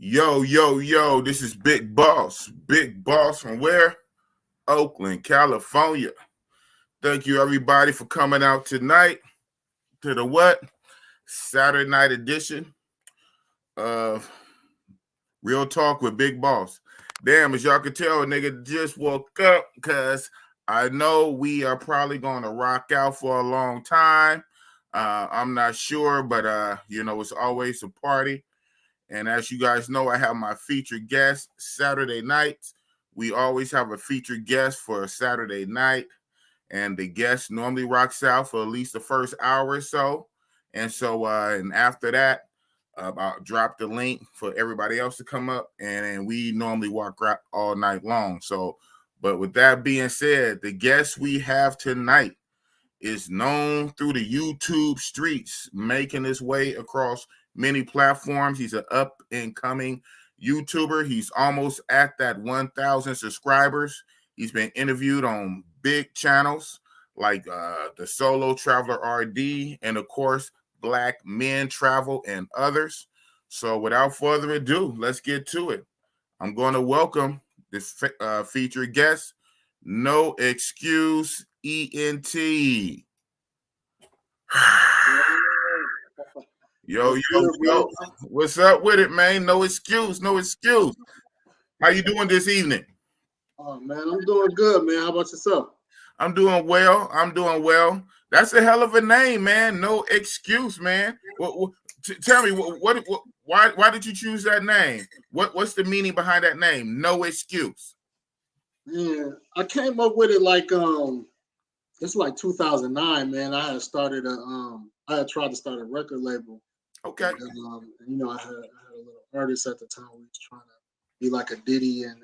Yo, yo, yo, this is Big Boss. Big Boss from where? Oakland, California. Thank you, everybody, for coming out tonight to the what? Saturday night edition of Real Talk with Big Boss. Damn, as y'all can tell, a nigga just woke up because I know we are probably going to rock out for a long time. I'm not sure, but, it's always a party. And as you guys know, I have my featured guest Saturday nights. We always have a featured guest for a Saturday night. And the guest normally rocks out for at least the first hour or so. And after that, I'll drop the link for everybody else to come up. And we normally walk all night long. But with that being said, the guest we have tonight is known through the YouTube streets, making his way across many platforms. He's an up-and-coming YouTuber. He's almost at that 1,000 subscribers. He's been interviewed on big channels like the Solo Traveler RD and, of course, Black Men Travel and others. So without further ado, let's get to it. I'm going to welcome this featured guest, No Excuse ENT. Yo, what's up with it, man? No excuse. How you doing this evening? Oh, man, I'm doing good, man. How about yourself? I'm doing well. That's a hell of a name, man. No excuse, man. Tell me, why did you choose that name? What's the meaning behind that name? No excuse. Yeah, I came up with it it's like 2009, man. I had tried to start a record label. Okay. And, I had a little artist at the time who was trying to be like a Diddy and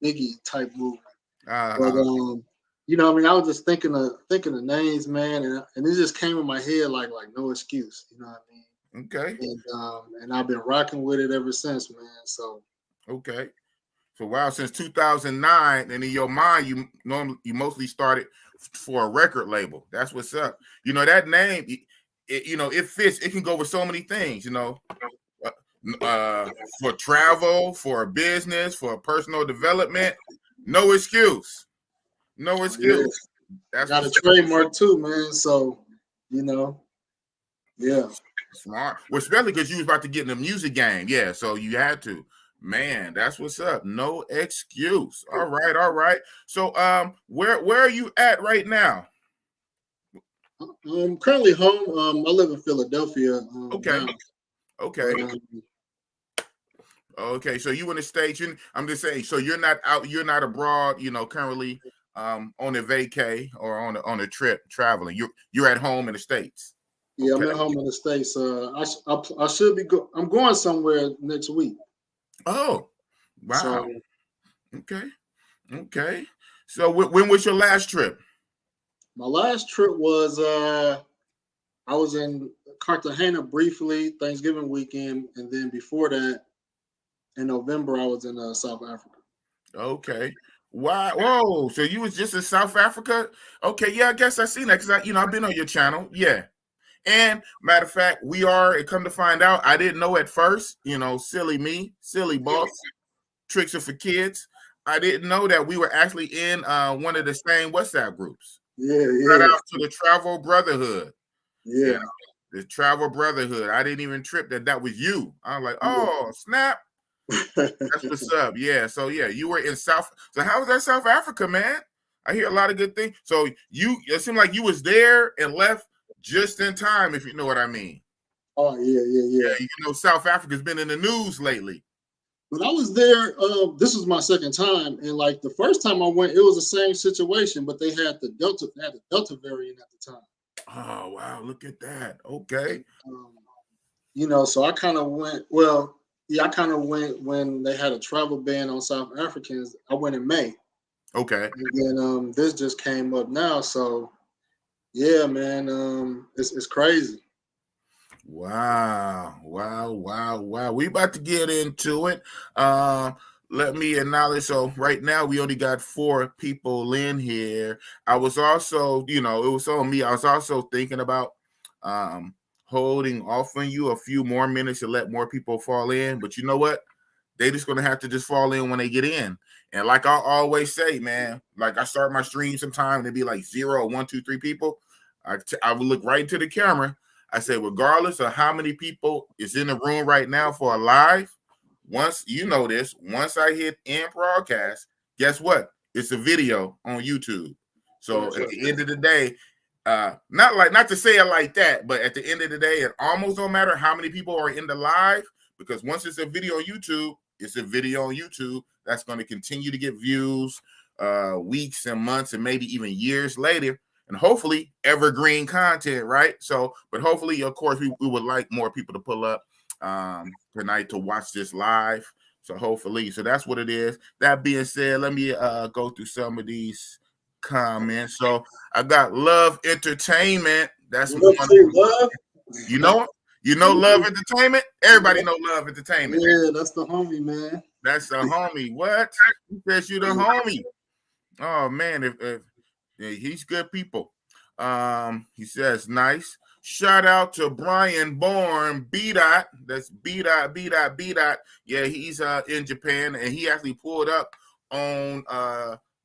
Biggity type movement. But I was just thinking of names, man, and it just came in my head like no excuse, you know what I mean? Okay. And I've been rocking with it ever since, man. So okay. So wow, since 2009, and in your mind, you mostly started for a record label. That's what's up. That name, it fits. It can go with so many things. For travel, for business, for personal development. No excuse. No excuse. Yeah. That's got a trademark too, man. So yeah. Smart. Well, especially because you was about to get in the music game. Yeah, so you had to. Man, that's what's up. No excuse. All right. So, where are you at right now? I'm currently home. I live in Philadelphia. Okay. Okay. So you in the States? I'm just saying. So you're not out. You're not abroad. Currently, on a vacay or on a trip traveling. You're at home in the States. Yeah, okay. I'm at home in the States. I should be. I'm going somewhere next week. Oh, wow. So, okay. So when was your last trip? My last trip was I was in Cartagena briefly, Thanksgiving weekend, and then before that, in November, I was in South Africa. Okay. Wow. Whoa. So you was just in South Africa? Okay. Yeah, I guess I seen that because I've been on your channel. Yeah. And matter of fact, come to find out, I didn't know at first, silly boss, tricks are for kids. I didn't know that we were actually in one of the same WhatsApp groups. Yeah. Shout out to the Travel Brotherhood. Yeah. The Travel Brotherhood. I didn't even trip that was you. I was like, oh, snap. That's what's up. Yeah. So, yeah, you were in South. So how was that South Africa, man? I hear a lot of good things. So it seemed like you was there and left just in time, if you know what I mean. Oh, yeah. South Africa's been in the news lately. When I was there, this was my second time, and like the first time I went, it was the same situation, but they had the Delta variant at the time. Oh wow, look at that. Okay. So I kind of went. Well, yeah, I kind of went when they had a travel ban on South Africans. I went in May. Okay. And then this just came up now, so. Yeah, man, it's crazy. Wow. We about to get into it. Let me acknowledge. So right now we only got 4 people in here. I was also, it was on me. I was also thinking about holding off on you a few more minutes to let more people fall in. But you know what? they just gonna have to just fall in when they get in. And like I always say, man, like I start my stream sometime and it'd be like 0, 1, 2, 3 people. I would look right into the camera. I say, regardless of how many people is in the room right now for a live, once you know this, once I hit end broadcast, guess what? It's a video on YouTube. So at the end of the day, not to say it like that, but at the end of the day, it almost don't matter how many people are in the live, because once it's a video on YouTube, it's a video on YouTube that's going to continue to get views weeks and months and maybe even years later, and hopefully evergreen content, right? So, but hopefully, of course, we would like more people to pull up tonight to watch this live. So hopefully, so that's what it is. That being said, let me go through some of these comments. So I got Love Entertainment. That's one. Love. You know Love Entertainment. Everybody know Love Entertainment. Yeah, that's the homie, man. That's the homie. What? He says you the homie. Oh man, if he's good people. He says nice. Shout out to Brian Bourne, B dot. That's B dot B dot B dot. Yeah, he's in Japan, and he actually pulled up on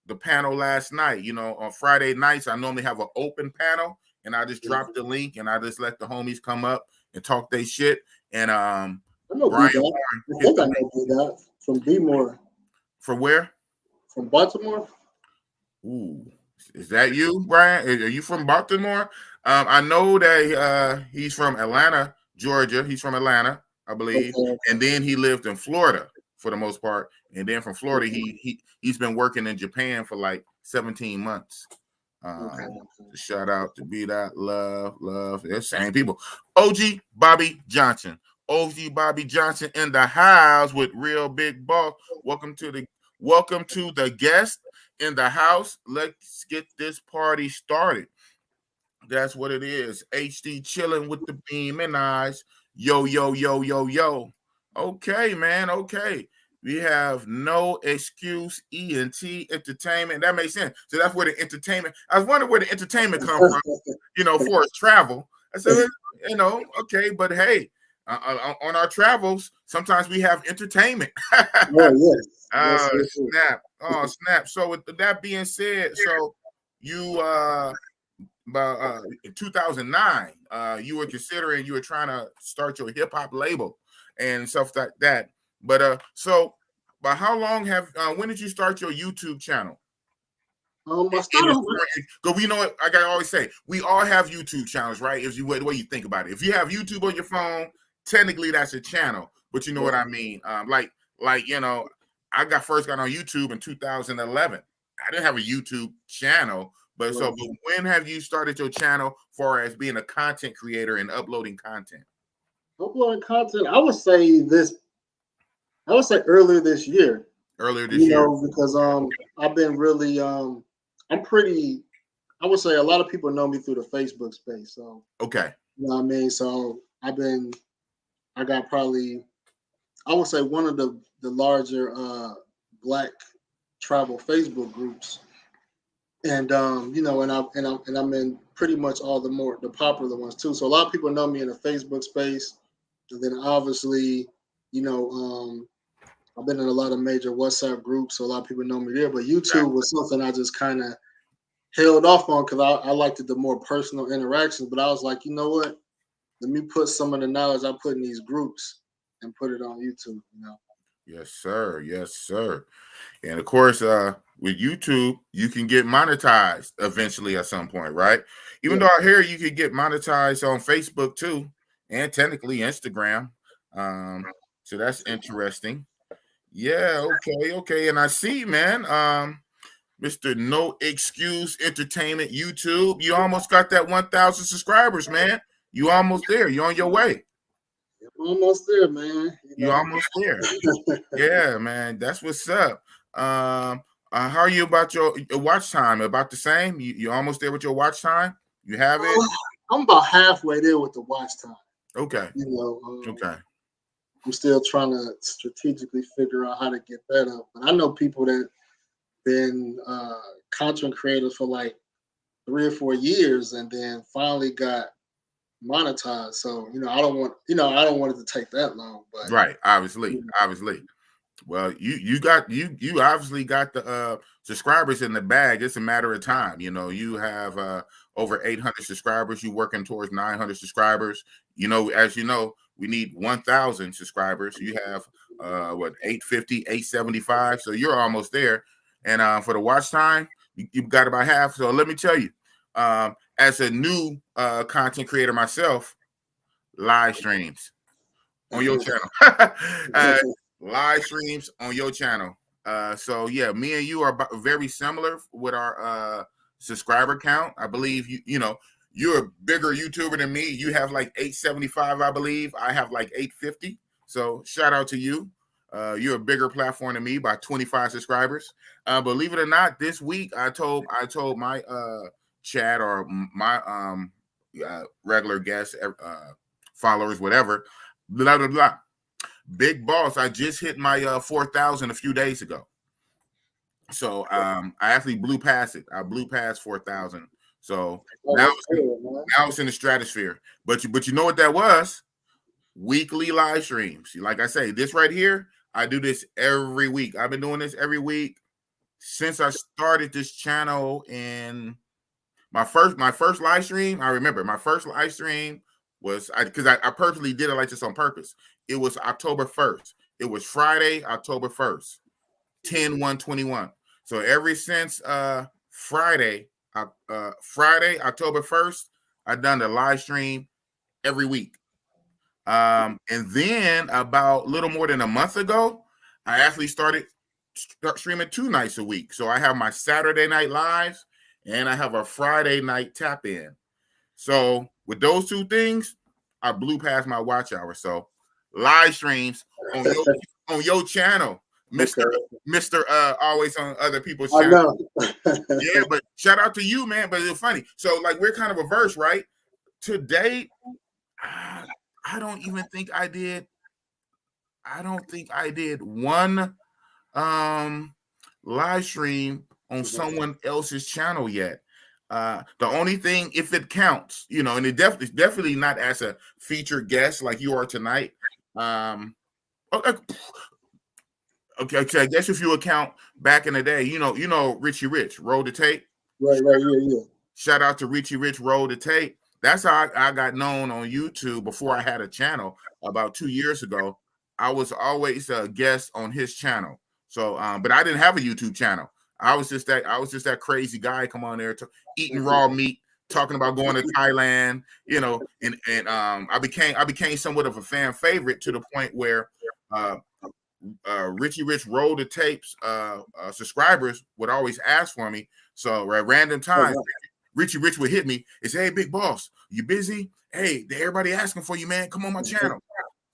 the panel last night. You know, on Friday nights, I normally have an open panel, and I just drop the link and I just let the homies come up and talk their shit. And I know Brian Bourne, I think I know B dot from B-more. From where? From Baltimore. Ooh. Is that you, Brian? Are you from Baltimore? I know that he's from Atlanta, Georgia. He's from Atlanta, I believe. Okay. And then he lived in Florida for the most part. And then from Florida, he's been working in Japan for like 17 months. Shout out to B Dot, love. They're same people. OG Bobby Johnson. OG Bobby Johnson in the house with Real Big Boss. Welcome to the guest in the house. Let's get this party started. That's what it is. HD chilling with the beam and eyes. Yo. Okay, man. Okay. We have No Excuse ENT Entertainment. That makes sense. So that's where the entertainment. I was wondering where the entertainment come from, for travel. I said, okay, but hey, on our travels, sometimes we have entertainment. Snap. Oh, snap. So with that being said, so you about in 2009, you were trying to start your hip hop label and stuff like that. But but how long when did you start your YouTube channel? I started. Because we know what I gotta always say, we all have YouTube channels, right? If you the way you think about it, if you have YouTube on your phone, technically that's a channel. But you know what I mean? Like I first got on YouTube in 2011. I didn't have a YouTube channel, but when have you started your channel far as being a content creator and uploading content? Uploading content, I would say earlier this year. Because I've been really I would say a lot of people know me through the Facebook space. So okay. You know what I mean? So I got probably, I would say one of the larger Black travel Facebook groups. And and I'm in pretty much all the popular ones too. So a lot of people know me in the Facebook space. And then obviously, I've been in a lot of major WhatsApp groups, so a lot of people know me there. But YouTube was something I just kind of held off on because I liked the more personal interactions. But I was like, you know what? Let me put some of the knowledge I put in these groups and put it on YouTube. Yes, sir. And of course, with YouTube, you can get monetized eventually at some point, right? Even though I hear you can get monetized on Facebook too, and technically Instagram. So that's interesting. Yeah, okay. And I see, man, Mr. No Excuse Entertainment YouTube, you almost got that 1,000 subscribers, man. You almost there. You're on your way. I'm almost there, man. You're almost there. Yeah, man. That's what's up. How are you about your watch time? About the same? You almost there with your watch time? You have it? I'm about halfway there with the watch time. Okay. Okay. I'm still trying to strategically figure out how to get that up. But I know people that been content creators for like 3 or 4 years and then finally got monetized. So I don't want it to take that long. But right, obviously. Well, you obviously got the subscribers in the bag. It's a matter of time. You know, you have over 800 subscribers. You working towards 900 subscribers. You know, as you know, we need 1,000 subscribers. You have what, 850, 875. So you're almost there. And for the watch time, you've got about half. So let me tell you, as a new content creator myself, live streams on your channel. Live streams on your channel. So yeah, me and you are very similar with our subscriber count. I believe you're a bigger YouTuber than me. You have like 875, I believe. I have like 850. So shout out to you. You're a bigger platform than me by 25 subscribers. Believe it or not, this week I told my chat or my regular guests, followers, whatever, blah blah blah. Big Boss, I just hit my 4,000 a few days ago. So I actually blew past it. I blew past 4,000. So now it's in the stratosphere. But you know what that was? Weekly live streams. Like I say, this right here, I do this every week. I've been doing this every week since I started this channel. In my first live stream, I remember my first live stream was because I purposely did it like this on purpose. It was October 1st. It was Friday, October 1st, 10/1/21. So ever since Friday, October 1st, I've done the live stream every week. And then about a little more than a month ago, I actually started streaming 2 nights a week. So I have my Saturday night lives and I have a Friday night tap in. So with those 2 things, I blew past my watch hour. So live streams on your channel, Mr. Always on other people's channel. Yeah, but shout out to you, man. But it's funny. So like we're kind of reverse, right? Today, I don't think I did one live stream on someone else's channel yet. The only thing, if it counts, and it definitely not as a featured guest like you are tonight. Okay, I guess if you account back in the day, Richie Rich, Roll the Tape. Right, yeah. Shout out to Richie Rich, Roll the Tape. That's how I got known on YouTube before I had a channel about 2 years ago. I was always a guest on his channel. So, but I didn't have a YouTube channel. I was just that crazy guy come on there eating raw meat, talking about going to Thailand, and I became somewhat of a fan favorite to the point where Richie Rich Roll the Tapes subscribers would always ask for me. So at random times, Richie Rich would hit me and say, "Hey, Big Boss, you busy? Hey, everybody asking for you, man. Come on my channel."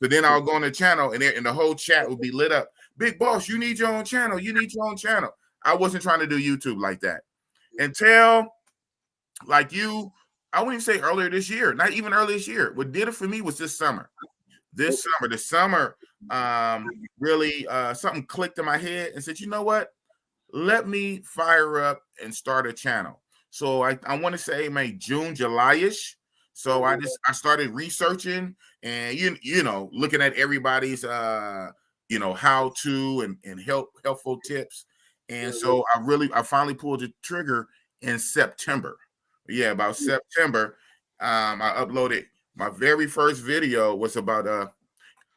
So then I'll go on the channel and the whole chat would be lit up. "Big Boss, you need your own channel. You need your own channel." I wasn't trying to do YouTube like that until like I wouldn't say earlier this year, not even earlier this year. What did it for me was this summer. The summer really something clicked in my head and said, you know what? Let me fire up and start a channel. So I want to say maybe June, July-ish. So I started researching and looking at everybody's how to and helpful tips. And so I finally pulled the trigger in September. Yeah, about September. I uploaded my very first video was about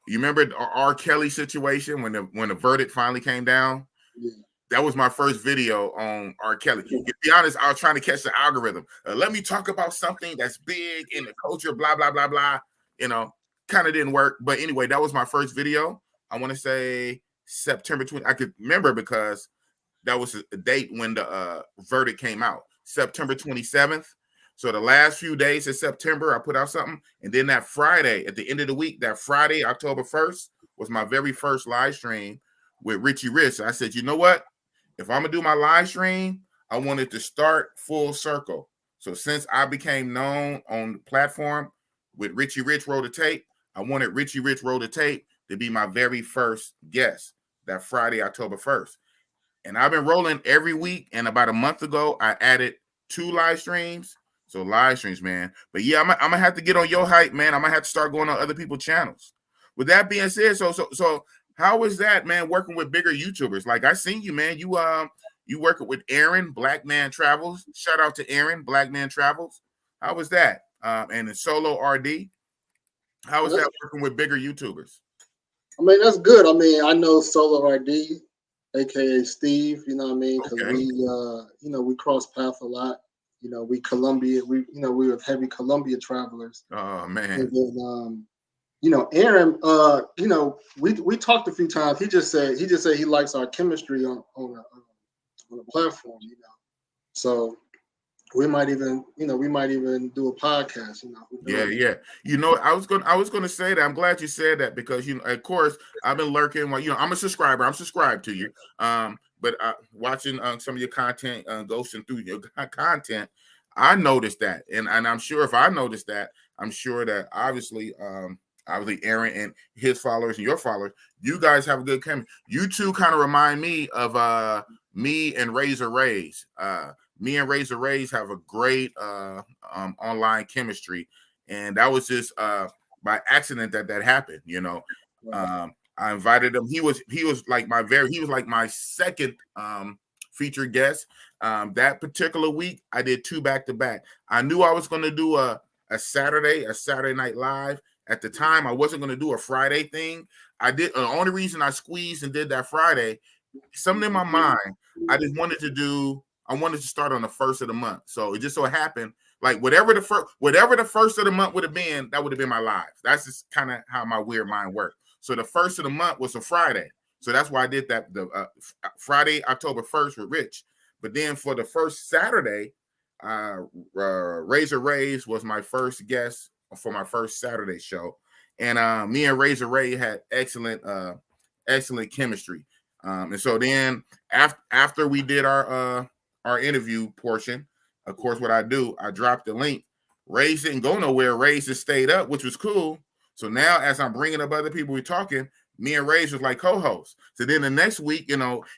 you remember the R. Kelly situation when the verdict finally came down? Yeah. That was my first video on R. Kelly. To be honest, I was trying to catch the algorithm. Let me talk about something that's big in the culture, blah, blah, blah, blah. Kind of didn't work. But anyway, that was my first video. I want to say September 20. I could remember because that was a date when the verdict came out, September 27th. So the last few days of September, I put out something. And then that Friday, at the end of the week, that Friday, October 1st, was my very first live stream with Richie Rich. I said, you know what? If I'm going to do my live stream, I wanted to start full circle. So since I became known on the platform with Richie Rich Roll the Tape, I wanted Richie Rich Roll the Tape to be my very first guest that Friday, October 1st. And I've been rolling every week. And about a month ago, I added 2 live streams. So live streams, man. But yeah, I'm gonna have to get on your hype, man. I'm gonna have to start going on other people's channels. With that being said, so How is that, man? Working with bigger YouTubers, like I seen you, man. You working with Aaron, Black Man Travels. Shout out to Aaron, Black Man Travels. How was that? And the Solo RD. How is that working with bigger YouTubers? I mean, that's good. I mean, I know Solo RD, aka Steve. You know what I mean? Because we cross paths a lot. You know, we were heavy Colombia travelers. Oh man. And then, Aaron, we talked a few times. He just said he likes our chemistry on a platform. You know, so we might even do a podcast. You know. Yeah. You know, I was gonna say that. I'm glad you said that because of course, I've been lurking. Well, I'm a subscriber. I'm subscribed to you. But watching some of your content, ghosting through your content, I noticed that, and I'm sure if I noticed that, I'm sure that obviously Aaron and his followers and your followers, you guys have a good chemistry. You two kind of remind me of me and Razor Rays. Me and Razor Rays have a great online chemistry, and that was just by accident that happened. You know, I invited him. He was like my second featured guest. That particular week, I did 2 back-to-back. I knew I was going to do a Saturday Night Live. At the time, I wasn't going to do a Friday thing. I did. The only reason I squeezed and did that Friday, something in my mind, I wanted to start on the first of the month. So it just so happened, like whatever the first of the month would have been, that would have been my live. That's just kind of how my weird mind worked. So the first of the month was a Friday. So that's why I did that. The Friday, October 1st with Rich. But then for the first Saturday, Razor Rays was my first guest for my first Saturday show. And me and Razor Ray had excellent chemistry. And so then after we did our interview portion, of course, what I do, I dropped the link. Rays didn't go nowhere. Rays just stayed up, which was cool. So now as I'm bringing up other people, we're talking, me and Rays was like co-hosts. So then the next week,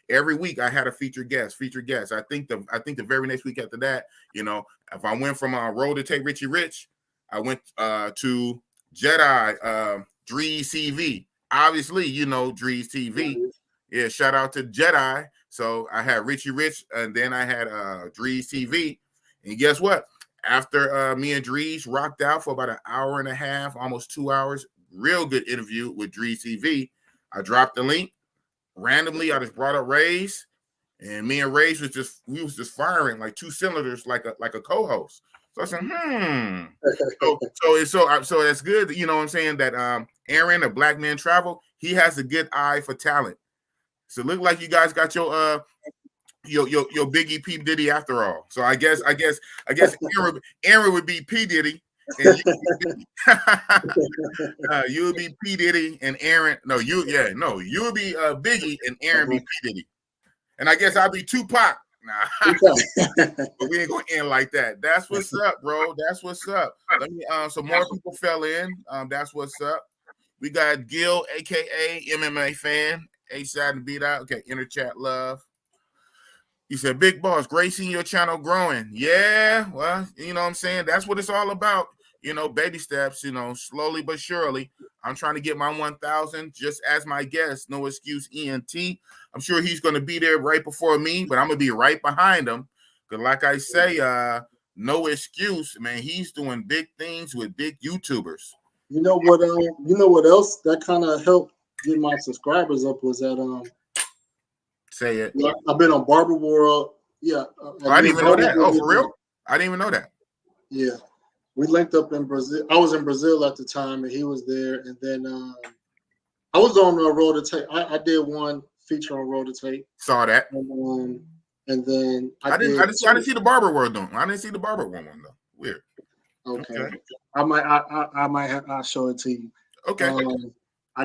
every week I had a featured guest. I think the very next week after that, if I went from Road to Take Richie Rich, I went to Jedi, Drees TV. Obviously, Drees TV. Yeah, shout out to Jedi. So I had Richie Rich, and then I had Drees TV. And guess what? After me and Drees rocked out for about an hour and a half, almost 2 hours, real good interview with Drees TV. I dropped the link. Randomly, I just brought up Rays, and me and Rays was just firing like 2 cylinders, like a co-host. So I said, so it's good, you know what I'm saying, that Aaron, a Black Man Travel, he has a good eye for talent. So it looked like you guys got your Biggie P Diddy after all. So I guess Aaron would be P Diddy, and you would be P Diddy and Aaron. You would be Biggie and Aaron be P Diddy, and I guess I'll be Tupac. Nah, but we ain't gonna end like that. That's what's up, bro. That's what's up. Let me so more people fell in. That's what's up. We got Gil, aka MMA fan, A-side and beat out. Okay, inner chat love. He said, Big Boss, great seeing your channel growing. Yeah, well, you know what I'm saying? That's what it's all about. Baby steps, slowly but surely. I'm trying to get my 1,000 just as my guest, No Excuse ENT. I'm sure he's going to be there right before me, but I'm going to be right behind him. Because like I say, No Excuse, man, he's doing big things with big YouTubers. You know what else that kind of helped get my subscribers up was that say it. I've been on Barber World. Yeah. I didn't even know that. Oh, for real? I didn't even know that. Yeah. We linked up in Brazil. I was in Brazil at the time, and he was there. And then I was on Road to Tape. I did one feature on Road to Tape. Saw that. And then I didn't see the Barber World though. I didn't see the Barber World one though. Weird. Okay. I'll show it to you. Okay. I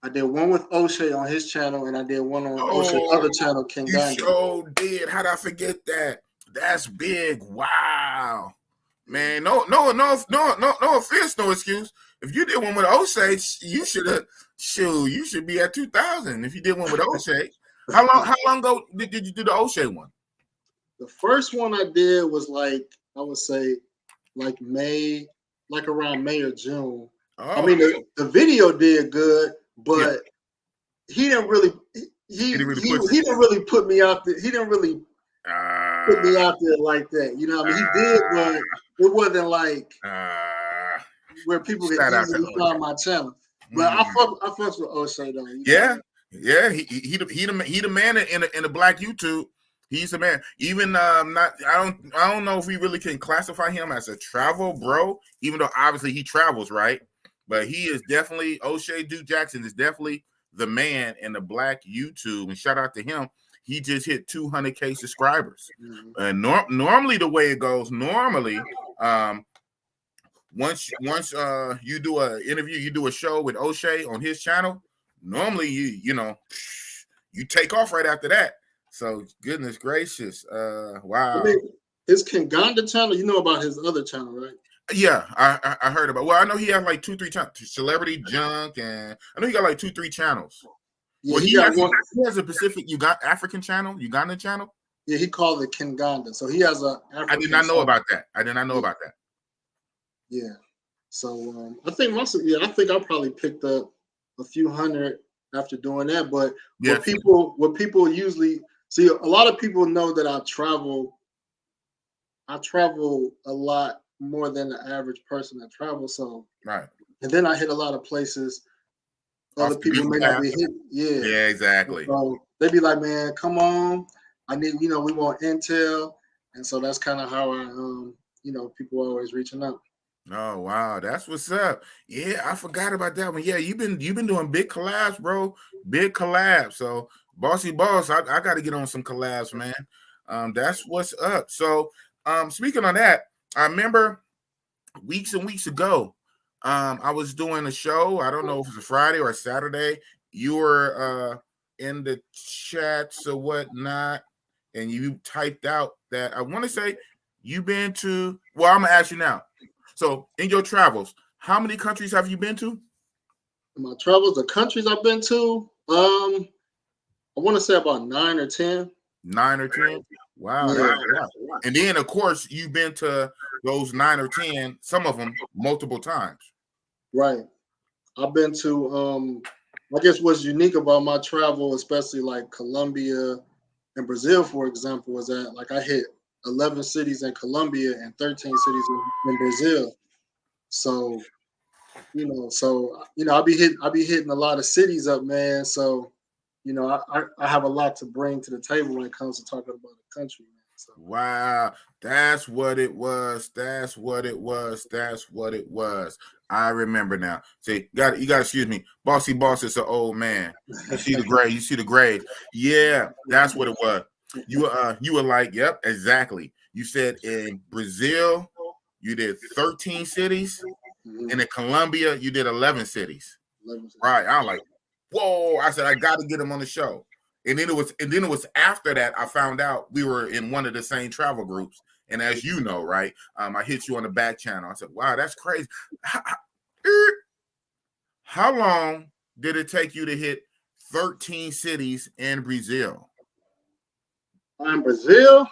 did one with O'Shea on his channel, and I did one on O'Shea's other channel, King Daniel. You sure did. How'd I forget that? That's big. Wow. Man, no offense, No Excuse. If you did one with O'Shea, you should be at 2,000 if you did one with O'Shea. How long ago did you do the O'Shea one? The first one I did was like, I would say like around May or June. Oh. I mean, the video did good, but he didn't really he didn't really put me out there. He didn't really put me out there like that. You know what I mean? He did, but it wasn't like where people could easily find my channel. But I fucks with O'Shea though. Yeah. He the man in the black YouTube. He's the man. Even I don't know if we really can classify him as a travel bro, even though obviously he travels, right? But he is definitely O'Shea Duke Jackson is definitely the man in the black YouTube. And shout out to him. He just hit 200K subscribers. And normally the way it goes, once you do an interview, you do a show with O'Shea on his channel, normally you take off right after that. So goodness gracious, wow. I mean, his Kinganda channel, you know about his other channel, right? Yeah, I heard about. Well, I know he has like 2-3 channels, Celebrity Junk, and I know he got like 2-3 channels. Yeah, well, he has a Pacific African channel, Ugandan channel. Yeah, he called it Kinganda. So he has a. I did not know about that. About that. Yeah, so I think I think I probably picked up a few hundred after doing that. But what people usually see, a lot of people know that I travel a lot more than the average person that travels. So right, and then I hit a lot of places other people may not be hitting. Yeah, exactly. So they be like, man, come on, I need, we want intel, and so that's kind of how I, people are always reaching out. Oh wow, that's what's up. Yeah, I forgot about that one. Yeah, you've been doing big collabs, bro. Big collabs. So Bossy Boss, I got to get on some collabs, man. That's what's up. So speaking on that, I remember weeks and weeks ago, I was doing a show. I don't know if it was a Friday or a Saturday. You were in the chats or whatnot, and you typed out that I want to say you've been to. Well, I'm gonna ask you now. So, in your travels, how many countries have you been to? In my travels, the countries I've been to, I want to say about 9 or 10. 9 or 10? Wow. Yeah. Wow. And then, of course, you've been to those 9 or 10, some of them multiple times. Right. I've been to, I guess what's unique about my travel, especially like Colombia and Brazil, for example, is that like I hit 11 cities in Colombia and 13 cities in Brazil. So, I'll be hitting a lot of cities up, man. So, I have a lot to bring to the table when it comes to talking about the country, man. So. Wow, that's what it was. I remember now. See, you got to excuse me. Bossy Boss is an old man. You see the grade. Yeah, that's what it was. You were like, yep, exactly. You said in Brazil, you did 13 cities, and in Colombia, you did 11 cities. Right. I'm like, whoa. I said, I got to get him on the show. And then it was after that I found out we were in one of the same travel groups. And as you know, right, I hit you on the back channel. I said, wow, that's crazy. How long did it take you to hit 13 cities in Brazil? In Brazil,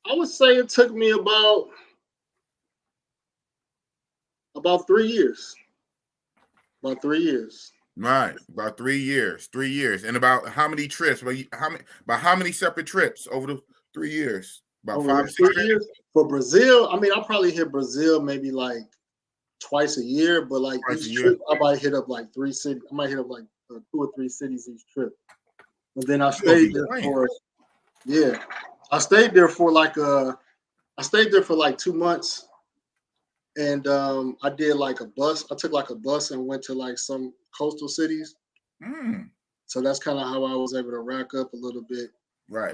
I would say it took me about 3 years. About 3 years. Right, about 3 years. 3 years. And about how many trips? How many separate trips over the 3 years? About over 5 6 years. For Brazil, I mean, I probably hit Brazil maybe like twice a year, but like each trip, I might hit up like 3 cities. I might hit up like 2 or 3 cities each trip. And then I stayed there for I stayed there for like 2 months. And I did like a bus. I took like a bus and went to like some coastal cities. So that's kind of how I was able to rack up a little bit. Right.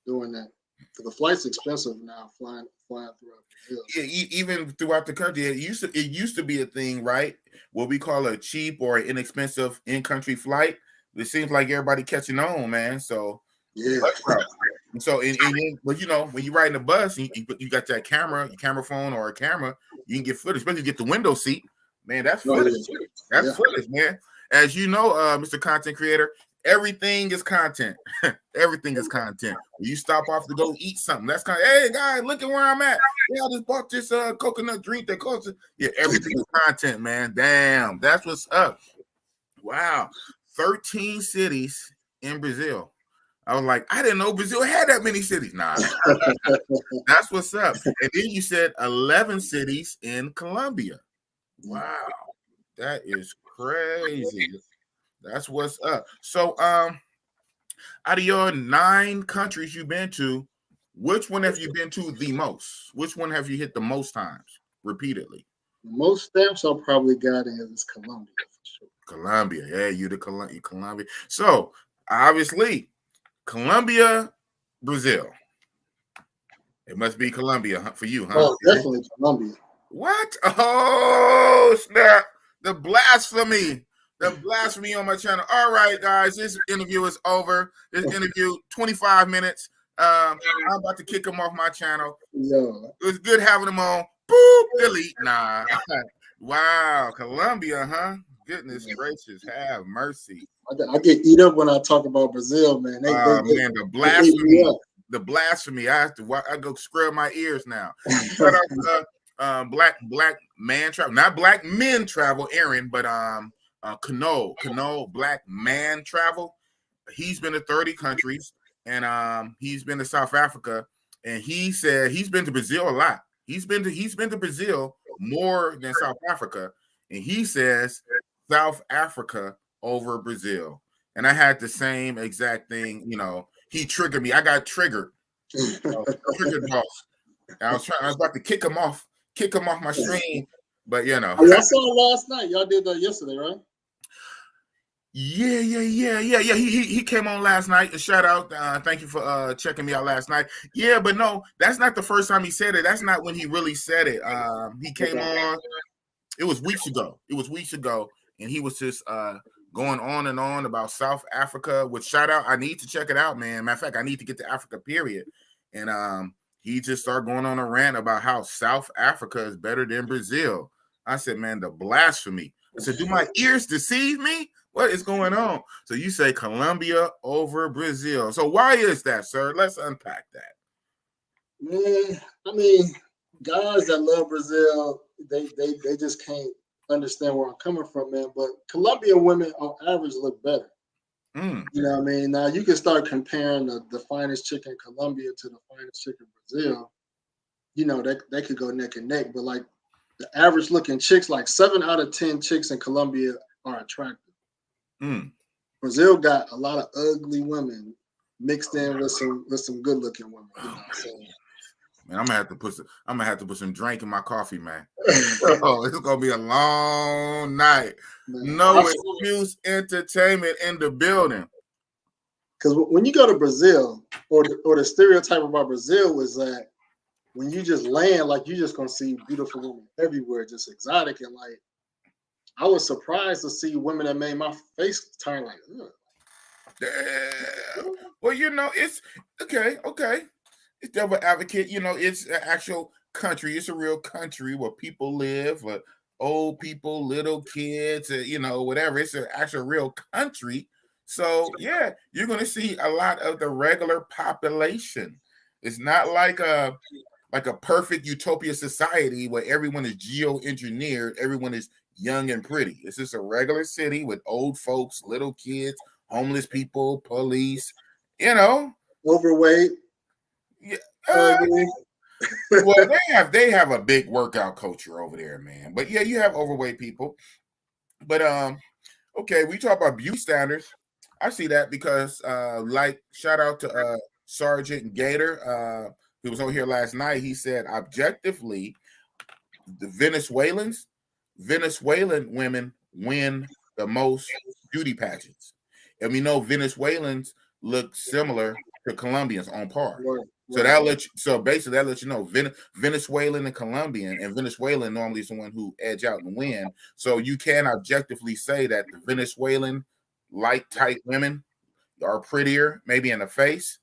Doing that. Because the flight's expensive now, flying throughout Brazil. Yeah, even throughout the country. It used to be a thing, right? What we call a cheap or inexpensive in-country flight. It seems like everybody catching on, man. So yeah. So, but when you're riding a bus, you got that camera, your camera phone or a camera, you can get footage, especially get the window seat. Man, that's footage. That's footage, man. As you know, Mr. Content Creator, everything is content. Everything is content. When you stop off to go eat something, that's kind of, hey, guys, look at where I'm at. Yeah, I just bought this coconut drink that costs. Yeah, everything is content, man. Damn, that's what's up. Wow. 13 cities in Brazil. I was like, I didn't know Brazil had that many cities. Nah, that's what's up. And then you said 11 cities in Colombia. Wow, that is crazy. That's what's up. So, out of your 9 countries you've been to, which one have you been to the most? Which one have you hit the most times repeatedly? Most stamps I probably got in is Colombia for sure. Colombia, yeah, you the Colombia. So obviously, Colombia, Brazil. It must be Colombia for you, huh? Oh, definitely Colombia. What? Oh, snap. The blasphemy. The blasphemy on my channel. All right, guys, this interview is over. This interview, 25 minutes. I'm about to kick him off my channel. Yo. It was good having him on. Boop, delete. Nah. Wow, Colombia, huh? Goodness gracious, have mercy. I get eat up when I talk about Brazil, man. Man, the blasphemy. The blasphemy. I have to. I go scrub my ears now. Shout out to black man travel, not black men travel, Aaron, but Cano, black man travel. He's been to 30 countries, and he's been to South Africa, and he said he's been to Brazil a lot. He's been to Brazil more than South Africa, and he says South Africa over Brazil. And I had the same exact thing, you know. He triggered me. I got triggered. Triggered boss. I was about to kick him off my stream, but you know. I saw him last night. Y'all did that yesterday, right? Yeah. He came on last night. A shout out. Thank you for checking me out last night. Yeah, but no, that's not the first time he said it. That's not when he really said it. He came on. It was weeks ago. And he was just going on and on about South Africa. With shout out, I need to check it out, man. Matter of fact, I need to get to Africa, period. And he just started going on a rant about how South Africa is better than Brazil. I said, man, the blasphemy. I said, do my ears deceive me? What is going on? So you say Colombia over Brazil. So why is that, sir? Let's unpack that. Man, I mean, guys that love Brazil, they just can't understand where I'm coming from, man. But Colombian women on average look better. You know what I mean? Now you can start comparing the finest chick in Colombia to the finest chick in Brazil. You know, they could go neck and neck, but like the average looking chicks, like 7 out of 10 chicks in Colombia are attractive. Brazil got a lot of ugly women mixed in with some good looking women. You know, so. Man, I'm gonna have to put some drink in my coffee, man. Oh, it's gonna be a long night. Man, no excuse entertainment in the building. Because when you go to Brazil, or the stereotype about Brazil is that when you just land, like you're just gonna see beautiful women everywhere, just exotic, and like I was surprised to see women that made my face turn like, ugh. Yeah. Well, you know, it's okay. It's devil advocate, you know, it's an actual country. It's a real country where people live, old people, little kids, you know, whatever. It's an actual real country. So yeah, you're gonna see a lot of the regular population. It's not like a perfect utopia society where everyone is geo-engineered, everyone is young and pretty. It's just a regular city with old folks, little kids, homeless people, police, you know, overweight. Yeah. Well, they have a big workout culture over there, man. But yeah, you have overweight people. But okay, we talk about beauty standards. I see that because like shout out to Sergeant Gator. He was on here last night. He said objectively, the Venezuelan women win the most beauty pageants. And we know Venezuelans look similar to Colombians on par. Right. So basically that lets you know Venezuelan and Colombian, and Venezuelan normally is the one who edge out and win. So you can objectively say that the Venezuelan light type women are prettier, maybe in the face.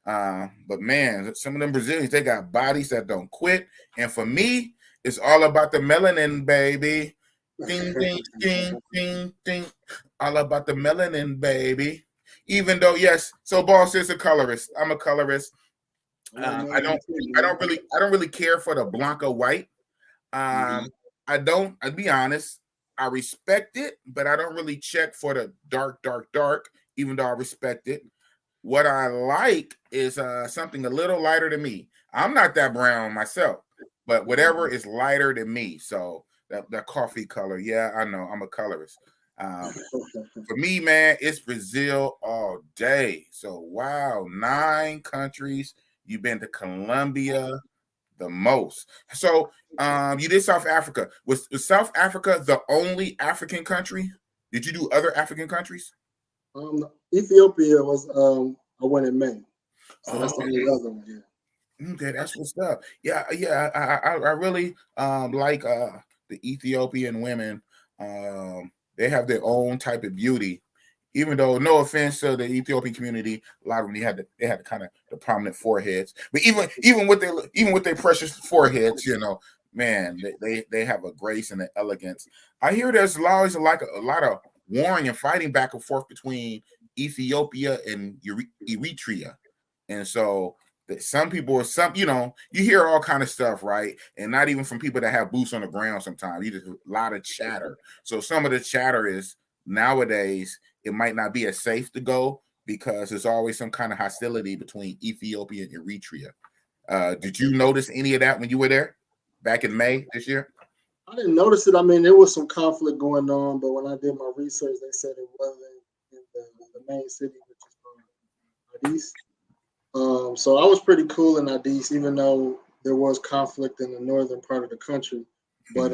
But man, some of them Brazilians, they got bodies that don't quit. And for me, it's all about the melanin, baby. Ding, ding, ding, ding, ding. All about the melanin, baby. Even though, yes, so Boss is a colorist. I'm a colorist. I don't really care for the Blanca white. I'd be honest. I respect it, but I don't really check for the dark, even though I respect it. What I like is something a little lighter than me. I'm not that brown myself, but whatever is lighter than me. So that coffee color, yeah, I know I'm a colorist. For me, man, it's Brazil all day. So wow, 9 countries. You've been to Colombia the most. So you did South Africa. Was South Africa the only African country? Did you do other African countries? Ethiopia was I went in May. So that's the only other one, yeah. Okay, that's what's up. Yeah. I really like the Ethiopian women. They have their own type of beauty. Even though, no offense to the Ethiopian community, a lot of them they had kind of the prominent foreheads. But even with their precious foreheads, man, they have a grace and an elegance. I hear there's always a lot of warring and fighting back and forth between Ethiopia and Eritrea, and so some people you hear all kind of stuff, right? And not even from people that have boots on the ground. Sometimes you just a lot of chatter. So some of the chatter is nowadays it might not be as safe to go because there's always some kind of hostility between Ethiopia and Eritrea. Did you notice any of that when you were there back in May this year? I didn't notice it. I mean, there was some conflict going on, but when I did my research, they said it wasn't in the main city, which is Addis. So I was pretty cool in Addis, even though there was conflict in the northern part of the country. But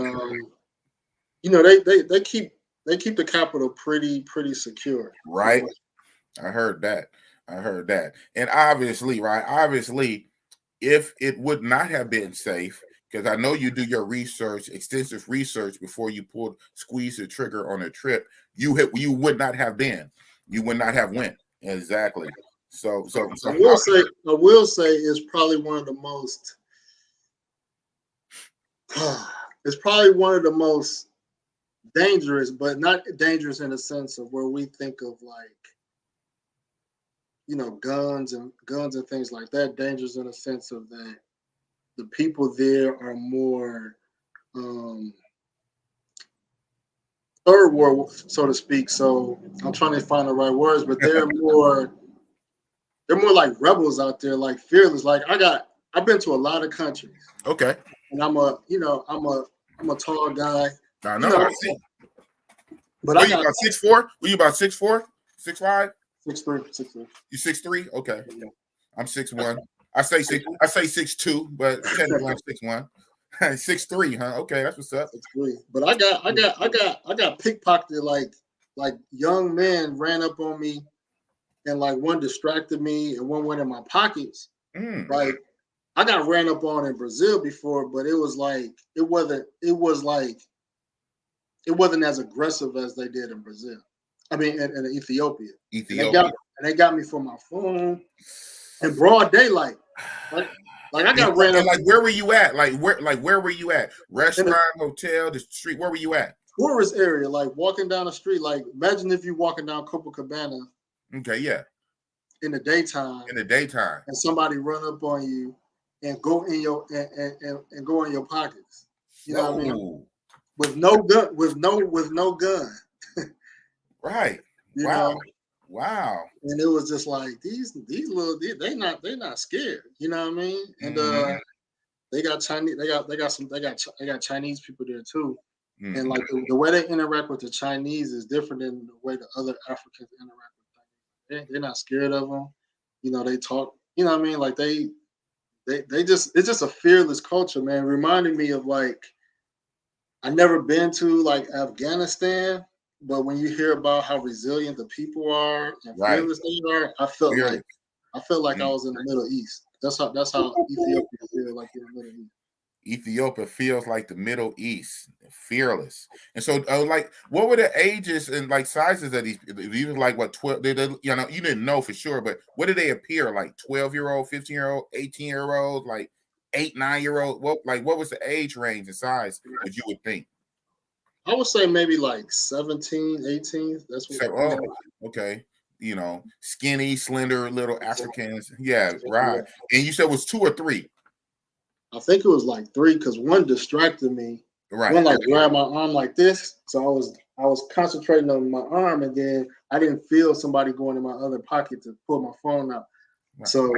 they keep the capital pretty secure. Right. I heard that. And obviously, right? Obviously, if it would not have been safe, because I know you do your research, extensive research before you squeeze the trigger on a trip, you would not have been. You would not have went. Exactly. So I will say it's probably one of the most it's probably one of the most dangerous, but not dangerous in the sense of where we think of like, guns and things like that. Dangerous in the sense of that the people there are more third world, so to speak. So I'm trying to find the right words, but they're more like rebels out there, like fearless. Like I've been to a lot of countries. Okay. And I'm a tall guy. I know. I see. But you about 6'4"? Were you about 6'4", 6'5"? 6'3". You 6'3"? Okay. Yeah. I'm 6'1". I say 6'2", but technically I'm 6'1". 6'3", huh? Okay, that's what's up. 6'3". But I got pickpocketed, like young men ran up on me, and like one distracted me and one went in my pockets. Like I got ran up on in Brazil before, but it wasn't as aggressive as they did in Brazil. I mean, in Ethiopia. And they got me for my phone in broad daylight. Like I got ran up. Like where were you at? Like where were you at? Restaurant, hotel, the street. Where were you at? Tourist area, like walking down the street. Like imagine if you're walking down Copacabana. Okay, yeah. In the daytime. And somebody run up on you and go in your and go in your pockets. You know what I mean? With no gun. Right. You know? Wow. And it was just like these little they not scared. You know what I mean? And they got Chinese. They got Chinese people there too. Mm-hmm. And like the way they interact with the Chinese is different than the way the other Africans interact with them. They're not scared of them. They talk. You know what I mean? Like they just it's just a fearless culture, man. Reminding me of like I never been to like Afghanistan, but when you hear about how resilient the people are and fearless they are, I felt like I was in the Middle East. That's how Ethiopia feels like in the Middle East. Ethiopia feels like the Middle East, fearless. And so, like, what were the ages and like sizes of these? Even like what 12? You didn't know for sure, but what did they appear like? 12-year-old, 15-year-old, 18-year-old, like 8, 9-year-old. What was the age range and size that you would think? I would say maybe like 17, 18. That's what. Okay. Skinny, slender, little Africans. Yeah, right. And you said it was 2 or 3. I think it was like 3 because one distracted me. Right. One like grab my arm like this. So I was concentrating on my arm, and then I didn't feel somebody going in my other pocket to pull my phone out. Right. So,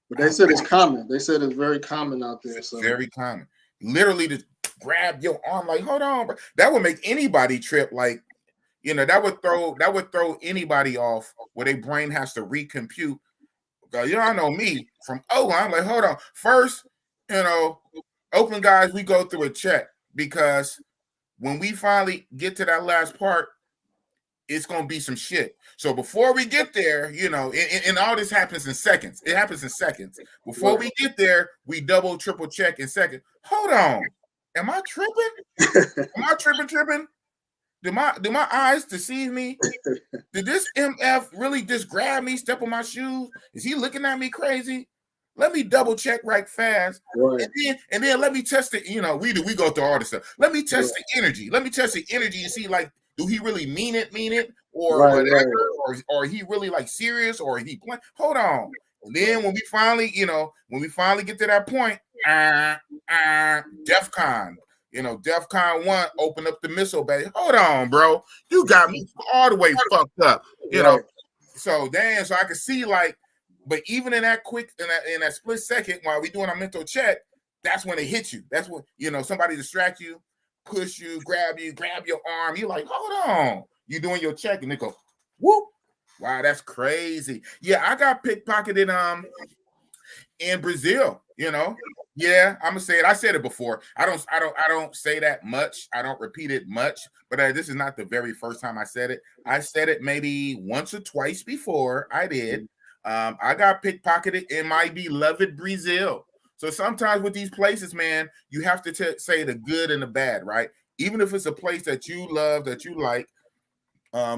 but they said it's common. They said it's very common out there. So very common. Literally to grab your arm, like, hold on, bro. That would make anybody trip. Like, you know, that would throw anybody off where their brain has to recompute. Y'all know me from Oakland. I'm like, hold on. First, you know, Oakland guys, we go through a check because when we finally get to that last part, it's going to be some shit. So before we get there, you know, and all this happens in seconds. It happens in seconds. Before we get there, we double, triple check in seconds. Hold on. Am I tripping? Am I tripping? Do my eyes deceive me? Did this MF really just grab me, step on my shoes? Is he looking at me crazy? Let me double check right fast. Right. And then let me test it. You know, we go through all this stuff. Let me test the energy. Let me test the energy and see, like, do he really mean it, or whatever, or he really like serious, or he playing? Hold on. And then when we finally get to that point, DEFCON. You know, DEFCON 1 open up the missile bay. Hold on, bro. You got me all the way fucked up. You know, so damn, so I can see, like, but even in that quick, in that split second while we doing our mental check, that's when it hits you. That's when, you know, somebody distract you, push you, grab your arm. You're like, hold on. You're doing your check and they go, whoop. Wow, that's crazy. Yeah, I got pickpocketed in Brazil, you know. Yeah, I'm gonna say it. I said it before. I don't say that much. I don't repeat it much, but this is not the very first time I said it. I said it maybe once or twice before. I did. I got pickpocketed in my beloved Brazil. So sometimes with these places, man, you have to say the good and the bad, right? Even if it's a place that you love, that you like,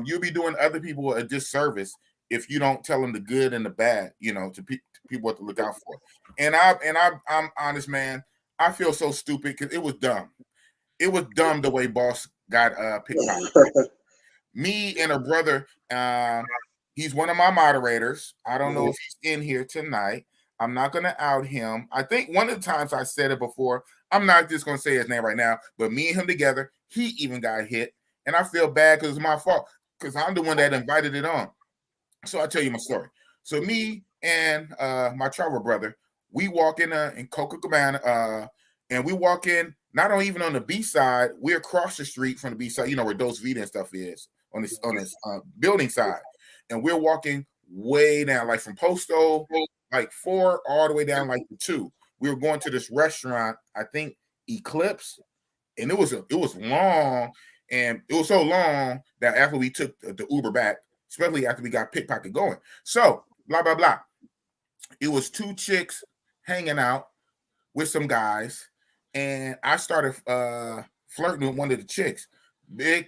you'll be doing other people a disservice if you don't tell them the good and the bad, you know, to people what to look out for. And I'm honest, man. I feel so stupid because it was dumb. It was dumb the way Boss got pickpocketed. Me and a brother, he's one of my moderators. I don't know if he's in here tonight. I'm not going to out him. I think one of the times I said it before, I'm not just going to say his name right now, but me and him together, he even got hit. And I feel bad because it's my fault, because I'm the one that invited it on. So I'll tell you my story. So me and my travel brother, we walk in Copacabana, and we walk in, not even on the beach side, we're across the street from the beach side, you know, where Dos Vita and stuff is, on this building side. And we're walking way down, like from Posto, like 4 all the way down like to 2. We were going to this restaurant, I think Eclipse, and it was long, and it was so long that after we took the Uber back, especially after we got pickpocket going. So, blah, blah, blah. It was 2 chicks hanging out with some guys, and I started flirting with one of the chicks. Big,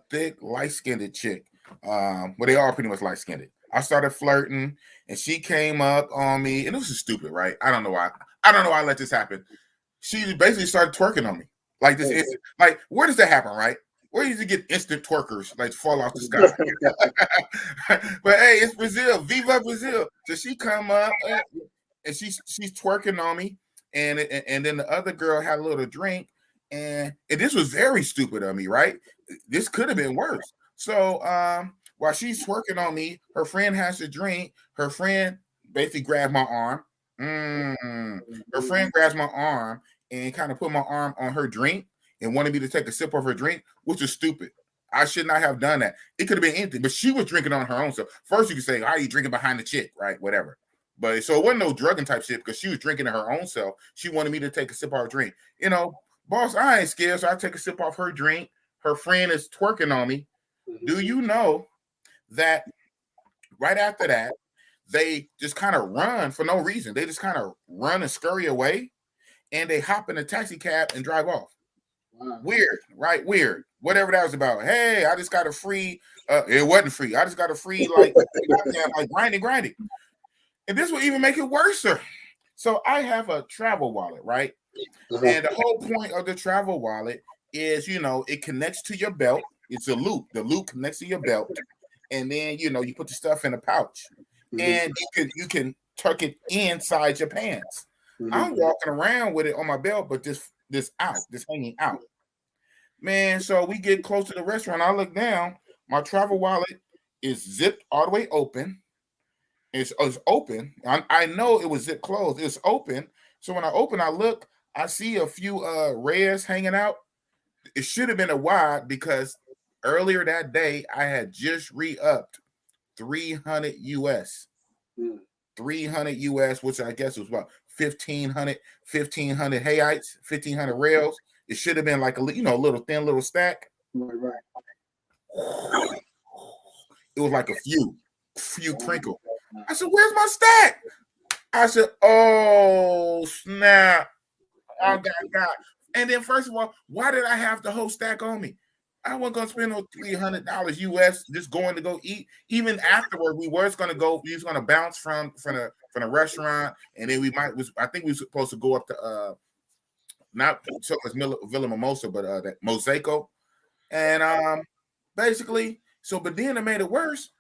thick, light-skinned chick. Well, they all pretty much light-skinned. I started flirting, and she came up on me, and this is stupid, right? I don't know why I let this happen. She basically started twerking on me. Like this is like, where does that happen, right? Where do you get instant twerkers like fall off the sky? But hey, it's Brazil. Viva Brazil. So she come up and she's twerking on me, and then the other girl had a little drink, and this was very stupid of me, right? This could have been worse. So while she's twerking on me, her friend has a drink. Her friend basically grabbed my arm. Her friend grabs my arm and kind of put my arm on her drink and wanted me to take a sip of her drink, which is stupid. I should not have done that. It could have been anything, but she was drinking on her own. So first you could say, "How are you drinking behind the chick?" Right? Whatever. But so it wasn't no drugging type shit because she was drinking in her own self. She wanted me to take a sip of her drink. You know, boss, I ain't scared, so I take a sip off her drink. Her friend is twerking on me. Do you know that right after that, they just kind of run for no reason. They just kind of run and scurry away, and they hop in a taxi cab and drive off. Wow. Weird, right? Weird. Whatever that was about. Hey, I just got a free. It wasn't free. I just got a free like grinding. And this will even make it worse. So I have a travel wallet, right? And the whole point of the travel wallet is, you know, it connects to your belt. It's a loop. The loop connects to your belt, and then you know you put the stuff in a pouch, and you can tuck it inside your pants. I'm walking around with it on my belt, but this hanging out. Man, so we get close to the restaurant. I look down. My travel wallet is zipped all the way open. It's open. I know it was zipped closed. It's open. So when I open, I look. I see a few rares hanging out. It should have been a wide because earlier that day I had just re-upped 300 US. 300 US, which I guess was about 1,500 Hayites, 1,500 rails. It should have been like a little thin little stack. Right. It was like a few crinkle. I said, "Where's my stack?" I said, "Oh snap! I got." And then first of all, why did I have the whole stack on me? I wasn't gonna spend no $300 US just going to go eat. Even afterward, we was gonna go. We was gonna bounce from the restaurant, and then I think we were supposed to go up to not so much Villa Mimosa, but that Mosaico, and basically. So, but then it made it worse.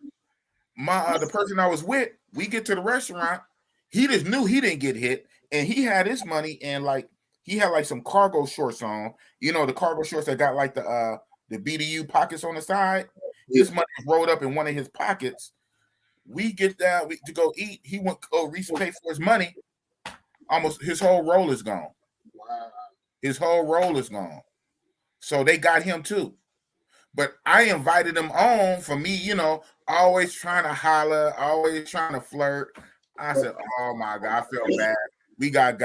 The person I was with, we get to the restaurant. He just knew he didn't get hit, and he had his money and like he had like some cargo shorts on. You know, the cargo shorts that got like the BDU pockets on the side. His money was rolled up in one of his pockets. We get that to go eat. He went to pay for his money. Almost his whole roll is gone. Wow. His whole roll is gone. So they got him too. But I invited him on for me, always trying to holler, always trying to flirt. I said, "Oh my God, I felt bad. We got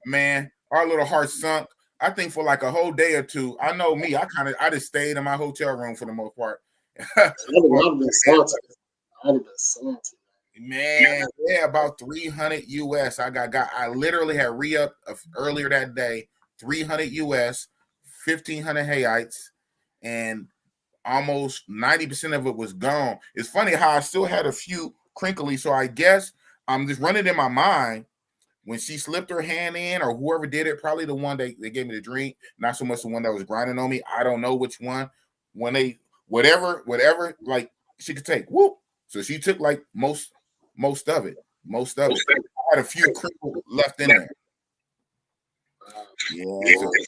man, our little heart sunk. I think for like a whole day or two. I know me, I just stayed in my hotel room for the most part." I'd have been salty. Man, yeah, about 300 US. I literally had re-up earlier that day, 300 US, 1,500 Hayites, and almost 90% of it was gone. It's funny how I still had a few crinkly, so I guess I'm just running in my mind when she slipped her hand in, or whoever did it, probably the one they gave me the drink, not so much the one that was grinding on me. I don't know which one. When they whatever, like she could take. Whoop. So she took like most of it. I had a few crinkle left in there. Yeah,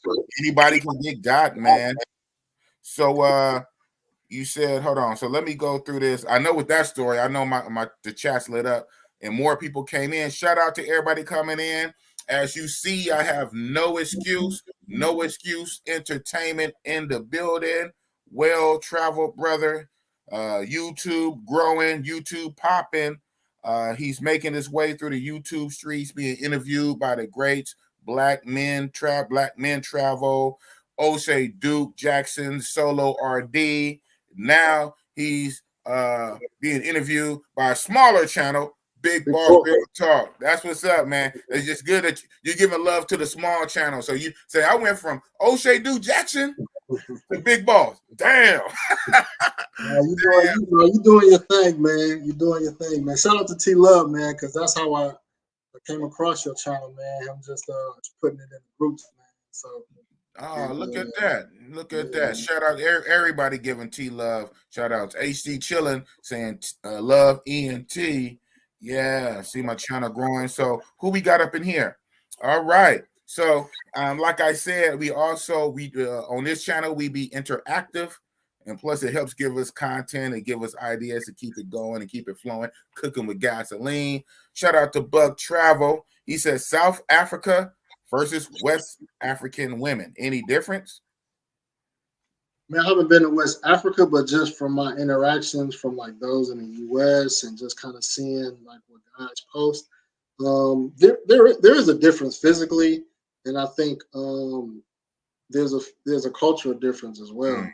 so anybody can get got, man. So you said, hold on. So let me go through this. I know with that story, I know the chat's lit up and more people came in. Shout out to everybody coming in. As you see, I have no excuse entertainment in the building. Well-traveled brother. YouTube growing, YouTube popping. He's making his way through the YouTube streets, being interviewed by the greats. Black Men Travel. O'Shea Duke Jackson, Solo RD. Now he's being interviewed by a smaller channel, Big Boss Real Talk. That's what's up, man. It's just good that you're giving love to the small channel. So you say I went from O'Shea Duke Jackson to Big Boss. Damn. You doing your thing, man. You're doing your thing, man. Shout out to T Love, man, because that's how I came across your channel, man. I'm just putting it in the groups, man. So. Oh, look at that. Look at that. Shout out everybody giving T love. Shout out to HD Chillin saying love ENT. Yeah, see my channel growing. So who we got up in here? All right. So like I said, we on this channel we be interactive, and plus it helps give us content and give us ideas to keep it going and keep it flowing, cooking with gasoline. Shout out to Buck Travel. He says South Africa versus West African women. Any difference? Man, I haven't been to West Africa, but just from my interactions from like those in the US and just kind of seeing like what guys post, there is a difference physically, and I think there's a cultural difference as well.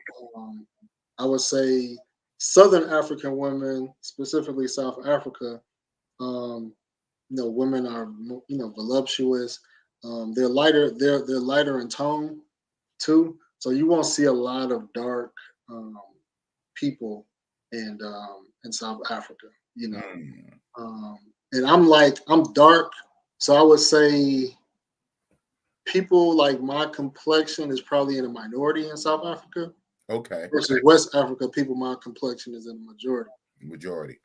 I would say Southern African women, specifically South Africa, women are voluptuous. They're lighter. They're lighter in tone too. So you won't see a lot of dark people in South Africa. And I'm dark, so I would say people like my complexion is probably in a minority in South Africa. Okay. Versus West Africa, people my complexion is in the majority.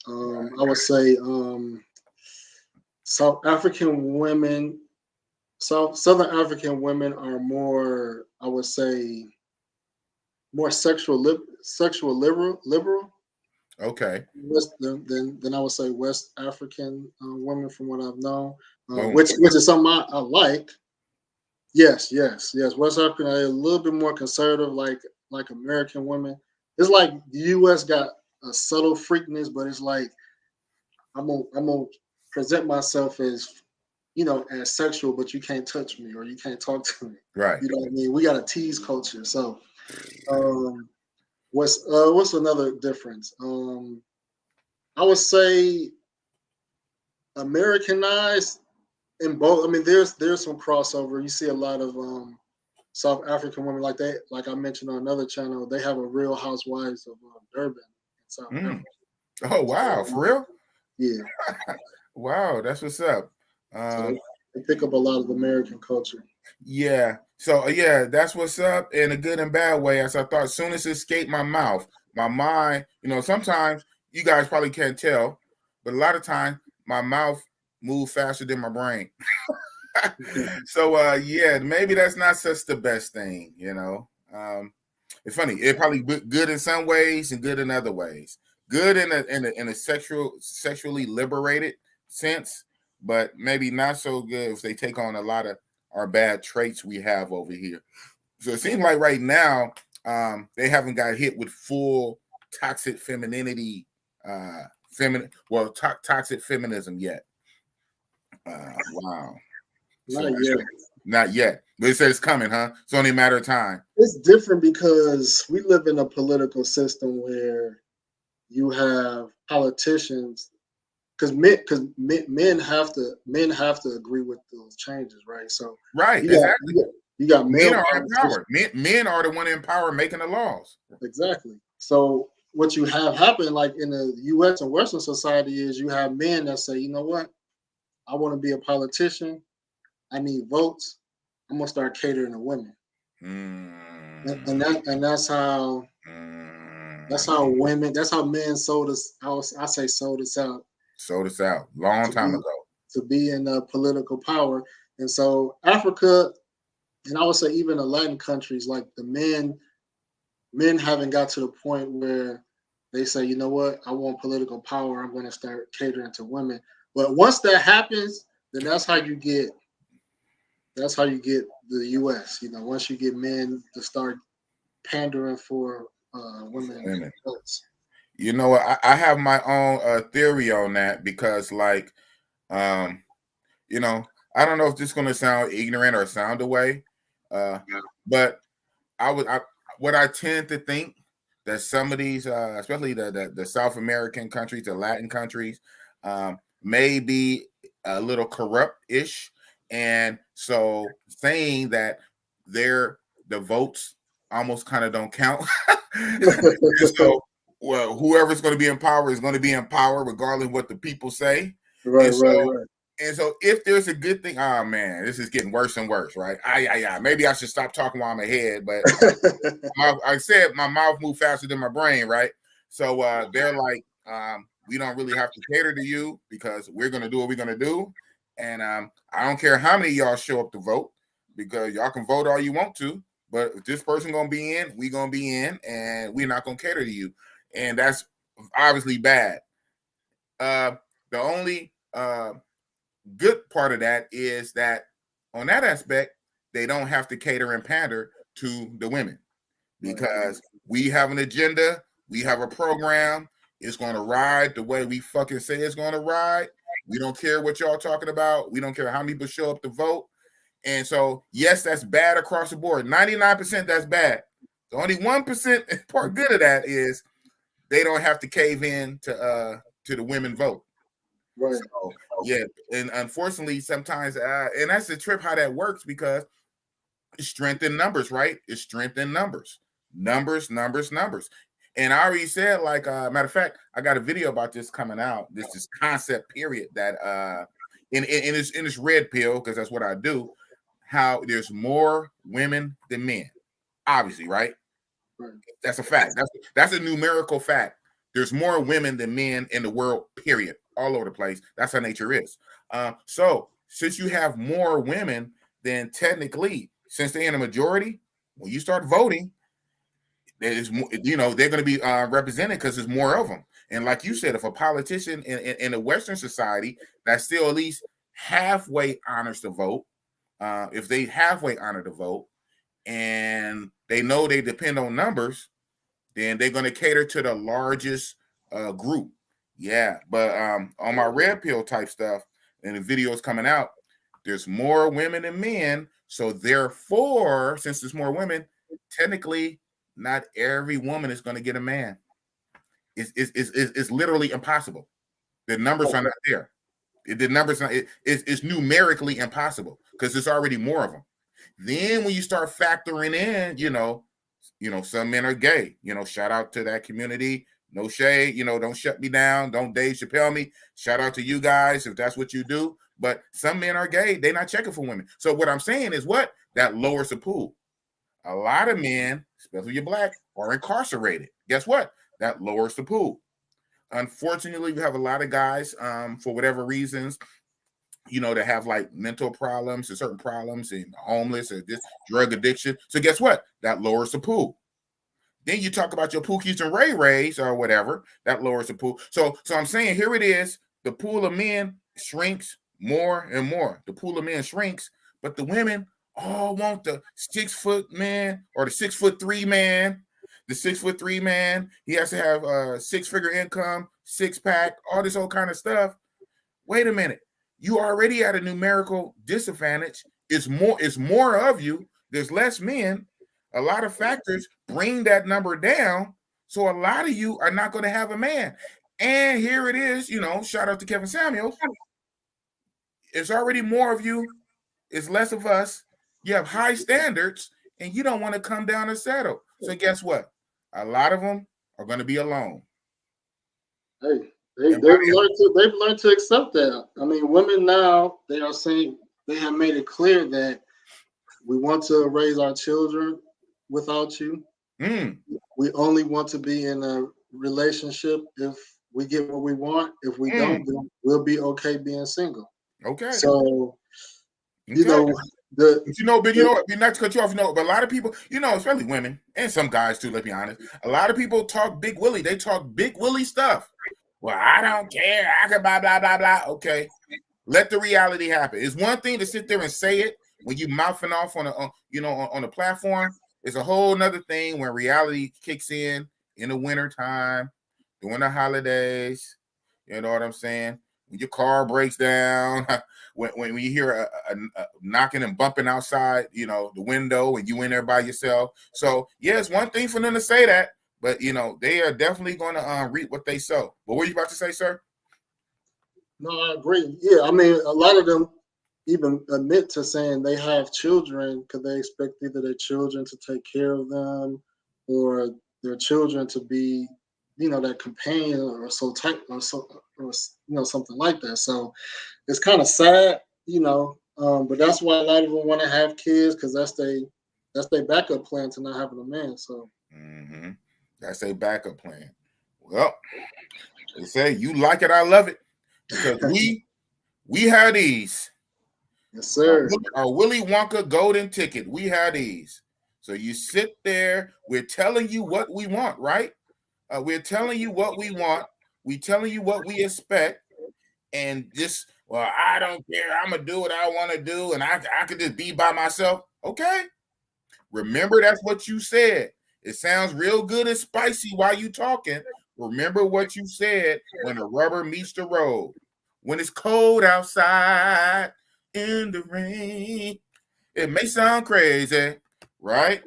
I would say Southern African women are more, I would say, more sexual liberal. Okay. Then I would say West African women, from what I've known, Boom. which is something I like. Yes. West African are a little bit more conservative, like American women. It's like the U.S. got a subtle freakness, but it's like I'm gonna present myself as, as sexual, but you can't touch me or you can't talk to me. Right. You know what I mean? We got a tease culture. So, what's another difference? I would say Americanized in both. I mean, there's some crossover. You see a lot of South African women, like I mentioned on another channel. They have a Real Housewives of Durban in South Africa. Oh wow, for real? Yeah. Wow, that's what's up. So they pick up a lot of American culture. Yeah. So yeah, that's what's up in a good and bad way. As I thought, as soon as it escaped my mouth, my mind, sometimes you guys probably can't tell, but a lot of times my mouth moves faster than my brain. So yeah, maybe that's not such the best thing, It's funny. It probably good in some ways and good in other ways. Good in a sexually liberated sense, but maybe not so good if they take on a lot of our bad traits we have over here. So it seems like right now they haven't got hit with full toxic femininity, toxic feminism yet. Wow. Not yet. But it says it's coming, huh? It's only a matter of time. It's different because we live in a political system where you have politicians, because men have to agree with those changes, right? So exactly. You got men are empowered. Men are the one in power making the laws. Exactly. So what you have happen, like in the U.S. and Western society, is you have men that say, you know what, I want to be a politician. I need votes. I'm gonna start catering to women. And that's how women, that's how men sold us. I say sold us out. Sold us out long time ago to be in political power. And so Africa, and I would say even the Latin countries, like the men haven't got to the point where they say, you know what, I want political power. I'm going to start catering to women. But once that happens, then that's how you get the U.S. Once you get men to start pandering for women. I have my own theory on that because, like, I don't know if this is going to sound ignorant or sound away, but what I tend to think that some of these, especially the South American countries, the Latin countries, may be a little corrupt-ish, and so saying that the votes almost kind of don't count. So, well, whoever's going to be in power is going to be in power, regardless of what the people say. Right. And so if there's a good thing, oh man, this is getting worse and worse, right? Maybe I should stop talking while I'm ahead, but I said my mouth moved faster than my brain, right? So they're like, we don't really have to cater to you because we're gonna do what we're gonna do. And I don't care how many of y'all show up to vote, because y'all can vote all you want to, but if this person gonna be in, we gonna be in, and we're not gonna cater to you. And that's obviously bad. The only good part of that is that on that aspect, they don't have to cater and pander to the women, because we have an agenda, we have a program. It's going to ride the way we fucking say it's going to ride. We don't care what y'all talking about. We don't care how many people show up to vote. And so, yes, that's bad across the board. 99% that's bad. The only 1% part good of that is they don't have to cave in to the women vote. Right. So, yeah, and unfortunately, sometimes, and that's the trip how that works, because it's strength in numbers, right? It's strength in numbers. Numbers. And I already said, like, matter of fact, I got a video about this coming out. This concept period that in this red pill, because that's what I do, how there's more women than men. Obviously, right? That's a fact. That's a numerical fact. There's more women than men in the world, period, all over the place. That's how nature is. So since you have more women, then technically, since they're in a majority, when you start voting, There's more, they're going to be represented because there's more of them. And like you said, if a politician in a Western society that still at least halfway honors the vote, if they halfway honor the vote, and they know they depend on numbers, then they're going to cater to the largest group. Yeah, but on my red pill type stuff, and the videos coming out, there's more women than men. So therefore, since there's more women, technically, not every woman is going to get a man. It's literally impossible. The numbers are not there. The numbers are, it's numerically impossible because there's already more of them. Then when you start factoring in, some men are gay. Shout out to that community. No shade. Don't shut me down. Don't Dave Chappelle me. Shout out to you guys if that's what you do. But some men are gay. They're not checking for women. So what I'm saying is that lowers the pool. A lot of men, especially you're black, are incarcerated. Guess what? That lowers the pool. Unfortunately, we have a lot of guys, for whatever reasons, that have like mental problems and certain problems and homeless or just drug addiction. So guess what? That lowers the pool. Then you talk about your Pookies and Ray Rays or whatever, that lowers the pool. So I'm saying here it is, the pool of men shrinks more and more. The pool of men shrinks, but the women all want the 6 foot man or the 6'3" man. The 6'3" man, he has to have a 6-figure income, 6-pack, all this old kind of stuff. Wait a minute. You already at a numerical disadvantage. It's more of you. There's less men. A lot of factors bring that number down. So a lot of you are not going to have a man. And here it is, shout out to Kevin Samuels. It's already more of you. It's less of us. You have high standards and you don't want to come down and settle. So guess what? A lot of them are going to be alone. Hey, they've learned to accept that. I mean, women now, they are saying, they have made it clear that we want to raise our children without you. We only want to be in a relationship if we get what we want. If we don't, then we'll be okay being single. Okay. So, not to cut you off, but a lot of people, especially women and some guys too, let's be honest, a lot of people talk big willy. They talk big willy stuff. Well, I don't care. I can blah, blah, blah, blah. Okay. Let the reality happen. It's one thing to sit there and say it when you mouthing off on a platform. It's a whole nother thing when reality kicks in the winter time, during the holidays. You know what I'm saying? When your car breaks down, when you hear a knocking and bumping outside, the window, and you in there by yourself. So yeah, it's one thing for them to say that, but they are definitely going to reap what they sow. But what were you about to say, sir? No, I agree. Yeah, I mean, a lot of them even admit to saying they have children because they expect either their children to take care of them or their children to be, that companion or something like that. So it's kind of sad, but that's why a lot of them want to have kids because that's their backup plan to not having a man. So that's a backup plan. Well, they say you like it, I love it, because we have these. Yes, sir. Our Willy Wonka golden ticket. We have these. So you sit there. We're telling you what we want, right? We're telling you what we want. We're telling you what we expect. And just, well, I don't care. I'm going to do what I want to do. And I could just be by myself. Okay. Remember, that's what you said. It sounds real good and spicy while you talking. Remember what you said when the rubber meets the road. When it's cold outside in the rain. It may sound crazy, right?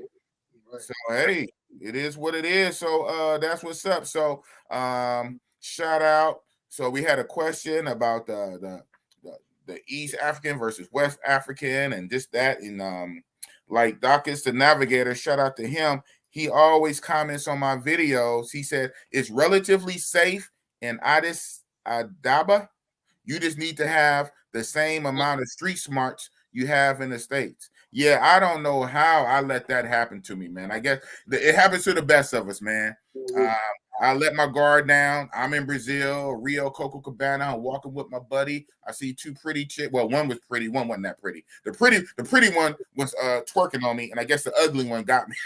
So, hey, it is what it is. So that's what's up. So shout out. So we had a question about the East African versus West African and this, that, and like Dawkins the Navigator, shout out to him. He always comments on my videos. He said it's relatively safe in Addis Ababa. You just need to have the same amount of street smarts you have in the States. Yeah, I don't know how I let that happen to me, man. I guess it happens to the best of us, man. I let my guard down. I'm in Brazil, Rio, Copacabana. I'm walking with my buddy. I see two pretty chicks. Well, one was pretty. One wasn't that pretty. The pretty one was twerking on me, and I guess the ugly one got me.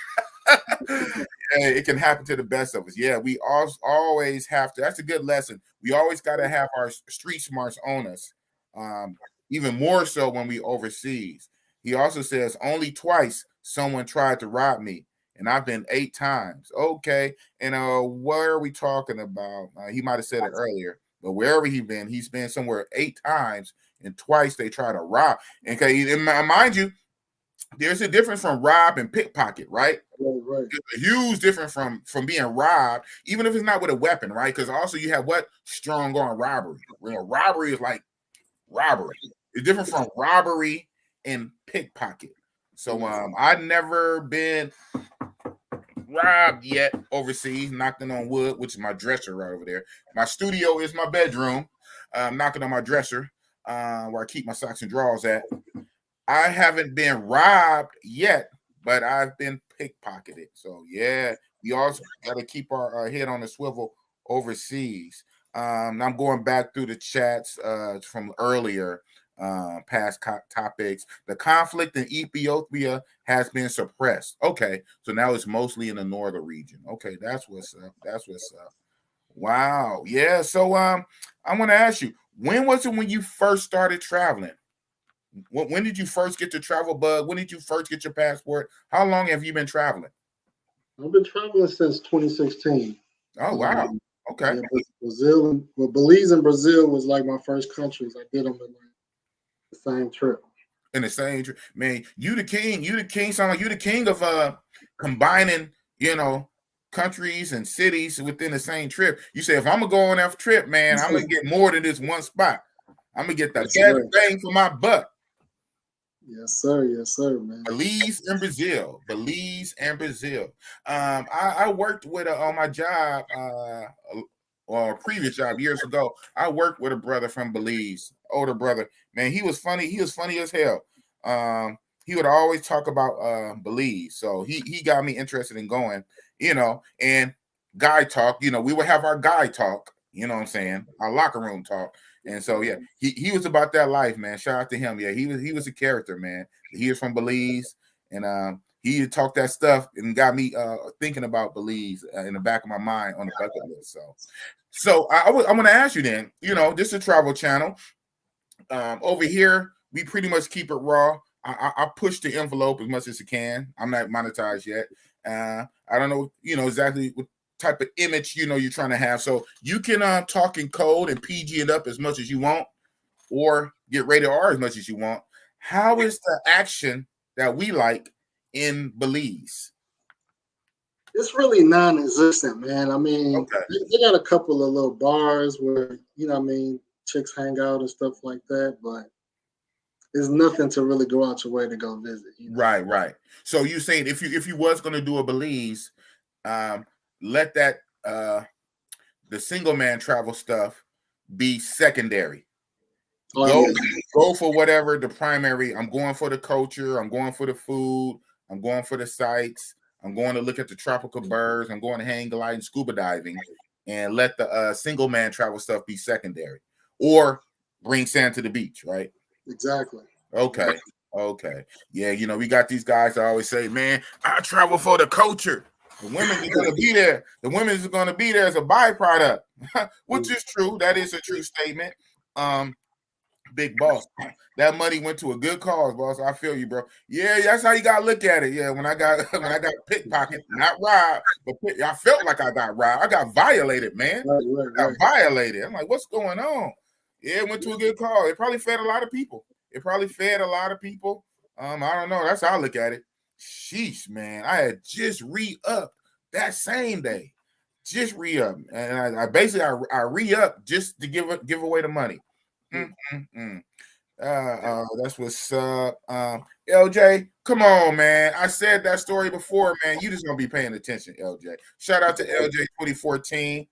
It can happen to the best of us. Yeah, we always have to. That's a good lesson. We always got to have our street smarts on us. Even more so when we overseas. He also says only twice someone tried to rob me, and I've been 8 times. Okay, and what are we talking about? He might have said it earlier, but wherever he's been somewhere 8 times, and twice they try to rob. Okay, and mind you, there's a difference from rob and pickpocket, right? Right. There's a huge difference from being robbed, even if it's not with a weapon, right? Because also you have what strong arm robbery. Where robbery is like robbery. It's different from robbery and pickpocket. So I've never been robbed yet overseas, knocking on wood, which is my dresser right over there. My studio is my bedroom. Knocking on my dresser, where I keep my socks and drawers at. I haven't been robbed yet, but I've been pickpocketed. So yeah, we also got to keep our head on the swivel overseas. I'm going back through the chats from earlier, past topics. The conflict in Ethiopia has been suppressed. Okay, so now it's mostly in the northern region. Okay, that's what's up. That's what's up. Wow. Yeah. So I want to ask you, when was it when you first started traveling? When did you first get the travel bug? When did you first get your passport? How long have you been traveling? I've been traveling since 2016. Oh, wow. Okay. Yeah, Brazil, Belize and Brazil was like my first countries. I did them in the same trip. In the same trip, man. You the king. You the king. Sound like you the king of combining, countries and cities within the same trip. You say if I'm gonna go on that trip, man, I'm gonna get more than this one spot. I'm gonna get the best bang for my buck. Yes, sir. Yes, sir, man. Belize and Brazil. I worked with on my job, or a previous job years ago. I worked with a brother from Belize, older brother. Man, he was funny. He was funny as hell. He would always talk about Belize, so he got me interested in going. And guy talk. We would have our guy talk. You know what I'm saying? Our locker room talk. And so yeah, he was about that life, man. Shout out to him. Yeah, he was a character, man. He is from Belize, and he talked that stuff and got me thinking about Belize in the back of my mind on the bucket list. So I'm going to ask you then. This is a travel channel. Over here, we pretty much keep it raw. I push the envelope as much as I can. I'm not monetized yet. I don't know, exactly what type of image you're trying to have. So you can talk in code and PG it up as much as you want, or get rated R as much as you want. How is the action that we like in Belize? It's really non-existent, man. I mean, they got a couple of little bars where chicks hang out and stuff like that, but there's nothing to really go out your way to go visit. Right. So you saying if you was going to do a Belize, let that the single man travel stuff be secondary. Go for whatever the primary. I'm going for the culture. I'm going for the food. I'm going for the sights. I'm going to look at the tropical birds. I'm going to hang gliding, scuba diving, and let the single man travel stuff be secondary, or bring sand to the beach. Right. Exactly. Okay. Yeah, we got these guys that always say, man, I travel for the culture. The women are going to be there. The women is going to be there as a byproduct, which is true. That is a true statement. Big boss, that money went to a good cause, boss. I feel you, bro. Yeah, that's how you got to look at it. Yeah, when I got pickpocket, not robbed, but I felt like I got robbed. I got violated, man. Right. I got violated. I'm like, what's going on? Yeah, it went to a good cause. It probably fed a lot of people. I don't know. That's how I look at it. Sheesh, man. I had just re-upped that same day. Just re-up. And I basically re-up just to give away the money. That's what's up. LJ, come on, man. I said that story before, man. You just gonna be paying attention, LJ. Shout out to LJ 2014.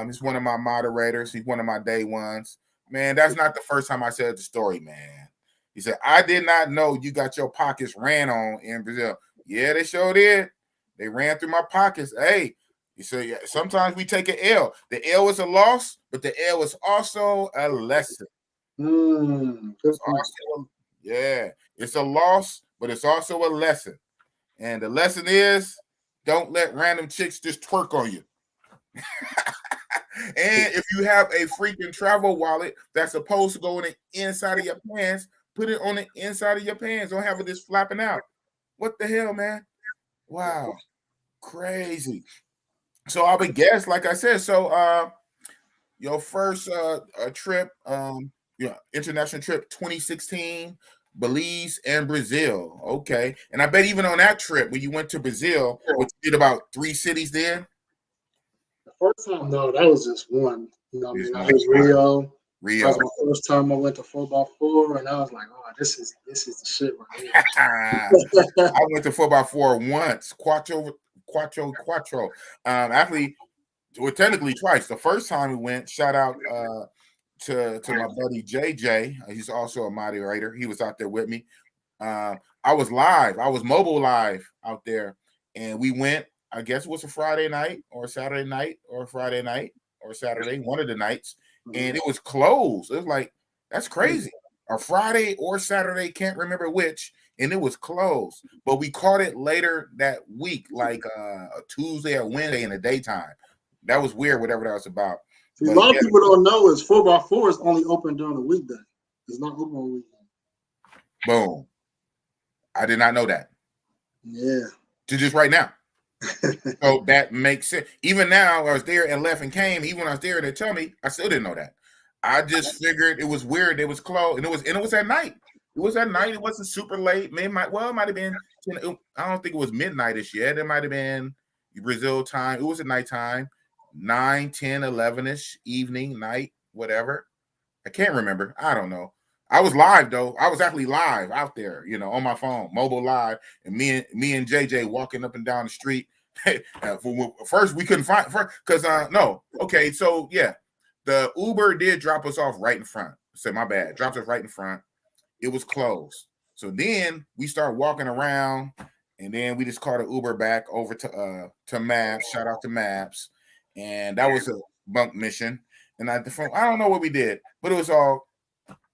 He's one of my moderators. He's one of my day ones. Man, that's not the first time I said the story, man. He said, I did not know you got your pockets ran on in Brazil. Yeah, they sure did. They ran through my pockets. Hey, he said, yeah, sometimes we take an L. The L is a loss, but the L is also a lesson. It's a loss, but it's also a lesson. And the lesson is Don't let random chicks just twerk on you. And if you have a freaking travel wallet that's supposed to go on the inside of your pants, put it on the inside of your pants. Don't have it just flapping out. What the hell, man? Wow. Crazy. So I'll be guessed, like I said. So your first trip, international trip 2016, Belize and Brazil. Okay. And I bet even on that trip when you went to Brazil, what you did about 3 cities there? The first time, no, that was just one. You know what I mean? I was Rio. Rio. That was my first time I went to 4x4, and I was like, oh, this is the shit right here. I went to 4x4 once, quattro. Actually, well, technically twice. The first time we went, shout out to my buddy JJ. He's also a moderator. He was out there with me. I was live. I was mobile live out there, and we went. I guess it was a Friday night or a Saturday night or a Friday night or Saturday, one of the nights, and it was closed. It was like, that's crazy. A Friday or Saturday, can't remember which, and it was closed. But we caught it later that week, like a Tuesday or Wednesday in the daytime. That was weird, whatever that was about. See, a lot of people don't know is 4x4 is only open during the weekday. It's not open on weekend. Boom. I did not know that. Yeah. To just right now. So that makes sense. Even now, I was there and left and came. Even when I was there, they tell me, I still didn't know that. I just figured it was weird. It was closed, and it was at night. It was at night. It wasn't super late. It might have been. I don't think it was midnight-ish yet. It might have been Brazil time. It was at nighttime, 9, 10, 11-ish, evening, night, whatever. I can't remember. I don't know. I was live though. I was actually live out there, on my phone, mobile live, and me and JJ walking up and down the street. First, we couldn't find because no. Okay, so yeah, the Uber did drop us off right in front. So my bad, dropped us right in front. It was closed. So then we start walking around, and then we just called an Uber back over to Maps. Shout out to Maps, and that was a bunk mission. And I don't know what we did, but it was all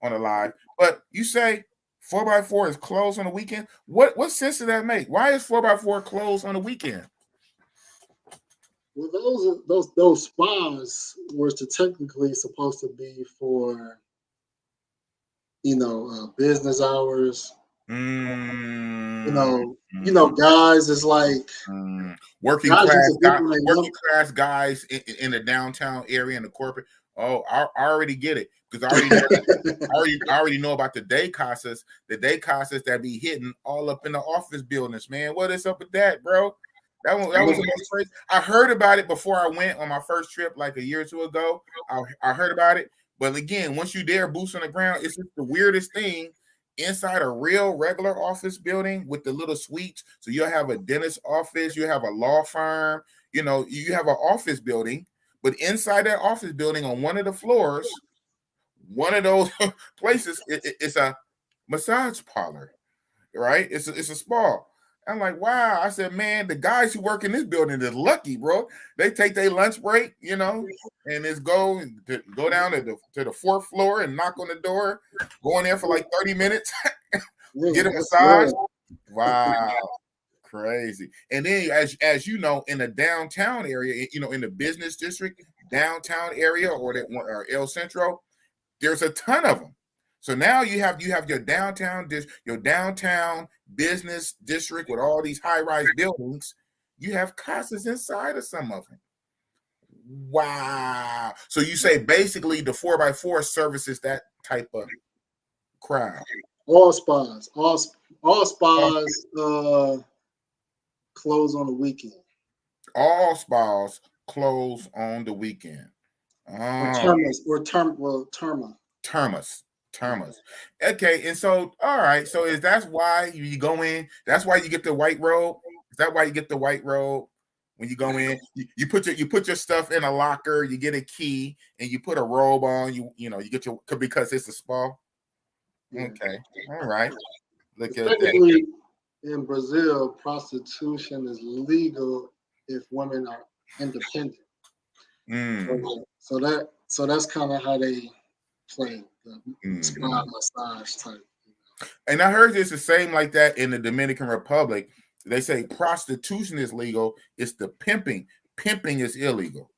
on the live. But you say 4x4 is closed on the weekend. What sense does that make? Why is 4x4 closed on the weekend? Well, those spas were technically supposed to be for business hours. Guys is like working class guys in the downtown area in the corporate. Oh, I already get it because I already know about the day casas that be hitting all up in the office buildings. Man, what is up with that, bro? That was the most crazy. I heard about it before I went on my first trip, like a year or two ago. I heard about it, but again, once you there, boots on the ground, it's just the weirdest thing. Inside a real regular office building with the little suites, so you'll have a dentist office, you have a law firm, you have an office building, but inside that office building on one of the floors, one of those places, it's a massage parlor, right? It's a spa. I'm like, wow. I said, man, the guys who work in this building is lucky, bro. They take their lunch break, and just go down to the 4th floor and knock on the door, go in there for like 30 minutes, get a massage. Wow, crazy. And then, as you know, in the downtown area, in the business district, downtown area, or El Centro, there's a ton of them. So now you have your downtown business district with all these high-rise buildings. You have casas inside of some of them. Wow. So you say basically the 4x4 services that type of crowd. All spas close on the weekend. All spas close on the weekend. Termas. Okay, and so all right. So is that why you go in? That's why you get the white robe. Is that why you get the white robe? When you go in, you put your stuff in a locker. You get a key, and you put a robe on. You get your because it's a spa. Okay, all right. Look at that. In Brazil, prostitution is legal if women are independent. So that's kind of how they play the spa massage type. And I heard it's the same like that in the Dominican Republic. they say prostitution is legal. It's the pimping. Pimping is illegal.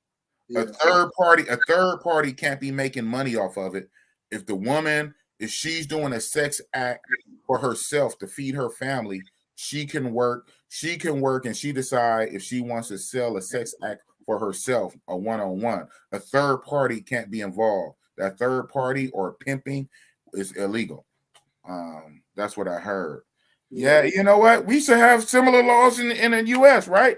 Yeah. A third party can't be making money off of it. If the woman, if she's doing a sex act for herself to feed her family, she can work and she decide if she wants to sell a sex act for herself, a one-on-one. A third party can't be involved. That third party or pimping is illegal. That's what I heard. Yeah, you know what? We should have similar laws in the U.S., right?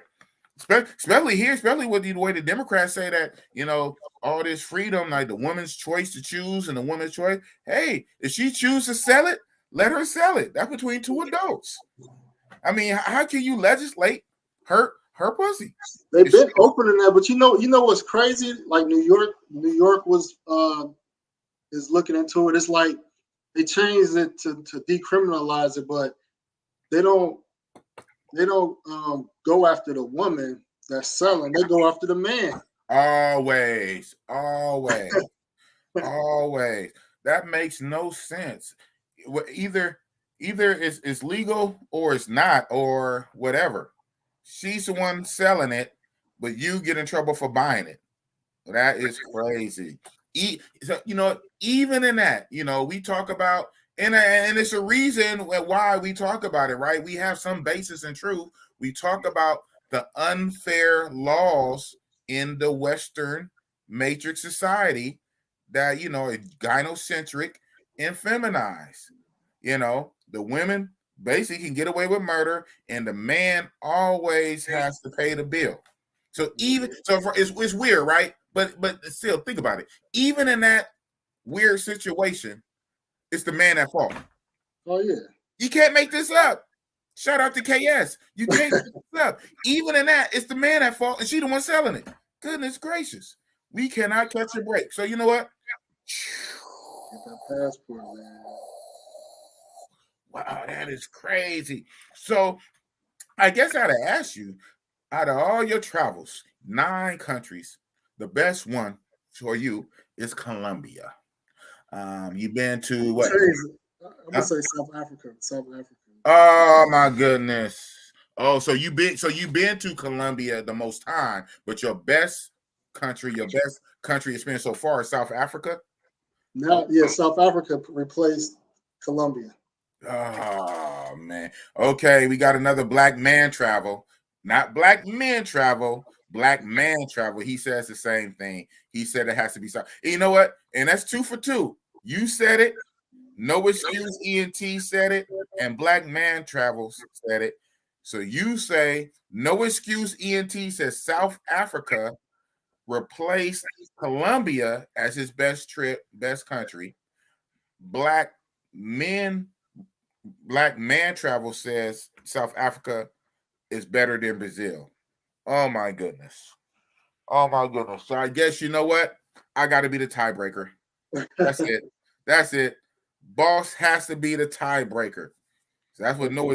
Especially here, especially with the way the Democrats say that, you know, all this freedom, like the woman's choice to choose and the woman's choice. Hey, if she chooses to sell it, let her sell it. That's between two adults. I mean, how can you legislate her pussy? They've been opening that, but you know what's crazy? Like New York was is looking into it. It's like they changed it to decriminalize it, but they don't go after the woman that's selling. They go after the man. Always. That makes no sense. Either it's legal or it's not, or whatever. She's the one selling it, but you get in trouble for buying it. That is crazy. So, you know, even in that, you know, we talk about, and it's a reason why we talk about it, right? We have some basis in truth. We talk about the unfair laws in the Western matrix society that, you know, is gynocentric and feminized. You know, the women basically can get away with murder, and the man always has to pay the bill. So it's weird, right? But still, think about it. Even in that weird situation, it's the man at fault. Oh yeah, you can't make this up. Shout out to KS. You can't make this up. Even in that, it's the man at fault, and she the one selling it. Goodness gracious, we cannot catch a break. So you know what? Get that passport, man. Wow, that is crazy. So I guess I'd ask you, out of all your travels, 9 countries, the best one for you is Colombia. You've been to what? I'm gonna say South Africa. South Africa. Oh my goodness. Oh, so you've been to Colombia the most time, but your best country experience so far is South Africa? Now, yeah, South Africa replaced Colombia. Oh man. Okay, we got another black man travel. Not black men travel, black man travel. He says the same thing. He said it has to be South. You know what? And that's 2 for 2. You said it. No Excuse ENT said it, and Black Man Travels said it. So you say No Excuse ENT says South Africa replaced Colombia as his best country. Black Man Travel says South Africa is better than Brazil. Oh my goodness. So I guess you know what? I got to be the tiebreaker. That's it. Boss has to be the tiebreaker. So that's what no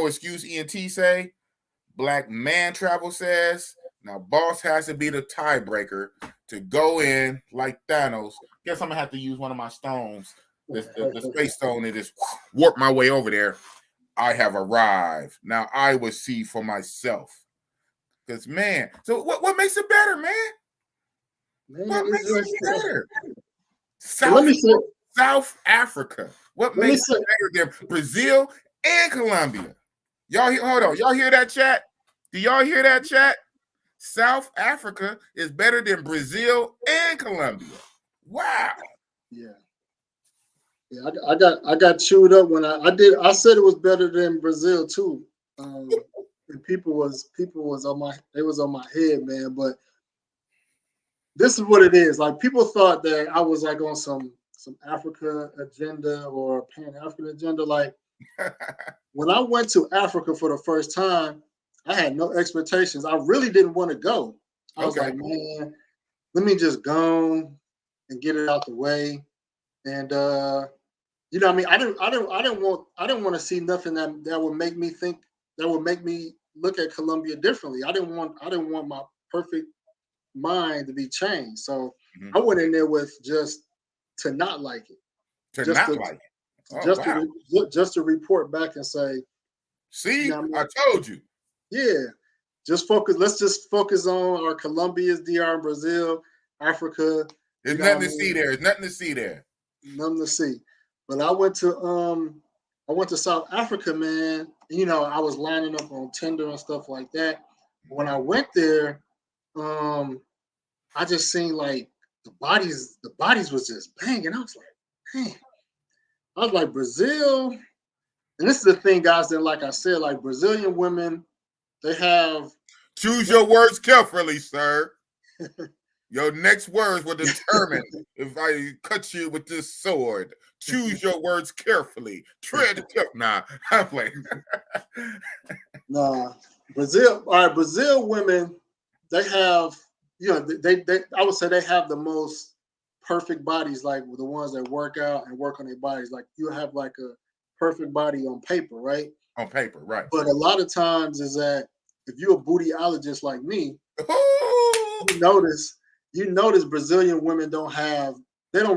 excuse ENT say. Black Man Travel says. Now boss has to be the tiebreaker to go in like Thanos. Guess I'm gonna have to use one of my stones, the space stone, and just warp my way over there. I have arrived. Now I will see for myself. Because man, so what makes it better, man? What makes it better? South Africa. What makes it better than Brazil and Colombia? Hold on. Y'all hear that, chat? Do y'all hear that, chat? South Africa is better than Brazil and Colombia. Wow. Yeah. I got chewed up when I said it was better than Brazil too. And people was on my head, man. But this is what it is. Like, people thought that I was like on some Africa agenda or Pan-African agenda. Like, when I went to Africa for the first time, I had no expectations. I really didn't want to go. I was like, man, let me just go and get it out the way. And you know what I mean? I didn't want to see nothing that would make me think, that would make me look at Colombia differently. I didn't want my perfect mind to be changed. So I went in there with just to not like it. Just to report back and say, See, you know what I mean? I told you. Yeah, just focus. Let's just focus on our Colombia's, DR, Brazil, Africa. There's nothing to see there. There's nothing to see there. Nothing to see. But I went to South Africa, man. You know, I was lining up on Tinder and stuff like that. When I went there, I just seen like the bodies was just banging. I was like, man. I was like, Brazil, and this is the thing, guys, that like I said, like Brazilian women, they have. Choose your words carefully, sir. Your next words will determine if I cut you with this sword. Choose your words carefully. Tread carefully. Nah, I'm playing. Nah, Brazil. All right, Brazil women, they have, you know, they I would say they have the most perfect bodies, like the ones that work out and work on their bodies. Like you have like a perfect body on paper, right? On paper, right. But a lot of times is that if you're a bootyologist like me, you notice Brazilian women don't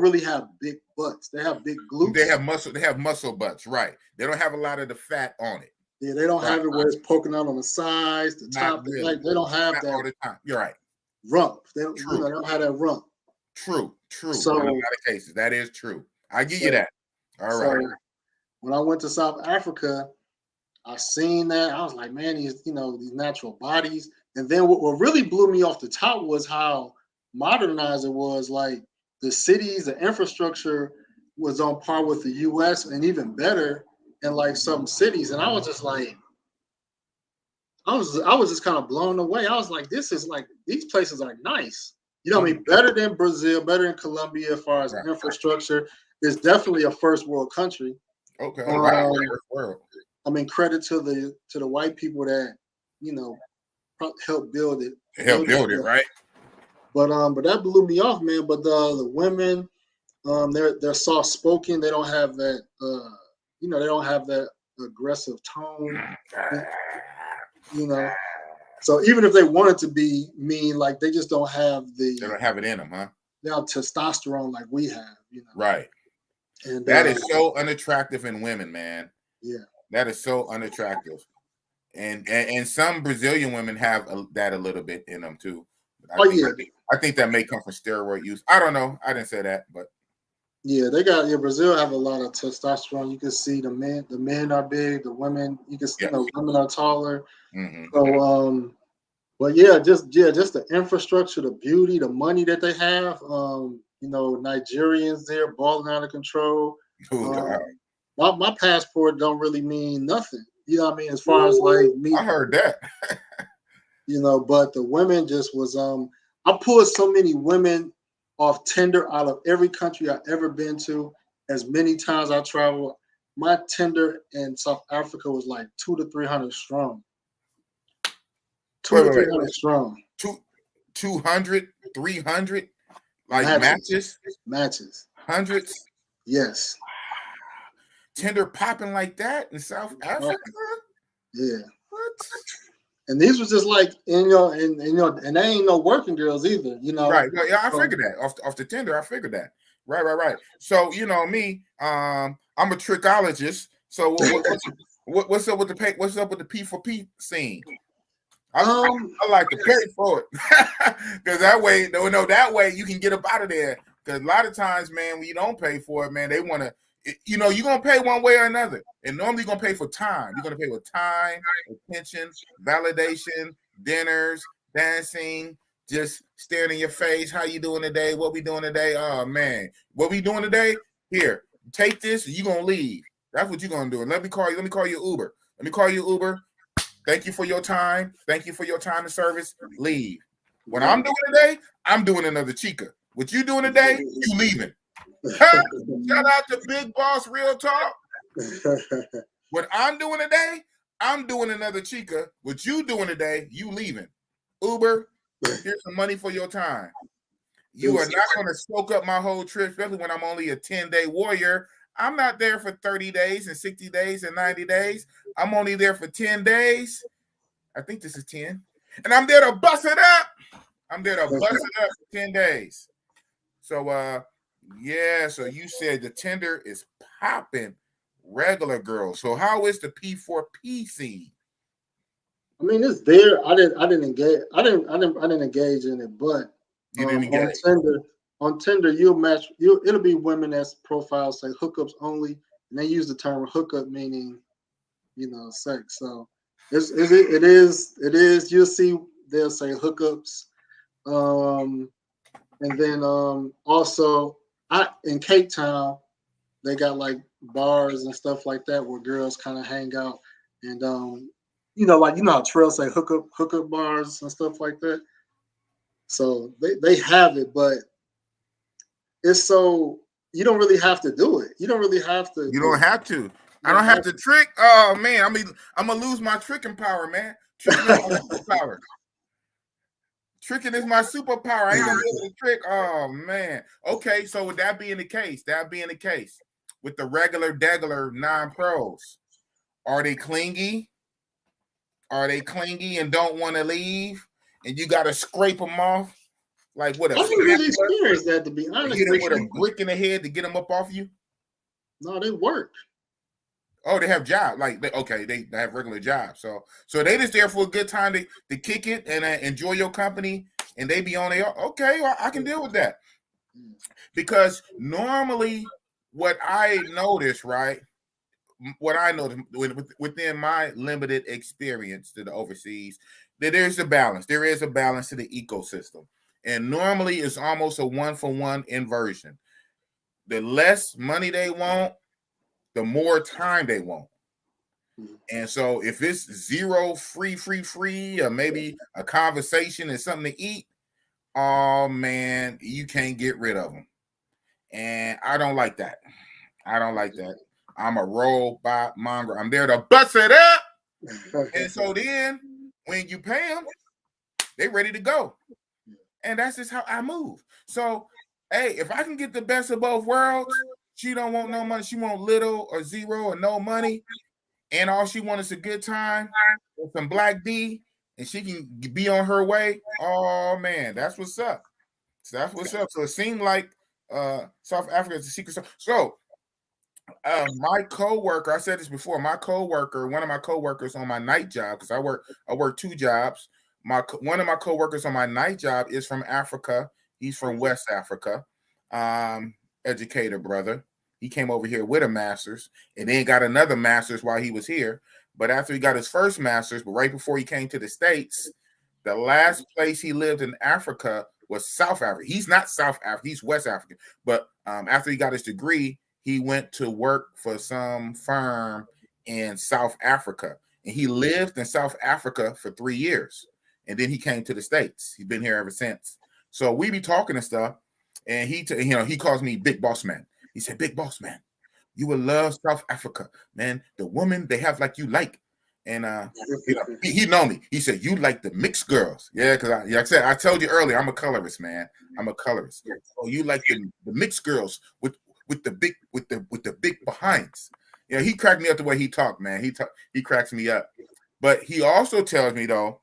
really have big butts. They have big glutes. They have muscle butts, right? They don't have a lot of the fat on it. Yeah, they don't have it where it's poking out on the sides, the top. Really. Like they don't have that all the time. You're right. Rump. They don't have that rump. True. So in a lot of cases, that is true. I give you that. All right. When I went to South Africa, I seen that. I was like, man, these natural bodies. And then what really blew me off the top was how modernized it was. Like the cities, the infrastructure was on par with the US and even better in like some cities. And I was just like, I was just kind of blown away. I was like, this is like, these places are nice. You know what I mean? Better than Brazil, better than Colombia as far as infrastructure. It's definitely a first world country. Okay. Wow. First world. I mean, credit to the white people that, you know, helped build it. Right? But that blew me off, man. But the women, they're soft spoken. They don't have that they don't have that aggressive tone. You know. So even if they wanted to be mean, like they just don't have they don't have it in them, huh? They have testosterone like we have, you know. Right. And that is so unattractive in women, man. Yeah. That is so unattractive. And some Brazilian women have that a little bit in them too. I think that may come from steroid use. I don't know. I didn't say that, but yeah, Brazil have a lot of testosterone. You can see the men are big, the women, you can see women are taller. Mm-hmm. So but just the infrastructure, the beauty, the money that they have, Nigerians there balling out of control. My passport don't really mean nothing. You know what I mean? As far as like me. I heard that. But the women just was I pulled so many women off Tinder out of every country I've ever been to. As many times I traveled, my Tinder in South Africa was like 200 to 300 strong. 200 to 300 strong. 200, 300 like matches? Matches. Hundreds? Yes. Tinder popping like that in South Africa? Yeah. What? And these was just like, and they ain't no working girls either, you know. Right. Well, yeah, I figured that off the Tinder. I figured that. Right. So me, I'm a trichologist. So what's up with the what's up with the P4P scene? I like to pay for it because that way you can get up out of there. Because a lot of times, man, when you don't pay for it, man, they want to. You're gonna pay one way or another, and normally you're gonna pay for time. You're gonna pay with time, attention, validation, dinners, dancing, just staring in your face. How you doing today? What we doing today? Oh man, what we doing today? Here, take this, and you gonna leave. That's what you're gonna do. And let me call you Uber. Let me call you Uber. Thank you for your time. Thank you for your time and service. Leave. What I'm doing today, I'm doing another chica. What you doing today? You leaving. Shout out to Big Boss Real Talk. What I'm doing today, I'm doing another chica. What you doing today, you leaving. Uber, here's some money for your time. You are not going to soak up my whole trip, especially when I'm only a 10-day warrior. I'm not there for 30 days and 60 days and 90 days. I'm only there for 10 days. I think this is 10. And I'm there to bust it up. I'm there to bust it up for 10 days. So, so you said the Tinder is popping regular girls. So how is the P4P scene? I mean, it's there. I didn't engage in it, but You didn't engage. on Tinder, it'll be women that's profiles say hookups only, and they use the term hookup meaning, sex. So it is. You'll see they'll say hookups, and then also in Cape Town they got like bars and stuff like that where girls kind of hang out, and how Trail say hookup bars and stuff like that. So they have it, but it's so you don't really have to do it. You don't really have to. You don't have to. I don't have to trick. Oh man, I'm gonna lose my tricking power, man. Tricking is my superpower. Tricking is my superpower. I ain't gonna be able to trick. Oh man. Okay, so with that being the case, with the regular non-pros, are they clingy? Are they clingy and don't want to leave? And you got to scrape them off? Like what? I didn't really experience that, to be honest. Hit them with a brick in the head to get them up off you? No, they work. Oh, they have jobs. Like they have regular jobs. So they just there for a good time to kick it and enjoy your company, and they be on there. Okay, well, I can deal with that. Because normally what I notice, right? What I know within my limited experience to the overseas, that there's a balance. There is a balance to the ecosystem. And normally it's almost a 1-for-1 inversion. The less money they want, the more time they want. And so if it's zero free, or maybe a conversation and something to eat, oh man, you can't get rid of them. And I don't like that. I'm a robot monger. I'm there to bust it up. And so then when you pay them, they ready to go. And that's just how I move. So, hey, if I can get the best of both worlds, she don't want no money. She want little or zero or no money. And all she wants is a good time with some black D, and she can be on her way. Oh, man, that's what's up. So it seemed like South Africa is the secret stuff. So, my coworker, I said this before. One of my coworkers on my night job, because I work 2 jobs. One of my coworkers on my night job is from Africa. He's from West Africa. Educator brother. He came over here with a master's and then got another master's while he was here. But after he got his first master's, but right before he came to the States, the last place he lived in Africa was South Africa. He's not South Africa. He's West African. But after he got his degree, he went to work for some firm in South Africa. And he lived in South Africa for 3 years. And then he came to the States. He's been here ever since. So we be talking and stuff. And he calls me Big Boss Man. He said, Big Boss Man, you will love South Africa, man. The woman they have like you like. And he know me. He said, you like the mixed girls. Yeah, because like I said, I told you earlier, I'm a colorist, man. I'm a colorist. So you like the mixed girls with the big behinds. You know, he cracked me up the way he talked, man. He cracks me up. But he also tells me though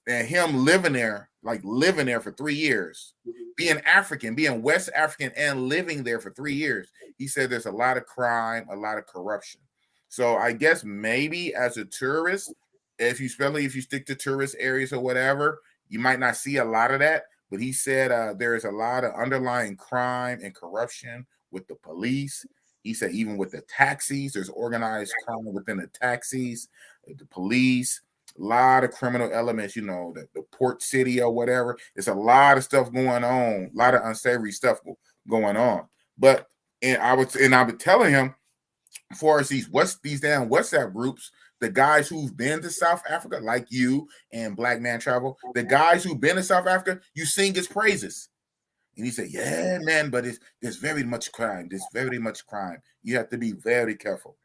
that him living there for 3 years, being African, being West African and living there for 3 years, he said there's a lot of crime, a lot of corruption. So I guess maybe as a tourist, especially if you stick to tourist areas or whatever, you might not see a lot of that. But he said there is a lot of underlying crime and corruption with the police. He said even with the taxis, there's organized crime within the taxis, the police, a lot of criminal elements, the port city or whatever. There's a lot of stuff going on, a lot of unsavory stuff going on. But I was telling him, as far as these damn WhatsApp groups, the guys who've been to South Africa, like you and Black Man Travel, the guys who've been to South Africa, you sing his praises. And he said, yeah, man, but there's very much crime. There's very much crime. You have to be very careful.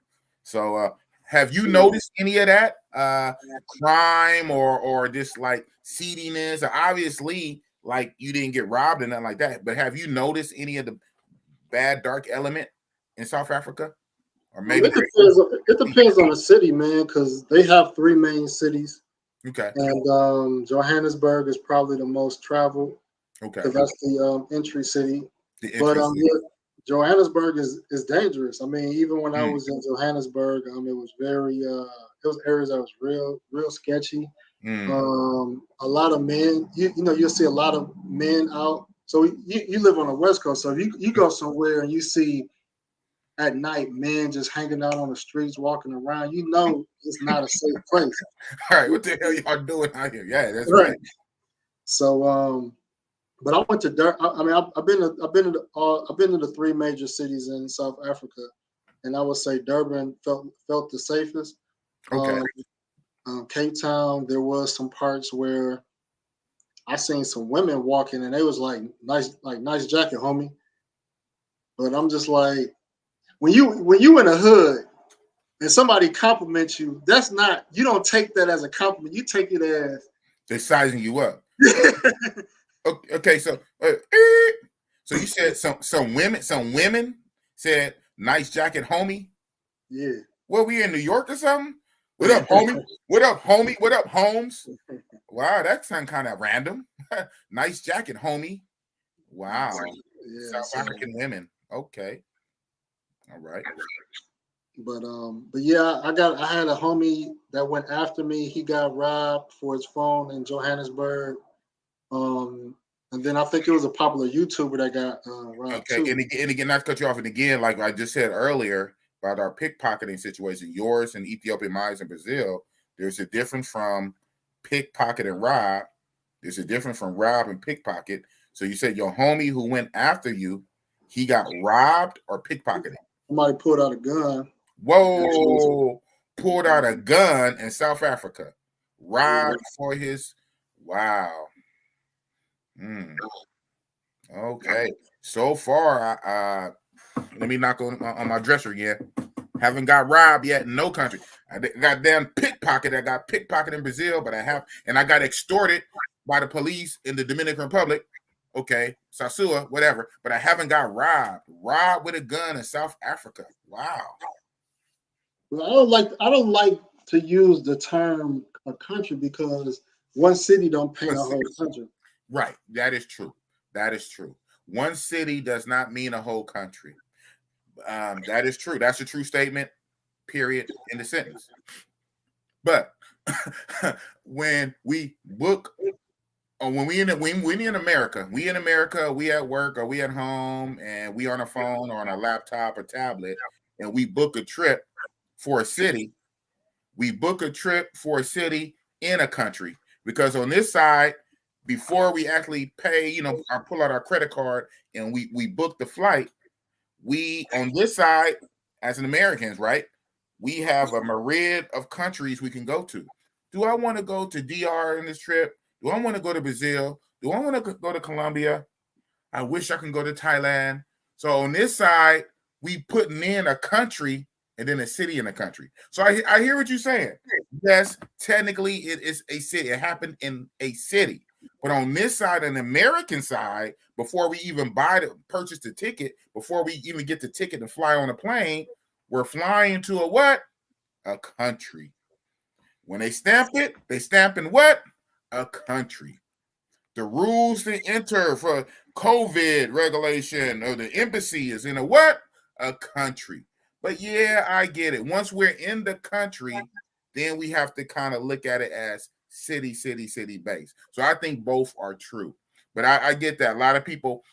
So have you noticed any of that crime or just like seediness? Obviously, like you didn't get robbed and nothing like that. But have you noticed any of the bad dark element in South Africa? Or maybe it depends on the city, man, because they have 3 main cities. Okay. And Johannesburg is probably the most traveled. Okay. Because that's the entry city. Johannesburg is dangerous. I mean, even when I was in Johannesburg, it was very it was areas that was real sketchy. A lot of men, you'll see a lot of men out. So you live on the West Coast, so if you go somewhere and you see at night men just hanging out on the streets, walking around, it's not a safe place. All right, what the hell y'all doing out here? Yeah, that's right. So, but I went to I've been to the three major cities in South Africa, and I would say Durban felt the safest. Okay. Cape Town, there was some parts where I seen some women walking, and they was like nice jacket, homie. But I'm just like, when you in a hood and somebody compliments you, you don't take that as a compliment. You take it as they're sizing you up. Okay, so you said some women said nice jacket, homie. Yeah. Well, we in New York or something? What up, homie? What up, homie? What up, Holmes? Wow, that sounds kind of random. Nice jacket, homie. Wow. Yeah, South African women. Okay. All right. But yeah, I had a homie that went after me. He got robbed for his phone in Johannesburg. And then I think it was a popular YouTuber that got robbed too. And again, not to cut you off. And again, like I just said earlier about our pickpocketing situation, yours in Ethiopia, mine in Brazil, there's a difference from pickpocket and rob. There's a difference from rob and pickpocket. So you said your homie who went after you, he got robbed or pickpocketed? Somebody pulled out a gun. Whoa! Pulled out a gun in South Africa. Robbed for his. Wow. Okay. So far, let me knock on my dresser again. Haven't got robbed yet in no country. I got damn pickpocket. I got pickpocket in Brazil, but I got extorted by the police in the Dominican Republic. Okay, Sasua, whatever. But I haven't got robbed. Robbed with a gun in South Africa. Wow. Well, I don't like to use the term a country because one city don't paint a whole country. Right. That is true. That is true. One city does not mean a whole country. That is true. That's a true statement, period, in the sentence. But when we book, or when we in America, we at work or we at home and we on a phone or on a laptop or tablet, and we book a trip for a city, we book a trip for a city in a country. Because on this side, before we actually pay, or pull out our credit card and we book the flight, we on this side, as an Americans, right, we have a myriad of countries we can go to. Do I want to go to DR in this trip? Do I want to go to Brazil? Do I want to go to Colombia? I wish I can go to Thailand. So on this side, we putting in a country and then a city in a country. So I hear what you're saying. Yes, technically it is a city. It happened in a city. But on this side, an American side, before we even purchase the ticket, before we even get the ticket to fly on a plane, we're flying to a what? A country. When they stamp it, they stamp in what? A country. The rules to enter for COVID regulation or the embassy is in a what? A country. But yeah, I get it. Once we're in the country, then we have to kind of look at it as city based. So I think both are true. But I get that. A lot of people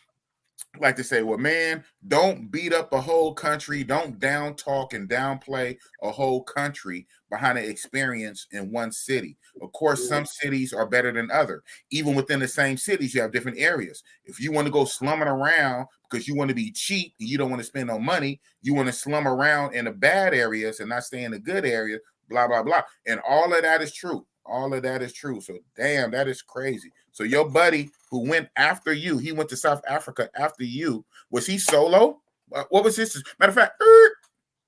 like to say, well, man, don't beat up a whole country. Don't down talk and downplay a whole country behind an experience in one city. Of course, some cities are better than others. Even within the same cities, you have different areas. If you want to go slumming around because you want to be cheap and you don't want to spend no money, you want to slum around in the bad areas and not stay in the good areas, blah, blah, blah. And all of that is true. All of that is true. So, damn, that is crazy. So your buddy who went after you, he went to South Africa after you. Was he solo? What was his? Matter of fact,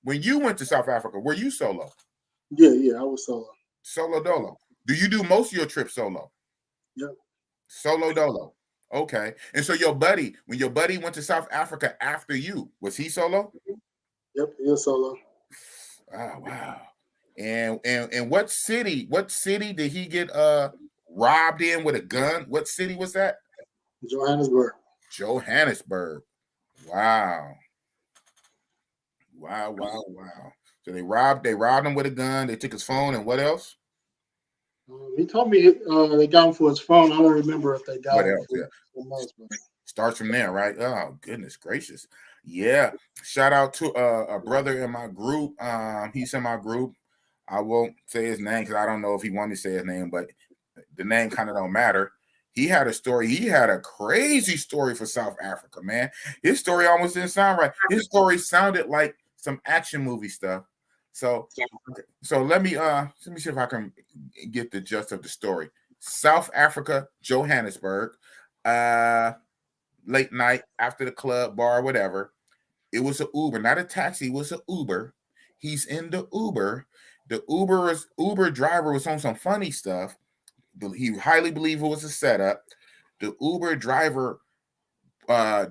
when you went to South Africa, were you solo? Yeah, I was solo. Solo dolo. Do you do most of your trips solo? Yep. Solo dolo. Okay. And so your buddy, when your buddy went to South Africa after you, was he solo? Yep, he was solo. Oh, wow. And what city did he get robbed in with a gun? What city was that? Johannesburg. Johannesburg. Wow. Wow. So they robbed him with a gun. They took his phone, and what else? He told me they got him for his phone. I don't remember if they got What him else? for Yeah. something else. But Starts from there, right? Oh, goodness gracious. Yeah. Shout out to a brother in my group. He's in my group. I won't say his name because I don't know if he wanted to say his name, but the name kind of don't matter. He had a story. He had a crazy story for South Africa, man. His story almost didn't sound right. His story sounded like some action movie stuff. So let me see if I can get the gist of the story. South Africa, Johannesburg, late night after the club, bar, whatever. It was an Uber, not a taxi. It was an Uber. He's in the Uber. The Uber driver was on some funny stuff. He highly believed it was a setup. The Uber driver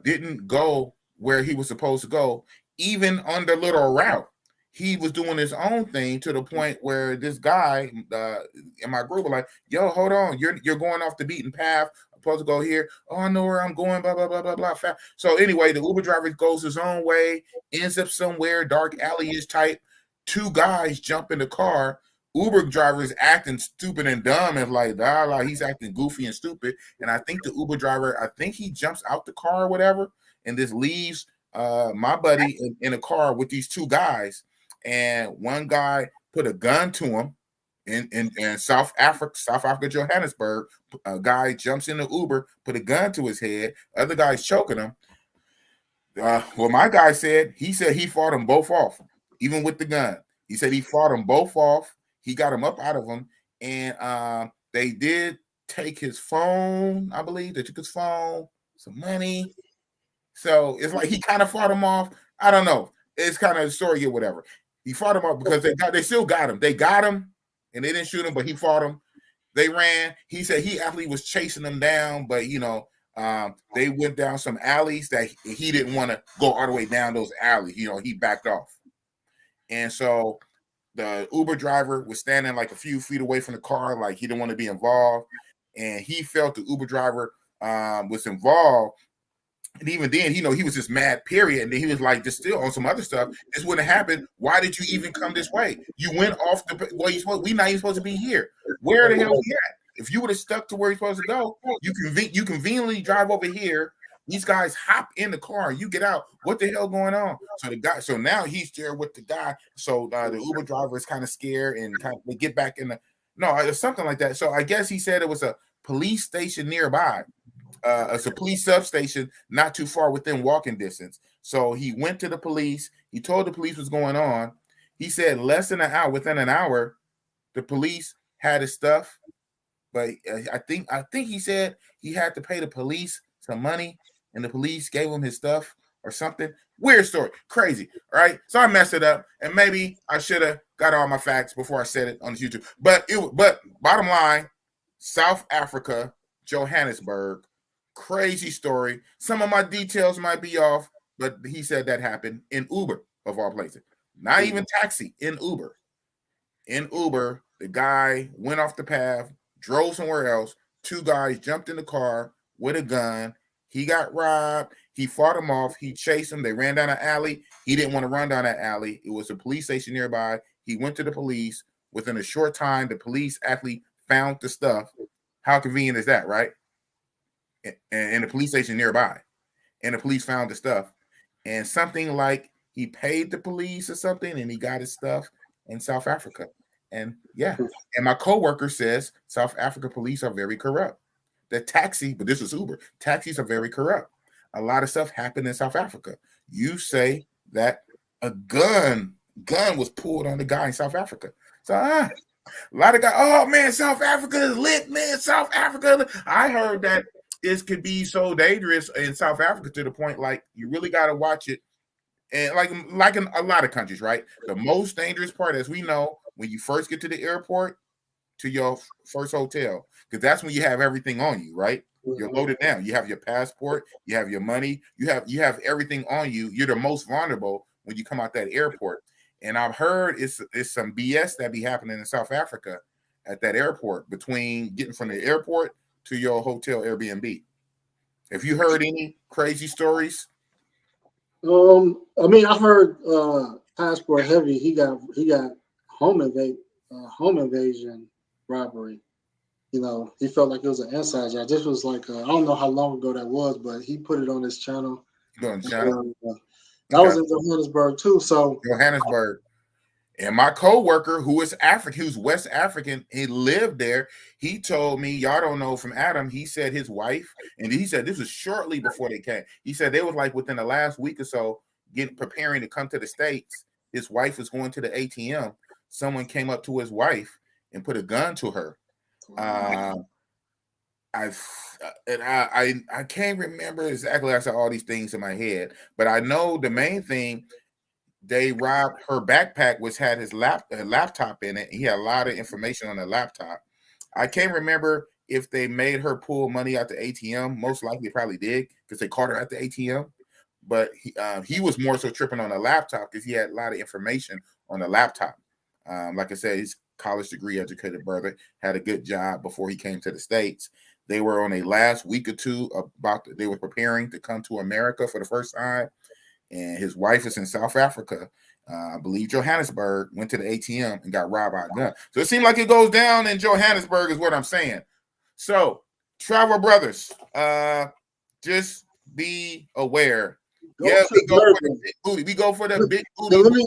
didn't go where he was supposed to go, even on the little route. He was doing his own thing to the point where this guy in my group were like, "Yo, hold on, you're going off the beaten path. I'm supposed to go here. Oh, I know where I'm going. Blah blah blah blah blah." So anyway, the Uber driver goes his own way, ends up somewhere dark alley-ish type. Two guys jump in the car. Uber driver is acting stupid and dumb and like, he's acting goofy and stupid. And I think the Uber driver, I think he jumps out the car or whatever, and just leaves my buddy in a car with these two guys. And one guy put a gun to him in South Africa, Johannesburg. A guy jumps in the Uber, put a gun to his head. Other guy's choking him. Well, my guy said he fought them both off, even with the gun. He said he fought them both off. He got him up out of them, and they did take his phone. I believe they took his phone, some money. So it's like he kind of fought him off. I don't know. It's kind of a story or whatever. He fought him off because they still got him. They got him, and they didn't shoot him, but he fought him. They ran. He said he actually was chasing them down, but they went down some alleys that he didn't want to go all the way down those alleys. He backed off. And so the Uber driver was standing like a few feet away from the car, like he didn't want to be involved. And he felt the Uber driver was involved. And even then, he was just mad, period. And then he was like, just still on some other stuff. This wouldn't happen. Why did you even come this way? You went off the way you supposed. We not even supposed to be here. Where the hell are we at? If you would have stuck to where you're supposed to go, you conveniently drive over here. These guys hop in the car. You get out. What the hell going on? So now he's there with the guy. So the Uber driver is kind of scared and they get back in it's something like that. So I guess he said it was a police station nearby. It's a police substation not too far within walking distance. So he went to the police. He told the police what's going on. He said within an hour, the police had his stuff. But I think he said he had to pay the police some money, and the police gave him his stuff or something. Weird story, crazy. All right, so I messed it up, and maybe I should have got all my facts before I said it on YouTube. But bottom line, South Africa, Johannesburg. Crazy story. Some of my details might be off, but he said that happened in Uber, of all places. Not even taxi, in Uber. In Uber, the guy went off the path, drove somewhere else. Two guys jumped in the car with a gun. He got robbed. He fought them off. He chased them. They ran down an alley. He didn't want to run down that alley. It was a police station nearby. He went to the police. Within a short time, the police actually found the stuff. How convenient is that, right? And the police station nearby, and the police found the stuff, and something like he paid the police or something, and he got his stuff in South Africa. And my coworker says South Africa police are very corrupt. But this is Uber. Taxis are very corrupt. A lot of stuff happened in South Africa. You say that a gun was pulled on the guy in South Africa. So a lot of guys, oh man, South Africa is lit, man. South Africa. I heard that it could be so dangerous in South Africa to the point like you really got to watch it. And like in a lot of countries, right? The most dangerous part, as we know, when you first get to the airport to your first hotel, because that's when you have everything on you, right? You're loaded down. You have your passport, you have your money, you have everything on you. You're the most vulnerable when you come out that airport. And I've heard it's some BS that be happening in South Africa at that airport between getting from the airport to your hotel Airbnb. If you heard any crazy stories, I mean, I heard Passport Heavy. He got home invasion robbery. You know, he felt like it was an inside job. This was like I don't know how long ago that was, but he put it on his channel. That was in Johannesburg too. So Johannesburg. And my co-worker, who is African, who's West African, he lived there. He told me, y'all don't know from Adam, he said his wife, and he said this was shortly before they came. He said they was like within the last week or so, preparing to come to the States. His wife was going to the ATM. Someone came up to his wife and put a gun to her. I can't remember exactly. I saw all these things in my head, but I know the main thing. They robbed her backpack, which had his laptop in it. He had a lot of information on the laptop. I can't remember if they made her pull money out the ATM. Most likely, probably did because they caught her at the ATM. But he was more so tripping on the laptop because he had a lot of information on the laptop. Like I said, he's college degree educated brother, had a good job before he came to the States. They were on a last week or two they were preparing to come to America for the first time. And his wife is in South Africa, I believe Johannesburg, went to the ATM and got robbed by a gun. So it seems like it goes down in Johannesburg is what I'm saying. So, travel brothers, just be aware. We go for the big booty. We go for the big booty.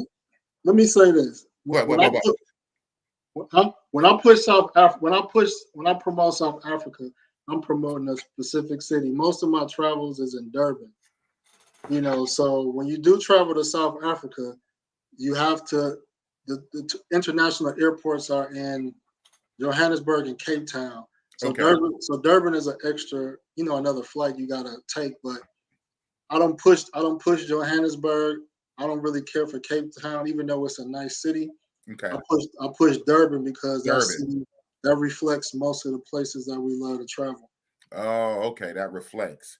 Let me say this. When I push South Africa, when I promote South Africa, I'm promoting a specific city. Most of my travels is in Durban. You know, so when you do travel to South Africa, you have to, the international airports are in Johannesburg and Cape Town. So Durban is an extra, you know, another flight you gotta take. But I don't push Johannesburg. I don't really care for Cape Town, even though it's a nice city. Okay. I push Durban because that reflects most of the places that we love to travel. Oh, okay, that reflects.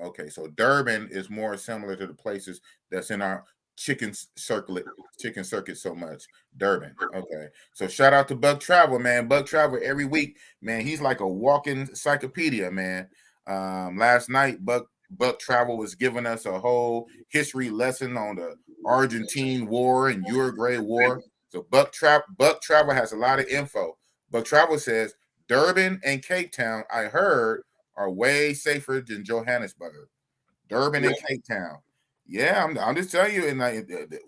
Okay, so Durban is more similar to the places that's in our chicken circuit so much. Durban. Okay. So shout out to Buck Travel, man. Buck Travel every week, man. He's like a walking encyclopedia, man. Last night, Buck Travel was giving us a whole history lesson on the Argentine War and Uruguay War. So Buck Travel has a lot of info. Buck Travel says Durban and Cape Town, I heard, are way safer than Johannesburg. Durban and Cape Town. Yeah, I'm just telling you. And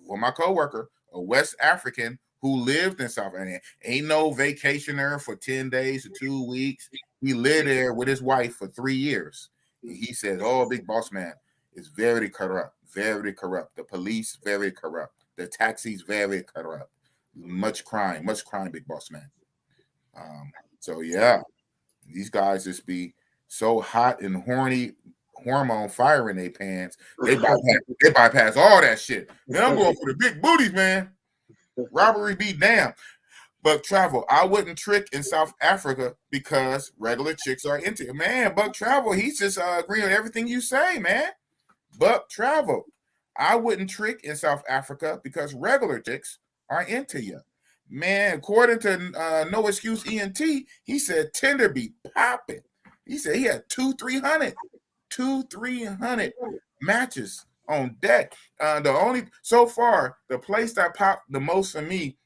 well, my coworker, a West African who lived in South Africa, ain't no vacationer for 10 days or 2 weeks. He lived there with his wife for 3 years. And he said, "Oh, big boss man is very corrupt, very corrupt. The police very corrupt. The taxis very corrupt. Much crime, big boss man." So yeah, these guys just be so hot and horny, hormone fire in their pants. They bypass all that shit. Man, I'm going for the big booties, man. Robbery be damn. Buck Travel, I wouldn't trick in South Africa because regular chicks are into it. Man, Buck Travel, he's just agreeing with everything you say, man. Buck Travel, I wouldn't trick in South Africa because regular chicks are into you. Man, according to No Excuse ENT, he said Tinder be popping. He said he had 300 matches on deck. So far, the place that popped the most for me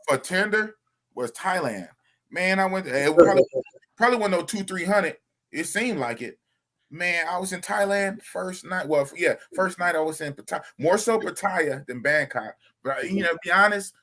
for Tinder was Thailand. Man, I went. It probably wasn't no 300. It seemed like it. Man, I was in Thailand first night. Well, yeah, first night I was in Pattaya. More so Pattaya than Bangkok. But you know, to be honest,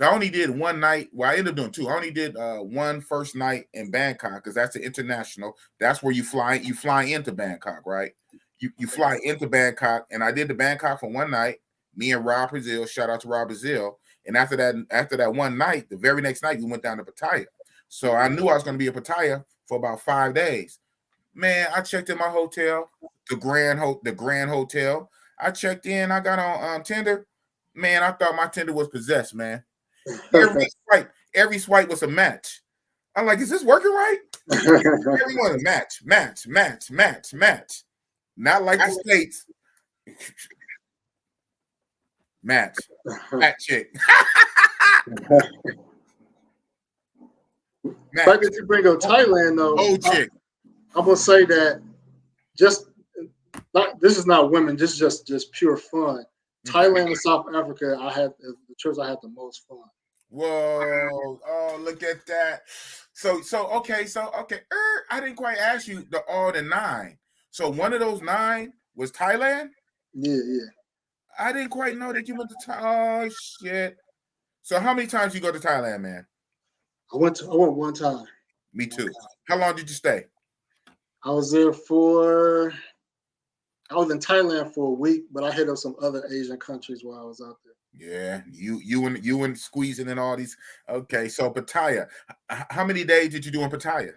I only did one night. Well, I ended up doing two. I only did one first night in Bangkok because that's the international. That's where you fly into Bangkok, right? You fly into Bangkok, and I did the Bangkok for one night. Me and Rob Brazil, shout out to Rob Brazil. And after that one night, the very next night, we went down to Pattaya. So I knew I was going to be in Pattaya for about 5 days. Man, I checked in my hotel, the Grand Hotel. I checked in. I got on Tinder. Man, I thought my Tinder was possessed, man. Every swipe was a match. I'm like, is this working right? Everyone a match. Not like the States. Match chick. The fact that you bring up Thailand, though, old chick. I'm gonna say that just This is not women. This is just pure fun. Thailand and South Africa, I had the trips I had the most fun. Whoa! Oh, look at that. So okay. I didn't quite ask you all the 9. So one of those 9 was Thailand. Yeah. I didn't quite know that you went to Thailand. Oh shit! So how many times you go to Thailand, man? I went one time. Me too. How long did you stay? I was there for. I was in Thailand for a week, but I hit up some other Asian countries while I was out there. Yeah, you and squeezing in all these. Okay, so Pattaya. How many days did you do in Pattaya?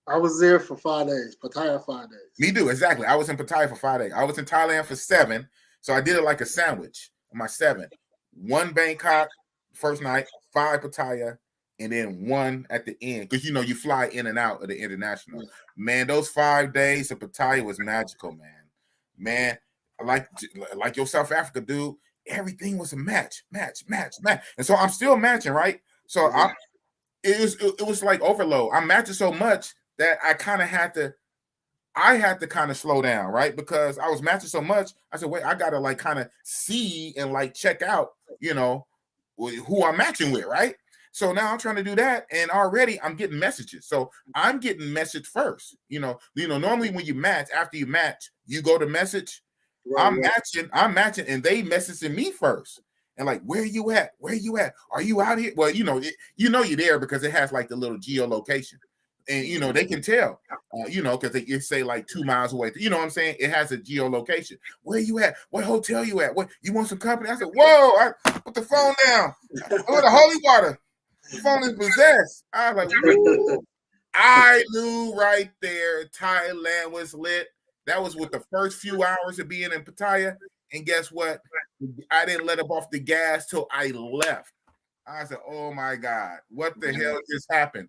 I was there for 5 days. Pattaya 5 days. Me too, exactly. I was in Pattaya for 5 days. I was in Thailand for 7, so I did it like a sandwich on my 7. 1 Bangkok first night, 5 Pattaya, and then 1 at the end because you fly in and out of the international. Yeah. Man, those 5 days of Pattaya was magical, man. Man, like your South Africa dude. Everything was a match. And so I'm still matching, right? So it was like overload. I'm matching so much that I had to kind of slow down, right? Because I was matching so much. I said, wait, I got to like kind of see and like check out, who I'm matching with, right? So now I'm trying to do that, and already I'm getting messages. So I'm getting message first. Normally when you match, after you match, you go to message. Right, I'm matching, and they messaging me first. And like, where you at? Are you out here? Well, you're there because it has like the little geolocation, and they can tell, because they say like 2 miles away. You know what I'm saying? It has a geolocation. Where you at? What hotel you at? What you want some company? I said, whoa! I put the phone down. Oh, the holy water. The phone is possessed. I was like, woo. I knew right there Thailand was lit. That was with the first few hours of being in Pattaya. And guess what? I didn't let up off the gas till I left. I said, oh my God, what the hell just happened?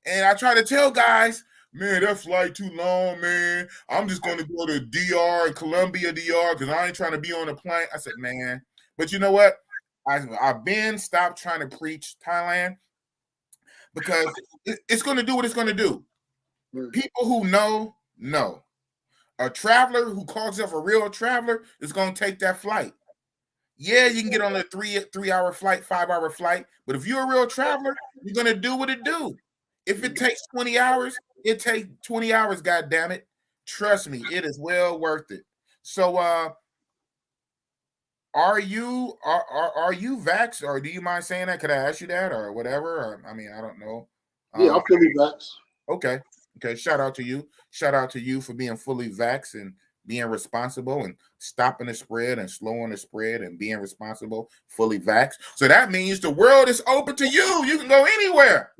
And I try to tell guys, man, that flight too long, man. I'm just going to go to DR and Colombia DR because I ain't trying to be on a plane. I said, man, but you know what? I've been stopped trying to preach Thailand because it's going to do what it's going to do. People who know. A traveler who calls himself a real traveler is going to take that flight. Yeah, you can get on a 3-hour flight, 5-hour flight, but if you're a real traveler, you're going to do what it do. If it takes 20 hours, it takes 20 hours, God damn it. Trust me, it is well worth it. So are you vaxxed, or do you mind saying that? Could I ask you that or whatever? Or, I mean, I don't know. Yeah, I'm fully vaxxed. Okay. Shout out to you. Shout out to you for being fully vaxxed and being responsible and stopping the spread and slowing the spread and being responsible, fully vaxxed. So that means the world is open to you. You can go anywhere.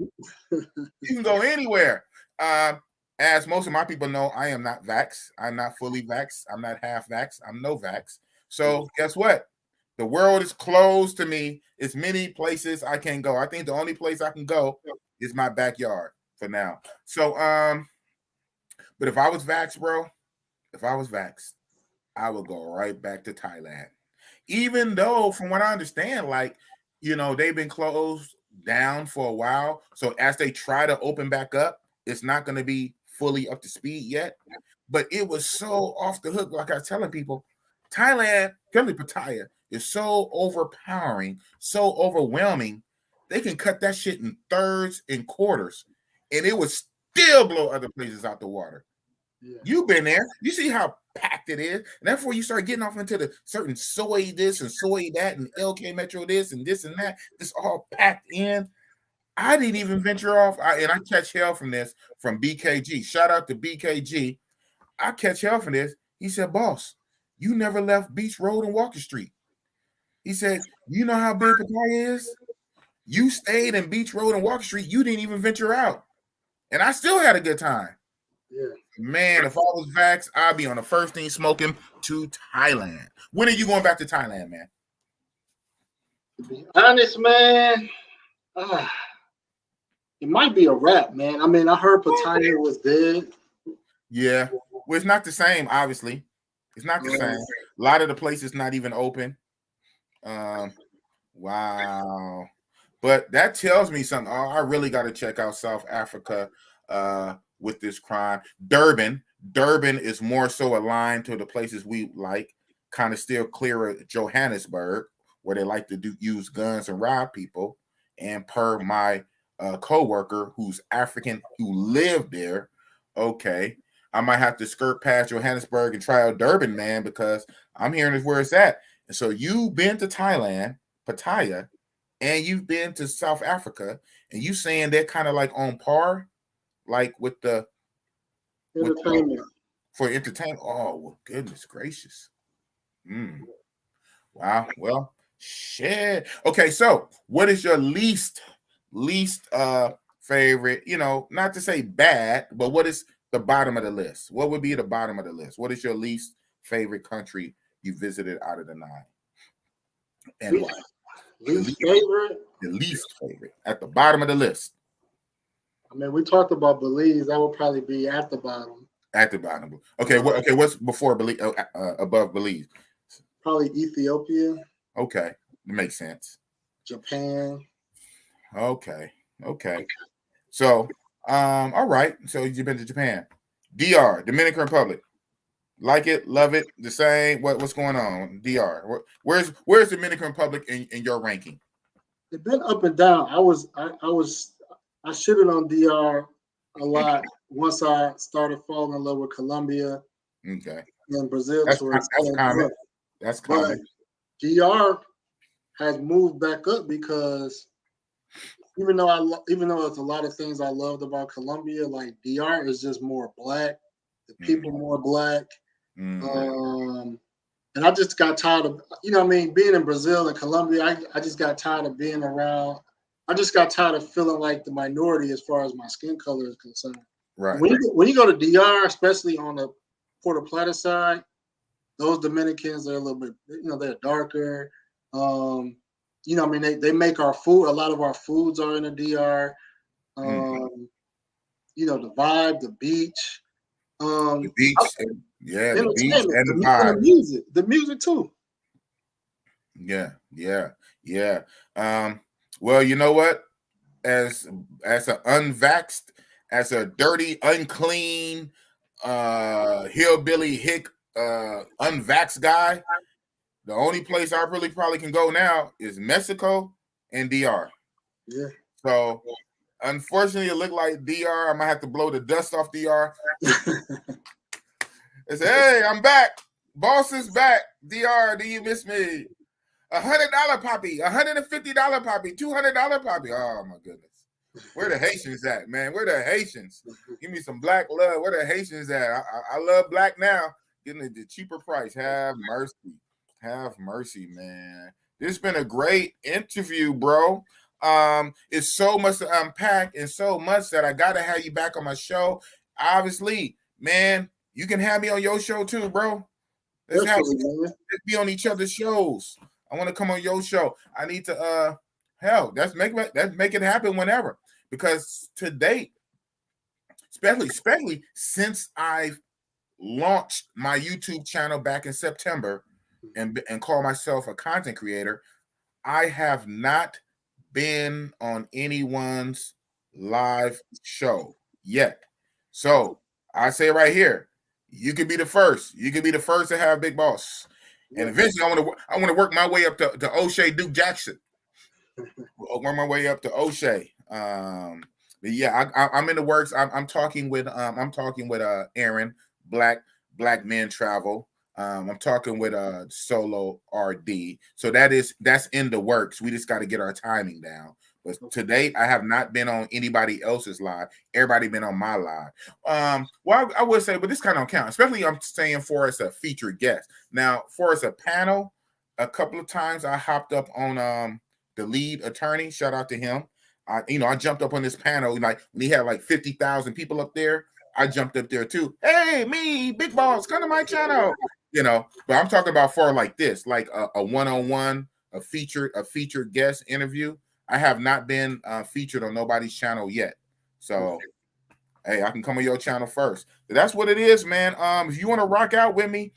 As most of my people know, I am not vaxxed. I'm not fully vaxxed. I'm not half vaxxed. I'm no vax. So guess what? The world is closed to me. It's many places I can go. I think the only place I can go is my backyard for now. So, but if I was vaxxed, bro, I would go right back to Thailand. Even though, from what I understand, like, they've been closed down for a while. So as they try to open back up, it's not going to be fully up to speed yet. But it was so off the hook. Like I was telling people, Thailand, Pattaya, is so overpowering, so overwhelming. They can cut that shit in thirds and quarters, and it would still blow other places out the water. Yeah. You've been there. You see how packed it is. And that's where you start getting off into the certain soy this and soy that and LK Metro this and that. It's all packed in. I didn't even venture off. And I catch hell from this from BKG. Shout out to BKG. I catch hell from this. He said, boss, you never left Beach Road and Walker Street. He said, you know how big Pattaya is? You stayed in Beach Road and Walker Street. You didn't even venture out. And I still had a good time. Yeah. Man, if I was vaxxed, I'd be on the first thing smoking to Thailand. When are you going back to Thailand, man? To be honest, man, it might be a wrap, man. I mean, I heard Pattaya was dead. Yeah. Well, it's not the same, obviously. It's not the same. A lot of the places not even open. Wow. But that tells me something. Oh, I really got to check out South Africa with this crime. Durban Durban is more so aligned to the places we like, kind of still clear of Johannesburg, where they like to use guns and rob people. And per my co-worker who's African who lived there, okay, I might have to skirt past Johannesburg and try out Durban, man, because I'm hearing is where it's at. And so you've been to Thailand, Pattaya, and you've been to South Africa, and you saying they're kind of like on par, like with the entertainment. For entertainment. Oh, well, goodness gracious. Wow. Well, shit. Okay, so what is your least favorite, not to say bad, but what is the bottom of the list? What would be the bottom of the list? What is your least favorite country you visited out of the 9? And why? Least favorite? The least favorite at the bottom of the list. I mean, we talked about Belize. That would probably be at the bottom. At the bottom. Okay. What's before Belize? Above Belize? Probably Ethiopia. Okay, that makes sense. Japan. Okay. So, all right. So you've been to Japan, DR, Dominican Republic. Like it, love it, the same. What's going on, DR? Where's Dominican Republic in your ranking? It's been up and down. I shitted on DR a lot once I started falling in love with Colombia. Okay. And Brazil. That's common. That's common. But DR has moved back up because even though there's a lot of things I loved about Colombia, like DR is just more black, the people more black. And I just got tired of, being in Brazil and Colombia. I just got tired of being around. I just got tired of feeling like the minority as far as my skin color is concerned. Right. When you go to DR, especially on the Puerto Plata side, those Dominicans are a little bit, they're darker. They make our food. A lot of our foods are in the DR. The vibe, the beach. The beach, the beach and the vibe. The music too. Yeah. Well, you know what? As an unvaxxed, as a dirty, unclean, hillbilly hick, unvaxxed guy, the only place I really probably can go now is Mexico and DR. Yeah. So, unfortunately, it looked like DR. I might have to blow the dust off DR. They say, hey, I'm back. Boss is back. DR, do you miss me? $100 poppy, $150 poppy, $200 poppy. Oh, my goodness. Where the Haitians at, man? Where the Haitians? Give me some black love. Where the Haitians at? I love black now. Getting it the cheaper price. Have mercy. Have mercy, man. This has been a great interview, bro. It's so much to unpack and so much that I gotta have you back on my show. Obviously, man, you can have me on your show too, bro. Let's be on each other's shows. I want to come on your show. I need to let's make it happen whenever. Because to date, especially since I've launched my YouTube channel back in September and call myself a content creator, I have not been on anyone's live show yet. So I say right here, you could be the first. You could be the first to have Big Boss. And eventually I want to work my way up to O'Shea Duke Jackson. Work my way up to O'Shea. But yeah, I'm in the works. I'm talking with Aaron, Black Men Travel. I'm talking with Solo RD. So that's in the works. We just got to get our timing down. But to date, I have not been on anybody else's live. Everybody been on my live. Well, I would say, but this kind of don't count. Especially I'm saying for us a featured guest. Now, for us a panel, a couple of times I hopped up on the lead attorney. Shout out to him. I jumped up on this panel like when he had like 50,000 people up there. I jumped up there too. Hey, me, Big Boss, come to my channel. But I'm talking about for like this, like a one-on-one, a featured guest interview. I have not been featured on nobody's channel yet. So, hey, I can come on your channel first. But that's what it is, man. If you want to rock out with me,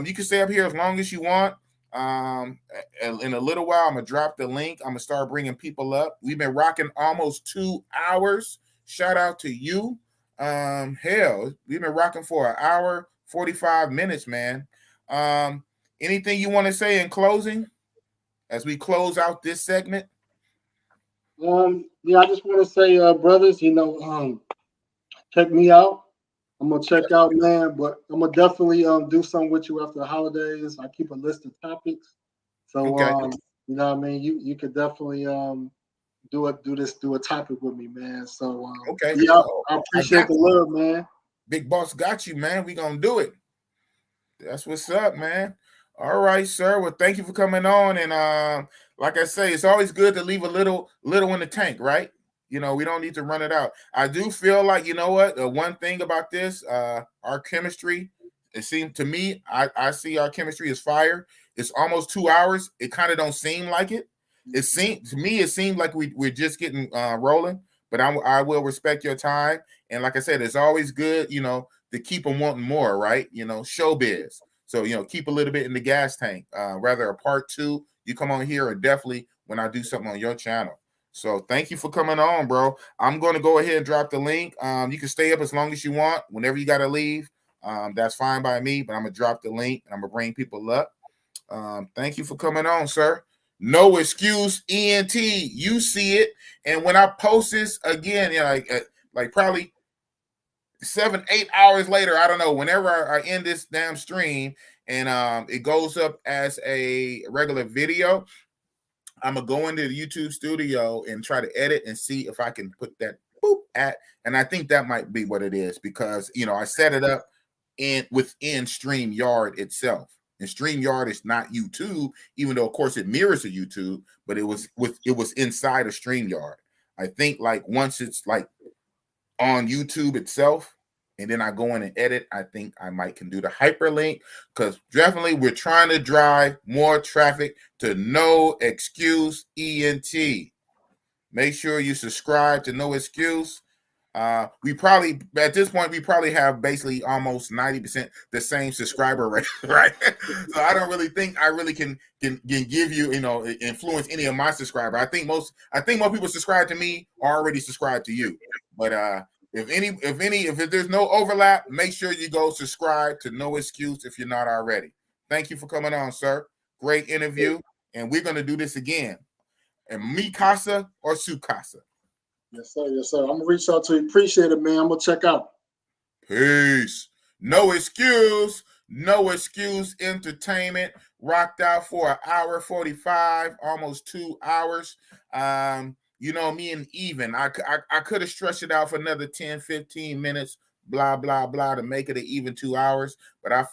you can stay up here as long as you want. In a little while, I'm going to drop the link. I'm going to start bringing people up. We've been rocking almost 2 hours. Shout out to you. Hell, we've been rocking for an hour, 45 minutes, man. Anything you want to say in closing as we close out this segment? Yeah, I just want to say, brothers, check me out. I'm gonna check out, man, but I'm gonna definitely do something with you after the holidays. I keep a list of topics. So Okay. you know what I mean, you could definitely do a topic with me, man. So Okay. yeah, I appreciate the love, man. Big Boss got you, man. We gonna do it. That's what's up, man. All right, sir. Well, thank you for coming on. And like I say, it's always good to leave a little in the tank, right? You know, we don't need to run it out. I do feel like, you know what, one thing about this, our chemistry, it seemed to me, I see our chemistry is fire. It's almost 2 hours. It kind of don't seem like it. It seemed like we're just getting rolling. But I will respect your time. And like I said, it's always good, you know, to keep them wanting more, right? You know, showbiz. So, you know, keep a little bit in the gas tank. Rather a part 2, you come on here, or definitely when I do something on your channel. So thank you for coming on, bro. I'm going to go ahead and drop the link. You can stay up as long as you want. Whenever you got to leave, that's fine by me. But I'm going to drop the link and I'm going to bring people up. Thank you for coming on, sir. No excuse, ENT. You see it. And when I post this again, you know, like probably 7-8 hours later, I don't know, whenever I end this damn stream and it goes up as a regular video, I'm gonna go into the YouTube studio and try to edit and see if I can put that boop at, and I think that might be what it is, because you know I set it up within StreamYard itself. And StreamYard is not YouTube, even though of course it mirrors a YouTube, but it was inside of StreamYard. I think like once it's like on YouTube itself, and then I go in and edit, I think I can do the hyperlink, because definitely we're trying to drive more traffic to No Excuse ENT. Make sure you subscribe to No Excuse. We probably at this point we probably have basically almost 90% the same subscriber rate, right? So I don't really think I really can give you, you know, influence any of my subscribers. I think most people subscribe to me are already subscribed to you. But if there's no overlap, make sure you go subscribe to No Excuse if you're not already. Thank you for coming on, sir. Great interview, and we're gonna do this again. And mi casa or su casa. Yes, sir. Yes, sir. I'm gonna reach out to you. Appreciate it, man. I'm gonna check out. Peace. No excuse. No excuse entertainment. Rocked out for an hour 45, almost 2 hours. You know, me and Even, I could have stretched it out for another 10, 15 minutes, blah, blah, blah, to make it an even 2 hours. But I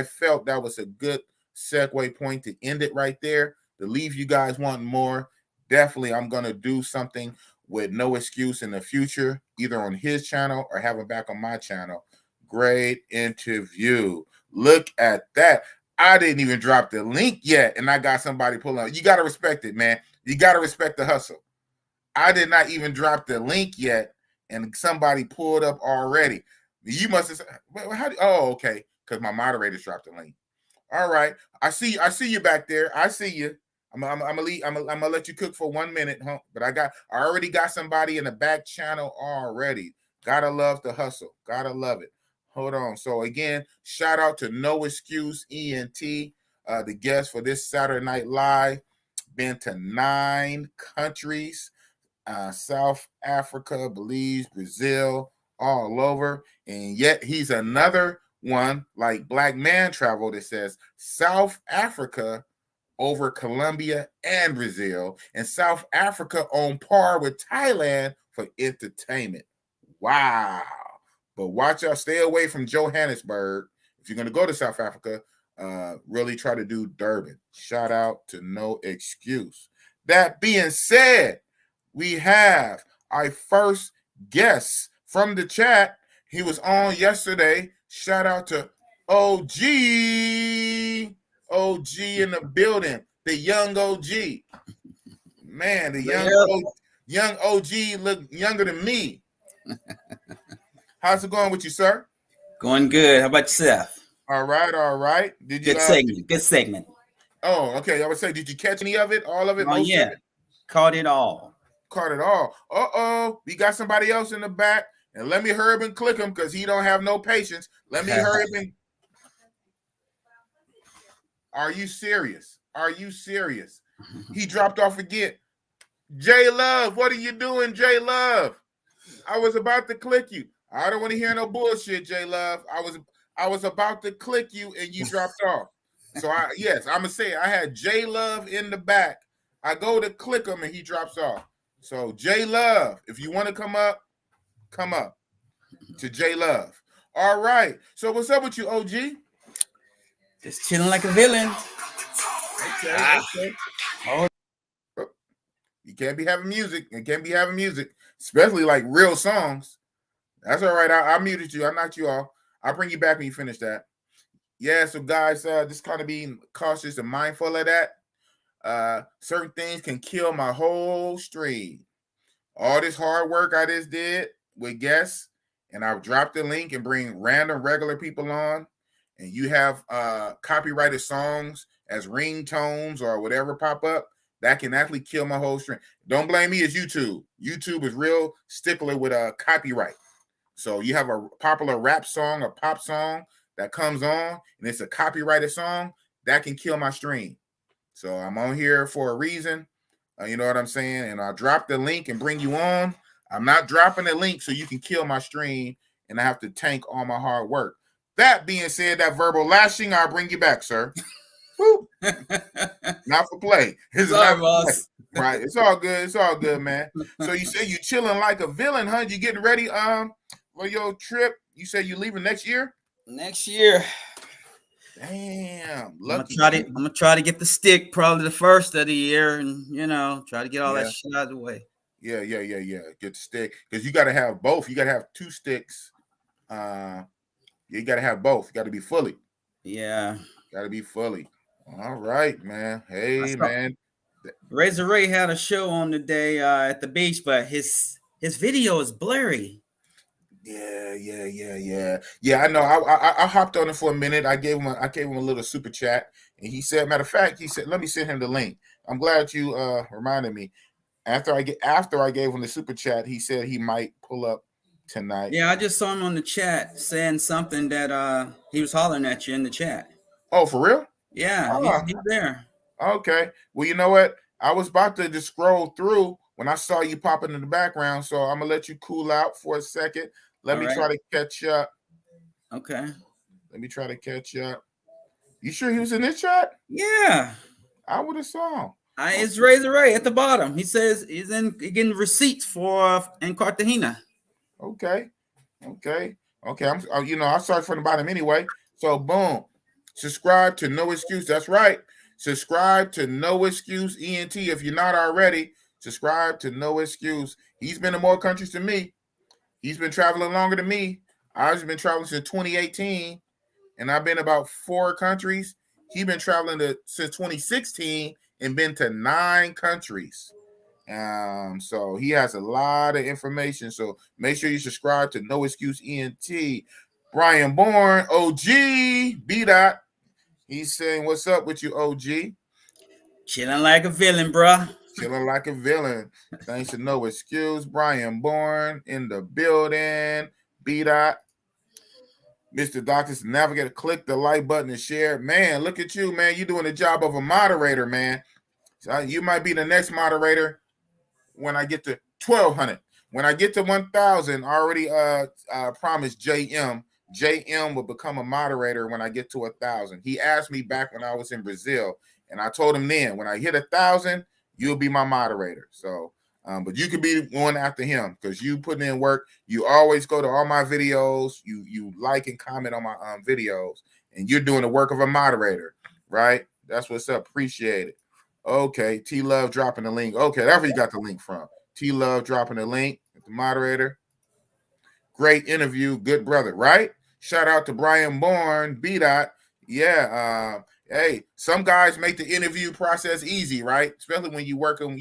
felt that was a good segue point to end it right there, to leave you guys wanting more. Definitely, I'm going to do something with No Excuse in the future, either on his channel or have him back on my channel. Great interview. Look at that. I didn't even drop the link yet, and I got somebody pulling up. You got to respect it, man. You got to respect the hustle. I did not even drop the link yet, and somebody pulled up already. You must have said, okay, because my moderators dropped the link. All right. I see you back there. I see you. I'm gonna let you cook for 1 minute, huh? But I already got somebody in the back channel already. Gotta love the hustle. Gotta love it. Hold on. So again, shout out to No Excuse ENT, the guest for this Saturday Night Live. Been to 9 countries, South Africa, Belize, Brazil, all over, and yet he's another one like Black Man Travel that says South Africa over Colombia and Brazil, and South Africa on par with Thailand for entertainment. Wow. But watch out, stay away from Johannesburg. If you're going to go to South Africa, really try to do Durban. Shout out to No Excuse. That being said, we have our first guest from the chat. He was on yesterday. Shout out to OG in the building, the young OG. Man, the young OG look younger than me. How's it going with you, sir? Going good. How about yourself? All right. Did you Good segment. Oh, okay. I would say, did you catch any of it? All of it? Oh, yeah. Caught it all. Caught it all. We got somebody else in the back. And let me hurry up and click him because he don't have no patience. Let me hurry up and. Are you serious? Are you serious? He dropped off again. J Love, what are you doing, J Love? I was about to click you. I don't want to hear no bullshit, J Love. I was about to click you and you dropped off. So I'm gonna say I had J Love in the back. I go to click him and he drops off. So J Love, if you want to come up to J Love. All right. So what's up with you, OG? Just chilling like a villain. Okay. Oh. You can't be having music. You can't be having music, especially like real songs. That's all right. I muted you. I knocked you off. I'll bring you back when you finish that. Yeah, so guys, just kind of being cautious and mindful of that. Certain things can kill my whole stream. All this hard work I just did with guests, and I've dropped the link and bring random regular people on, and you have copyrighted songs as ringtones or whatever pop up, that can actually kill my whole stream. Don't blame me, it's YouTube. YouTube is real stickler with a copyright. So you have a popular rap song or pop song that comes on, and it's a copyrighted song, that can kill my stream. So I'm on here for a reason. You know what I'm saying? And I'll drop the link and bring you on. I'm not dropping the link so you can kill my stream and I have to tank all my hard work. That being said, that verbal lashing, I'll bring you back, sir. Woo. Not for play. It's Sorry, not boss. play. Right. It's all good. It's all good, man. So you say you chilling like a villain, huh? You getting ready for your trip? You say you leaving next year? Next year. Damn. I'm gonna try to get the stick probably the first of the year, and try to get all that shit out of the way. Yeah. Get the stick. Because you gotta have both. You gotta have 2 sticks. You gotta have both. You gotta be fully. Yeah. Gotta be fully. All right, man. Hey, man. Razor Ray had a show on the day at the beach, but his video is blurry. Yeah. I know. I hopped on it for a minute. I gave him a little super chat, and he said, matter of fact, he said, let me send him the link. I'm glad you reminded me. After I gave him the super chat, he said he might pull up tonight. Yeah, I just saw him on the chat saying something that he was hollering at you in the chat. Oh, for real? Yeah, he's there. Okay. Well, you know what? I was about to just scroll through when I saw you popping in the background, so I'm gonna let you cool out for a second. Let me try to catch up. Okay. Let me try to catch up. You sure he was in this chat? Yeah. I would have saw him. It's Razor Ray at the bottom. He says he's getting receipts for in Cartagena. Okay. I searched for the bottom anyway. So boom. Subscribe to No Excuse. That's right. Subscribe to No Excuse ENT. If you're not already, subscribe to No Excuse. He's been to more countries than me. He's been traveling longer than me. I've been traveling since 2018, and I've been about 4 countries. He's been traveling since 2016 and been to 9 countries. So he has a lot of information. So make sure you subscribe to No Excuse ENT. Brian Bourne, OG, B. Dot. He's saying, "What's up with you, OG?" Chilling like a villain, bruh. Chilling like a villain. Thanks to No Excuse. Brian Bourne in the building. B. Dot. Mr. Doctor's Navigator, click the like button and share. Man, look at you, man. You're doing the job of a moderator, man. So you might be the next moderator when I get to 1,200. When I get to 1,000, I already promised JM. JM will become a moderator when I get to 1,000. He asked me back when I was in Brazil, and I told him then, when I hit 1,000, you'll be my moderator. So, but you could be one after him because you put in work. You always go to all my videos. You like and comment on my videos, and you're doing the work of a moderator, right? That's what's up. Appreciate it. Okay, T Love dropping the link. Okay, that's where you got the link from. T Love dropping the link. The moderator. Great interview, good brother, right? Shout out to Brian Bourne, B. Dot. Yeah. Hey, some guys make the interview process easy, right? Especially when you working,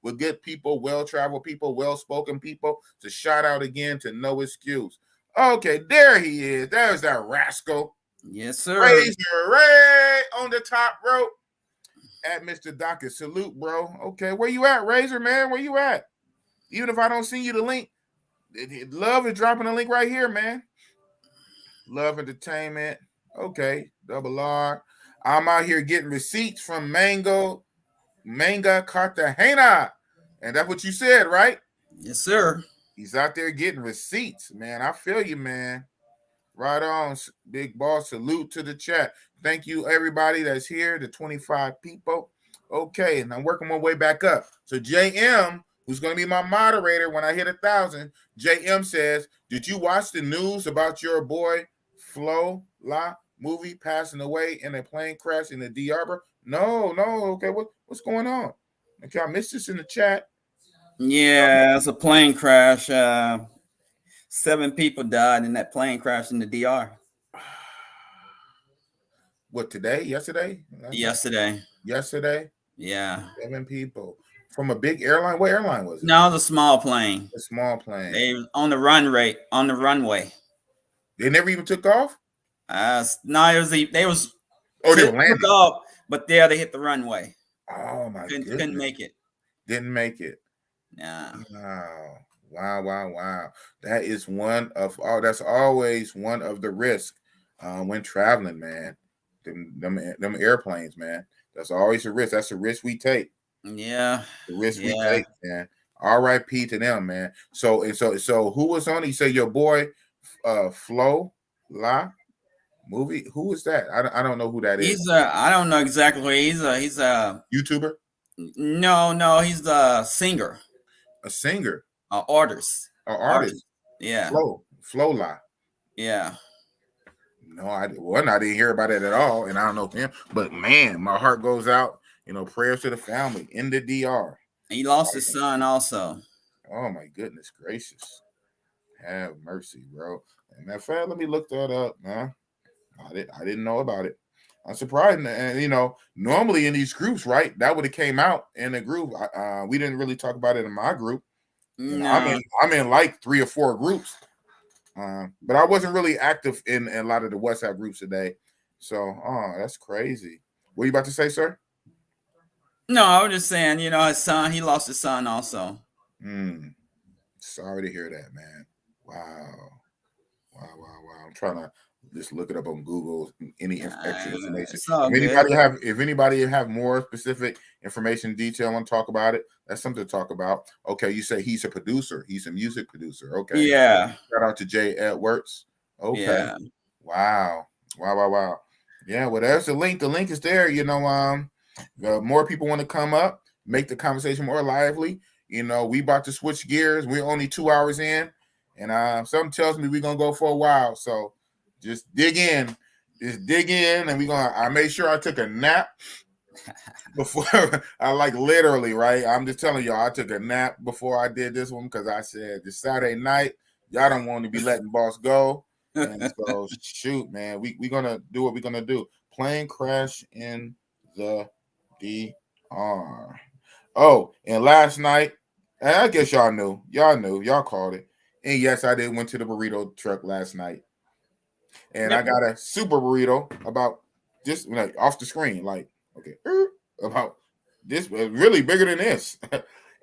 with good people, well-traveled people, well-spoken people. So shout out again to No Excuse. Okay, there he is. There's that rascal. Yes, sir. Razor Ray on the top rope. At Mr. Docket. Salute, bro. Okay, where you at, Razor, man? Where you at? Even if I don't send you the link, Love is dropping a link right here, man. Love Entertainment. Okay, double R. I'm out here getting receipts from Manga Cartagena. And that's what you said, right? Yes, sir. He's out there getting receipts, man. I feel you, man. Right on, Big Boss. Salute to the chat. Thank you, everybody that's here, the 25 people. Okay, and I'm working my way back up. So JM, who's going to be my moderator when I hit 1,000, JM says, did you watch the news about your boy Flo La movie passing away in a plane crash in the DR? No. Okay, what's going on? Okay, I missed this in the chat. Yeah, it's a plane crash. 7 people died in that plane crash in the DR. What, today? Yesterday? Yesterday. Yeah. 7 people. From a big airline? What airline was it? No, it was a small plane. A small plane. They on the runway. They never even took off? No, they were landing. Took off, but there they hit the runway. Oh my goodness. Couldn't make it. Didn't make it. Yeah. Wow. That is that's always one of the risks when traveling, man. Them airplanes, man. That's always a risk. That's a risk we take. Yeah. The risk we take, man. R.I.P. to them, man. So who was on it? You say your boy Flo La movie? Who is that? I don't know who that is. I don't know exactly who he's a YouTuber? No, he's the singer. A singer? Artist. Yeah. Flo La. Yeah. No, I didn't hear about it at all, and I don't know him. But man, my heart goes out. Prayers to the family in the DR. He lost his son also. Oh my goodness gracious! Have mercy, bro. And that fact, let me look that up, man. I didn't know about it. I'm surprised, and normally in these groups, right? That would have came out in the group. We didn't really talk about it in my group. No. I'm in like 3 or 4 groups. But I wasn't really active in a lot of the WhatsApp groups today. So, that's crazy. What are you about to say, sir? No, I was just saying, his son, he lost his son also. Sorry to hear that, man. Wow. I'm trying to just look it up on Google, any extra information. If anybody have more specific information, detail, want to talk about it, that's something to talk about. Okay, you say he's a producer. He's a music producer. Okay. Yeah. Shout out to Jay Edwards. Okay. Yeah. Wow. Yeah, well, there's the link. The link is there. More people want to come up, make the conversation more lively. We about to switch gears. We're only 2 hours in, and something tells me we're gonna go for a while. So just dig in, and I made sure I took a nap before I literally, right? I'm just telling y'all, I took a nap before I did this one because I said this Saturday night, y'all don't want to be letting boss go. And so shoot, man, we gonna do what we're gonna do. Plane crash in the DR. Oh, and last night, and I guess y'all knew, y'all called it. And yes, I did went to the burrito truck last night. And I got a super burrito about this, off the screen, about this, really bigger than this.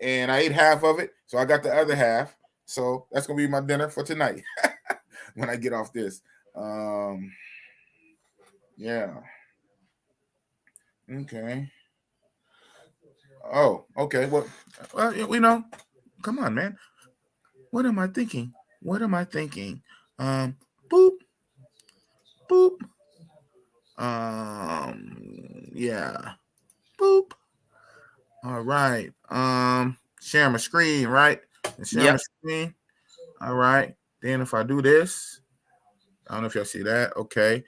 And I ate half of it, so I got the other half. So that's gonna be my dinner for tonight when I get off this. Yeah. Okay. Oh, okay. Well, come on, man. What am I thinking? Boop. Yeah. Boop. All right. Share my screen, right? Share my screen. All right. Then if I do this, I don't know if y'all see that. Okay.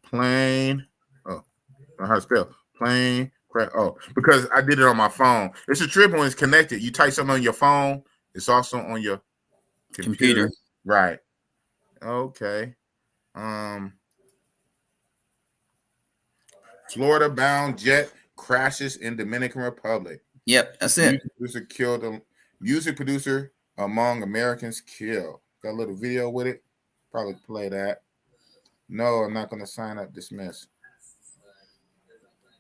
Plane. Oh, I don't know how to spell plane. Oh, because I did it on my phone. It's a trip when it's connected. You type something on your phone. It's also on your computer. Right. Okay. Florida-bound jet crashes in Dominican Republic. Yep, that's it. Music producer among Americans killed. Got a little video with it. Probably play that. No, I'm not going to sign up. Dismiss.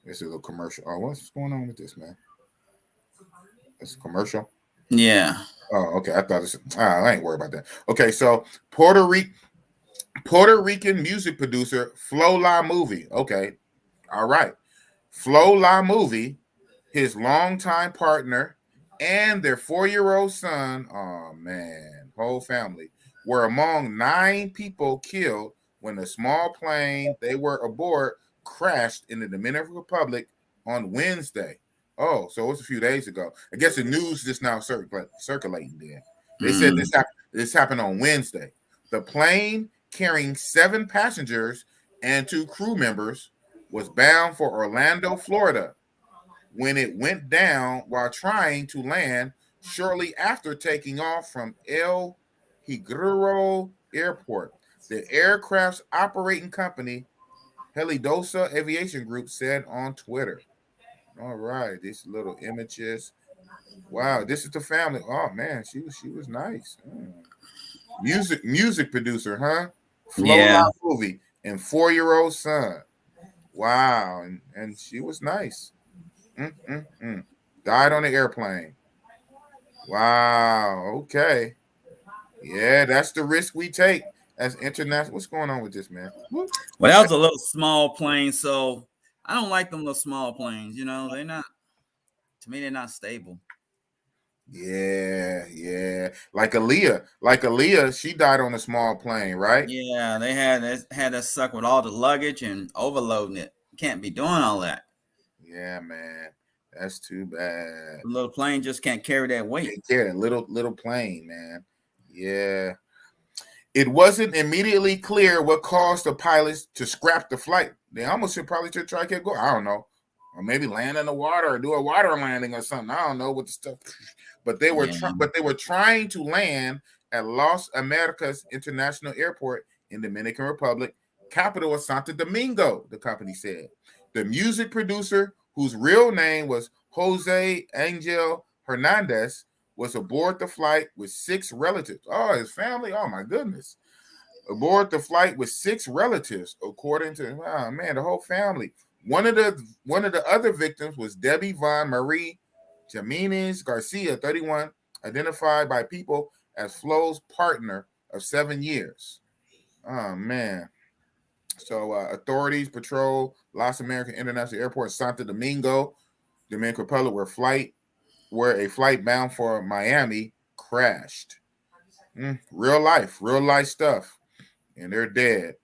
This is a commercial. Oh, what's going on with this, man? It's a commercial. Yeah. Oh, okay. I thought it's. I ain't worried about that. Okay, so Puerto Rican music producer Flo La Movie. Okay, all right. Flo La Movie, his longtime partner, and their 4-year-old son. Oh man, whole family were among 9 people killed when a small plane they were aboard crashed in the Dominican Republic on Wednesday. Oh, so it was a few days ago. I guess the news just now circulating there. They said this happened on Wednesday. The plane carrying 7 passengers and 2 crew members was bound for Orlando, Florida, when it went down while trying to land shortly after taking off from El Higuero Airport. The aircraft's operating company, Helidosa Aviation Group, said on Twitter. All right, these little images. Wow, this is the family. Oh man, she was nice. Music producer, huh? Flo La Movie and 4-year-old son. Wow, and she was nice. Died on the airplane. Wow. Okay. Yeah, that's the risk we take as international. What's going on with this, man? Well, that was a little small plane, so I don't like them little small planes. You know, they're not. To me, they're not stable. Yeah. Like Aaliyah, she died on a small plane, right? Yeah, they had us stuck with all the luggage and overloading it. Can't be doing all that. Yeah, man. That's too bad. The little plane just can't carry that weight. Can't carry a little plane, man. Yeah. It wasn't immediately clear what caused the pilots to scrap the flight. They almost should probably try to get going. I don't know. Or maybe land in the water or do a water landing or something. I don't know what the stuff. But they were trying to land at Las Americas International Airport in Dominican Republic, capital of Santo Domingo, the company said. The music producer, whose real name was Jose Angel Hernandez, was aboard the flight with 6 relatives. Oh, his family. Oh my goodness. Aboard the flight with 6 relatives, according to the whole family. One of the other victims was Debbie Von Marie Jimenez Garcia, 31, identified by people as Flo's partner of 7 years. Oh man. So authorities patrol Las American International Airport, Santo Domingo, Dominican Republic, where a flight bound for Miami crashed. Real life stuff. And they're dead.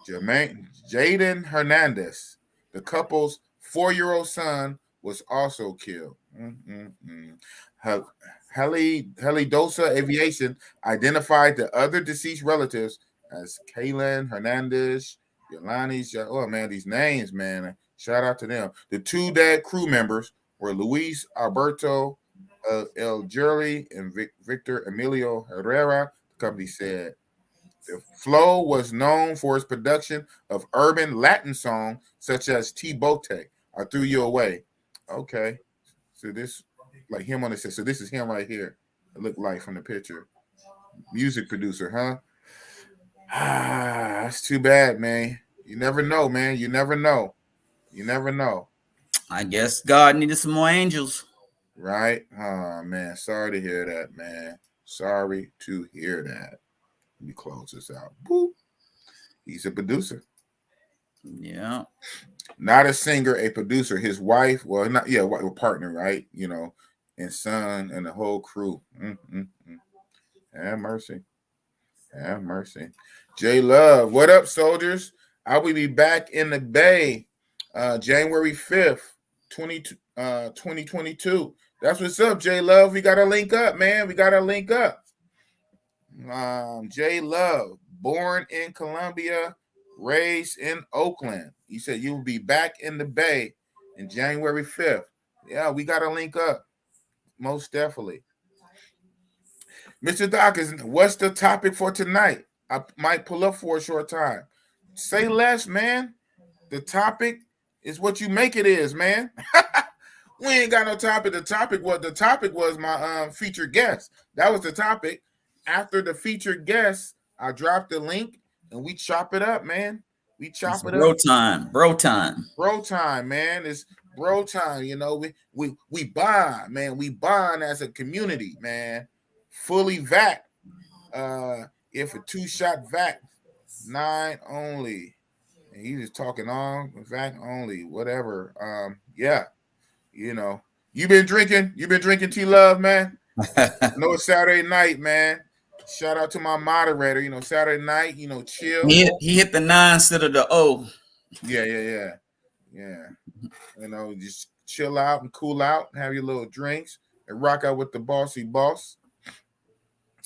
Jaden Hernandez, the couple's 4-year-old son, was also killed. Helidosa Aviation identified the other deceased relatives as Kaylin Hernandez, Yolanis. Oh man, these names, man. Shout out to them. The 2 dead crew members were Luis Alberto El Jurley and Victor Emilio Herrera, the company said. The Flo was known for its production of urban Latin songs such as T-Bote, I Threw You Away. Okay. So this, like him on the set. So this is him right here. It looked like from the picture. Music producer, huh? That's too bad, man. You never know, man. You never know. I guess God needed some more angels. Right? Oh, man. Sorry to hear that, man. Sorry to hear that. Let me close this out. Boop. He's a producer. Yeah. Not a singer, a producer. His wife, well, not a partner, right? You know, and son and the whole crew. Have mercy. Have mercy. J Love, what up, soldiers? I will be back in the Bay January 5th, 2022. That's what's up, J Love. We got to link up, man. We got to link up. J Love, born in Colombia, raised in Oakland. He said you will be back in the Bay in January 5th. Yeah, we got to link up. Most definitely. Mr. Doc, what's the topic for tonight? I might pull up for a short time. Say less, man. The topic is what you make it is, man. We ain't got no topic. The topic was my featured guest. That was the topic. After the featured guest, I dropped the link and we chop it up, man. We chop it up. Bro time, man. bro time. You know, we bond, man. We bond as a community, man. Fully vac. If a 2-shot vac, 9 only. And he was talking on vac only, whatever. Yeah, you know, you've been drinking T Love, man. I know it's Saturday night, man. Shout out to my moderator. You know, Saturday night, you know, chill. He hit the 9 instead of the O. Yeah. You know, just chill out and cool out, and have your little drinks, and rock out with the bossy boss.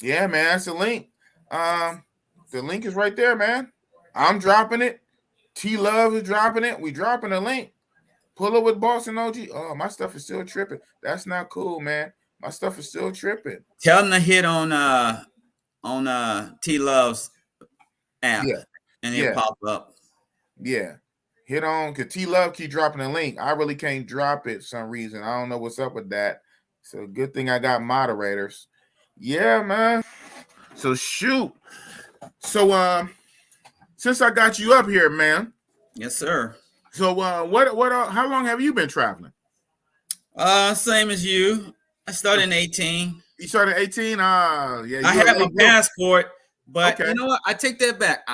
Yeah, man, that's the link. The link is right there, man. I'm dropping it. T Love is dropping it. We dropping the link. Pull up with Boss and OG. Oh, my stuff is still tripping. That's not cool, man. My stuff is still tripping. Tell them to hit on T Love's app, and it'll pop up. Yeah, hit on, because T Love keep dropping the link. I really can't drop it for some reason. I don't know what's up with that. So good thing I got moderators. Yeah, man. So shoot. So since I got you up here, man. Yes, sir. So how long have you been traveling? Same as you. I started in 18. You started 18? Yeah. I had my passport, but okay. You know what? I take that back.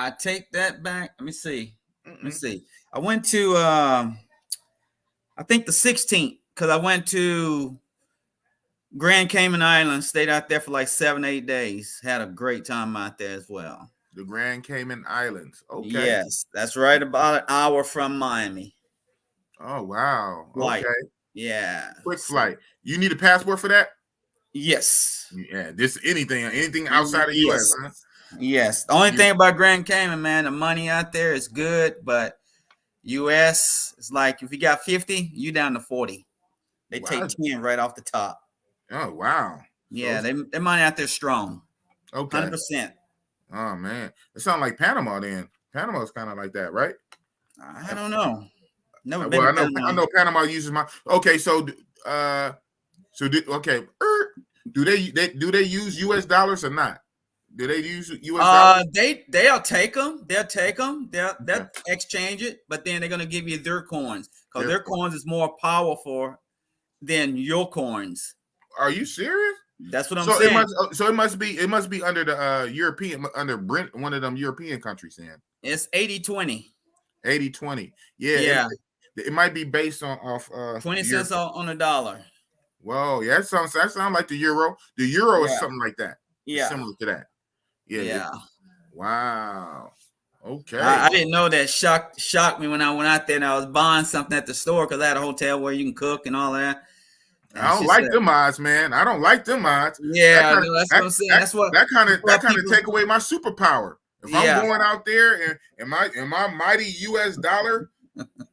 Let me see. I went to I think the 16th, because I went to Grand Cayman Islands, stayed out there for like 7-8 days. Had a great time out there as well. The Grand Cayman Islands. Okay. Yes, that's right about an hour from Miami. Oh, wow. Flight. Okay. Yeah. Quick flight. You need a passport for that? Yes. Yeah. Anything outside of U.S., huh? Yes. The only thing about Grand Cayman, man, the money out there is good, but U.S., it's like if you got 50, you down to 40. They take 10 right off the top. Oh, wow. Yeah, their money out there strong. Okay. 100%. Oh, man. It sounds like Panama then. Panama's kind of like that, right? I don't know. Never Well, been to Panama. I know Panama uses my. Okay, so do they use U.S. dollars or not? Do they use U.S. dollars? They'll take them. They'll exchange it, but then they're gonna give you their coins, because their coins is more powerful than your coins. Are you serious? That's what I'm saying. It must be under the European, under one of them European countries. Then it's 80-20. 80-20. Yeah. It might be based off 20 cents on a dollar. Whoa, yeah, that sounds like the euro. The euro is something like that. Yeah, it's similar to that. Yeah. Wow. Okay. I didn't know that. Shocked me when I went out there and I was buying something at the store, because I had a hotel where you can cook and all that. And I don't like them odds, man. I don't like them odds. Yeah, that's what I'm saying. That kind of take away my superpower. If I'm going out there and my mighty U.S. dollar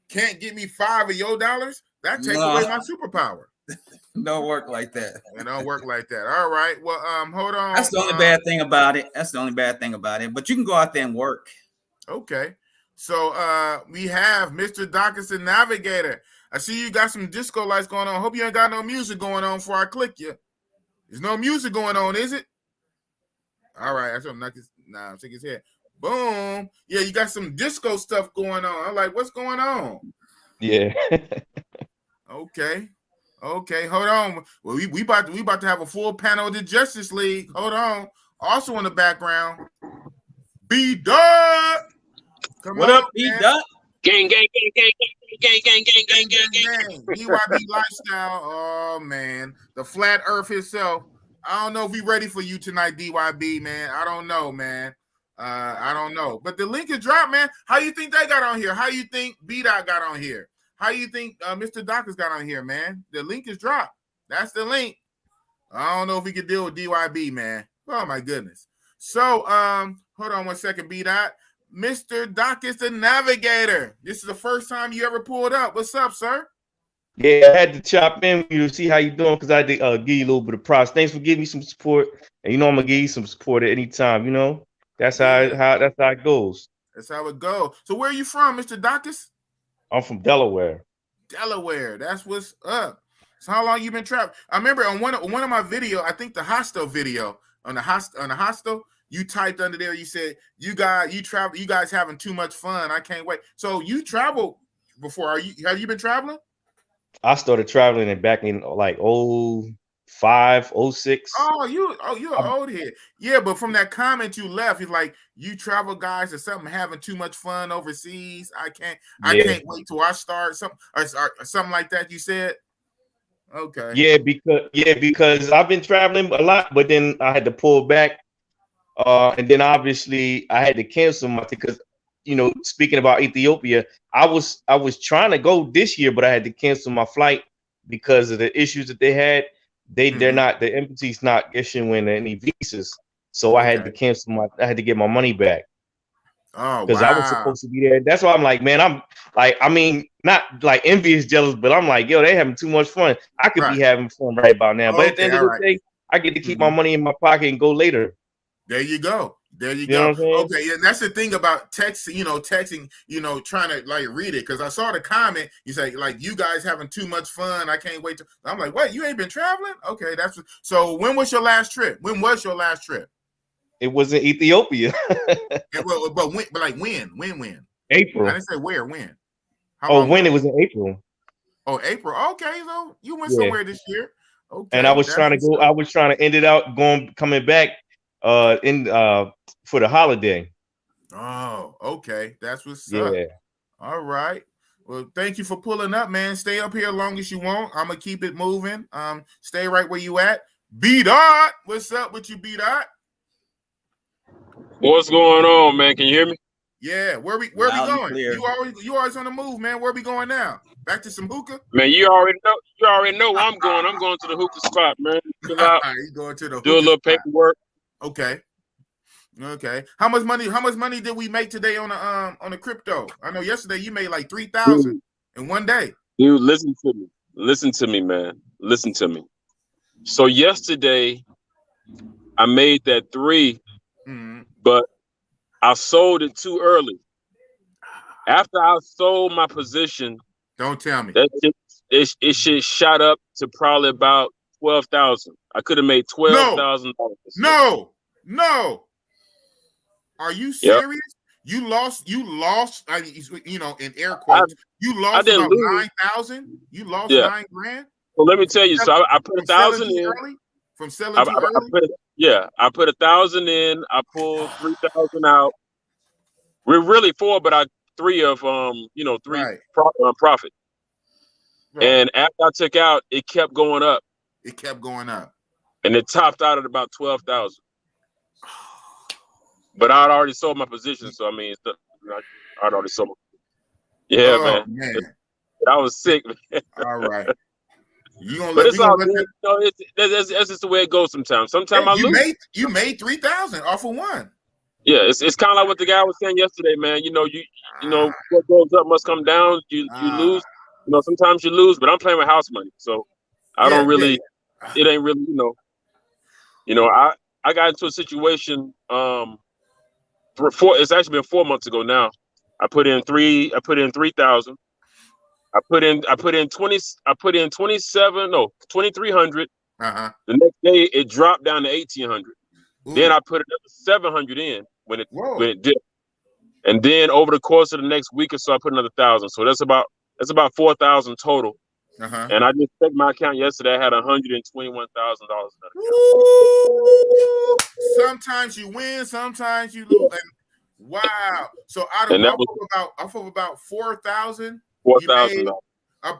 can't get me 5 of your dollars, that takes away my superpower. Don't work like that. It don't work like that. All right. Well, hold on. That's the only bad thing about it. But you can go out there and work. Okay. So we have Mr. Dawkins, the Navigator. I see you got some disco lights going on. Hope you ain't got no music going on before I click you. There's no music going on, is it? All right. That's what I'm shake his head. Boom. Yeah, you got some disco stuff going on. I'm like, what's going on? Yeah. Okay. Hold on. Well, we about to have a full panel of the Justice League. Hold on. Also in the background, B-Dot. What up, B-Dot? Gang. DYB lifestyle. Oh man, the flat Earth itself. I don't know if we ready for you tonight, DYB, man. I don't know, man. I don't know. But the link is dropped, man. How you think they got on here? How you think B-Dot got on here? How you think Mr. Dawkins got on here, man? The link is dropped. That's the link. I don't know if we can deal with DYB, man. Oh my goodness. So hold on one second, B-Dot. Mr. Dawkins, the Navigator. This is the first time you ever pulled up. What's up, sir? Yeah, I had to chop in with you to see how you doing, because I did give you a little bit of props. Thanks for giving me some support, and I'm gonna give you some support at any time. That's how it goes. That's how it goes. So where are you from, Mr. Dawkins? I'm from Delaware. Delaware. That's what's up. So how long you been traveling? I remember on one of my video, I think the hostel video on the hostel, you typed under there, you said you guys having too much fun. I can't wait. So you traveled before. Have you been traveling? I started traveling back in like 05, 06. You're old here. Yeah, but from that comment you left, he's like, you travel guys or something having too much fun overseas. I can't wait till I start something or something like that. You said, okay. Yeah, because I've been traveling a lot, but then I had to pull back. And then obviously I had to cancel my because speaking about Ethiopia, I was trying to go this year, but I had to cancel my flight because of the issues that they had. They're not, the embassy's not issuing any visas. So I had to cancel I had to get my money back. Oh, because I was supposed to be there. That's why I'm like, man, I'm like, I mean, not like envious, jealous, but I'm like, yo, they having too much fun. I could be having fun right about now. But at the end of the day, I get to keep my money in my pocket and go later. There you go. There you know go. Okay, and that's the thing about texting, trying to like read it. Because I saw the comment, you say, like, you guys having too much fun. I can't wait to. I'm like, what? You ain't been traveling? Okay, so when was your last trip? When was your last trip? It was in Ethiopia. but when? April. I didn't say where, when. When it was in April. Oh, April. Okay, so you went somewhere this year. Okay. And I was trying to go. I was trying to end it out coming back for the holiday. Oh, okay. That's what's up. All right. Well, thank you for pulling up, man. Stay up here as long as you want. I'm gonna keep it moving. Stay right where you at. B-Dot, what's up with you, B-Dot? What's going on, man? Can you hear me? Yeah, where we going? You always on the move, man. Where we going now? Back to some hookah? Man, you already know where I'm going. I'm going to the hookah spot, man. Chill out. You going to the do a little paperwork. Okay. How much money did we make today on the crypto? I know yesterday you made like 3,000 in one day. Dude, listen to me. Listen to me, man. Listen to me. So yesterday I made that 3, but I sold it too early. After I sold my position, don't tell me that it should shot up to probably about 12,000. I could have made $12,000. No. Are you serious? Yep. You lost. I mean, in air quotes, you lost about 9,000. You lost $9,000. Well, let me tell you. So I put 1,000 in. From selling too early? I put 1,000 in. I pulled 3,000 out. We're really 4, but 3 of profit. Right. And after I took out, it kept going up. And it topped out at about 12,000. But I'd already sold my position, so I mean, I'd already sold. Man. I was sick, man. All right. But it's all good. That's just the way it goes sometimes. Sometimes I lose. You made 3,000 off of one. Yeah, it's kind of like what the guy was saying yesterday, man. You what goes up must come down. You lose. Sometimes you lose, but I'm playing with house money, so I don't really. It ain't really, I got into a situation. It's actually been 4 months ago now. I put in 3,000. I put in 2,300. The next day it dropped down to 1,800. Then I put another 700 in when it dipped. And then over the course of the next week or so, I put another 1,000. So that's about 4,000 total. And I just checked my account yesterday. I had $121,000. Sometimes you win, sometimes you lose. And wow! So out of about 4,000,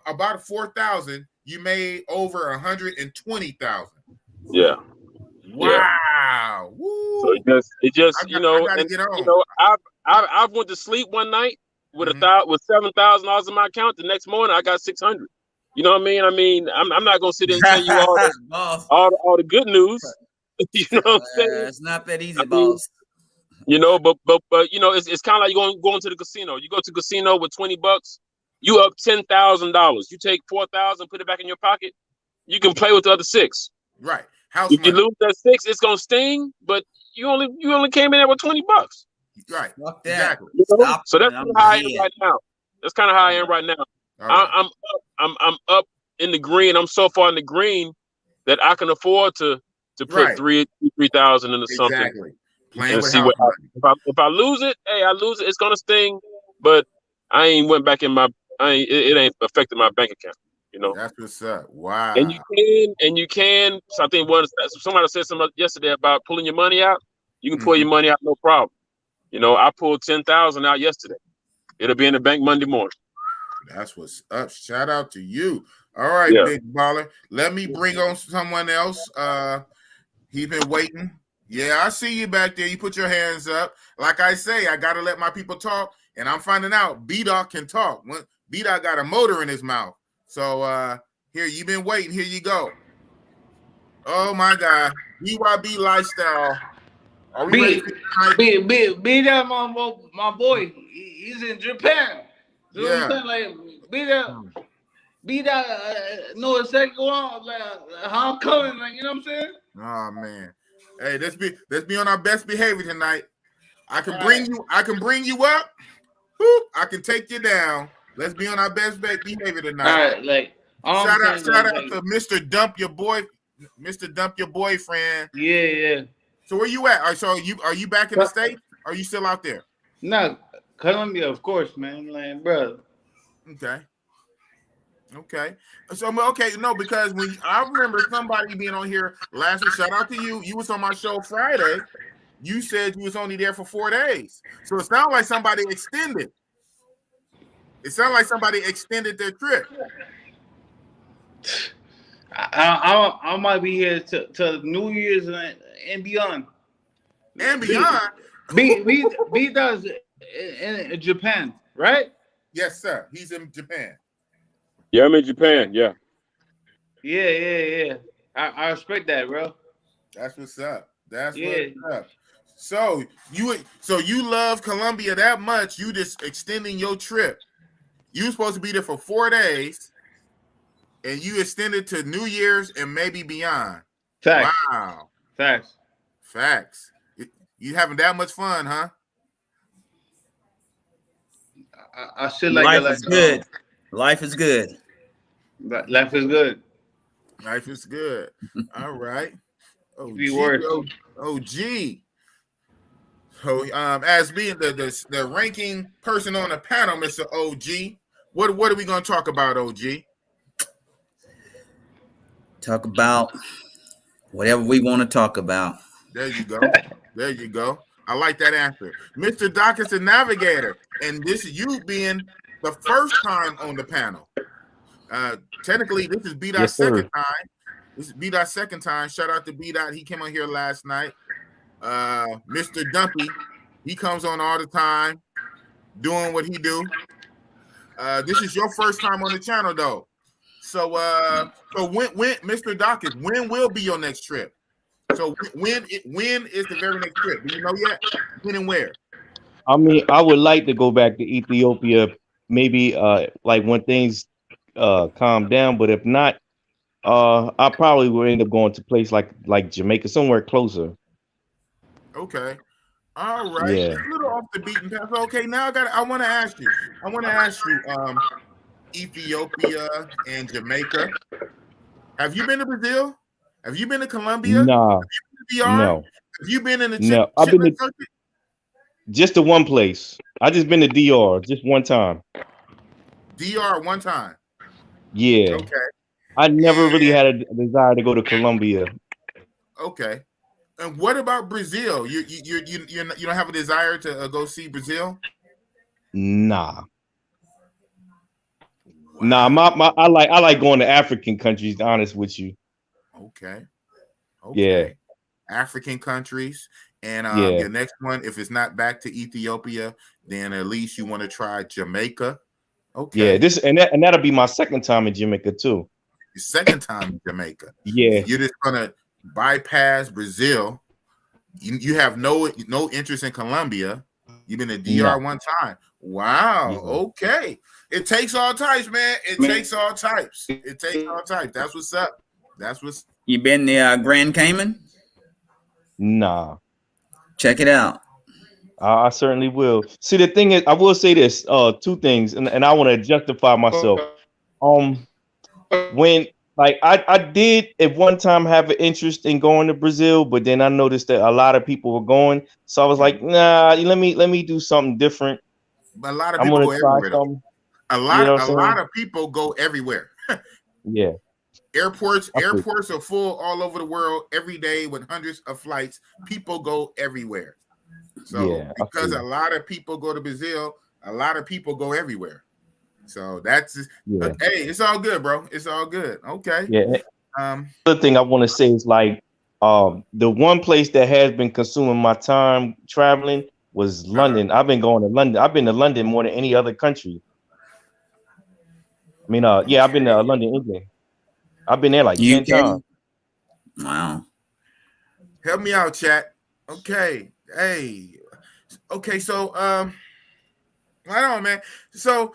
about 4,000, you made over 120,000. Yeah. Wow! Woo. So it just I've went to sleep one night with with $7,000 in my account. The next morning I got 600. You know what I mean? I'm not gonna sit there and tell you all the good news. You know what I'm saying? It's not that easy, boss. But it's kind of like you going to the casino. You go to the casino with $20, you up $10,000. You take 4,000, put it back in your pocket. You can play with the other 6. Right. If you lose that 6, it's gonna sting. But you only came in there with $20. Right. Fuck that. Exactly. So that's how I am right now. That's kind of how I am right now. Right. I'm up in the green. I'm so far in the green that I can afford to put 3,000 into something. Exactly. And see what if I lose it, I lose it. It's gonna sting, but I ain't went back in my. It ain't affected my bank account. You know, that's what's up. Wow. And you can. So I think somebody said something yesterday about pulling your money out. You can pull your money out, no problem. You know, I pulled 10,000 out yesterday. It'll be in the bank Monday morning. That's what's up. Shout out to you. All right, Yeah. big baller. Let me bring on someone else. He's been waiting. Yeah, I see you back there. You put your hands up. Like I say, I gotta let my people talk, and I'm finding out B-Dog can talk. B-Dog got a motor in his mouth. So here, you've been waiting. Here you go. Oh my God. BYB lifestyle. Are we ready for tonight? B-Dog, my boy. He's in Japan. You know what I'm saying? Like B-Dog know exactly like how I'm coming, like, you know what I'm saying? Oh man. Hey, let's be on our best behavior tonight. I can bring you up. Whoop, I can take you down. Let's be on our best behavior tonight. All right, like shout out to Mr. Dump Your Boy, Mr. Dump Your Boyfriend. Yeah. So where you at? Are you back in the States? Are you still out there? No, Colombia, of course, man. Like, bro. Okay. So no, because when I remember somebody being on here last week, shout out to you. You was on my show Friday. You said you was only there for 4 days. So it sounds like somebody extended. It sounds like somebody extended their trip. I might be here to New Year's and beyond. And beyond. B does in Japan, right? Yes, sir. He's in Japan. Yeah, I'm in Japan. Yeah. Yeah. I respect that, bro. That's what's up. What's up. So you love Colombia that much? You just extending your trip. You were supposed to be there for 4 days, and you extended to New Year's and maybe beyond. Facts. Wow. Facts. You having that much fun, huh? I feel like life is good. Life is good. Life is good. Life is good. All right. OG. So, as being the ranking person on the panel, Mr. OG, what are we going to talk about, OG? Talk about whatever we want to talk about. There you go. I like that answer. Mr. Doc is the navigator, and this is you being the first time on the panel. Technically, this is B-Dot's second time. This is B-Dot's second time. Shout out to B-Dot. He came on here last night. Mr. Dumpy, he comes on all the time, doing what he do. This is your first time on the channel, though. So when Mr. Doc is, when will be your next trip? So when is the very next trip? Do you know yet? When and where? I mean, I would like to go back to Ethiopia, maybe like when things calm down. But if not, I probably will end up going to a place like Jamaica, somewhere closer. Okay. All right. Yeah. A little off the beaten path. Okay, now I want to ask you. Ethiopia and Jamaica. Have you been to Brazil? Have you been to Colombia? Nah. Have you been to DR? No. Have you been in the No, I've been to just to one place. I just been to DR just one time. DR one time. Yeah. Okay. I never really had a desire to go to Colombia. Okay. And what about Brazil? You don't have a desire to go see Brazil? Nah. Wow. Nah, I like going to African countries, to be honest with you. Okay. Yeah. African countries. And yeah. Your next one, if it's not back to Ethiopia, then at least you want to try Jamaica. Okay. Yeah, that'll be my second time in Jamaica too. Your second time in Jamaica. Yeah. You're just gonna bypass Brazil. You have no interest in Colombia. You've been to DR one time. Wow. Yeah. Okay. It takes all types, man. It takes all types. That's what's up. You been to Grand Cayman? Nah. Check it out. I certainly will. See, the thing is, I will say this, two things, and I want to justify myself. When I did at one time have an interest in going to Brazil, but then I noticed that a lot of people were going, so I was like, nah, let me do something different. But a lot of people go everywhere. A lot of people go everywhere. Yeah. Airports are full all over the world every day with hundreds of flights. People go everywhere. So because a lot of people go to Brazil, a lot of people go everywhere. So that's hey, it's all good, bro. It's all good. Okay. Yeah. Other thing I want to say is like the one place that has been consuming my time traveling was London. I've been going to London. I've been to London more than any other country. I mean, yeah, I've been to London, England. I've been there like 10 times. Wow. Help me out, chat. Okay. Hey. Okay, so right on, man. So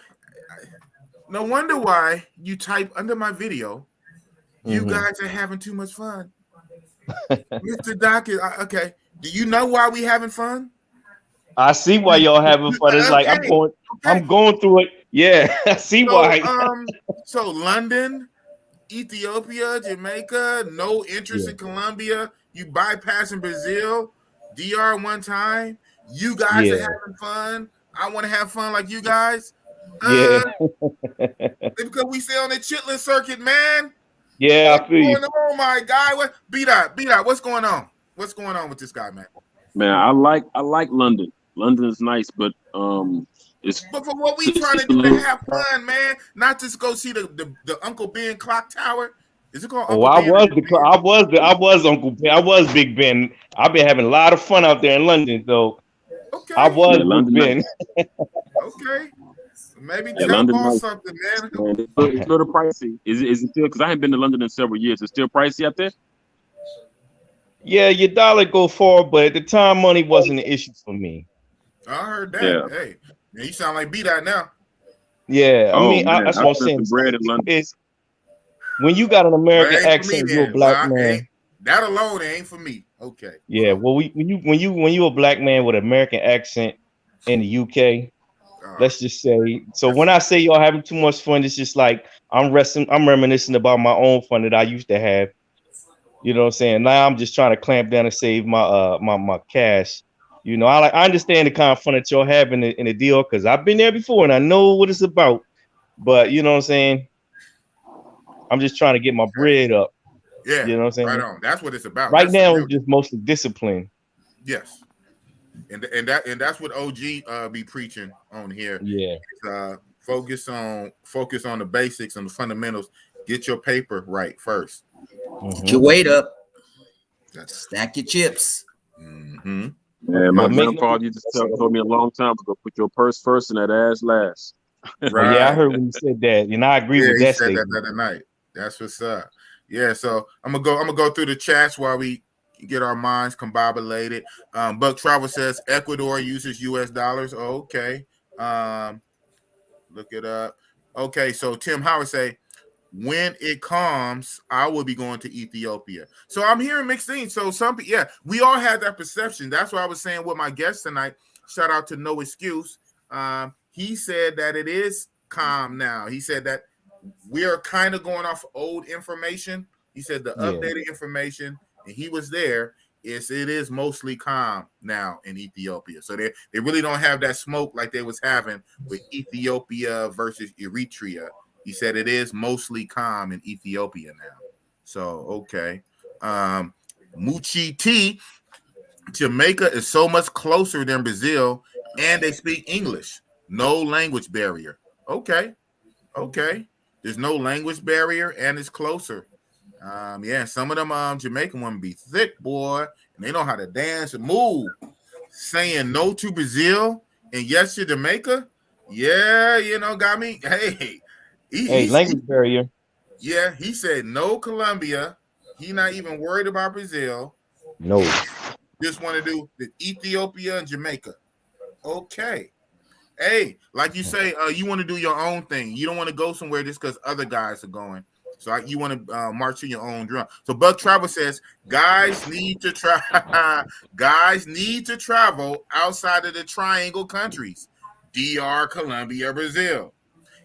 no wonder why you type under my video, you guys are having too much fun. Mr. Doc is okay. Do you know why we having fun? I see why y'all having fun. It's like I'm going through it. Yeah, I see why. So London, Ethiopia, Jamaica, no interest in Colombia. You bypassing Brazil, DR one time. You guys are having fun. I want to have fun like you guys. Because we stay on the chitlin circuit, man. Yeah, I feel you. Oh my God, what beat out? What's going on? What's going on with this guy, man? Man, I like London. London is nice, but it's. But for what we trying to do to have fun, man, not just go see the Uncle Ben clock tower. Is it called? Oh, I was Uncle Ben. I was Big Ben. I've been having a lot of fun out there in London, though. Okay. I was Big Ben. Okay. Maybe jump on something, man. It's a little pricey. Is it still? Because I haven't been to London in several years. It's still pricey out there. Yeah, your dollar go far, but at the time, money wasn't an issue for me. I heard that. Yeah. Hey, man, you sound like B-Dot now. Yeah, I mean, that's what I'm saying. When you got an American accent, you're a black man. That alone ain't for me. Okay. Yeah, well, when you a black man with an American accent in the UK, let's just say. So when I say y'all having too much fun, it's just like I'm reminiscing about my own fun that I used to have. You know what I'm saying? Now I'm just trying to clamp down and save my my cash. You know, I understand the kind of fun that y'all have in the deal because I've been there before and I know what it's about. But you know what I'm saying? I'm just trying to get my bread up. Yeah, you know what I'm saying? Right on. That's what it's about. Right now, it's just mostly discipline. Yes, and that's what OG be preaching on here. Yeah, focus on the basics and the fundamentals. Get your paper right first. Get your weight up. Stack your chips. Yeah, my grandpa used to told me a long time ago, put your purse first and that ass last. Right. Yeah, I heard when you said that, and I agree with that. He said that the other night. That's what's up. Yeah, so I'm gonna go through the chats while we get our minds combobulated. Buck Travel says Ecuador uses US dollars. Okay. Look it up. Okay, so Tim Howard say, when it comes, I will be going to Ethiopia. So I'm hearing mixed things. So we all have that perception. That's why I was saying with my guest tonight. Shout out to No Excuse. He said that it is calm now. He said that we are kind of going off old information. He said the updated information, and he was there. It is mostly calm now in Ethiopia. So they really don't have that smoke like they was having with Ethiopia versus Eritrea. He said it is mostly calm in Ethiopia now. So, okay. Muchi T, Jamaica is so much closer than Brazil, and they speak English. No language barrier. Okay. There's no language barrier, and it's closer. Some of them Jamaican women be thick, boy, and they know how to dance and move. Saying no to Brazil and yes to Jamaica, got me. Hey, language barrier. Yeah, he said no Colombia. He not even worried about Brazil. No. Just want to do the Ethiopia and Jamaica. Okay. Hey, like you say, you want to do your own thing. You don't want to go somewhere just because other guys are going. So you want to march to your own drum. So Buck Travel says, guys need to travel outside of the triangle countries. DR, Colombia, Brazil.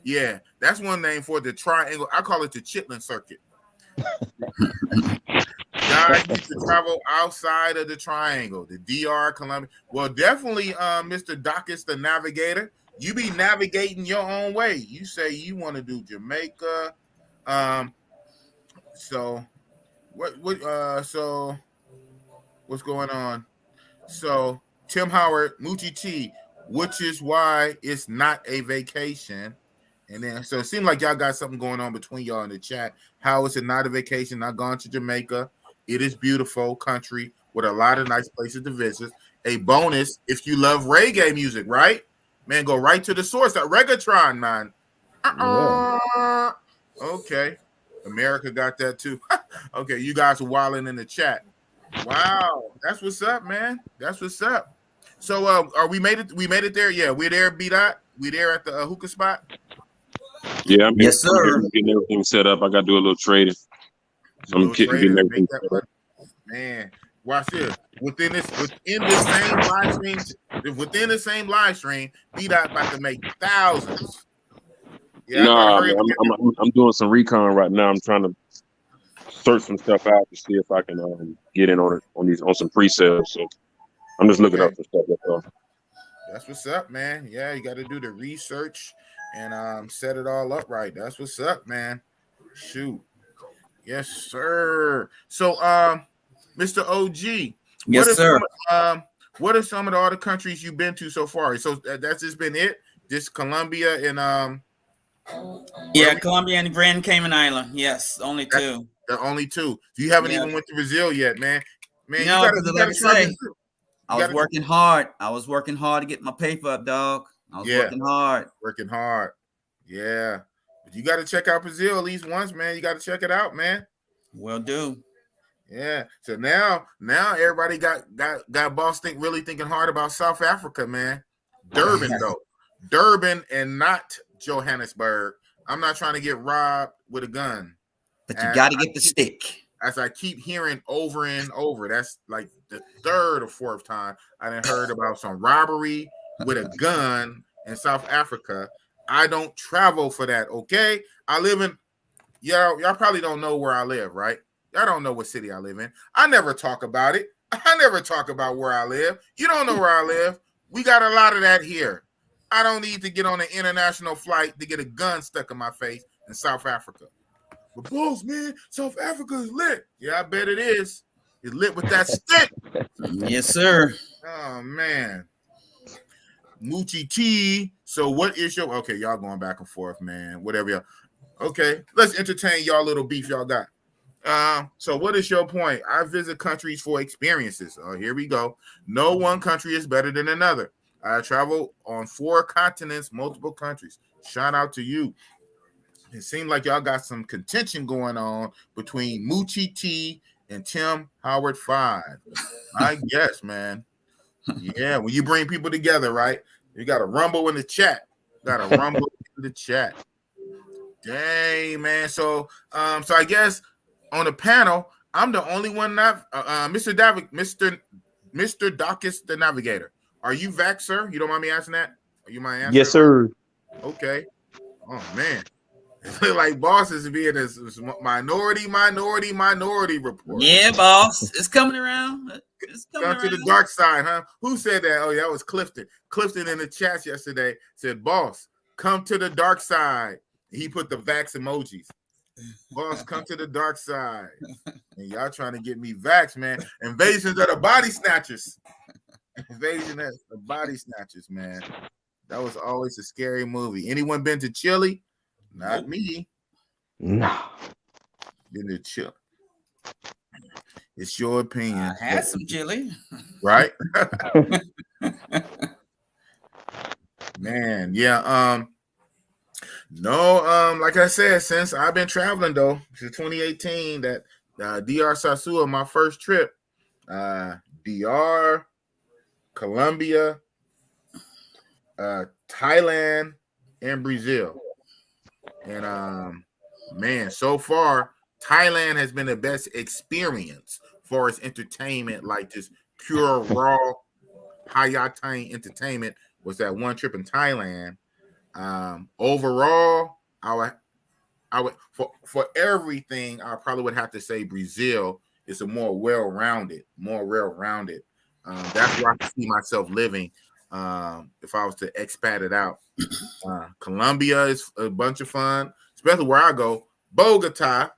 Yeah, that's one name for the triangle. I call it the Chitlin Circuit. Guys need to travel outside of the triangle, the DR, Colombia. Well, definitely, Mr. Dacus, the navigator. You be navigating your own way. You say you want to do Jamaica, So so what's going on? So Tim Howard, Moochie T, which is why it's not a vacation. And then so it seemed like y'all got something going on between y'all in the chat. How is it not a vacation? Not gone to Jamaica. It is beautiful country with a lot of nice places to visit. A bonus if you love reggae music, right? Man, go right to the source. That Reggaetron, man. Okay. America got that too. Okay, you guys are wilding in the chat. Wow, that's what's up, man. That's what's up. So are we made it? We made it there? Yeah, we're there, B-Dot. We there at the hookah spot? Yeah, yes, sir. I'm getting everything set up. I got to do a little trading. So I'm getting everything set up. Man, watch this. Within the same live stream, B-Dot about to make thousands. Yeah, nah, man, I'm doing some recon right now. I'm trying to search some stuff out to see if I can get in on some pre-sales. So I'm just looking up for stuff. That's what's up, man. Yeah, you got to do the research and set it all up right. That's what's up, man. Shoot. Yes, sir. So Mr. OG, yes, sir. What are some of the other countries you've been to so far? So that's just been it? Just Colombia and yeah, Colombia and Grand Cayman Island. Yes, only two. The only two. You haven't even went to Brazil yet, man. Man, no, because like I say, I was working hard. I was working hard to get my paper up, dog. I was working hard. Working hard. Yeah. But you got to check out Brazil at least once, man. You got to check it out, man. Will do. Yeah. So now everybody got boss really thinking hard about South Africa, man. Durban though. Durban and not Johannesburg. I'm not trying to get robbed with a gun. But you got to get the stick. As I keep hearing over and over, that's like the third or fourth time I done heard about some robbery with a gun in South Africa. I don't travel for that, okay? I live in, y'all probably don't know where I live, right? Y'all don't know what city I live in. I never talk about it. I never talk about where I live. You don't know where I live. We got a lot of that here. I don't need to get on an international flight to get a gun stuck in my face in South Africa. But boss, man, South Africa is lit. Yeah, I bet it is. It's lit with that stick. Yes, sir. Oh, man. Moochie T. So what is your... Okay, y'all going back and forth, man. Whatever y'all... Okay, let's entertain y'all little beef y'all got. So what is your point? I visit countries for experiences. Oh, here we go. No one country is better than another. I travel on 4 continents, multiple countries. Shout out to you. It seemed like y'all got some contention going on between Moochie T and Tim Howard 5. I guess, man. Yeah, when you bring people together, right? You got to rumble in the chat. Dang, man. So I guess on the panel, I'm the only one not Mr. Dawkins, the Navigator. Are you vax, sir? You don't mind me asking that? Are you my answer? Yes, sir. Okay. Oh man. It's like boss is being this minority report. Yeah, boss. It's coming around. Come to the dark side, huh? Who said that? Oh, yeah, that was Clifton. Clifton in the chat yesterday said, boss, come to the dark side. He put the vax emojis. Boss, come to the dark side. And y'all trying to get me vax, man. Invasions of the body snatchers. Invasion of the body snatchers, man. That was always a scary movie. Anyone been to Chile? Not me. No. Been to Chile. It's your opinion. I had some chili. Right? Man, yeah. No, like I said, since I've been traveling though, since 2018, that DR Sasua, my first trip, DR, Colombia, Thailand, and Brazil. And man, so far, Thailand has been the best experience for its entertainment, like just pure raw high octane entertainment. Was that one trip in Thailand? Overall, I would for everything, I probably would have to say Brazil is a more well-rounded. That's where I can see myself living if I was to expat it out. Colombia is a bunch of fun, especially where I go. Bogota,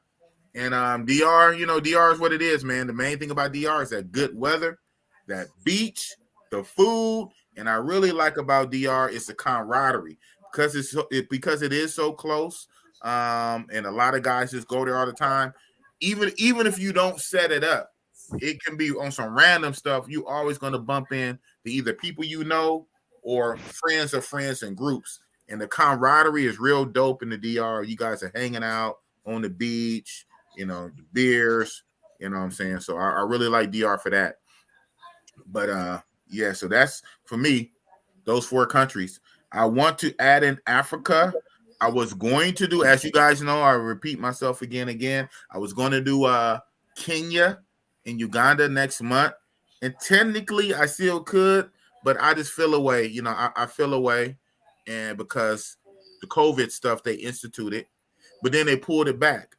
and DR. You know, DR is what it is, man. The main thing about DR is that good weather, that beach, the food, and I really like about DR is the camaraderie because because it is so close. And a lot of guys just go there all the time. Even if you don't set it up, it can be on some random stuff. You always going to bump in to either people you know or friends of friends and groups. And the camaraderie is real dope in the DR. You guys are hanging out on the beach, you know, the beers, you know what I'm saying? So I really like DR for that. But yeah, so that's for me, those 4 countries. I want to add in Africa. I was going to do, as you guys know, I repeat myself again. I was going to do Kenya and Uganda next month. And technically I still could, but I just feel away. You know, I feel away. And because the COVID stuff they instituted, but then they pulled it back.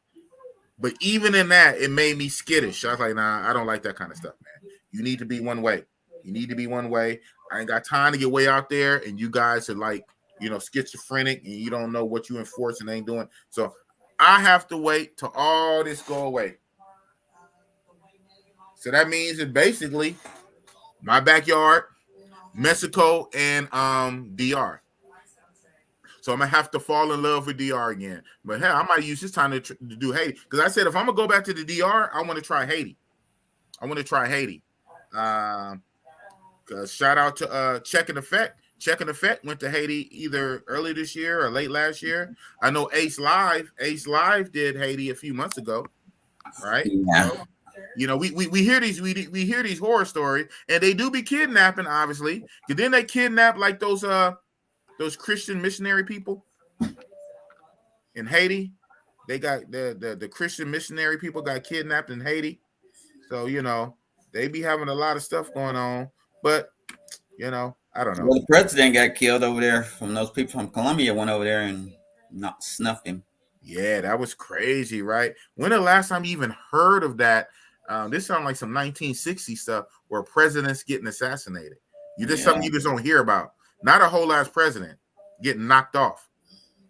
But even in that, it made me skittish. I was like, nah, I don't like that kind of stuff, man. You need to be one way. You need to be one way. I ain't got time to get way out there, and you guys are like, you know, schizophrenic, and you don't know what you enforce and ain't doing. So I have to wait till all this go away. So that means that basically my backyard, Mexico, and DR. So I'm gonna have to fall in love with DR again. But hell, I might use this time to do Haiti because I said if I'm gonna go back to the DR, I want to try Haiti. Shout out to Check and Effect. Check and Effect went to Haiti either early this year or late last year. I know Ace Live did Haiti a few months ago, right? Yeah. So, you know, we hear these horror stories, and they do be kidnapping, obviously. Because then they kidnap like those Christian missionary people in Haiti. They got the Christian missionary people got kidnapped in Haiti. So, you know, they be having a lot of stuff going on. But, you know, I don't know. Well, the president got killed over there from those people from Colombia went over there and snuffed him. Yeah, that was crazy, right? When the last time you even heard of that? This sounds like some 1960 stuff where presidents getting assassinated. Something you just don't hear about. Not a whole ass president getting knocked off.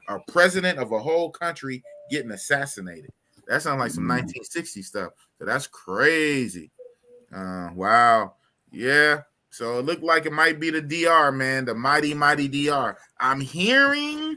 A president of a whole country getting assassinated. That sounds like some 1960 stuff. So that's crazy. Wow. Yeah. So it looked like it might be the DR, man. The mighty, mighty DR. I'm hearing,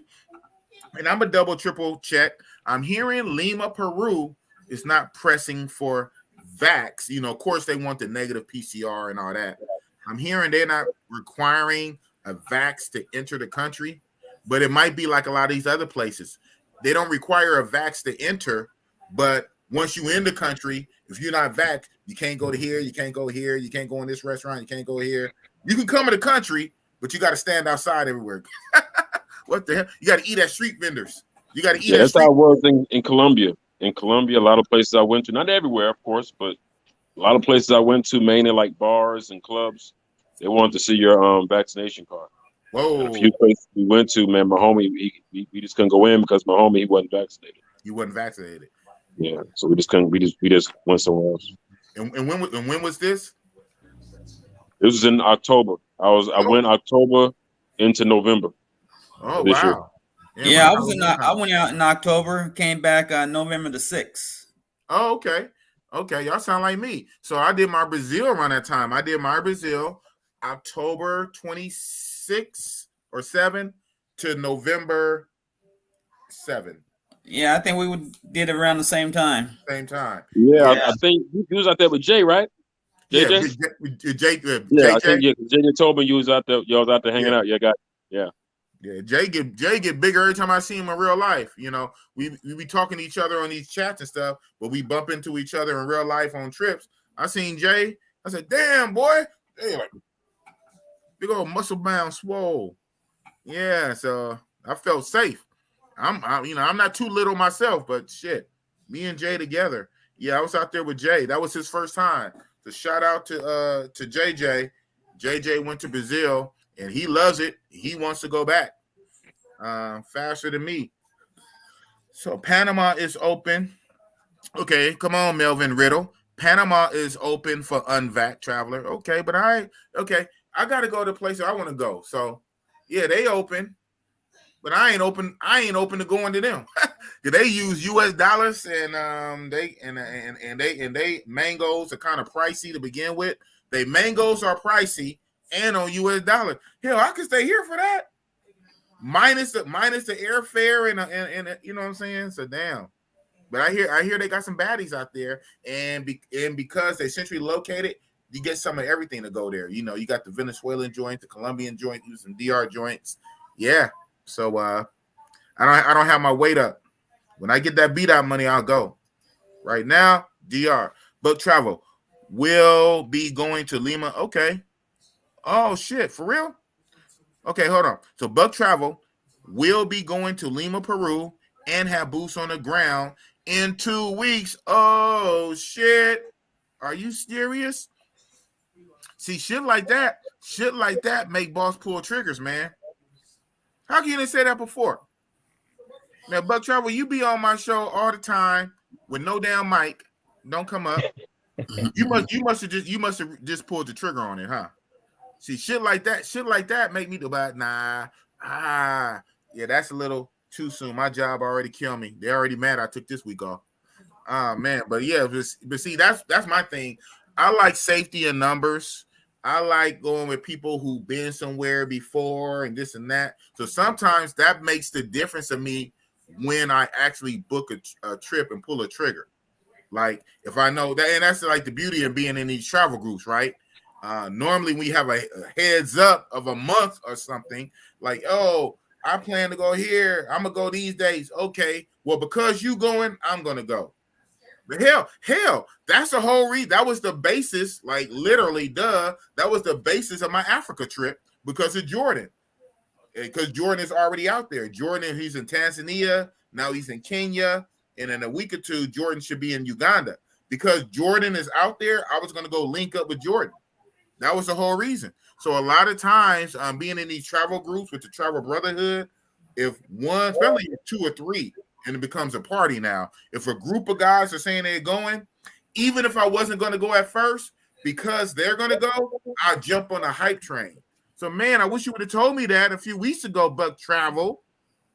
and I'm a double, triple check. I'm hearing Lima, Peru is not pressing for vax. You know, of course, they want the negative PCR and all that. I'm hearing they're not requiring a vax to enter the country, but it might be like a lot of these other places. They don't require a vax to enter, but once you in the country, if you're not vax, you can't go to here, you can't go here, you can't go in this restaurant, you can't go here. You can come in the country, but you got to stand outside everywhere. What the hell? You got to eat at street vendors. You got to eat. Yeah, that's how it was in Colombia. In Colombia, a lot of places I went to, not everywhere, of course, but a lot of places I went to, mainly like bars and clubs, they wanted to see your vaccination card. Whoa! And a few places we went to, man, my homie, we just couldn't go in because my homie, he wasn't vaccinated. You wasn't vaccinated. Yeah, so we just couldn't. We just went somewhere else. And when was this? This was in October. I went October into November. Oh wow! Yeah, I went out in October, came back November the 6th. Oh, okay. Okay, y'all sound like me. So I did my Brazil around that time. I did my Brazil October 26 or 7 to November 7. Yeah, I think we did it around the same time. Same time. Yeah. I think you was out there with Jay, right? JJ? I think Jay told me you was out there. Y'all was out there hanging out. Yeah. Jay get bigger every time I see him in real life. You know, we be talking to each other on these chats and stuff, but we bump into each other in real life on trips. I seen Jay. I said, "Damn, boy, they like big old muscle bound swole." Yeah, so I felt safe. I'm not too little myself, but shit, me and Jay together. Yeah, I was out there with Jay. That was his first time. So shout out to JJ. JJ went to Brazil. And he loves it. He wants to go back faster than me. So Panama is open. Okay, come on, Melvin Riddle. Panama is open for unvac traveler. Okay, but I got to go to places I want to go. So yeah, they open, but I ain't open to going to them. They use US dollars and they mangoes are kind of pricey to begin with. They mangoes are pricey and on US dollar. Hell, I could stay here for that. Minus the airfare and you know what I'm saying? So damn. But I hear they got some baddies out there, and because they're centrally located, you get some of everything to go there. You know, you got the Venezuelan joint, the Colombian joint, some DR joints. Yeah. So I don't have my weight up. When I get that beat out money, I'll go. Right now, DR. Book travel will be going to Lima. Okay. Oh shit, for real? Okay, hold on. So Buck Travel will be going to Lima, Peru, and have boots on the ground in 2 weeks. Oh shit. Are you serious? See, shit like that make boss pull triggers, man. How can you didn't say that before? Now, Buck Travel, you be on my show all the time with no damn mic. Don't come up. You must have just pulled the trigger on it, huh? See, shit like that make me do about yeah, that's a little too soon. My job already killed me. They already mad I took this week off. Man, but yeah, but see, that's my thing. I like safety in numbers. I like going with people who've been somewhere before and this and that. So sometimes that makes the difference of me when I actually book a trip and pull a trigger. Like if I know that, and that's like the beauty of being in these travel groups, right? Normally we have a heads up of a month or something like, oh, I plan to go here. I'm going to go these days. Okay. Well, because you going, I'm going to go. But hell, that's the whole reason. That was the basis, like literally, that was the basis of my Africa trip because of Jordan. Because Jordan is already out there. Jordan, he's in Tanzania. Now he's in Kenya. And in a week or two, Jordan should be in Uganda. Because Jordan is out there, I was going to go link up with Jordan. That was the whole reason. So a lot of times, being in these travel groups with the Travel Brotherhood, if one, especially 2 or 3, and it becomes a party now. If a group of guys are saying they're going, even if I wasn't going to go at first, because they're going to go, I'll jump on a hype train. So, man, I wish you would have told me that a few weeks ago, Buck Travel.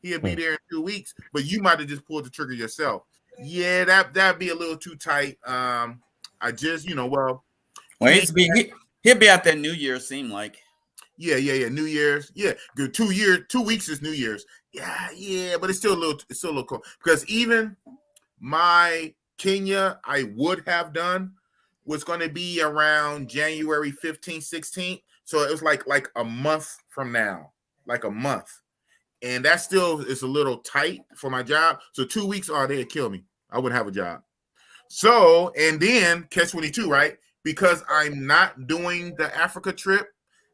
He'll be there in 2 weeks, but you might have just pulled the trigger yourself. Yeah, that'd be a little too tight. I just, well, he'll be out there New Year's, seem like. Yeah. New Year's. Yeah, good. 2 weeks is New Year's. Yeah, but it's still a little cool. Because even my Kenya I would have done was going to be around January 15th, 16th. So it was like a month from now. Like a month. And that still is a little tight for my job. So 2 weeks, they'd kill me. I wouldn't have a job. So, and then catch 22, right? Because I'm not doing the Africa trip,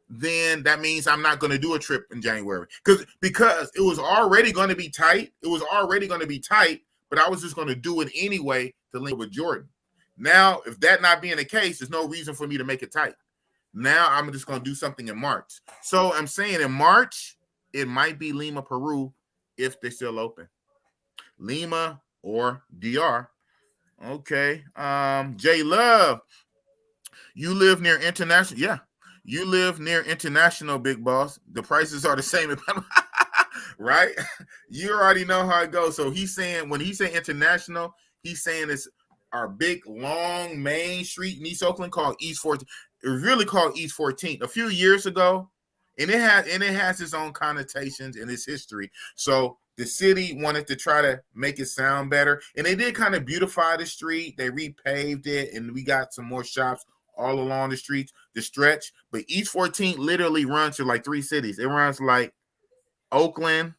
then that means I'm not going to do a trip in January. Because it was already going to be tight. But I was just going to do it anyway to link with Jordan. Now, if that not being the case, there's no reason for me to make it tight. Now I'm just going to do something in March. So I'm saying in March, it might be Lima, Peru, if they're still open. Lima or DR. Okay. J Love, you live near International. Yeah, you live near International, big boss. The prices are the same, right? You already know how it goes. So he's saying, when he say International, he's saying it's our big long main street in East Oakland called East 14th. It was really called East 14th a few years ago. And it has its own connotations and its history. So the city wanted to try to make it sound better. And they did kind of beautify the street. They repaved it, and we got some more shops all along the streets, the stretch. But East 14th literally runs to like 3 cities. It runs like Oakland,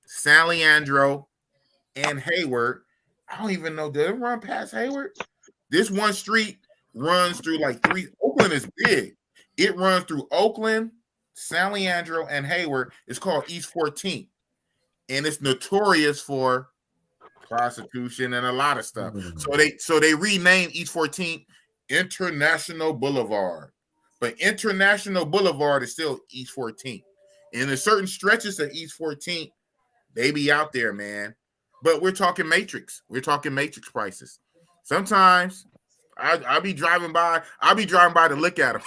San Leandro, and Hayward. I don't even know. Did it run past Hayward? This one street runs through like 3. Oakland is big. It runs through Oakland, San Leandro, and Hayward. It's called East 14th, and it's notorious for prostitution and a lot of stuff. So they renamed East 14th International Boulevard, but International Boulevard is still East 14th. And in certain stretches of East 14th, they be out there, man. But we're talking Matrix. We're talking Matrix prices. Sometimes I'll be driving by. To look at them.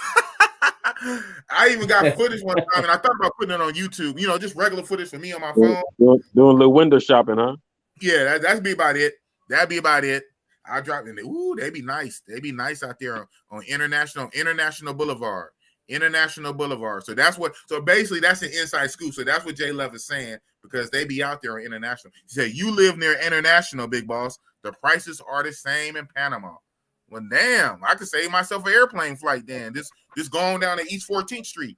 I even got footage one time, and I thought about putting it on YouTube. Just regular footage for me on my phone. Doing a little window shopping, huh? Yeah, that'd be about it. That'd be about it. I dropped in there. Ooh, they be nice. They be nice out there on International Boulevard. International Boulevard. So that's what. So basically, that's an inside scoop. So that's what Jay Love is saying because they be out there on International. He said, "You live near International, big boss. The prices are the same in Panama." Well, damn, I could save myself an airplane flight. Then this going down to East 14th Street.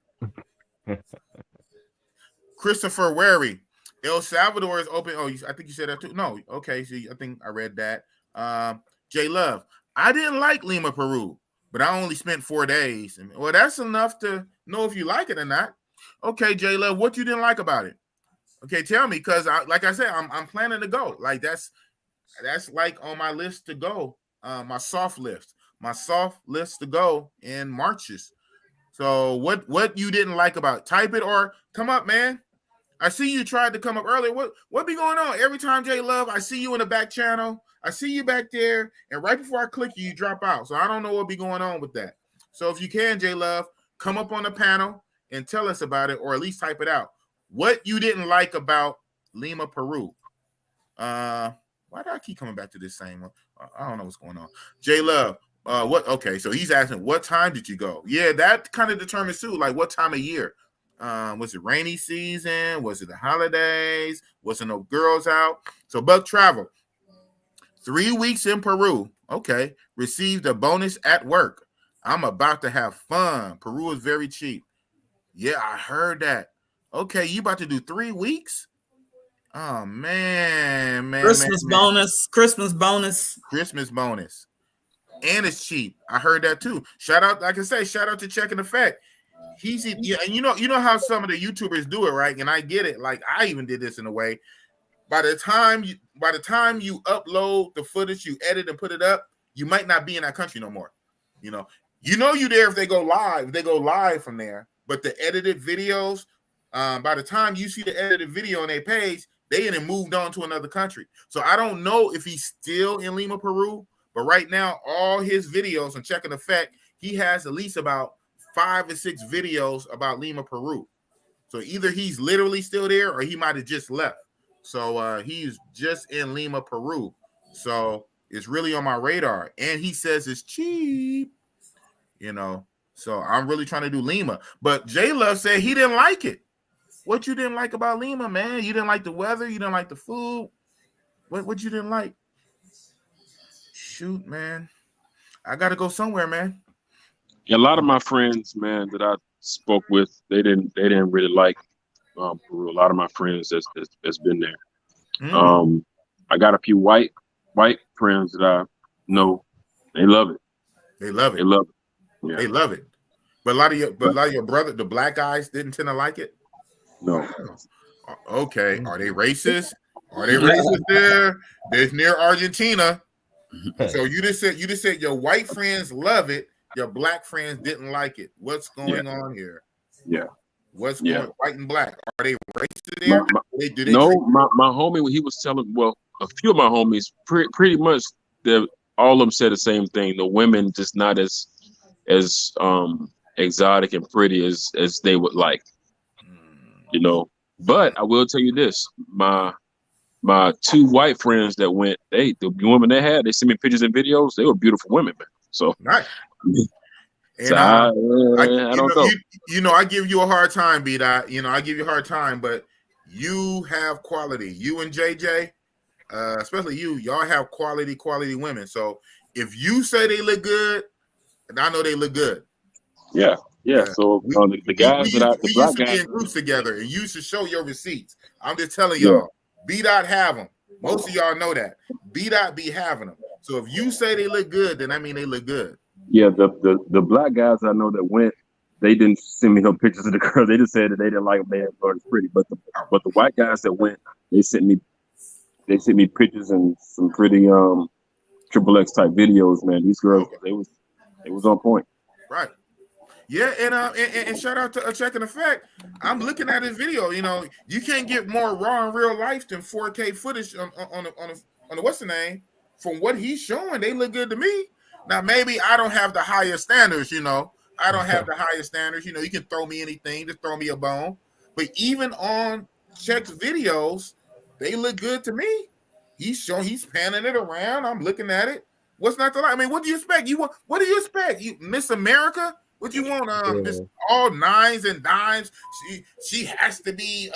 Christopher Wary. El Salvador is open. Oh, I think you said that too. No, okay. See, I think I read that. Jay Love. I didn't like Lima, Peru, but I only spent 4 days. Well, that's enough to know if you like it or not. Okay, Jay Love, what you didn't like about it? Okay, tell me, because like I said, I'm planning to go. Like that's like on my list to go. My soft list to go in Marches. So what you didn't like about it? Type it or come up, man. I see you tried to come up earlier. What be going on? Every time, Jay Love, I see you in the back channel. I see you back there, and right before I click you, you drop out. So I don't know what be going on with that. So if you can, Jay Love, come up on the panel and tell us about it, or at least type it out. What you didn't like about Lima, Peru? Why do I keep coming back to this same one? I don't know what's going on. Jay Love, what? Okay, so he's asking, what time did you go? Yeah, that kind of determines too, like what time of year. Was it rainy season? Was it the holidays? Was there no girls out? So Buck Travel, 3 weeks in Peru. Okay, received a bonus at work. I'm about to have fun. Peru is very cheap. Yeah, I heard that. Okay, you about to do 3 weeks? Oh man. Christmas bonus. And it's cheap. I heard that too. Shout out, like I say, shout out to Checking Effect. And you know how some of the YouTubers do it, right? And I get it. Like I even did this in a way. By the time you upload the footage, you edit and put it up, you might not be in that country no more. You know you there if they go live. They go live from there. But the edited videos, by the time you see the edited video on their page, they had moved on to another country. So I don't know if he's still in Lima, Peru. But right now, all his videos on Checking Effect, he has at least about 5 or 6 videos about Lima, Peru. So either he's literally still there or he might have just left. So he's just in Lima, Peru. So it's really on my radar. And he says it's cheap, So I'm really trying to do Lima. But J Love said he didn't like it. What you didn't like about Lima, man? You didn't like the weather? You didn't like the food? What you didn't like? Shoot, man. I got to go somewhere, man. Yeah, a lot of my friends, man, that I spoke with, they didn't really like Peru. A lot of my friends that's been there. I got a few white friends that I know. They love it. They love it. Yeah. They love it. But a lot of your brother, the black guys, didn't tend to like it. No. Okay. Are they racist? There? It's near Argentina. So you just said your white friends love it. Your black friends didn't like it. What's going on here? Yeah. What's going white and black? Are they racist there? My homie, when he was telling, a few of my homies, pretty much, all of them said the same thing. The women just not as exotic and pretty as they would like, But I will tell you this: my 2 white friends that went, the women they had, they sent me pictures and videos. They were beautiful women, man. So nice. And so I don't know. I give you a hard time, B-Dot. I give you a hard time, but you have quality. You and JJ, especially y'all have quality women. So if you say they look good, and I know they look good. Yeah. So the guys we used to be in groups together, and you used to show your receipts. I'm just telling y'all, B-Dot have them. Most of y'all know that. B-Dot be having them. So if you say they look good, then I mean they look good. Yeah, the black guys I know that went, they didn't send me no pictures of the girls. They just said that they didn't like them. They thought it's pretty. But the white guys that went, they sent me pictures and some pretty XXX type videos. Man, these girls, they was on point. Right. Yeah, and shout out to Checking Effect. I'm looking at his video. You can't get more raw in real life than 4K footage on the what's the name. From what he's showing, they look good to me. Now maybe I don't have the highest standards. I don't have the highest standards. You can throw me anything, just throw me a bone. But even on Check's videos, they look good to me. He's panning it around. I'm looking at it. What's not to like? I mean, what do you expect? What do you expect? You Miss America? What you want? This all nines and dimes. She has to be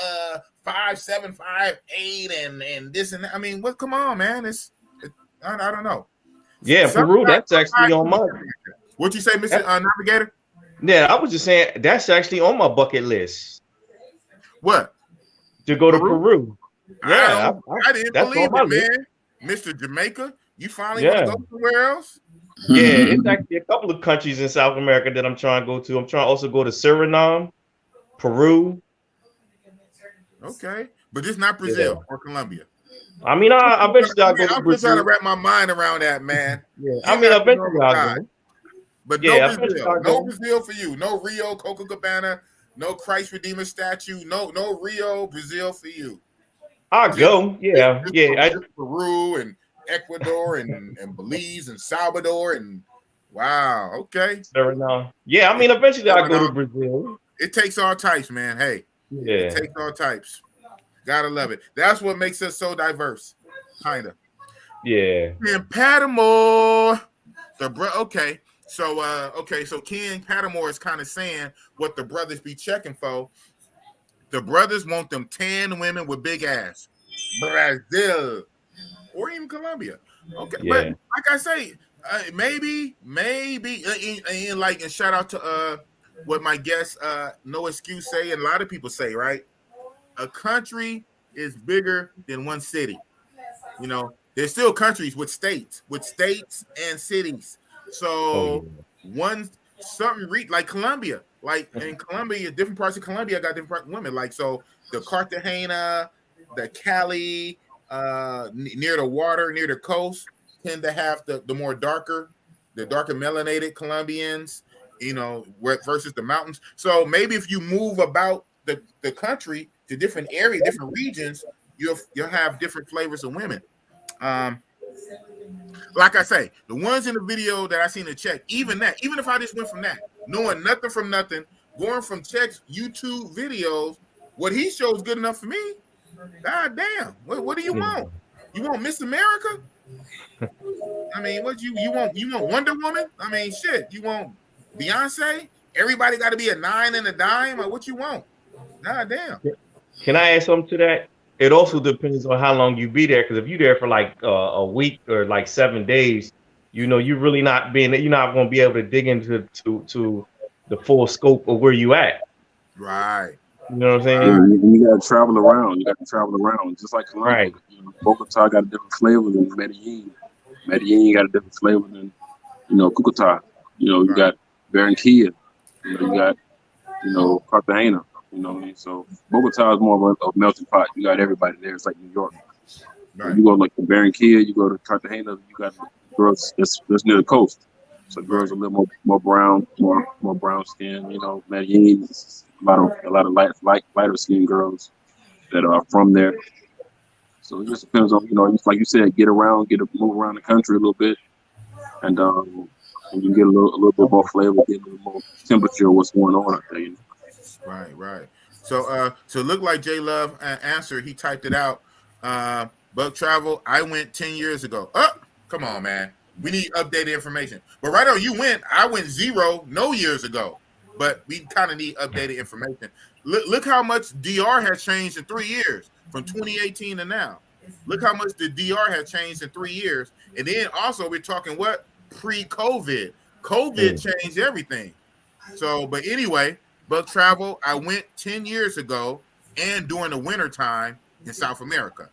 5'7", 5'8", and this and that. I mean, what? Come on, man. I don't know. Yeah, Peru. That's actually on my. What'd you say, Mr. Navigator? Yeah, I was just saying that's actually on my bucket list. What? To go to Peru. Yeah, I didn't believe it, man. Mr. Jamaica, you finally want to go somewhere else? Yeah, it's actually a couple of countries in South America that I'm trying to go to. I'm trying to also go to Suriname, Peru. Okay, but it's not Brazil or Colombia. I mean, I bet I'll go to I'm Brazil. just trying to wrap my mind around that, man. Yeah, I mean, eventually I'll go. But no Brazil, no Brazil for you. No Rio, Copacabana, no Christ Redeemer statue. No Rio, Brazil for you. I'll go. Yeah. Peru and Ecuador and Belize and Salvador and wow. Okay. Yeah, I mean, eventually I'll go to Brazil. It takes all types, man. Hey. Yeah. It takes all types. Gotta love it. That's what makes us so diverse. Kinda. Yeah. And Padmore. Okay. So Ken Padmore is kind of saying what the brothers be checking for. The brothers want them tan women with big ass. Brazil. Or even Colombia. Okay. Yeah. But like I say, maybe, and shout out to what my guest No Excuse say, and a lot of people say, right? A country is bigger than one city. You know, there's still countries with states and cities. So like Colombia, like in Colombia, different parts of Colombia got different women. Like so, the Cartagena, the Cali, near the water, near the coast, tend to have the darker melanated Colombians. You know, versus the mountains. So maybe if you move about the country to different areas, different regions, you'll have different flavors of women. Like I say, the ones in the video that I seen to check, even if I just went from that, knowing nothing from nothing, going from Check's YouTube videos, what he shows good enough for me. God damn, what do you want? You want Miss America? I mean, what you want? You want Wonder Woman? I mean, shit, you want Beyonce? Everybody got to be a 9 and a dime, or what you want? God damn. Can I add something to that? It also depends on how long you be there. Because if you're there for like a week or like 7 days, you know, you're not going to be able to dig into to the full scope of where you at. Right. You know what I'm saying? You got to travel around. Just like Colombia. Right. You know, Bogota got a different flavor than Medellin. Medellin got a different flavor than, Cúcuta. You got Barranquilla. You got, Cartagena. You know what I mean? So Bogota is more of a melting pot. You got everybody there. It's like New York. Right. You go like to Barranquilla, you go to Cartagena, you got girls that's near the coast. So girls are a little more brown, more brown skin. Medellin is a lot of lighter skinned girls that are from there. So it just depends on, like you said, move around the country a little bit, and you get a little bit more flavor, get a little more temperature of what's going on out there. Right. So look like J Love answered. He typed it out. Buck Travel. I went 10 years ago. Oh, come on, man. We need updated information. But right on, I went 0 years ago. But we kind of need updated information. Look how much DR has changed in 3 years, from 2018 to now. Look how much the DR has changed in 3 years. And then also we're talking what? Pre-COVID. COVID changed everything. So, but anyway, Buck Travel, I went 10 years ago and during the winter time in South America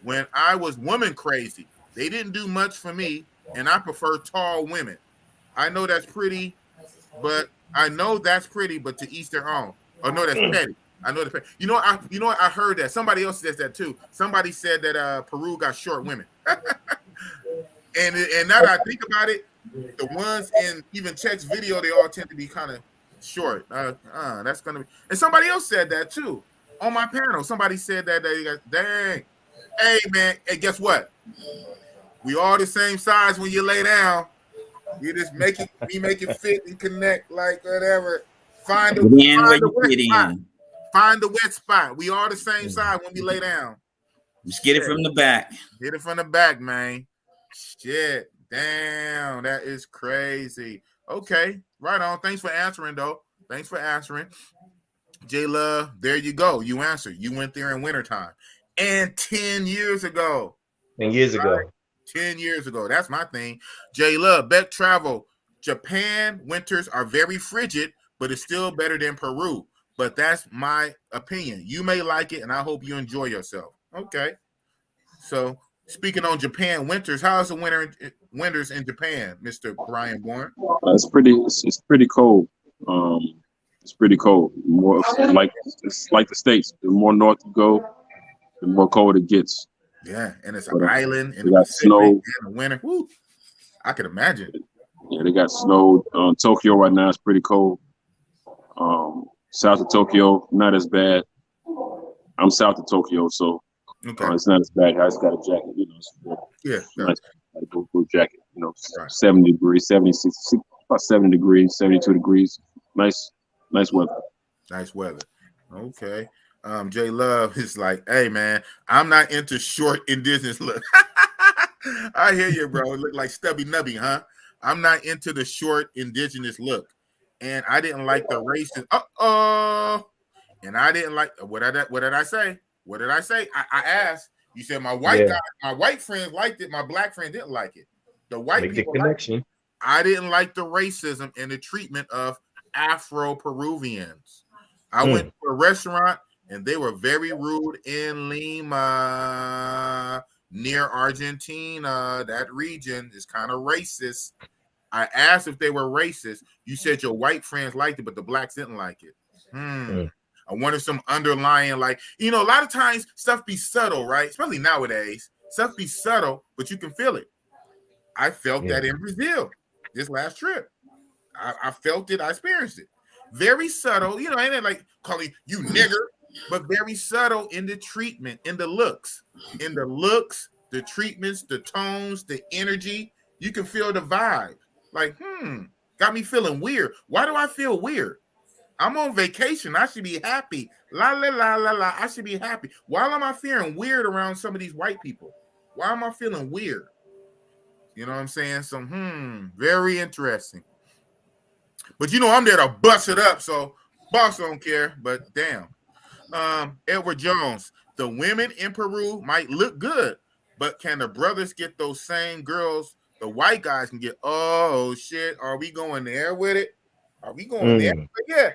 when I was woman crazy. They didn't do much for me, and I prefer tall women. I know that's pretty, but to each their own. Oh no, that's petty. I know that's petty. I heard that. Somebody else says that too. Somebody said that Peru got short women. and now that I think about it, the ones in even Check's video, they all tend to be kind of short. That's gonna be. And somebody else said that too on my panel. Somebody said that they got dang. Hey man, hey, guess what? We all the same size when you lay down. You just make it fit and connect like whatever. Find the wet spot. We all the same size when we lay down. Just get it from the back. Get it from the back, man. Shit. Damn, that is crazy. Okay, right on. Thanks for answering, though. Thanks for answering. J-Love, there you go. You answered. You went there in wintertime. And 10 years ago. 10 years ago. 10 years ago. That's my thing. J-Love, Beck Travel. Japan winters are very frigid, but it's still better than Peru. But that's my opinion. You may like it, and I hope you enjoy yourself. Okay. So, speaking on Japan winters, how's the winters in Japan, Mr. Brian Bourne? It's pretty cold. It's pretty cold. More it's like the States. The more north you go, the more cold it gets. Yeah, and it's an island, and they got snow in the winter. Woo, I could imagine. Yeah, they got snow. Tokyo right now is pretty cold. South of Tokyo, not as bad. I'm south of Tokyo, so it's not as bad. I just got a jacket, you know. Nice, go jacket, you know. Right. 70 degrees, 76, about 70 degrees, 72 degrees. Nice weather. Nice weather. Okay. J Love is like, hey man, I'm not into short indigenous look. I hear you, bro. It look like Stubby Nubby, huh? I'm not into the short indigenous look. And I didn't like the racist. And I didn't like what did I say? What did I say? I asked. You said my white guy, my white friends liked it, my black friend didn't like it. The white Make people the connection. I didn't like the racism and the treatment of Afro-Peruvians. I went to a restaurant and they were very rude in Lima, near Argentina. That region is kind of racist. I asked if they were racist. You said your white friends liked it, but the blacks didn't like it. I wanted some underlying, like, you know, a lot of times stuff be subtle, right? Especially nowadays. Stuff be subtle, but you can feel it. I felt that in Brazil this last trip. I felt it. I experienced it. Very subtle. You know, ain't it like calling you nigger, but very subtle in the treatment, in the looks. In the looks, the treatments, the tones, the energy. You can feel the vibe. Like, got me feeling weird. Why do I feel weird? I'm on vacation. I should be happy. La, la, la, la, la. I should be happy. Why am I feeling weird around some of these white people? Why am I feeling weird? You know what I'm saying? So, very interesting. But, you know, I'm there to bust it up, so boss don't care. But, damn. Edward Jones, the women in Peru might look good, but can the brothers get those same girls the white guys can get? Oh, shit. Are we going there with it? Are we going there? But yeah.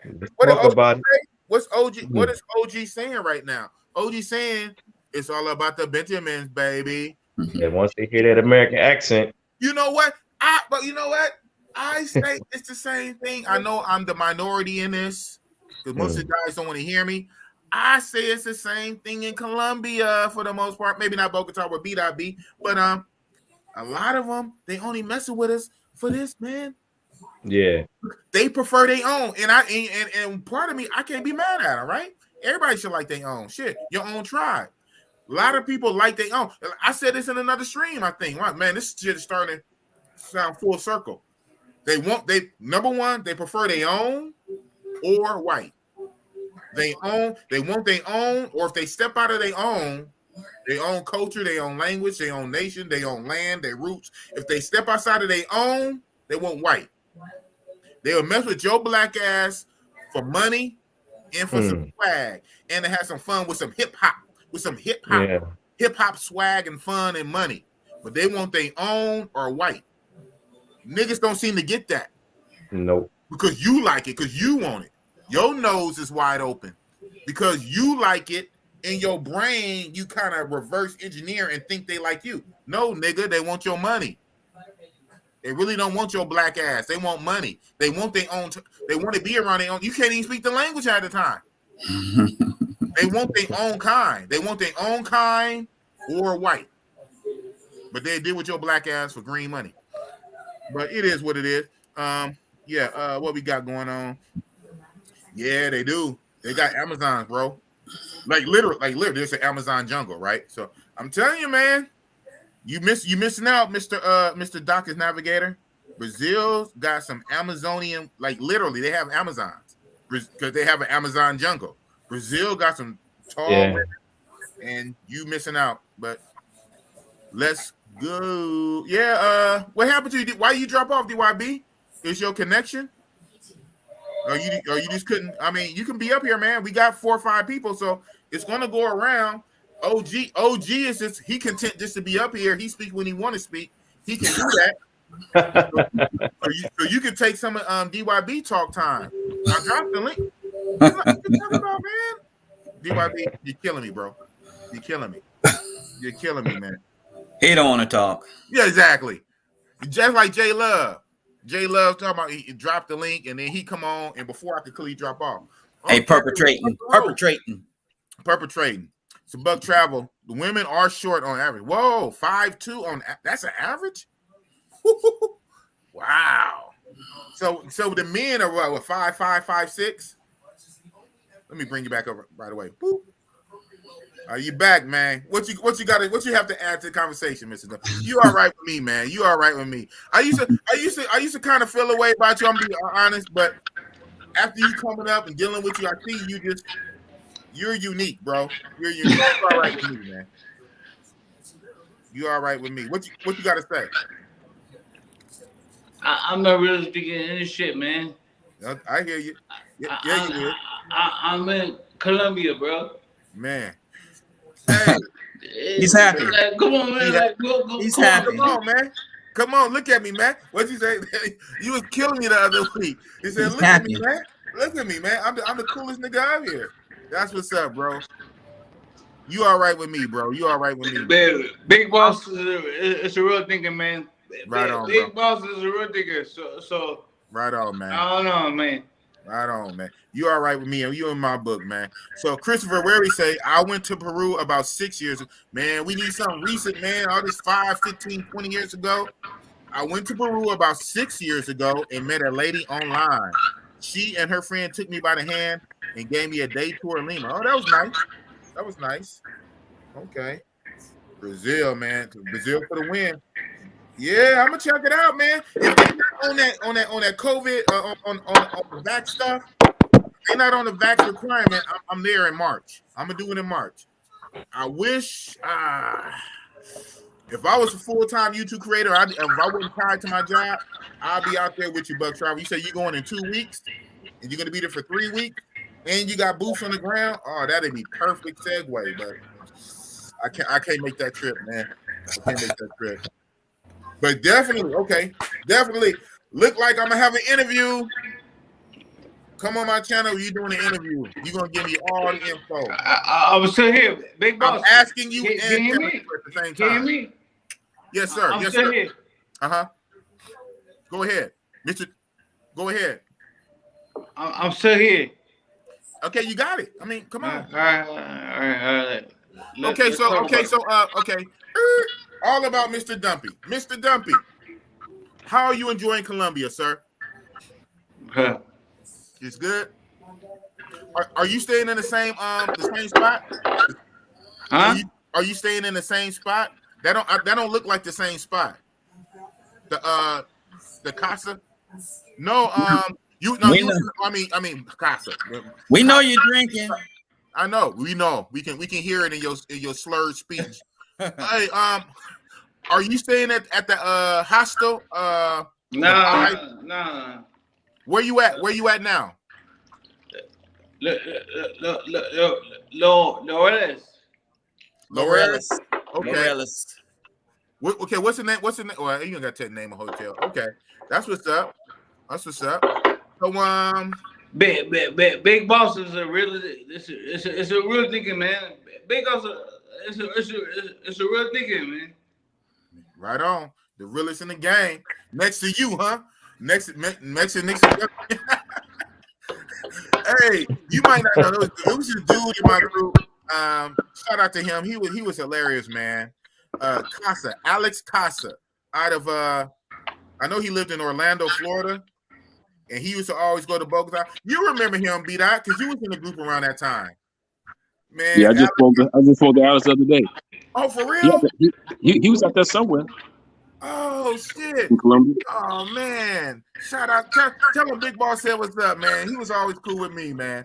What's OG? What is OG saying right now? OG saying it's all about the Benjamins, baby. And once they hear that American accent, you know what? But you know what? I say it's the same thing. I know I'm the minority in this because most of the guys don't want to hear me. I say it's the same thing in Colombia for the most part. Maybe not Bogota or B.B., but a lot of them, they only messing with us for this, man. Yeah, they prefer their own, and part of me, I can't be mad at them, right? Everybody should like their own shit, your own tribe. A lot of people like their own. I said this in another stream, I think. Wow, man, this shit is starting to sound full circle. Number one, they prefer their own or white. They want their own, or if they step out of their own culture, their own language, their own nation, their own land, their roots. If they step outside of their own, they want white. They will mess with your black ass for money and for some swag, and to have some fun with some hip hop swag and fun and money. But they want their own or white. Niggas don't seem to get that. Nope. Because you like it, because you want it. Your nose is wide open because you like it. In your brain, you kind of reverse engineer and think they like you. No, nigga, they want your money. They really don't want your black ass. They want money. They want their own. They want to be around their own. You can't even speak the language at the time. They want their own kind. They want their own kind or white. But they deal with your black ass for green money. But it is what it is. What we got going on? Yeah, they do. They got Amazon, bro. Like literally, there's an Amazon jungle, right? So I'm telling you, man. You missing out, Mr. Doctor's Navigator. Brazil's got some Amazonian, like literally, they have Amazons because they have an Amazon jungle. Brazil got some tall women and you missing out. But let's go. Yeah. What happened to you? Why you drop off, DYB? Is your connection? Or you just couldn't? I mean, you can be up here, man. We got 4 or 5 people, so it's gonna go around. OG is just content just to be up here. He speaks when he want to speak. He can do that. so you can take some of DYB talk time. I dropped the link. What you talking about, man? DYB, you're killing me, bro. You're killing me. You're killing me, man. He don't want to talk. Yeah, exactly. Just like J Love. J Love talking about he dropped the link and then he come on and before I could clearly drop off. Hey, perpetrating. So Buck Travel. The women are short on average. Whoa, 5'2" on that's an average. Wow. So the men are what 5'5", 5'6". Let me bring you back over right away. Boop. Are you back, man? What you have to add to the conversation, Mr. Dunn? You all right with me, man? You all right with me? I used to kind of feel a way about you. I'm gonna be honest, but after you coming up and dealing with you, I see you're unique, bro. You're unique. You all right with me, man? You all right with me? What you got to say? I'm not really speaking any shit, man. I hear you. Yeah, you will. I'm in Colombia, bro. Man. Hey, he's happy. Like, come on, man. He's happy. Come on, man. Come on, look at me, man. What'd you say? You was killing me the other week. He said, "Look at me, man. Look at me, man. I'm the coolest nigga out here." That's what's up, bro. You all right with me, bro? You all right with me? Man, Big Boss is a real thinker, man. Right on, Big Boss is a real thinker. So. Right on, man. I don't know, man. Right on, man. You all right with me? You in my book, man. So Christopher Wary say, I went to Peru about 6 years. Man, we need something recent, man. All this 5, 15, 20 years ago. I went to Peru about 6 years ago and met a lady online. She and her friend took me by the hand and gave me a day tour of Lima. Oh, that was nice. That was nice. Okay. Brazil, man. Brazil for the win. Yeah, I'm gonna check it out, man. If they're not on that COVID on the vax stuff, they're not on the vax requirement. I'm there in March. I'm gonna do it in March. I wish if I was a full-time YouTube creator, if I wasn't tied to my job, I'll be out there with you, Buck Travel. You say you're going in 2 weeks and you're gonna be there for 3 weeks, and you got boots on the ground. Oh, that'd be perfect segue, but I can't make that trip, man. I can't make that trip. But definitely, okay, definitely look like I'm gonna have an interview. Come on my channel, you doing an interview. You're gonna give me all the info. I was still here, Big Boss. I'm asking you and Kevin at the same time. Can you hear me? Yes, sir. I'm yes, still sir. Here. Go ahead, Mr. Go ahead. I'm still here. Okay, you got it. I mean, come on. All right. Okay. All about Mr. Dumpy. Mr. Dumpy, how are you enjoying Colombia, sir? It's good. Are you staying in the same spot? Huh? Are you staying in the same spot? That don't look like the same spot. The casa. No, I mean casa. We know you're drinking. I know. We know. We can hear it in your slurred speech. Hey, are you staying at the hostel? No. Where you at? Where you at now? Lorelis. Okay. Lorelis. Okay. What's the name? Well, you don't got to name a hotel. Okay. That's what's up. So Big Boss is a real. It's a real thinking, man. Big Boss. It's a real thinking, man. Right on. The realest in the game. Next to you, huh? Next to Hey, you might not know. There was this dude in my group. Shout out to him. He was hilarious, man. Alex Casa, out of I know he lived in Orlando, Florida, and he used to always go to Bogota. You remember him, B-Dot, because you was in the group around that time. Man, yeah, I just spoke to Alex the other day. Oh, for real? Yeah, he was out there somewhere. Oh shit! In Colombia. Oh man! Shout out! Tell him Big Boss said what's up, man. He was always cool with me, man.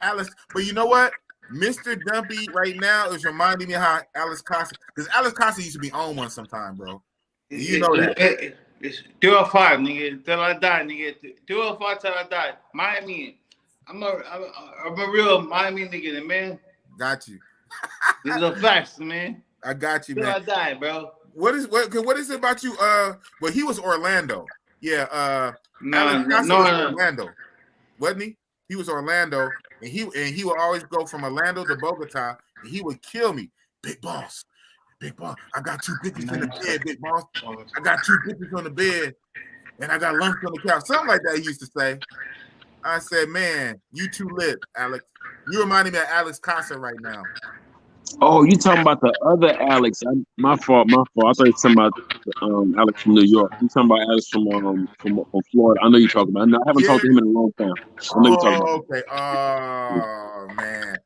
Alex, but you know what? Mr. Dumpy right now is reminding me how Alex Costa, because Alex Costa used to be on one sometime, bro. You know that. It's 205, nigga. Till I die, nigga. 205 till I die. Miami. I'm a real Miami nigga, man. Got you. These are facts, man. I got you, man. Till I die, bro. What is it about you? Well, he was Orlando. Yeah. Alex Costa was Orlando, wasn't he? He was Orlando, and he would always go from Orlando to Bogota, and he would kill me. Big boss. I got 2 bitches in the bed, big boss. I got 2 bitches on the bed, and I got lunch on the couch. Something like that he used to say. I said, man, you too lit, Alex. You reminding me of Alex Costa right now. Oh, you talking about the other Alex? My fault. I thought you were talking about Alex from New York. You talking about Alex from Florida? I know you're talking about. I haven't talked to him in a long time. I know you're talking about. Okay. Oh man.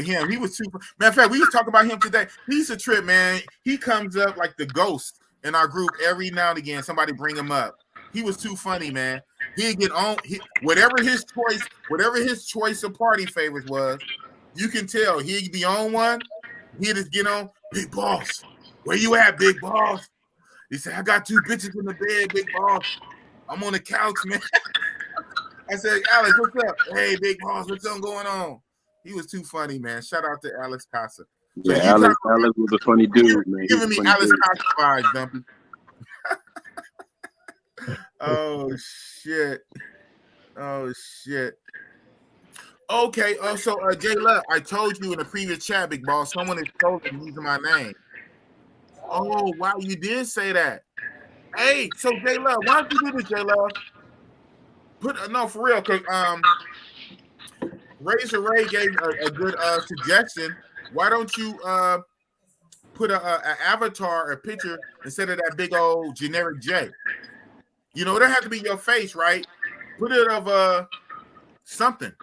Him. He was super. Matter of fact, we was talking about him today. He's a trip, man. He comes up like the ghost in our group every now and again. Somebody bring him up. He was too funny, man. He'd get on whatever his choice of party favorites was. You can tell he'd be on one. He'd just get on. Big boss, where you at, big boss? He said, I got 2 bitches in the bed, big boss. I'm on the couch, man. I said, Alex, what's up? Hey, big boss, what's going on? He was too funny, man. Shout out to Alex Costa. So yeah, Alex was a funny dude, man. Giving me Alex Costa vibes, Dumpy. Oh shit. Okay, so J Love, I told you in the previous chat, big boss, someone is trolling using my name. Oh wow, you did say that. Hey, so J Love, why don't you do this, J Love? No, for real, because Razor Ray gave a good suggestion. Why don't you put an avatar, a picture instead of that big old generic J? You know, it don't have to be your face, right? Put it of something.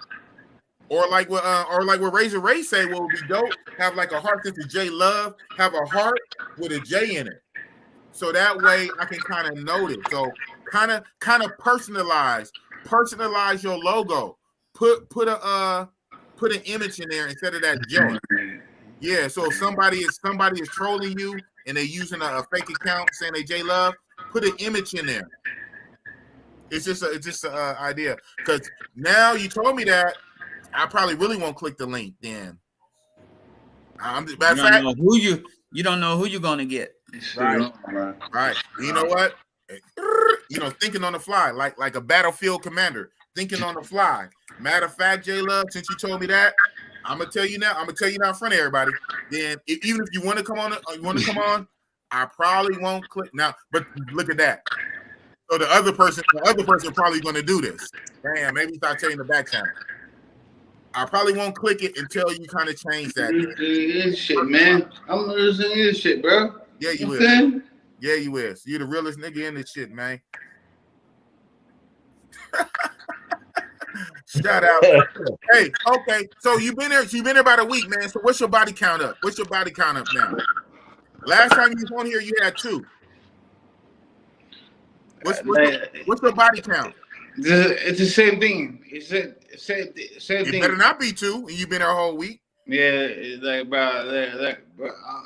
Or like what Razor Ray said, what would be dope, have like a heart since J Love, have a heart with a J in it. So that way I can kind of notice. So kind of personalize your logo. Put an image in there instead of that J. Yeah, so if somebody is trolling you and they're using a fake account saying they J Love, put an image in there. It's just an idea. Because now you told me that, I probably really won't click the link then. You don't know who you're gonna get. Right. You know what? Thinking on the fly, like a battlefield commander, thinking on the fly. Matter of fact, J Love, since you told me that, I'm gonna tell you now in front of everybody. Then even if you want to come on, I probably won't click now. But look at that. So the other person probably gonna do this. Damn, maybe start telling the back channel. I probably won't click it until you kind of change that. This shit, man. I'm listening to this shit, bro. Yeah, you will. Yeah, you is. You the realest nigga in this shit, man. Shout out. Hey, okay. So you've been there about a week, man. So what's your body count up? What's your body count up now? Last time you was on here, you had 2. What's your body count? It's the same thing. It's the same thing. It better not be 2, and you've been there a whole week. Yeah, it's like, bro,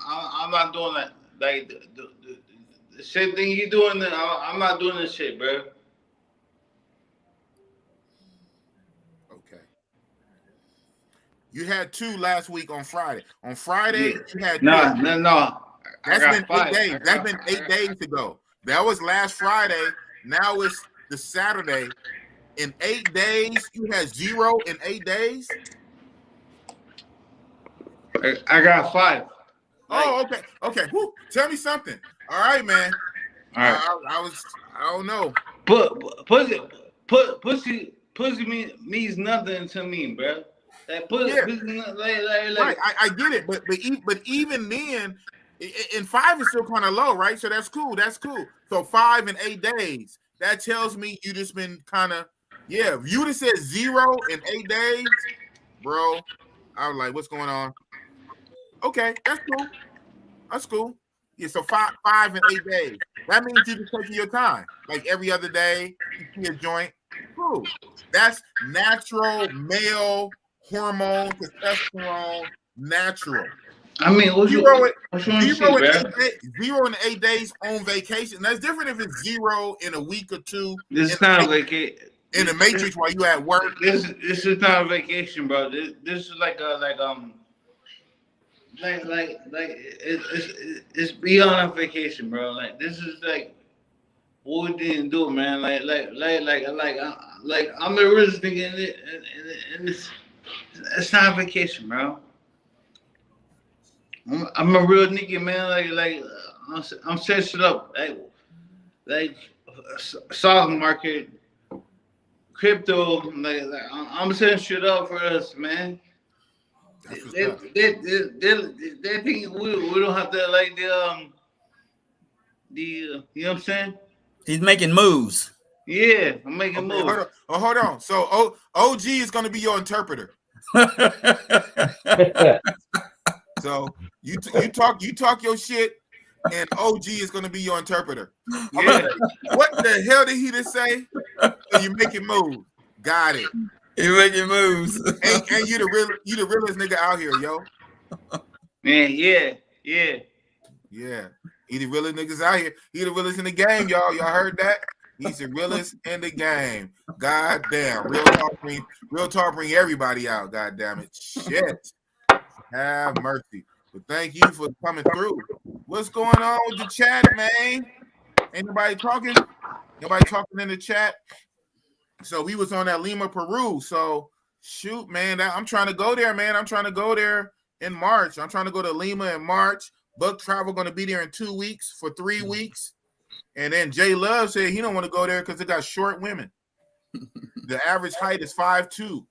I'm not doing that. Like the same thing you doing. I'm not doing this shit, bro. Okay. You had 2 last week on Friday. On Friday, you had 2. No. That's been 8 days. That's been 8 days ago. That was last Friday. Now it's the Saturday. In 8 days, you had 0 in 8 days. I got 5. Oh, okay. Woo. Tell me something. All right, man. All right. I don't know. Pussy means nothing to me, bro. That pussy, right. I get it, but even then, and 5 is still kind of low, right? So that's cool. So 5 in 8 days. That tells me you just been kind of, yeah. If you would have said 0 in 8 days, bro, I was like, what's going on? Okay, that's cool. Yeah, so 5 in 8 days. That means you just taking your time. Like every other day, you see a joint. Cool. That's natural male hormone, testosterone, natural. I mean, zero in 8 days on vacation. That's different if it's 0 in a week or two. This is not a vacation. In the Matrix while you at work. This is not a vacation, bro. This is it's beyond a vacation, bro. Like this is like what we didn't do, man. Like I'm a rich nigga and it's not a vacation, bro. I'm a real nigga, man. I'm setting shit up, like stock market, crypto. Like I'm setting shit up for us, man. They think we don't have to like the you know what I'm saying? He's making moves. Yeah, I'm making moves. Hold on. So OG is gonna be your interpreter. So you talk your shit, and OG is gonna be your interpreter. Yeah. What the hell did he just say? So you making moves. Got it. You making moves. And you the realest nigga out here, yo. Man, yeah. Yeah. He the realest niggas out here. He the realest in the game, y'all. Y'all heard that? He's the realest in the game. God damn. Real talk bring everybody out. God damn it. Shit. Have mercy. But thank you for coming through. What's going on with the chat, man? Ain't nobody talking? Nobody talking in the chat? So we was on that Lima, Peru. So shoot, man, I'm trying to go there, man. I'm trying to go there in March. I'm trying to go to Lima in March. Buck Travel going to be there in 2 weeks for 3 weeks. And then Jay Love said he don't want to go there because they got short women. The average height is 5'2".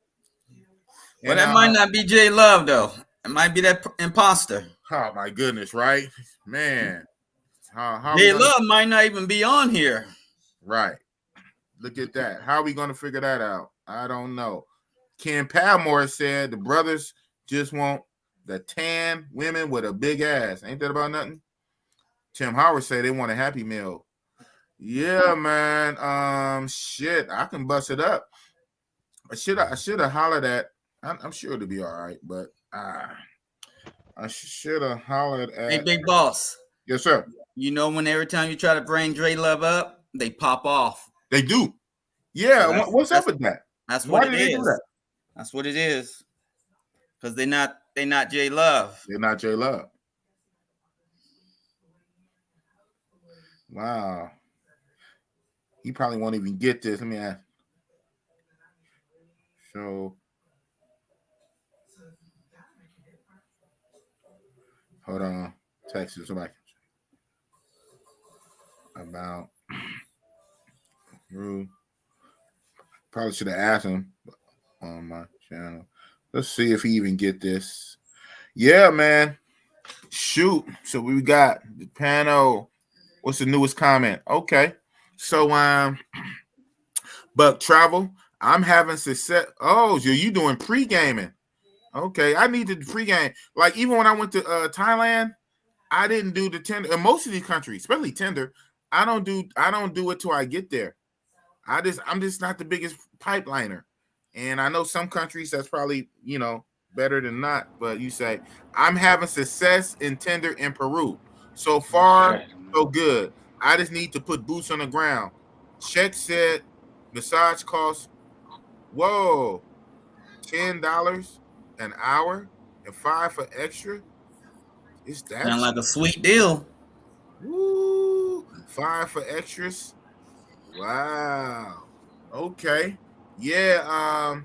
Well, that might not be Jay Love, though. It might be that imposter. Oh, my goodness, right? Man. Jay Love might not even be on here. Right. Look at that. How are we going to figure that out? I don't know. Ken Palmore said the brothers just want the tan women with a big ass. Ain't that about nothing? Tim Howard said they want a Happy Meal. Yeah, man. Shit, I can bust it up. I should have hollered at. I'm sure it'll be all right, but I should have hollered at. Hey, Big Boss. Yes, sir. You know when every time you try to bring Dre Love up, they pop off. They do. Yeah. So what's up with that? That's what it is. That's what it is. Because they're not Jay Love. They're not Jay Love. Wow. He probably won't even get this. Let me ask. So hold on. Text it somebody. About Drew. Probably should have asked him on my channel. Let's see if he even get this. Yeah, man. Shoot. So we got the panel. What's the newest comment? Okay. So Buck Travel. I'm having success. Oh, so you doing pre-gaming. Okay. I need to pre-game. Like even when I went to Thailand, I didn't do the tender. In most of these countries, especially tender, I don't do it till I get there. I'm just not the biggest pipeliner. And I know some countries that's probably, better than not, but you say I'm having success in tender in Peru. So far, so good. I just need to put boots on the ground. Check said massage costs, $10 an hour and $5 for extra. Is that sound like a sweet deal? Woo, $5 for extras. Wow. Okay. Yeah.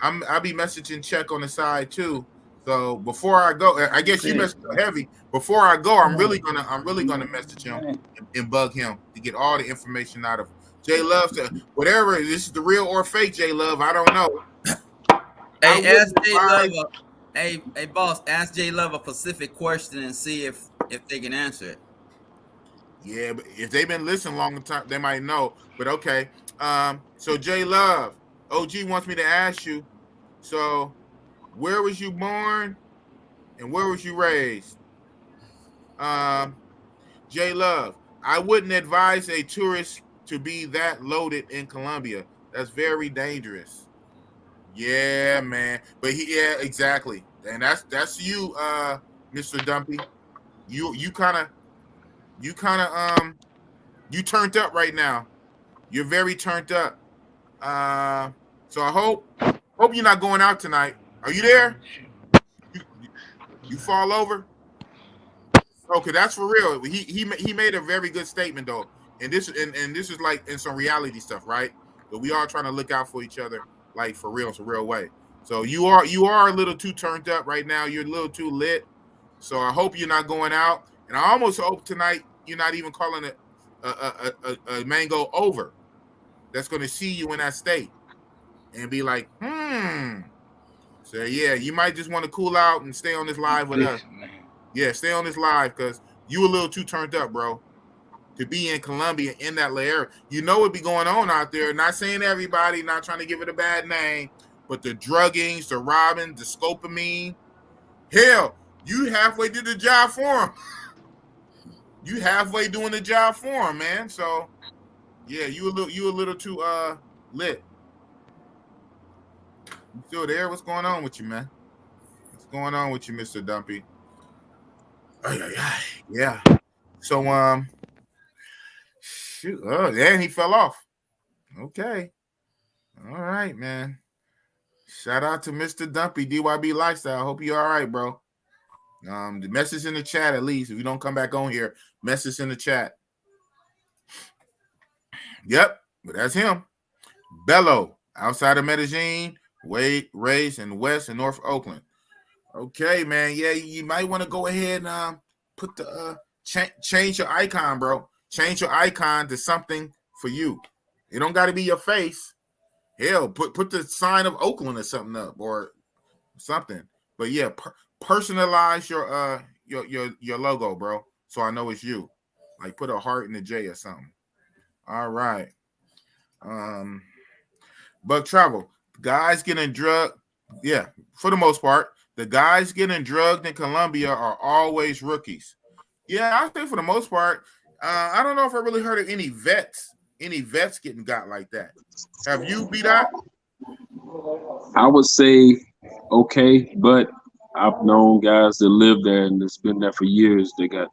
I'll be messaging Check on the side too. So before I go, I guess you message heavy. Before I go, I'm really gonna message him and bug him to get all the information out of J Love. Whatever, this is the real or fake J Love. I don't know. Hey, ask J Love. Hey, boss, ask J Love a specific question and see if they can answer it. Yeah, but if they've been listening long time, they might know. But okay. So J Love, OG wants me to ask you. So, where was you born, and where was you raised? J Love, I wouldn't advise a tourist to be that loaded in Colombia. That's very dangerous. Yeah, man. But yeah, exactly. And that's you, Mr. Dumpy. You kind of you turned up right now. You're very turned up. So I hope you're not going out tonight. Are you there? You fall over? Okay, that's for real. He made a very good statement though, and this is like in some reality stuff, right? But we are trying to look out for each other, like for real, it's a real way. So you are a little too turned up right now. You're a little too lit. So I hope you're not going out, and I almost hope tonight you're not even calling it a mango over. That's going to see you in that state and be like, So yeah, you might just want to cool out and stay on this live with us. Yeah, stay on this live because you a little too turned up, bro, to be in Colombia in that area. You know what be going on out there. Not saying everybody, not trying to give it a bad name, but the druggings, the robbing, the scopamine. Hell, you halfway did the job for him. You halfway doing the job for him, man. So yeah, you a little too lit. You still there? What's going on with you, man? What's going on with you, Mr. Dumpy? Yeah. So shoot. Oh, and he fell off. Okay. All right, man. Shout out to Mr. Dumpy, DYB Lifestyle. Hope you're all right, bro. The message in the chat, at least. If you don't come back on here, message in the chat. Yep, but that's him. Bello, outside of Medellin, Wade, raised in West and North Oakland. Okay, man. Yeah, you might want to go ahead and put the change your icon, bro. Change your icon to something for you. It don't got to be your face. Hell, put the sign of Oakland or something up or something. But yeah, personalize your logo, bro. So I know it's you. Like put a heart in the J or something. All right. But travel. Guys getting drugged. Yeah, for the most part. The guys getting drugged in Colombia are always rookies. Yeah, I think for the most part. I don't know if I really heard of any vets getting got like that. Have you, B-Dot? I would say okay, but I've known guys that live there and it's been there for years. They got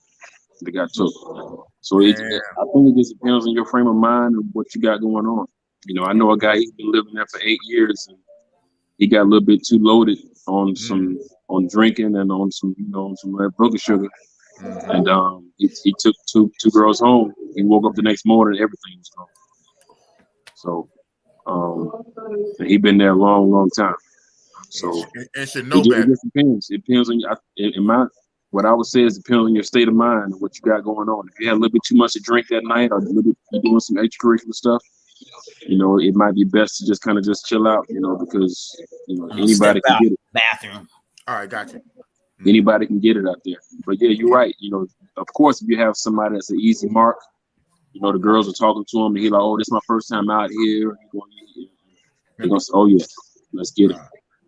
took. So I think it just depends on your frame of mind and what you got going on. You know, I know a guy, he's been living there for 8 years and he got a little bit too loaded on on drinking and on some broken sugar. And he took two girls home. He woke up the next morning and everything was gone. So he been there a long time. So it should know better. It just depends. It depends on what I would say is depends on your state of mind and what you got going on. If you had a little bit too much to drink that night or you're doing some extracurricular stuff, it might be best to just kind of just chill out, because anybody can get it. Bathroom. All right, gotcha. Anybody can get it out there. But yeah, you're right. Of course, if you have somebody that's an easy mark, the girls are talking to him and he's like, "Oh, this is my first time out here." They're gonna say, "Oh yeah, let's get it."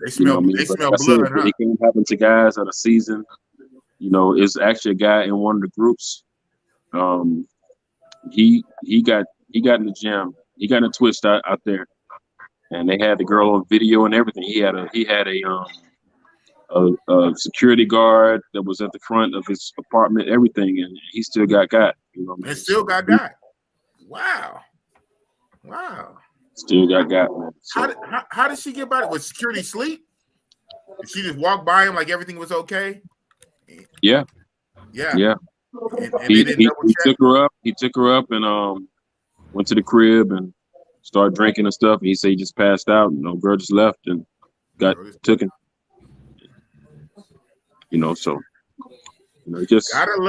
They smell blood. Huh? It can happen to guys at a season. It's actually a guy in one of the groups. He got in the gym. He got in a twist out there, and they had the girl on video and everything. He had a security guard that was at the front of his apartment, everything, and he still got. And still got. Wow. Still got, man. So, how did she get by it? Was security asleep? Did she just walk by him like everything was okay? Yeah. And he took her up. He took her up and went to the crib and started drinking and stuff. And he said he just passed out. And girl just left and got taken. So just gotta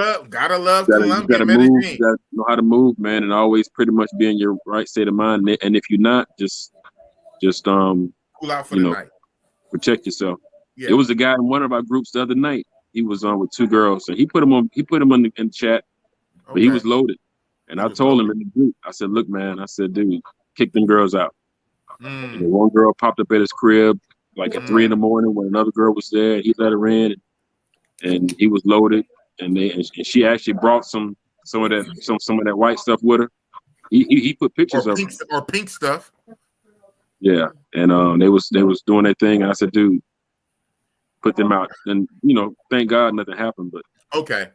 love Colombia, Medellin. You gotta know how to move, man, and always pretty much be in your right state of mind. And if you're not, just cool out for the night. Protect yourself. Yeah. It was a guy in one of our groups the other night. He was on with 2 girls, and he put him in the chat, but he was loaded. And I told him in the group, I said, "Look, man," I said, "Dude, kick them girls out." And one girl popped up at his crib like at 3 a.m. when another girl was there. He let her in. And he was loaded, and she actually brought some of that white stuff with her. He put pictures of pink stuff. Yeah, and they was doing their thing, and I said, dude, put them out, and thank God nothing happened. But okay,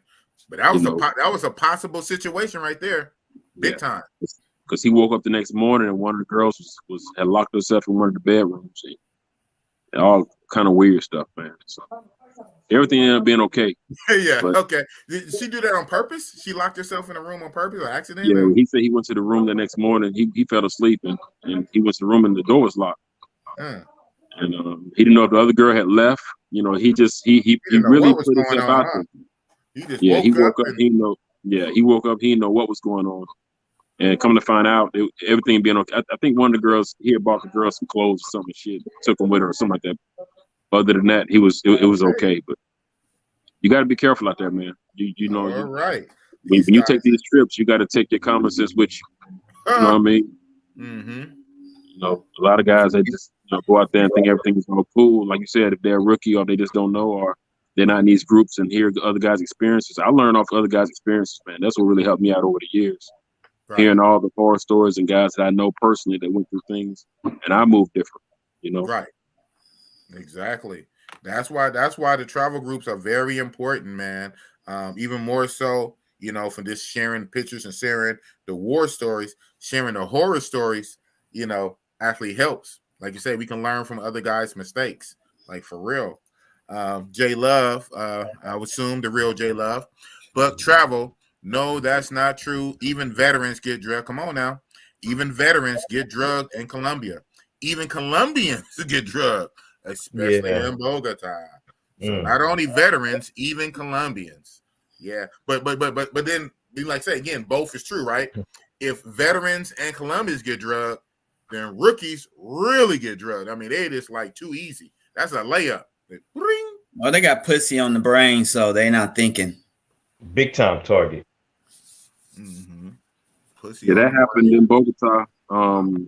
but that was a possible situation right there, big time. Because he woke up the next morning and one of the girls had locked herself in one of the bedrooms. And all kind of weird stuff, man. So everything ended up being okay. Yeah, okay. Did she do that on purpose? She locked herself in a room on purpose or accident? Yeah, he said he went to the room the next morning. He fell asleep and he went to the room and the door was locked. And he didn't know if the other girl had left. He really put himself out there. He woke up. He woke up. He didn't know what was going on. And coming to find out, everything being okay. I think one of the girls, he had bought the girl some clothes or something. Shit, took them with her or something like that. Other than that, it was okay. But you got to be careful out there, man. You know. All right. When you take these trips, you got to take your common sense with you. You know what I mean? Mm-hmm. A lot of guys that just go out there and think everything is all cool. Like you said, if they're a rookie or they just don't know or they're not in these groups and hear other guys' experiences. I learned off other guys' experiences, man. That's what really helped me out over the years. Right. Hearing all the horror stories and guys that I know personally that went through things, and I moved different, Right. Exactly. That's why the travel groups are very important, man. Even more so, for this sharing pictures and sharing the war stories, sharing the horror stories, actually helps. Like you say, we can learn from other guys' mistakes, like for real. J Love, I would assume the real J Love, but travel. No, that's not true. Even veterans get drugged. Come on now. Even veterans get drugged in Colombia. Even Colombians get drugged, especially in Bogota. So not only veterans, even Colombians. Yeah. But then like say again, both is true, right? If veterans and Colombians get drugged, then rookies really get drugged. I mean, they just like too easy. That's a layup. Well, they got pussy on the brain, so they're not thinking. Big time target. Yeah, that happened in Bogota.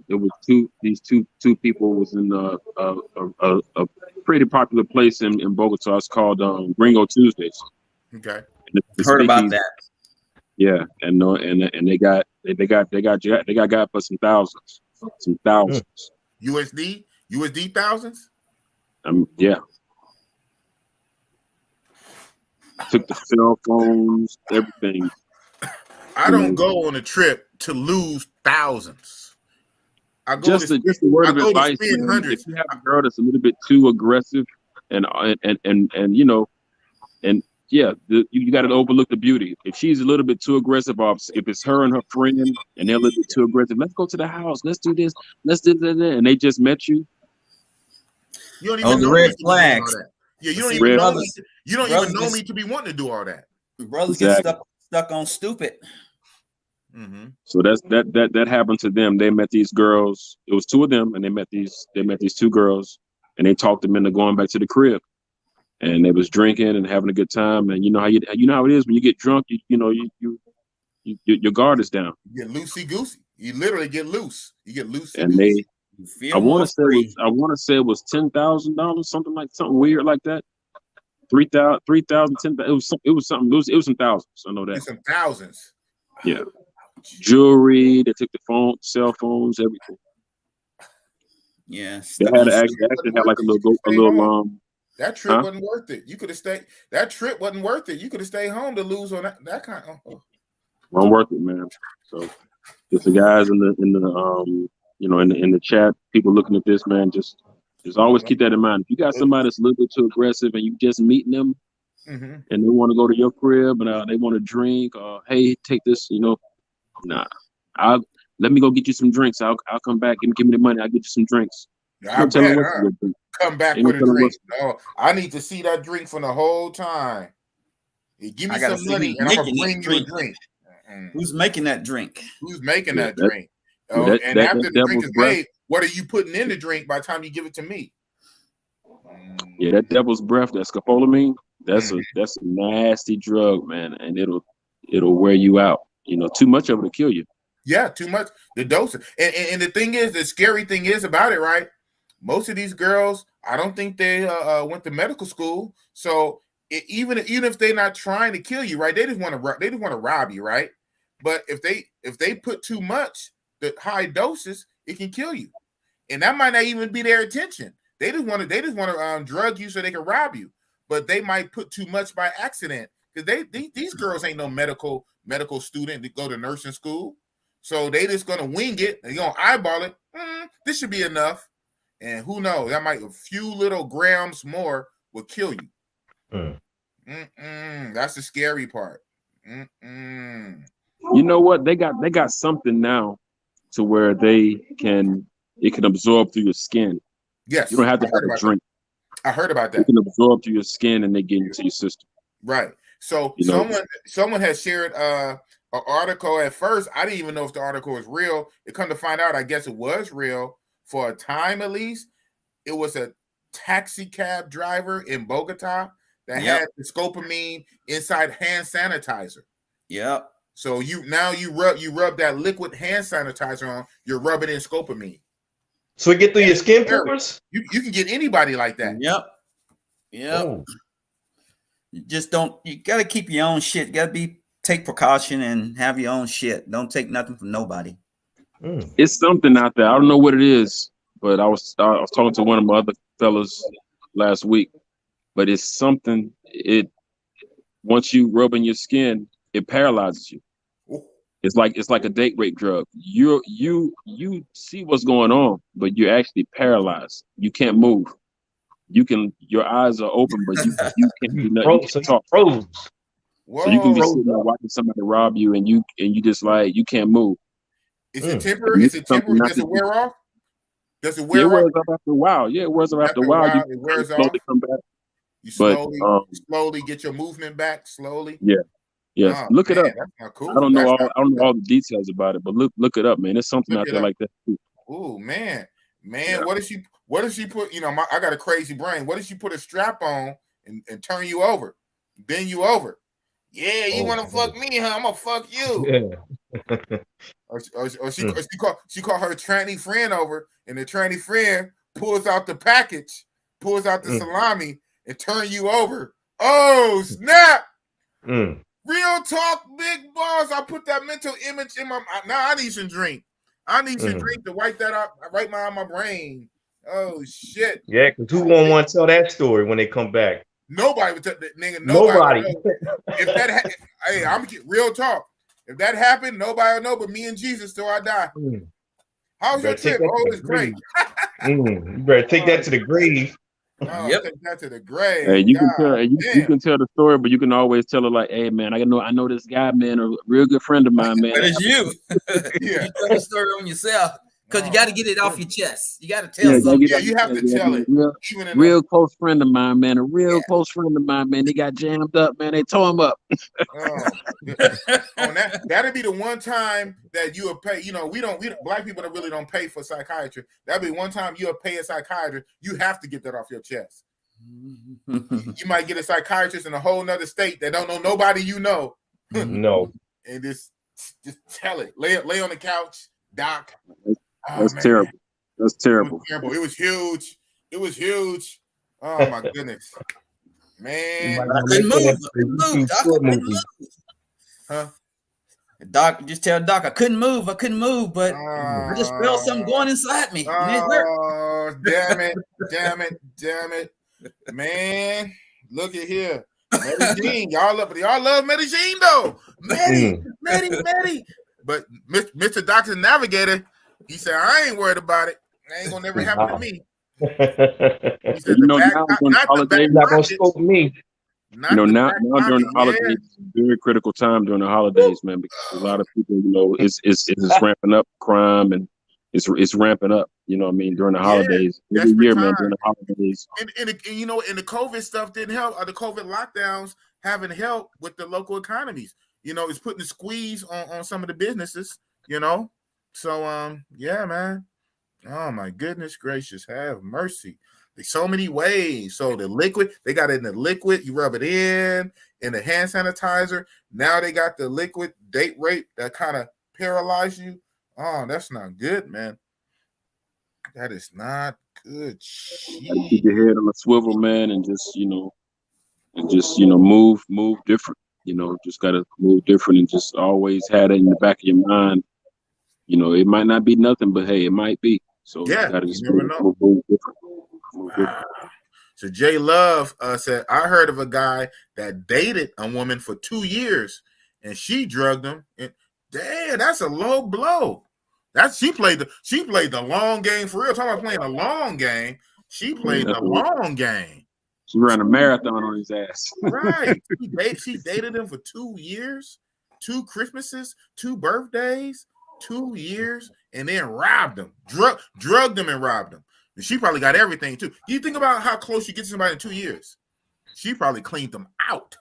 It was these two people was in a pretty popular place in Bogota. It's called Gringo Tuesdays. Okay, heard about that. Yeah, and they got for some thousands. USD thousands. Yeah. Took the cell phones, everything. I don't go on a trip to lose thousands. I go just a word of advice, man. If you have a girl that's a little bit too aggressive, you got to overlook the beauty. If she's a little bit too aggressive, or if it's her and her friend and they're a little bit too aggressive, let's go to the house, let's do this, let's do that, and they just met you. You don't even know red flags. Yeah, you don't even know me. You don't even know me to be wanting to do all that. Brothers get stuck on stupid. So that happened to them. They met these girls. It was two of them, and they met these two girls, and they talked them into going back to the crib. And they was drinking and having a good time. And you know how it is when you get drunk. Your guard is down. You get loosey goosey. You literally get loose. You get loose. And I want to say it was $10,000, something weird like that. 3,000, 10,000. It was something. It was some thousands. I know that. Some thousands. Yeah. Jewelry. They took the phone, cell phones, everything. Yeah. They actually had like a little. That trip wasn't worth it. You could have stayed. That trip wasn't worth it. You could have stayed home to lose on that kind of. Wasn't worth it, man. So, just the guys in the chat, people looking at this, man, just always keep that in mind. If you got somebody that's a little bit too aggressive and you just meeting them, and they want to go to your crib and they want to drink, hey, take this, nah, let me go get you some drinks. I'll come back and give me the money. I'll get you some drinks. Come back with a drink. No, I need to see that drink from the whole time. Give me some money and I'm gonna bring you a drink. Who's making that drink? Who's making that drink? And after the drink is made, what are you putting in the drink by the time you give it to me? Yeah, that devil's breath, that scopolamine, that's a nasty drug, man, and it'll wear you out. Too much of it will kill you. Yeah, too much. The dose. And the thing is, the scary thing is about it, right? Most of these girls, I don't think they went to medical school. So even if they're not trying to kill you, right? They just want to rob you, right? But if they put too much, the high doses, it can kill you. and that might not even be their intention. They just want to drug you so they can rob you, but they might put too much by accident because these girls ain't no medical student to go to nursing school, so they just gonna wing it. They're gonna eyeball it. This should be enough, and who knows? That might a few little grams more will kill you. That's the scary part. You know what? They got something now to where it can absorb through your skin. Yes, you don't have to have a drink. I heard about that. It can absorb through your skin and they get into your system. Right. So someone has shared an article. At first, I didn't even know if the article was real. It come to find out, I guess it was real for a time at least. It was a taxi cab driver in Bogota that had the scopamine inside hand sanitizer. Yep. So you rub that liquid hand sanitizer on, you're rubbing in scopamine. So it get through your skin pores? You can get anybody like that. Yep. Oh. You just you gotta keep your own shit. You gotta take precaution and have your own shit. Don't take nothing from nobody. It's something out there. I don't know what it is, but I was talking to one of my other fellas last week. But it's something. Once you rub in your skin, it paralyzes you. It's like a date rape drug. You see what's going on, but you're actually paralyzed. You can't move. Your eyes are open, but you can't do nothing. You can't talk. So you can be sitting there watching somebody rob you, and you just like you can't move. Is it temporary? Does it wear off? Does it wear off? It wears off after a while. Yeah, it wears off after a while. It wears off. Come back. You slowly get your movement back. Slowly. Yeah. Yes. Oh, look it up. That's not cool. I don't know all the details about it, but look it up, man. There's something out there like that too. Oh man. Yeah. What if she put, I got a crazy brain. What if she put a strap on and turn you over, bend you over? Yeah, you want to fuck me, huh? I'm gonna fuck you. Yeah. or she called her tranny friend over, and the tranny friend pulls out the package, pulls out the salami, and turn you over. Oh snap! Real talk, big boss. I put that mental image in my. Now I need some drink. I need some drink to wipe that out, right my brain. Oh shit! Yeah, because who won't want to tell that story when they come back? Nobody would tell that nigga. Nobody. If that, hey, I'm real talk. If that happened, nobody will know but me and Jesus till I die. How's your trip? Oh, it's great. You better take that to the grave. Take that to the grave. Hey, you can tell the story, but you can always tell her like, "Hey, man, I know this guy, man, a real good friend of mine, man." But it's you. You tell the story on yourself. Because you got to get it off your chest. You got to tell something. Yeah, you have to tell it. Real close friend of mine, man. A real close friend of mine, man. They got jammed up, man. They tore him up. That'd be the one time that you would pay. We black people really don't pay for psychiatry. That'd be one time you'll pay a psychiatrist. You have to get that off your chest. You might get a psychiatrist in a whole nother state that don't know nobody you know. No. And just tell it. Lay on the couch, doc. That's terrible. That's terrible. It was huge. It was huge. Oh my goodness, man! I couldn't move. Doc, I couldn't move. Huh? Doc, just tell Doc I couldn't move. But I just felt something going inside me. Oh, damn it, man! Look at here, Medellin. Y'all love Medellin though. Medi. But Mr. Doctor Navigator. He said, I ain't worried about it. It ain't gonna never happen to me. He said, now during not gonna scope me. Now during the holidays, it's a very critical time during the holidays, man, because a lot of people, it's ramping up crime and it's ramping up. You know what I mean? During the holidays, every year, man, during the holidays. And the COVID stuff didn't help. Or the COVID lockdowns haven't helped with the local economies. It's putting the squeeze on some of the businesses. So, yeah, man. Oh, my goodness gracious. Have mercy. There's so many ways. So the liquid, they got it in the liquid. You rub it in the hand sanitizer. Now they got the liquid date rape that kind of paralyze you. Oh, that's not good, man. That is not good. Keep your head on a swivel, man, and just move different. Just got to move different and just always have it in the back of your mind. It might not be nothing, but hey, it might be. So yeah, that you is never know. Wow. So Jay Love said, I heard of a guy that dated a woman for 2 years and she drugged him. And damn, that's a low blow. She played the long game for real. Talking about playing a long game. She played the long game. She ran a marathon on his ass. Right. She dated him for 2 years, 2 Christmases, 2 birthdays, 2 years, and then robbed him. Drugged him and robbed him. And she probably got everything too. Do you think about how close you get to somebody in 2 years? She probably cleaned them out.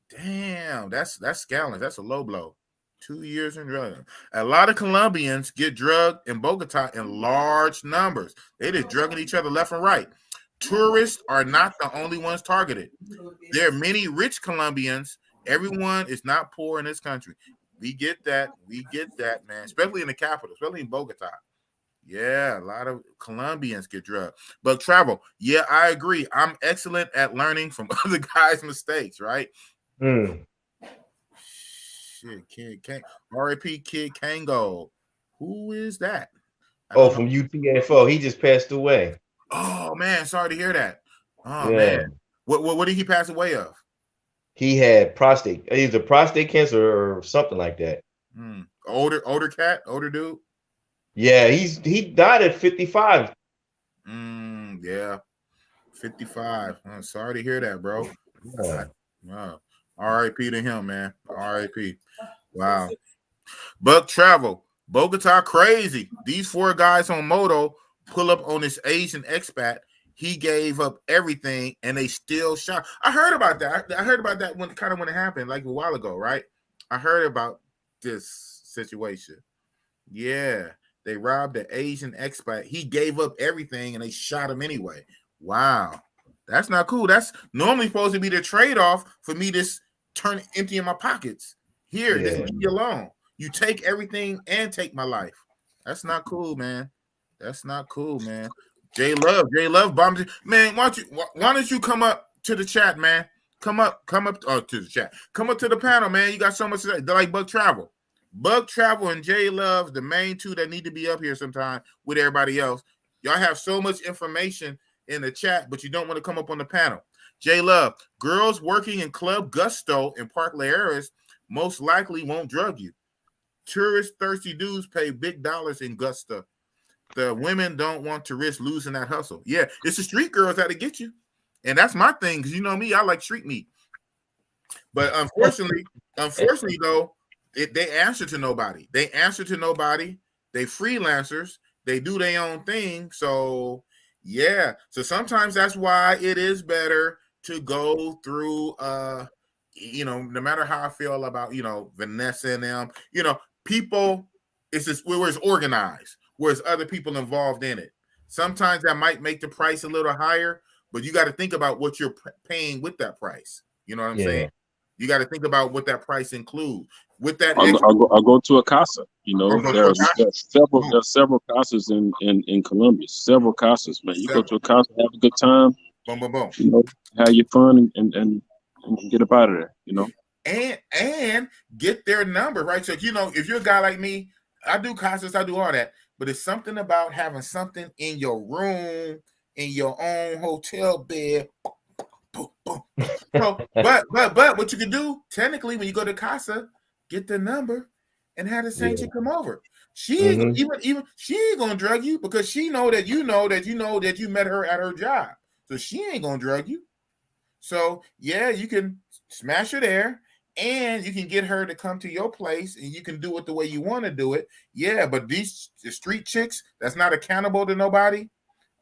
Damn, that's scandalous. That's a low blow. 2 years in drugging. A lot of Colombians get drugged in Bogota in large numbers. They just drugging each other left and right. Tourists are not the only ones targeted. There are many rich Colombians. Everyone is not poor in this country. We get that. We get that, man. Especially in the capital, especially in Bogota. Yeah, a lot of Colombians get drugged. But travel, yeah, I agree. I'm excellent at learning from other guys' mistakes, right? Shit, Kid Kang, R.I.P. Kid Kango. Who is that? From UTFO. He just passed away. Oh man, sorry to hear that. Oh man, what did he pass away of? He had either prostate cancer or something like that. Older cat, older dude. Yeah, he died at 55. Yeah, 55. I'm sorry to hear that, bro. Yeah. Wow. R.I.P. to him, man. R.I.P. Wow. Buck Travel, Bogota crazy. These 4 guys on moto pull up on this Asian expat. He gave up everything and they still shot. I heard about that. I heard about that when it happened, like a while ago, right? I heard about this situation. Yeah, they robbed the Asian expat. He gave up everything and they shot him anyway. Wow, that's not cool. That's normally supposed to be the trade-off for me to turn empty in my pockets. Here, just leave me alone. You take everything and take my life. That's not cool, man. That's not cool, man. J Love, bombs. Man, why don't you come up to the chat, man? Come up to the chat. Come up to the panel, man. You got so much to say. They're like Buck Travel. Buck Travel and J Love, the main 2 that need to be up here sometime with everybody else. Y'all have so much information in the chat, but you don't want to come up on the panel. J Love, girls working in Club Gusto in Park Laeras most likely won't drug you. Tourist thirsty dudes pay big dollars in Gusto. The women don't want to risk losing that hustle. Yeah, it's the street girls that get you. And that's my thing, because you know me, I like street meat. But unfortunately though, they answer to nobody. They freelancers. They do their own thing. So yeah. So sometimes that's why it is better to go through no matter how I feel about Vanessa and them, people, it's just where it's organized, whereas other people involved in it. Sometimes that might make the price a little higher, but you got to think about what you're paying with that price. You know what I'm saying? You got to think about what that price includes. With that, I'll go to a casa. There's several casas in Colombia. Several casas, man. You go to a casa, have a good time. Boom, boom, boom. Have your fun and get up out of there. And get their number, right? So if you're a guy like me, I do casas, I do all that, but it's something about having something in your room, in your own hotel bed. So, but what you can do technically when you go to casa, get the number and have the same chick come over. She ain't even she ain't gonna drug you because she know that you met her at her job, so she ain't gonna drug you. So yeah, you can smash her there, and you can get her to come to your place, and you can do it the way you want to do it. Yeah, but the street chicks that's not accountable to nobody,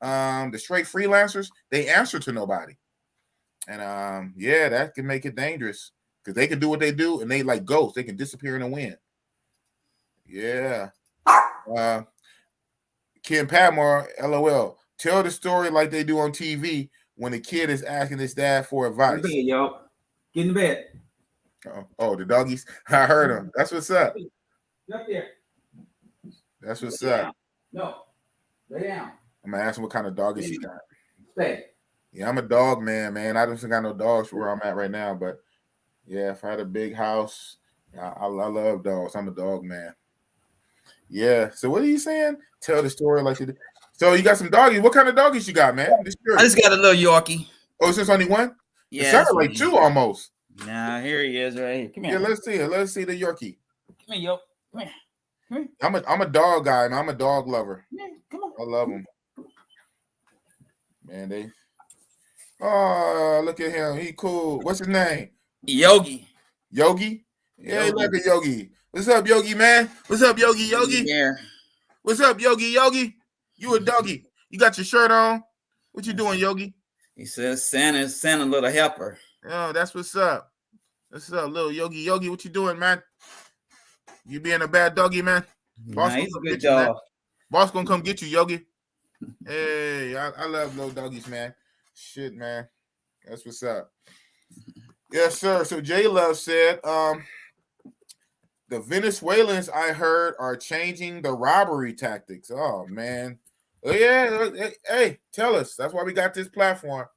the straight freelancers, they answer to nobody. And that can make it dangerous because they can do what they do and they like ghosts. They can disappear in the wind. Yeah. Ken Padmore, LOL. Tell the story like they do on TV when the kid is asking his dad for advice. Get in bed, y'all. Get in bed. Oh, the doggies. I heard them. That's what's up. Up there. That's what's up. No. Lay down. I'm gonna ask him what kind of dog he got. Stay. Yeah, I'm a dog man. I don't think I got no dogs for where I'm at right now, but yeah, if I had a big house, I love dogs. I'm a dog man. Yeah. So what are you saying? Tell the story like you did. So you got some doggies. What kind of doggies you got, man? I just got a little Yorkie. Oh, it's just only one? Yeah. It sounded like two almost. Nah, here he is right here. Come here. Yeah, let's see it. Let's see the Yorkie. Come here, yo. Come here. I'm a dog guy, man. I'm a dog lover. Come on. I love them. Man, oh, look at him. He cool. What's his name? Yogi. Yogi? Yeah, he like a Yogi. What's up, Yogi, man? What's up, Yogi? Yeah. What's up, Yogi? You a doggy. You got your shirt on. What you doing, Yogi? He says Santa's a little helper. Oh, that's what's up. What's up, little Yogi? Yogi, what you doing, man? You being a bad doggy, man? Boss he's a good dog. Boss gonna come get you, Yogi. Hey, I love little doggies, man. Shit, man. That's what's up. Yes, sir. So J Love said, the Venezuelans, I heard, are changing the robbery tactics. Oh, man. Oh, yeah. Hey, tell us. That's why we got this platform.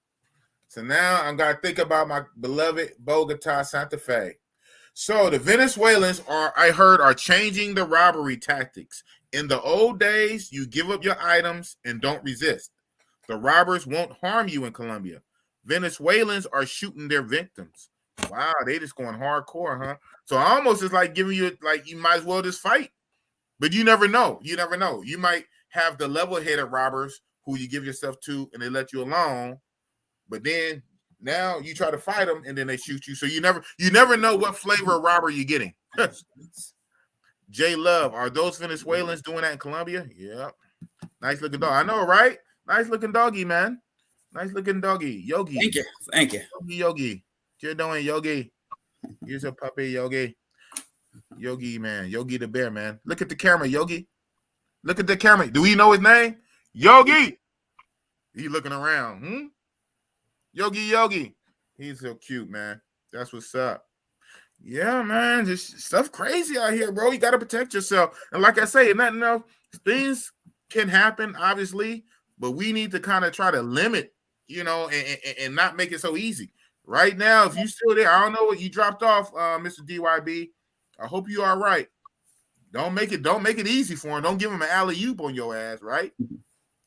So now I'm going to think about my beloved Bogota, Santa Fe. So the Venezuelans I heard, are changing the robbery tactics. In the old days, you give up your items and don't resist. The robbers won't harm you in Colombia. Venezuelans are shooting their victims. Wow, they just going hardcore, huh? So almost it's like giving you, like, you might as well just fight. But you never know. You never know. You might have the level-headed robbers who you give yourself to and they let you alone. But then now you try to fight them and then they shoot you. So you never know what flavor of robber you're getting. J Love, are those Venezuelans doing that in Colombia? Yeah. Nice looking dog. I know, right? Nice looking doggy, man. Nice looking doggy. Yogi. Thank you. Yogi. What you doing, Yogi? Here's a puppy, Yogi. Yogi, man. Yogi the bear, man. Look at the camera, Yogi. Look at the camera. Do we know his name? Yogi. He looking around. Yogi. He's so cute, man. That's what's up. Yeah, man. Just stuff crazy out here, bro. You got to protect yourself. And like I say, nothing else. Things can happen, obviously, but we need to kind of try to limit, and not make it so easy. Right now, if you still there, I don't know what you dropped off, Mr. DYB. I hope you are right. Don't make it easy for him. Don't give him an alley-oop on your ass, right?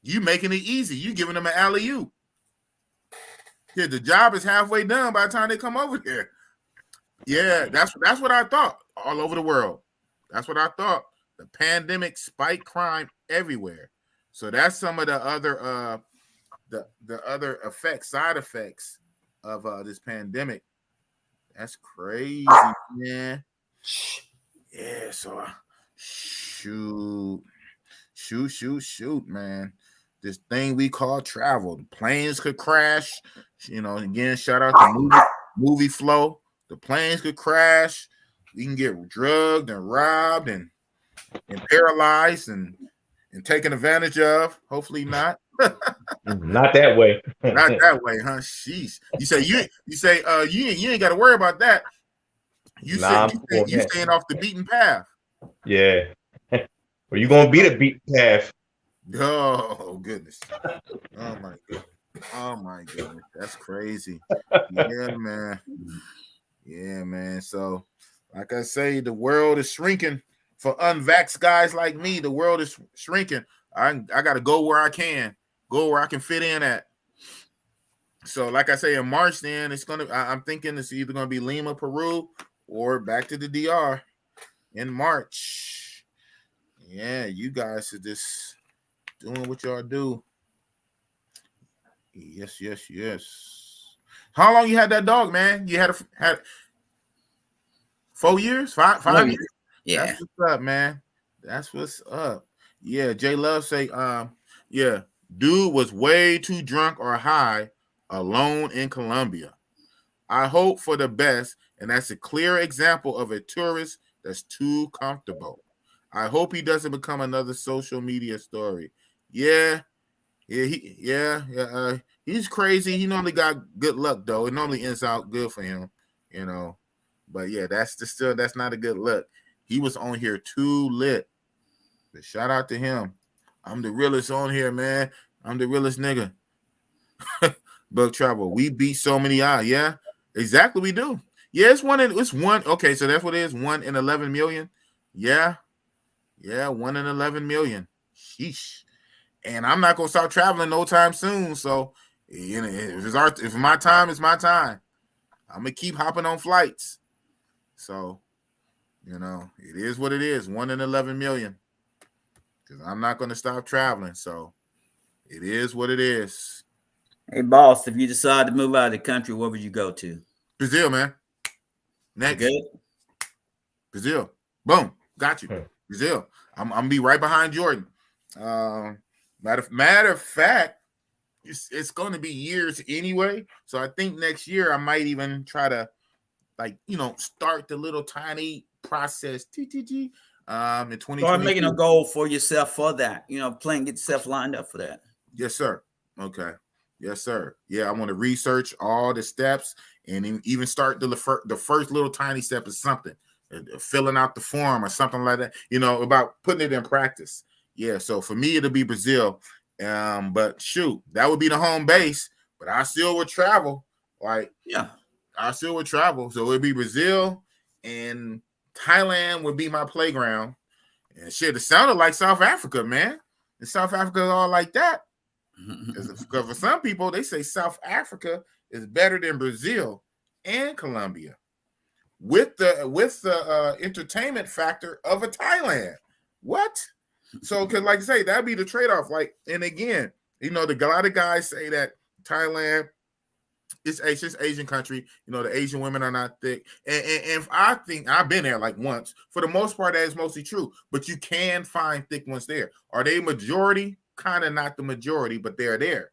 You making it easy. You giving them an alley-oop. Yeah, the job is halfway done by the time they come over here. Yeah, that's what I thought all over the world. That's what I thought. The pandemic spiked crime everywhere. So that's some of the other the other side effects of this pandemic. That's crazy, man. Yeah, so shoot, man. This thing we call travel. The planes could crash. Again, shout out to movie flow. The planes could crash. We can get drugged and robbed and paralyzed and taken advantage of. Hopefully not. Not that way. Not that way, huh? Sheesh. You say you ain't got to worry about that. You staying off the beaten path. Yeah. Well, you gonna be the beaten path. Oh goodness. Oh my goodness. That's crazy. Yeah, man. So, like I say, the world is shrinking for unvaxxed guys like me. The world is shrinking. I got to go where I can fit in at. So, like I say, in March, then I'm thinking it's either gonna be Lima, Peru, or back to the DR in March. Yeah, you guys are just doing what y'all do. Yes. How long you had that dog, man? You had 4 years? 5 years? Yeah. That's what's up, man. That's what's up. Yeah, J Love say, dude was way too drunk or high alone in Colombia. I hope for the best, and that's a clear example of a tourist that's too comfortable. I hope he doesn't become another social media story. Yeah. He's crazy. He normally got good luck though. It normally ends out good for him, But yeah, that's not a good look. He was on here too lit. But shout out to him. I'm the realest on here, man. I'm the realest nigga. Bug Travel. We beat so many odds. Yeah, exactly. We do. Yeah, it's one. Okay, so that's what it is. 1 in 11 million. Yeah. Yeah, 1 in 11 million. Sheesh. And I'm not gonna stop traveling no time soon. So, you know, if my time is my time, I'm gonna keep hopping on flights. So, you know, it is what it is. 1 in 11 million. Because I'm not gonna stop traveling. So, it is what it is. Hey, boss, if you decide to move out of the country, where would you go to? Brazil, man. Next. Good. Brazil. Boom. Got you. Brazil. I'm gonna be right behind Jordan. Matter of fact, it's going to be years anyway. So I think next year I might even try to, like, you know, start the little tiny process. In 2020. Start making a goal for yourself for that. You know, get yourself lined up for that. Yes, sir. Okay. Yes, sir. Yeah, I want to research all the steps and even start the first little tiny step is something, filling out the form or something like that. You know, about putting it in practice. Yeah. So for me, it'll be Brazil. But shoot, that would be the home base. But I still would travel. Like, yeah, I still would travel. So it'd be Brazil and Thailand would be my playground. And shit, it sounded like South Africa, man. And South Africa is all like that. Because for some people, they say South Africa is better than Brazil and Colombia, with the entertainment factor of a Thailand. What? So, because like I say, that'd be the trade-off. Like, and again, you know, a lot of guys say that Thailand is just Asian country. You know, the Asian women are not thick. And I think I've been there like once. For the most part, that is mostly true. But you can find thick ones there. Are they majority? Kind of not the majority, but they're there.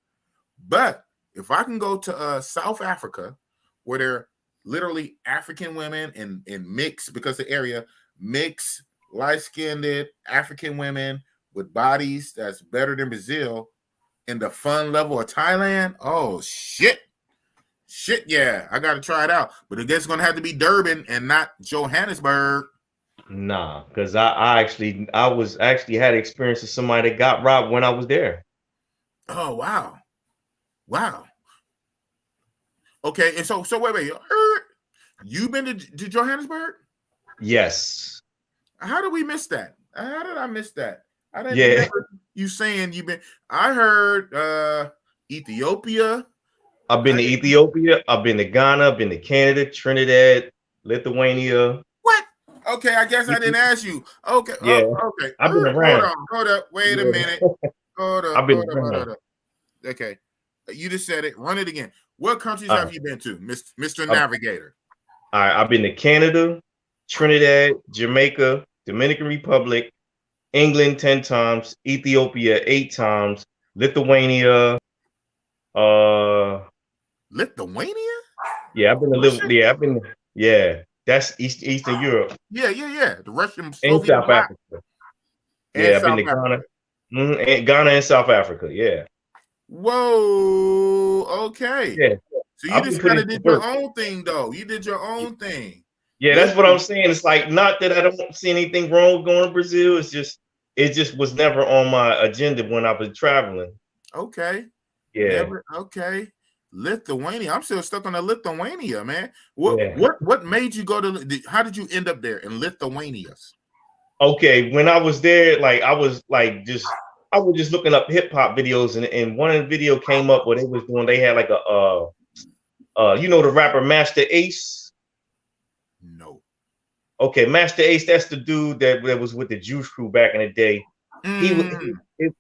But if I can go to South Africa, where they're literally African women and mix, because the area mix light-skinned African women with bodies that's better than Brazil, and the fun level of Thailand, oh shit, yeah, I got to try it out. But I guess it's gonna have to be Durban and not Johannesburg. Nah, because I was actually had experience with somebody that got robbed when I was there. Oh wow. Okay, and so wait. You been to Johannesburg? Yes. How did we miss that? How did I miss that? I didn't remember you saying you've been. I heard Ethiopia. I've been to Ethiopia. I've been to Ghana. I've been to Canada, Trinidad, Lithuania. What? Okay, I guess I didn't ask you. Okay. Yeah. Okay. I've been around. Hold up. Wait a minute. Hold up. I've been around. Okay. You just said it. Run it again. What countries have you been to, Mr. Navigator? All right. I've been to Canada, Trinidad, Jamaica, Dominican Republic, England 10 times, Ethiopia 8 times, Lithuania. Lithuania? Yeah, I've been to Lithuania. That's Eastern Europe. Yeah. The Russian and South Africa. Yeah, I've been to Ghana. And Ghana and South Africa. Yeah. Whoa. Okay. Yeah. So you just kind of did your own thing, though. You did your own thing. Yeah, that's what I'm saying. It's like, not that I don't see anything wrong with going to Brazil. It just was never on my agenda when I was traveling. Okay. Yeah. Okay. Lithuania. I'm still stuck on the Lithuania, man. What made you go to? How did you end up there in Lithuania? Okay, when I was there, like I was just looking up hip hop videos, and one of the video came up where they was doing. They had like you know the rapper Master Ace. No. Okay, Master Ace. That's the dude that was with the Juice Crew back in the day. He was, he was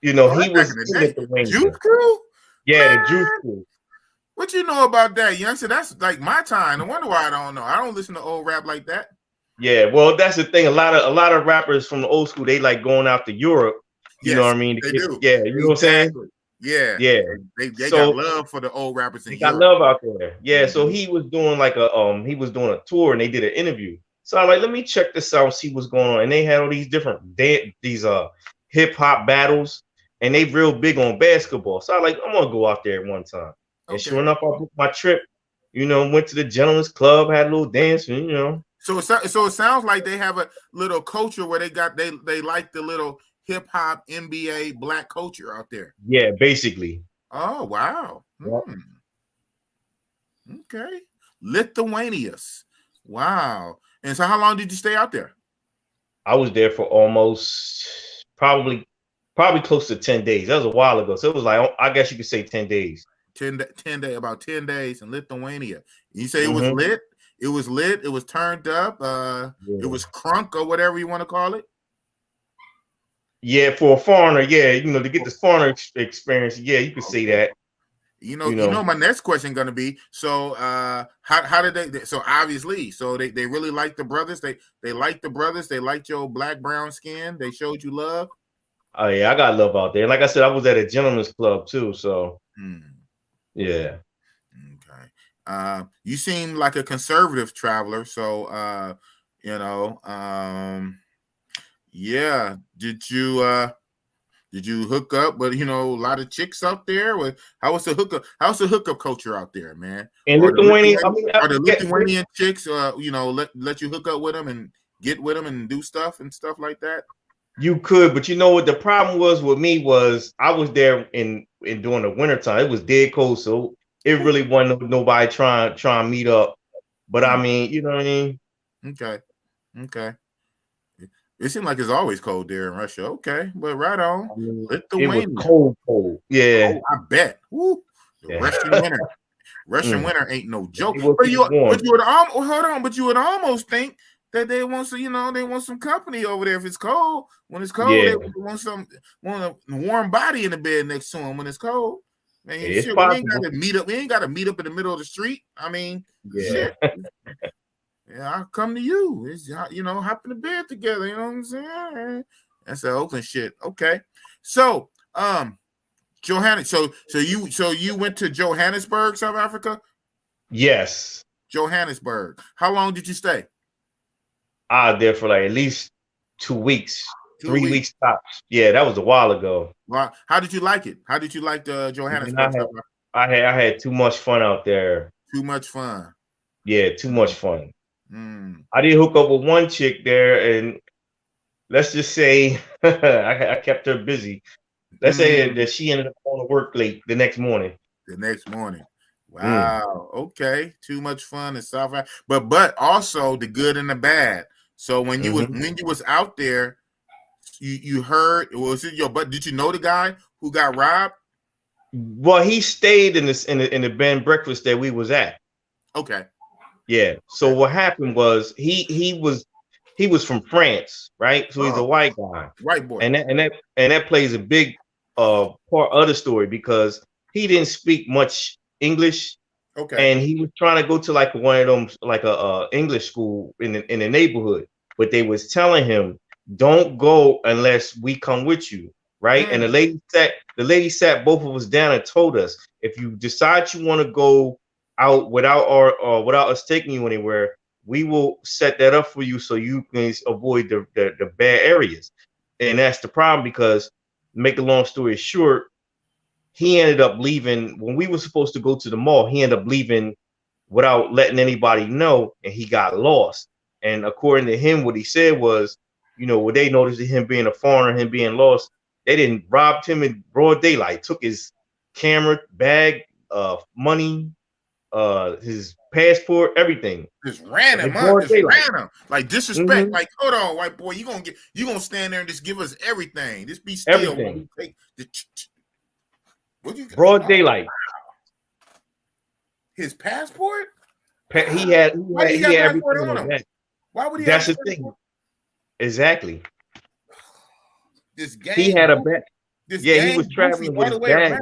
in Lithuania. Juice Crew. Yeah, the Juice Crew. What you know about that, youngster? That's like my time. No wonder why I don't know. I don't listen to old rap like that. Yeah, well, that's the thing. A lot of rappers from the old school, they like going out to Europe. You know what I mean? They do. Yeah, you know what I'm saying? Yeah. They so, got love for the old rappers in Europe. Got love out there. Yeah, so he was doing like he was doing a tour, and they did an interview. So I like, let me check this out and see what's going on. And they had all these different hip hop battles, and they real big on basketball. So I like, I'm gonna go out there one time. And sure enough, I booked my trip. Went to the Gentleman's Club, had a little dance, and So it sounds like they have a little culture where they like the little hip hop NBA black culture out there. Yeah, basically. Oh wow. Yep. Okay. Lithuanians. Wow. And so how long did you stay out there? I was there for almost probably close to 10 days. That was a while ago. So it was like, I guess you could say 10 days. 10 about 10 days in Lithuania. You say it was lit? It was lit. It was turned up. It was crunk or whatever you want to call it. Yeah, for a foreigner, yeah, you know, to get this foreigner experience, yeah, you could say that. You know, my next question gonna be, so how did they so obviously, so they really like the brothers, they like the brothers, they liked your black brown skin, they showed you love. Oh yeah, I got love out there. Like I said, I was at a gentleman's club too, so yeah. Okay. You seem like a conservative traveler, so yeah. Did you hook up with, a lot of chicks out there? How was the hookup? How's the hookup culture out there, man? And Lithuania, are the Lithuanian chicks, let you hook up with them and get with them and do stuff and stuff like that? You could, but you know what the problem was with me was I was there in during the wintertime. It was dead cold, so it really wasn't nobody trying to meet up. But I mean, you know what I mean? Okay. It seemed like it's always cold there in Russia. Okay, but right on. I mean, it was cold. Yeah. Oh, I bet. Woo. The Russian winter ain't no joke. But you would almost think that they want some, they want some company over there if it's cold. When it's cold, they want a warm body in the bed next to them when it's cold. Man, shit, we ain't got to meet up. We ain't got to meet up in the middle of the street. I mean, shit. Yeah, I'll come to you. It's, hop in the bed together. You know what I'm saying? That's the Oakland shit. Okay. So, Johannesburg. So you went to Johannesburg, South Africa? Yes. Johannesburg. How long did you stay? I was there for like at least 2 weeks. 3 weeks tops. Yeah, that was a while ago. Well, how did you like it? How did you like the Johannesburg? I had too much fun out there. Too much fun. Yeah, too much fun. I did hook up with one chick there, and let's just say I kept her busy. Let's say that she ended up going to work late the next morning. Wow. Okay. Too much fun in South Africa, but also the good and the bad. So when you was out there, you heard, was it your? But did you know the guy who got robbed? Well, he stayed in the bed and breakfast that we was at. Okay. Yeah. So what happened was he was from France, right? So he's a white guy, white boy, and that plays a big part of the story because he didn't speak much English. Okay. And he was trying to go to like one of them, like a English school in the neighborhood, but they was telling him, "Don't go unless we come with you." Right. And the lady sat both of us down and told us, if you decide you want to go out without us taking you anywhere, we will set that up for you so you can avoid the bad areas. And that's the problem, because make a long story short, he ended up leaving when we were supposed to go to the mall. He ended up leaving without letting anybody know, and he got lost. And according to him, what he said was, when they noticed him being a foreigner, him being lost, they didn't robbed him in broad daylight, took his camera, bag, money, his passport, everything. Just ran him, huh? Just ran him. Like disrespect. Like, hold on, white boy, you gonna stand there and just give us everything. Just be still. Everything. Broad daylight. His passport? He had everything on him. Why would he? That's the thing. Exactly. This gang. He had a bag. He was traveling with his bag.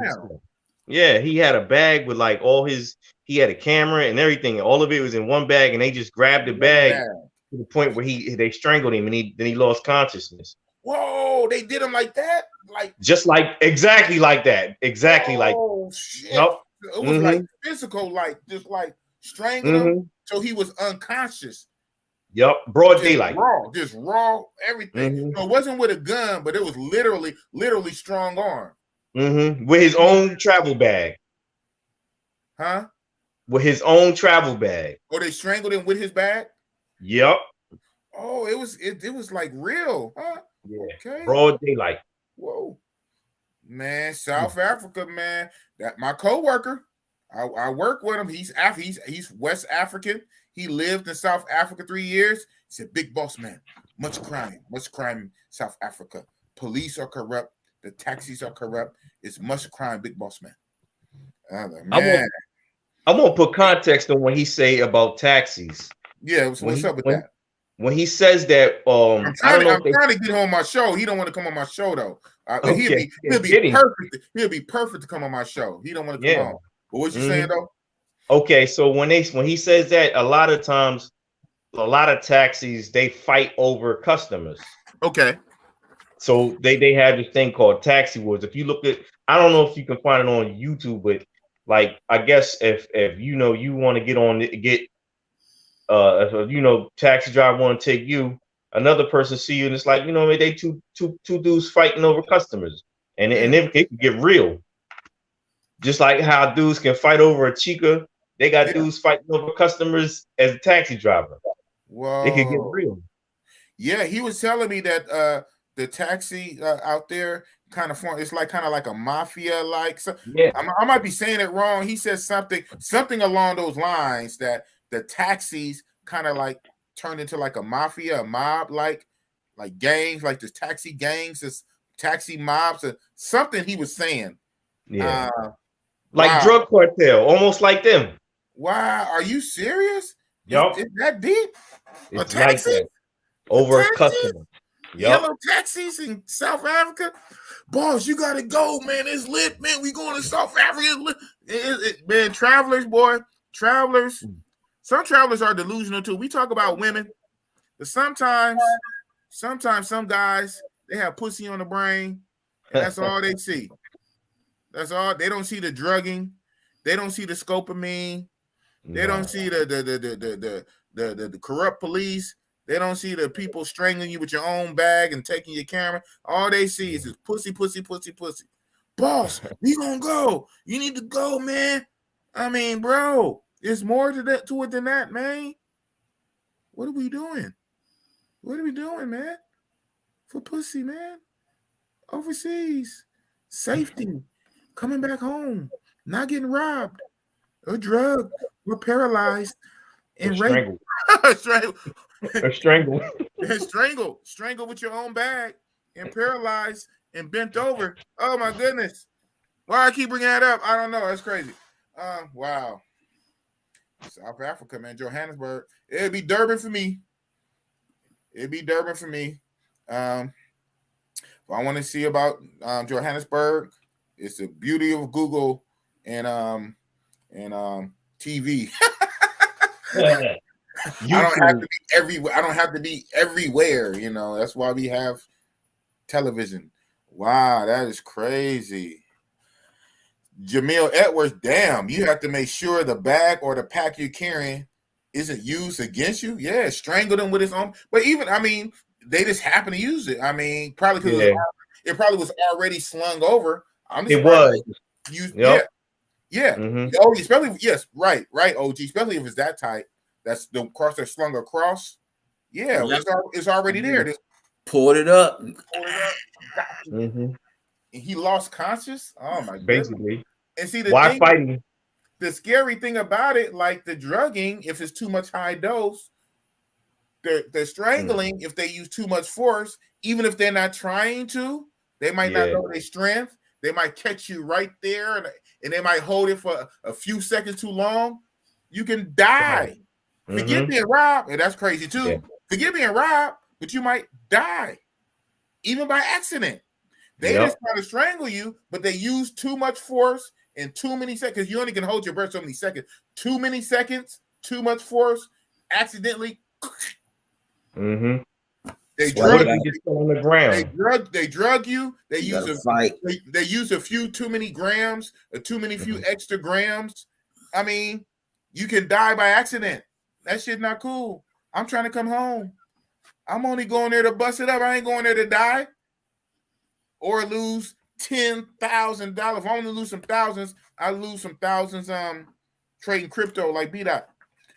Yeah, he had a bag with like all his. He had a camera and everything. All of it was in one bag, and they just grabbed the bag to the point where they strangled him, and then he lost consciousness. Whoa! They did him like that, exactly like that. Oh shit! Yep. It was like physical, like just like strangling him, so he was unconscious. Yep, broad daylight. Just raw, everything. So it wasn't with a gun, but it was literally strong arm. With his own travel bag. Huh? With his own travel bag. Oh, they strangled him with his bag? Yep. Oh, it was like real, huh? Yeah. Okay. Broad daylight. Whoa. Man, South Africa, man. That my coworker. I work with him. He's West African. He lived in South Africa 3 years. He said, "Big boss man, Much crime, South Africa. Police are corrupt. The taxis are corrupt. It's much crime, Big Boss Man. Man. I'm gonna put context on what he say about taxis. Yeah, what's up with that? When he says that, I'm trying to get him on my show. He don't want to come on my show though. Okay. He'll be perfect. He'll be perfect to come on my show. He don't want to come on. But what you saying though? Okay, so when he says that, a lot of times, a lot of taxis, they fight over customers. Okay. So they have this thing called taxi wars. If you look at, I don't know if you can find it on YouTube, but like I guess if you know you want to get on if taxi driver want to take you, another person see you, and it's like, they two dudes fighting over customers, and it can get real. Just like how dudes can fight over a chica, they got dudes fighting over customers as a taxi driver. Whoa. It can get real. Yeah, he was telling me that the taxi out there kind of form. It's like kind of like a mafia, like. So yeah. I might be saying it wrong. He says something along those lines, that the taxis kind of like turned into like a mafia, a mob, like gangs, like the taxi gangs, this taxi mobs, or something. He was saying. Yeah. Like drug cartel, almost like them. Wow, are you serious? Yup. Is that deep? It's a taxi? Like that. Over a customer. Yellow taxis in South Africa. Boss, you gotta go, man. It's lit, man. We going to South Africa. Man, travelers, boy. Travelers. Some travelers are delusional too. We talk about women, but sometimes some guys, they have pussy on the brain, and that's all they see. That's all. They don't see the drugging. They don't see the scopamine. They don't see the corrupt police. They don't see the people strangling you with your own bag and taking your camera. All they see is this pussy. Boss, we gonna go. You need to go, man. I mean, bro, there's more to it than that, man. What are we doing? What are we doing, man? For pussy, man. Overseas. Safety. Coming back home. Not getting robbed or drugged or paralyzed and strangled. Strangled with your own bag and paralyzed and bent over. Oh my goodness. Why I keep bringing that up? I don't know. That's crazy. Wow. South Africa, man. Johannesburg. It'd be Durban for me. If I want to see about Johannesburg, it's the beauty of Google and TV. I don't have to be everywhere. I don't have to be everywhere. That's why we have television. Wow, that is crazy. Jamil Edwards, damn, you have to make sure the bag or the pack you're carrying isn't used against you. Yeah, strangle them with his own. But even, they just happen to use it. Probably because it probably was already slung over. It was. Yeah. Mm-hmm. Oh, especially right, OG. Especially if it's that tight. That's the cross that's slung across. Yeah, it's already there. Just pulled it up. Mm-hmm. And he lost conscious. Oh my god! Basically. And see why fighting? The scary thing about it, like the drugging, if it's too much high dose, the strangling, if they use too much force, even if they're not trying to, they might not know their strength. They might catch you right there, and they might hold it for a few seconds too long. You can die. Mm-hmm. Forget being robbed, and that's crazy too. Yeah. Forget being robbed, but you might die, even by accident. They just try to strangle you, but they use too much force in too many seconds. You only can hold your breath so many seconds. Too many seconds, too much force, accidentally. Mm-hmm. They drug you. On the ground. They drug you. They use a few too many grams or few extra grams. You can die by accident. That shit not cool. I'm trying to come home. I'm only going there to bust it up. I ain't going there to die or lose $10,000. If I want to lose some thousands, I lose some thousands. Trading crypto like B-Dot.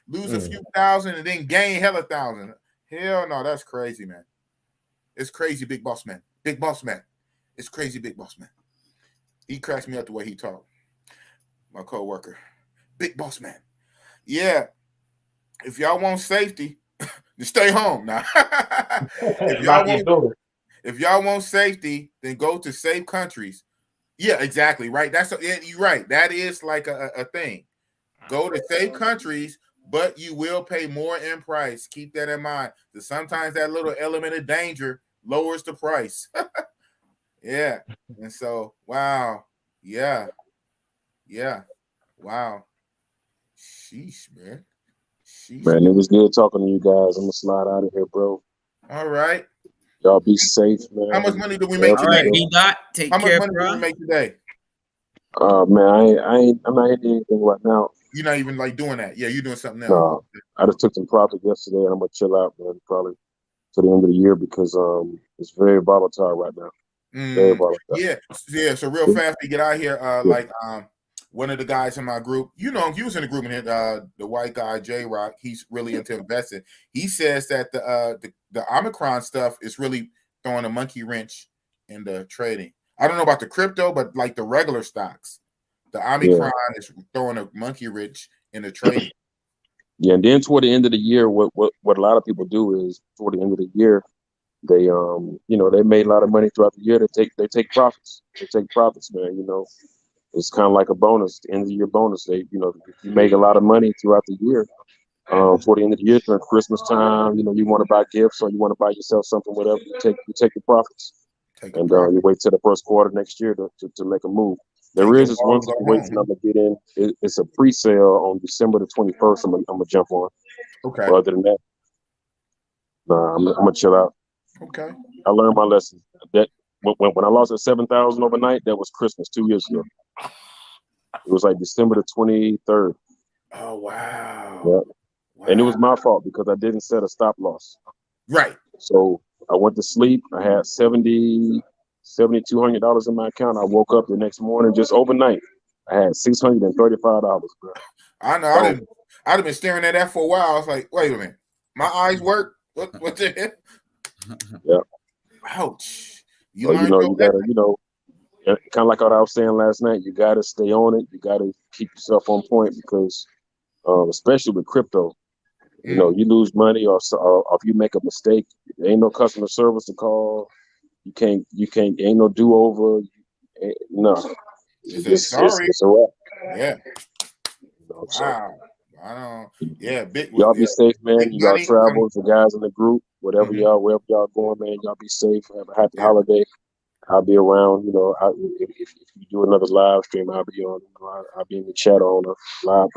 Lose a few thousand and then gain hella thousand. Hell no, that's crazy, man. It's crazy, Big Boss Man. Big Boss Man. It's crazy, Big Boss Man. He cracks me up the way he talked. My co-worker. Big Boss Man. Yeah. If y'all want safety, Just stay home now. If y'all want safety, then go to safe countries. Yeah, exactly. Right. You're right. That is like a thing. Go to safe countries, but you will pay more in price. Keep that in mind. Because sometimes that little element of danger lowers the price. Yeah. And so, wow. Yeah. Yeah. Wow. Sheesh, man. Sheesh. Man, it was good talking to you guys. I'm gonna slide out of here, bro. All right. Y'all be safe, man. How much money do we make today? All right, B-Dot, take care, How much money do we make today? Man, I'm not hitting anything right now. You're not even like doing that. Yeah, you're doing something else. No, I just took some profit yesterday, and I'm gonna chill out, man, probably to the end of the year because it's very volatile right now. Very volatile. Yeah. So real fast, we get out here. One of the guys in my group, he was in the group, and the white guy J Rock, he's really into investing. He says that the Omicron stuff is really throwing a monkey wrench in the trading. I don't know about the crypto, but like the regular stocks, the Omicron is throwing a monkey wrench in the trading. Yeah, and then toward the end of the year, what a lot of people do is toward the end of the year, they they made a lot of money throughout the year. They take profits. They take profits, man. It's kind of like a bonus, the end of the year bonus. If you make a lot of money throughout the year, toward the end of the year, during Christmas time, you want to buy gifts or you want to buy yourself something, whatever. You take the profits, and you wait till the first quarter next year to make a move. There is this one situation I'm gonna get in. It's a pre-sale on December the 21st. I'm gonna jump on. Okay. But other than that, I'm gonna chill out. Okay. I learned my lesson. That when I lost at 7,000 overnight, that was Christmas 2 years ago. It was like December the 23rd. Oh wow. Yeah. Wow. And it was my fault because I didn't set a stop loss. Right. So I went to sleep. I had $7,200 in my account. I woke up the next morning, just overnight, I had $635, bro. I know. I'd have been staring at that for a while. I was like, wait a minute, my eyes work. What the hell? Yeah. Ouch. You gotta, kind of like what I was saying last night. You gotta stay on it. You gotta keep yourself on point because, especially with crypto, you lose money or if you make a mistake, there ain't no customer service to call. You can't. Ain't no do over. No. It's a wrap. Yeah. Wow. I don't. Yeah. Y'all be safe, man. You got travel. The guys in the group, wherever y'all going, man. Y'all be safe. Have a happy holiday. I'll be around. If you do another live stream, I'll be on. I'll be in the chat on live.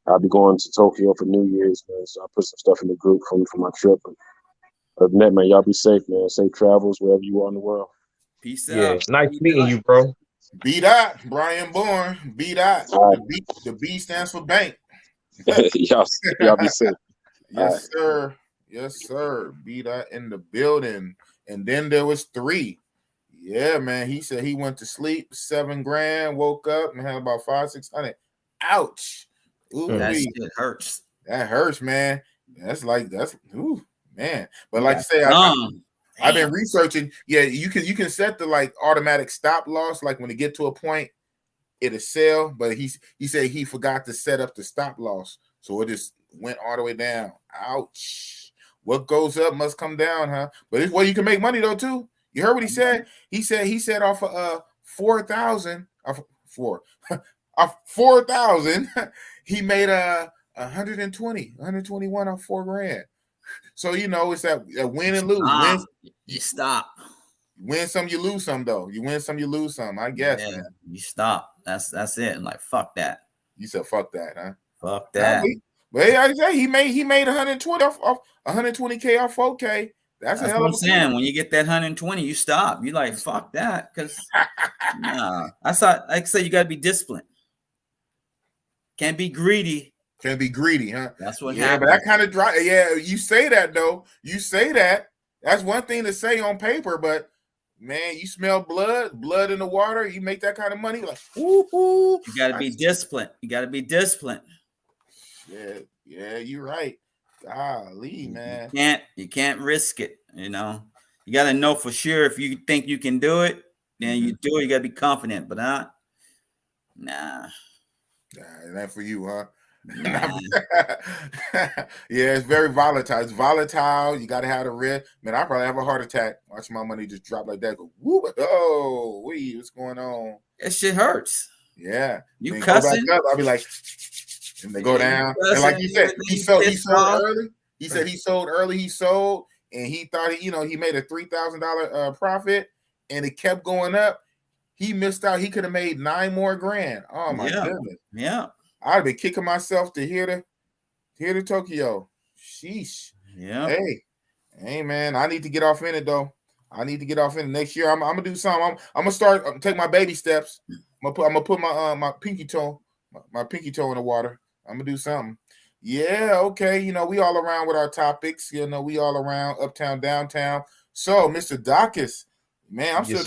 I'll be going to Tokyo for New Year's, man. So I put some stuff in the group for my trip. But other than that, man, y'all be safe, man. Safe travels wherever you are in the world. Peace out. Nice meeting you, bro. B-Dot, Brian Bourne. B-Dot. The B stands for bank. y'all be safe. Yes, sir. Yes, sir. B-Dot in the building. And then there was 3. Yeah, man. He said he went to sleep, $7,000, woke up and had about $500-600. Ouch. Ooh, that shit hurts. That hurts, man. Ooh, man. But like I say, I've been researching. Yeah, you can set the like automatic stop loss. Like when it get to a point, it'll sell. But he said he forgot to set up the stop loss, so it just went all the way down. Ouch! What goes up must come down, huh? But it's where you can make money though too. You heard what he said? He said off of 4,000 off 4,000, he made 121 off $4,000. So it's that win and lose. You stop. Win some, you lose some, though. You win some, you lose some. I guess, man. You stop. That's it. Like fuck that. You said fuck that, huh? Fuck that. But I say he made 120 off 120K off 4K. That's a hell what of I'm saying. When you get that 120, you stop. You like fuck that because like I said, you got to be disciplined. Can't be greedy. Can't be greedy, huh? That's what happens. But that kind of dry. Yeah, you say that though. You say that. That's one thing to say on paper, but man, you smell blood in the water. You make that kind of money, like you got to be disciplined. You got to be disciplined. Yeah, you're right. Golly, man. You can't risk it. You got to know for sure if you think you can do it, then you do it. You got to be confident, but nah. Nah, that for you, huh? Yeah, it's very volatile. It's volatile. You got to have the risk. Man, I probably have a heart attack watching my money just drop like that. Go, whoop, oh, what's going on? That shit hurts. Yeah. You then cussing? Go back up, I'll be like, and they go down. And like you said, he sold early. He said he sold early. He sold, and he thought he made a $3,000 profit, and it kept going up. He missed out. He could have made $9 more grand. Oh my goodness. Yeah. I'd have been kicking myself to hear the Tokyo. Sheesh. Yeah. Hey man, I need to get off in it though. I need to get off in it next year. I'm gonna do something. I'm gonna start take my baby steps. I'm gonna put my my pinky toe in the water. I'm gonna do something. Yeah, okay. We all around with our topics. We all around uptown, downtown. So, Mr. Dawkins, man, I'm still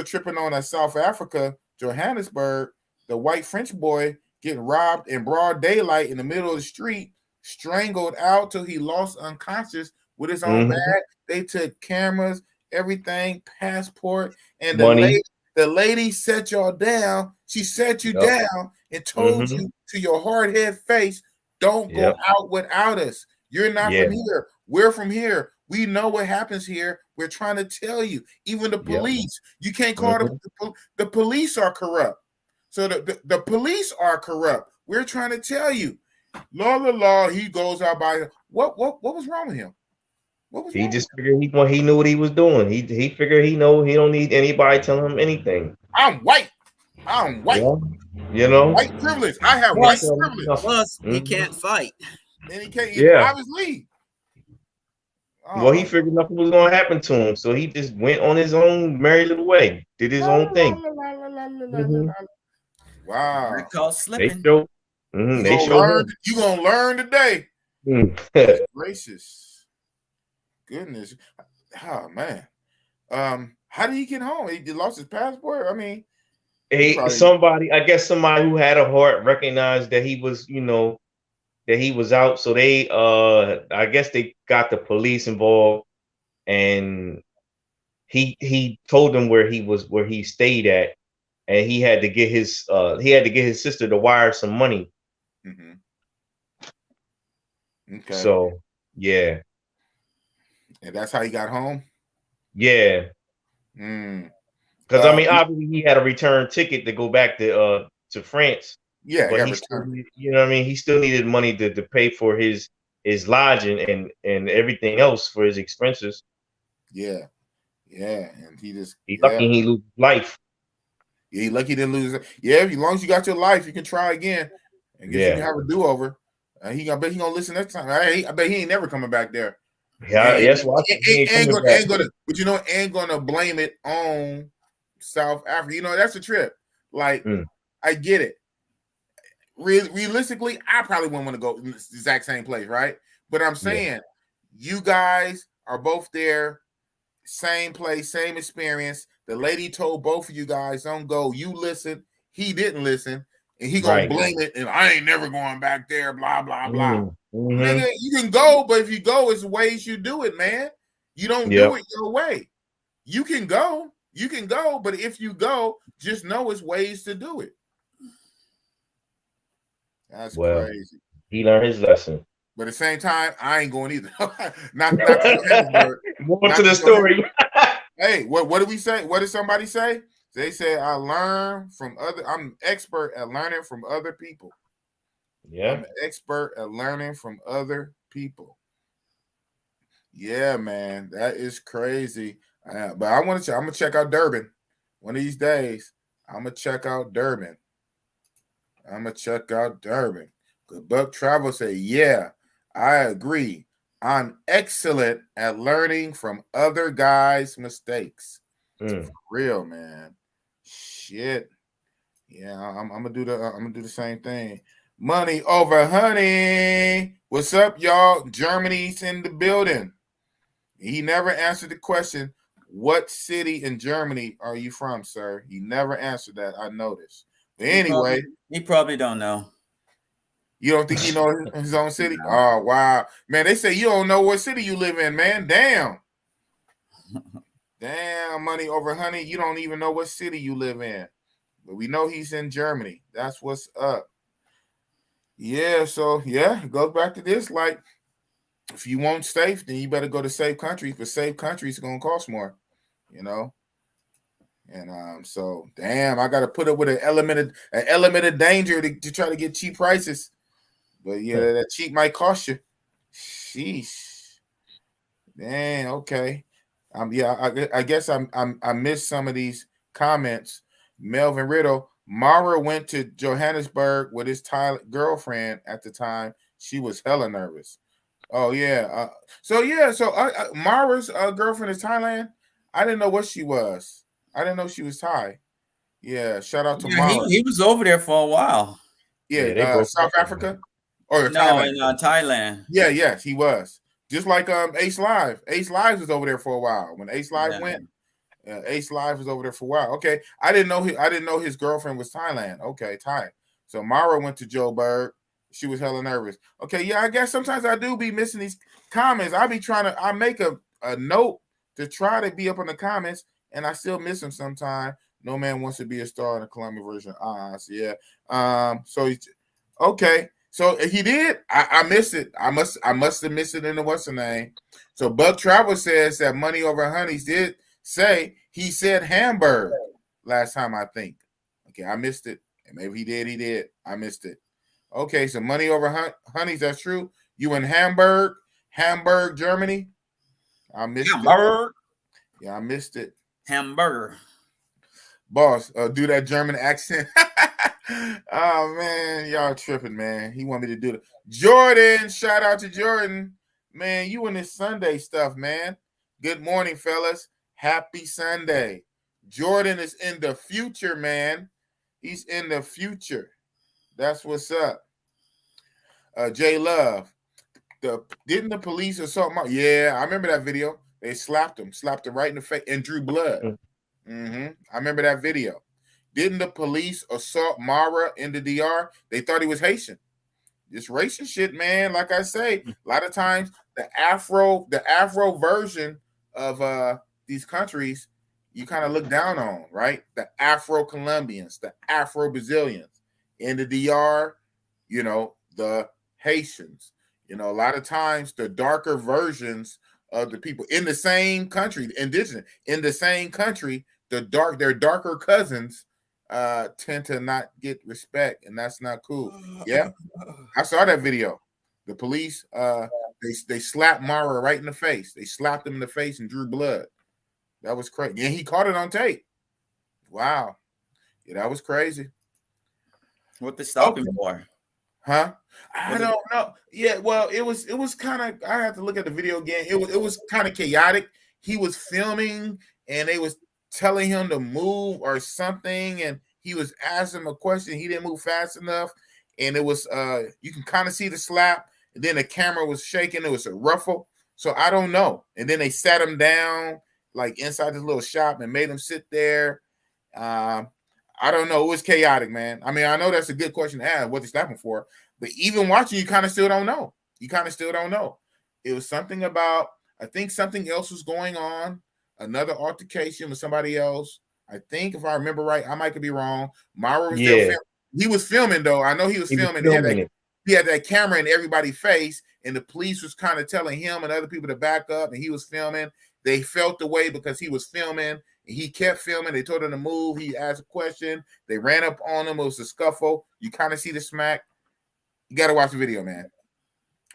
tripping on South Africa, Johannesburg, the white French boy getting robbed in broad daylight in the middle of the street, strangled out till he lost unconscious with his own bag. They took cameras, everything, passport, and the lady set y'all down. She set you down and told you to your hard head face, don't go out without us. You're not from here. We're from here. We know what happens here. We're trying to tell you. Even the police, you can't call the police are corrupt. So the police are corrupt. We're trying to tell you. Law. He goes out by what was wrong with him? He just figured he knew what he was doing. He figured he don't need anybody telling him anything. I'm white. Yeah. White privilege. I have white privilege. Plus, he can't fight. And he can't obviously. Well, he figured nothing was gonna happen to him, so he just went on his own merry little way, did his own thing. Wow. That called slipping. You gonna learn today. Gracious. Goodness. Oh man. How did he get home? He lost his passport? I mean, somebody who had a heart recognized that he was, that he was out. So they I guess they got the police involved, and he told them where he stayed at, and he had to get his sister to wire some money. Okay. So yeah. And that's how he got home? Yeah. Because I mean, obviously he had a return ticket to go back to France. Yeah, but he still, what I mean, he still needed money to pay for his lodging and everything else for his expenses. Yeah, and he's lucky he lose life. Yeah, he lucky he didn't lose. Yeah, as long as you got your life, you can try again. I guess you can have a do over. I bet he gonna listen next time. I bet he ain't never coming back there. Yeah, that's why ain't gonna blame it on South Africa. That's a trip. Like, I get it. Realistically, I probably wouldn't want to go in the exact same place, right? But I'm saying you guys are both there, same place, same experience. The lady told both of you guys, don't go. You listen. He didn't listen. And he gonna blame it, and I ain't never going back there, blah, blah, blah. Nigga, you can go, but if you go, it's ways you do it, man. You don't do it your way. You can go, but if you go, just know it's ways to do it. That's crazy. He learned his lesson. But at the same time, I ain't going either. not to More to the story. Hey, what did we say? What did somebody say? They said, I'm expert at learning from other people. Yeah. I'm an expert at learning from other people. Yeah, man. That is crazy. But I'm going to check out Durban. One of these days, I'm going to check out Durban. Good Buck Travel say, yeah, I agree. I'm excellent at learning from other guys' mistakes. For real, man. Shit. Yeah, I'm gonna do the same thing. Money over honey. What's up, y'all? Germany's in the building. He never answered the question. What city in Germany are you from, sir? He never answered that. I noticed. But anyway, he probably don't know. You don't think he knows his own city? No. Oh, wow. Man, they say you don't know what city you live in, man. Damn. Damn, money over honey. You don't even know what city you live in. But we know he's in Germany. That's what's up. Yeah, so yeah, it goes back to this. Like, if you want safe, then you better go to safe countries. But safe countries are gonna cost more, you know. And so damn, I gotta put up with an element of danger to try to get cheap prices. But yeah, that cheap might cost you. Sheesh. Dang, okay. Yeah, I guess I missed some of these comments. Melvin Riddle, Mara went to Johannesburg with his Thai girlfriend at the time. She was hella nervous. Oh yeah. So Mara's girlfriend is Thailand. I didn't know what she was. I didn't know she was Thai. Yeah, shout out to Mara. He was over there for a while. Yeah, South Africa or no, Thailand. In Thailand. Yeah, yes, he was. Just like Ace Live. Ace Live was over there for a while. When Ace Live went, Ace Live was over there for a while. Okay, I didn't know his girlfriend was Thailand. Okay, Thai. So Mara went to Joburg. She was hella nervous. Okay, yeah, I guess sometimes I do be missing these comments. I make a note to try to be up in the comments, and I still miss them sometimes. No man wants to be a star in the Columbia version. So yeah. Okay. So he did. I missed it. I must have missed it in the what's the name. So Buck Travel says that Money Over Honeys did say he said Hamburg last time, I think. Okay, I missed it. And maybe he did. He did. I missed it. Okay, so Money Over Honeys, that's true. You in Hamburg, Germany? I missed it. Yeah, I missed it. Hamburger. Boss, do that German accent. Oh man, y'all tripping, man. He want me to do it. Jordan, shout out to Jordan. Man, you in this Sunday stuff, man. Good morning, fellas. Happy Sunday. Jordan is in the future, man. He's in the future. That's what's up. J Love. Didn't the police assault my? Yeah, I remember that video. They slapped him right in the face and drew blood. I remember that video. Didn't the police assault Mara in the DR? They thought he was Haitian. This racist shit, man. Like I say, a lot of times the Afro version of these countries, you kind of look down on, right? The Afro Colombians, the Afro Brazilians. In the DR, you know, the Haitians. You know, a lot of times the darker versions of the people in the same country, indigenous, in the same country, their darker cousins tend to not get respect, and that's not cool. Yeah, I saw that video. The police, they slapped Mara right in the face. They slapped him in the face and drew blood. That was crazy. And he caught it on tape. Wow. Yeah, that was crazy. What they stop him for? Huh? I don't know. Yeah, well, it was kind of. I have to look at the video again. It was kind of chaotic. He was filming, and they was telling him to move or something, and he was asking him a question. He didn't move fast enough, and it was you can kind of see the slap, and then the camera was shaking. It was a ruffle. So I don't know. And then they sat him down like inside this little shop and made him sit there. I don't know. It was chaotic, man. I mean, I know that's a good question to ask, what they slapped him for, but even watching, you kind of still don't know. It was something about, I think something else was going on, another altercation with somebody else. I think, if I remember right, I might be wrong. Mara was still filming. He was filming, though. I know he was filming. He had that camera in everybody's face, and the police was kind of telling him and other people to back up, and he was filming. They felt the way because he was filming. He kept filming. They told him to move. He asked a question. They ran up on him. It was a scuffle. You kind of see the smack. You got to watch the video, man.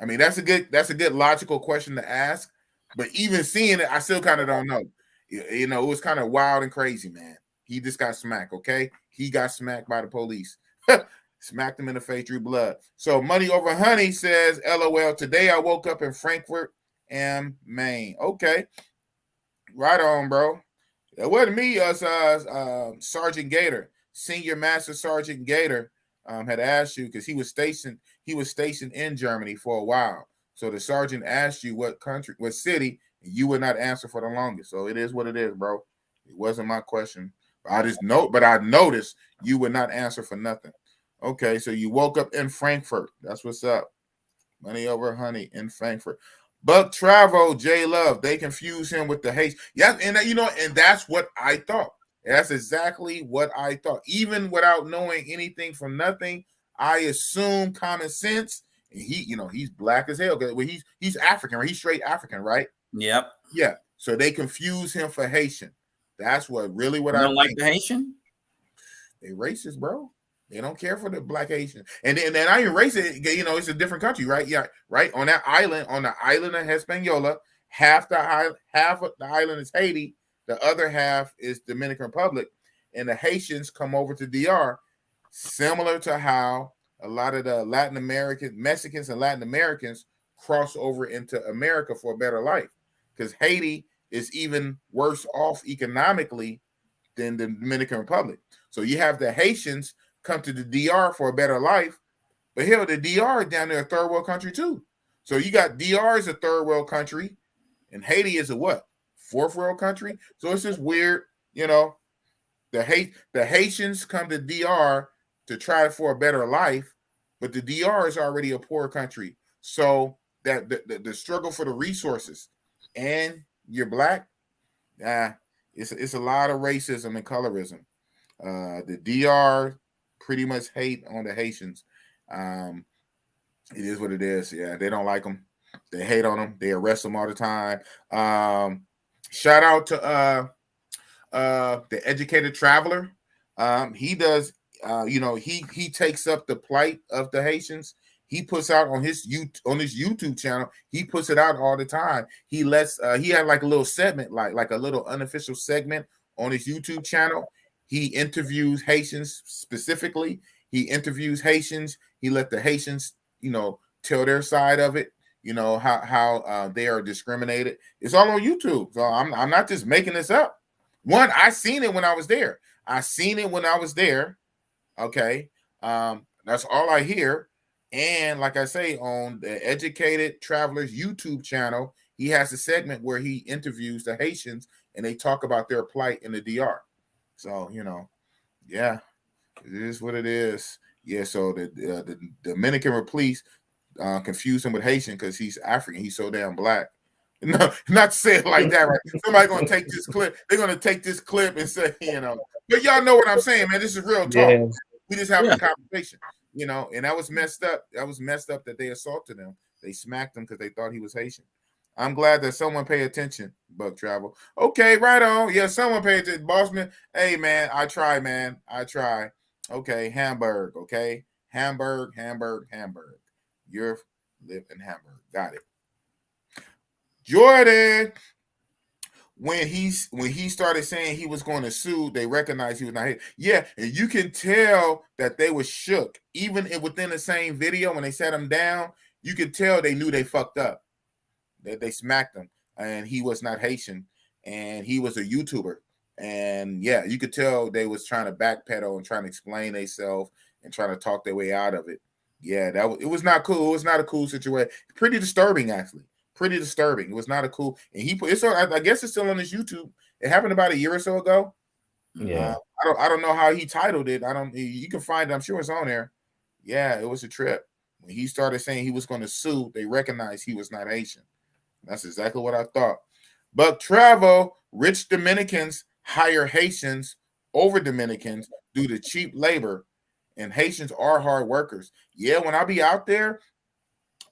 I mean, that's a good logical question to ask. But even seeing it, I still kind of don't know. You know, it was kind of wild and crazy, man. He just got smacked, okay? He got smacked by the police. Smacked him in the face, drew blood. So Money Over Honey says, LOL, today I woke up in Frankfurt and Maine. Okay. Right on, bro. It wasn't me, Sergeant Gator, Senior Master Sergeant Gator, had asked you because he was stationed in Germany for a while. So the sergeant asked you what country, what city, and you would not answer for the longest. So it is what it is, bro. It wasn't my question. I noticed you would not answer for nothing. Okay, so you woke up in Frankfurt. That's what's up. Money Over Honey in Frankfurt. Buck Travel, J Love, they confuse him with the hate. Yeah, and and that's what I thought. That's exactly what I thought. Even without knowing anything from nothing, I assume common sense. And he's black as hell. Well, he's African, right? He's straight African, right? Yep. Yeah. So they confuse him for Haitian. That's what I don't think. Like the Haitian? They racist, bro. They don't care for the black Haitian. And then I even racist, it's a different country, right? Yeah, right. On the island of Hispaniola, half of the island is Haiti, the other half is Dominican Republic, and the Haitians come over to DR, similar to how a lot of the Mexicans and Latin Americans cross over into America for a better life, because Haiti is even worse off economically than the Dominican Republic. So you have the Haitians come to the DR for a better life, but hell, the DR is down there a third world country too. So you got DR is a third world country, and Haiti is a what? Fourth world country. So it's just weird, The Haitians come to DR to try for a better life, but the DR is already a poor country. So that the struggle for the resources, and you're black, it's a lot of racism and colorism. The DR pretty much hate on the Haitians. It is what it is. Yeah, they don't like them. They hate on them. They arrest them all the time. Shout out to the Educated Traveler. He does. He takes up the plight of the Haitians. He puts out on his YouTube channel. He puts it out all the time. He had like a little segment, like a little unofficial segment on his YouTube channel. He interviews Haitians specifically. He interviews Haitians. He let the Haitians, tell their side of it. How they are discriminated. It's all on YouTube. So I'm not just making this up. One, I seen it when I was there. Okay. That's all I hear. And like I say, on the Educated Traveler's YouTube channel, he has a segment where he interviews the Haitians and they talk about their plight in the DR. So, yeah, it is what it is. Yeah, so the Dominican police confused him with Haitian because he's African. He's so damn black. No, not to say it like that, right? Somebody's going to take this clip. They're going to take this clip and say, But y'all know what I'm saying, man. This is real talk. Yeah. We just having a conversation, and that was messed up. That was messed up that they assaulted him. They smacked him because they thought he was Haitian. I'm glad that someone paid attention, Buck Travel. Okay, right on. Yeah, someone paid attention. Bossman, hey, man, I try, man. I try. Okay, Hamburg, okay? Hamburg. You're live in Hamburg. Got it. Jordan, when he started saying he was going to sue, they recognized he was not here. Yeah, and you can tell that they were shook. Even within the same video, when they sat him down, you could tell they knew they fucked up. They smacked him, and he was not Haitian, and he was a YouTuber. And yeah, you could tell they was trying to backpedal and trying to explain themselves and trying to talk their way out of it. Yeah, it was not cool. It was not a cool situation. Pretty disturbing, actually. Pretty disturbing. It was not a cool. And he put it's. I guess it's still on his YouTube. It happened about a year or so ago. Yeah. I don't know how he titled it. You can find it. I'm sure it's on there. Yeah, it was a trip. When he started saying he was going to sue, they recognized he was not Haitian. That's exactly what I thought. But travel, rich Dominicans hire Haitians over Dominicans due to cheap labor, and Haitians are hard workers. Yeah, when I be out there,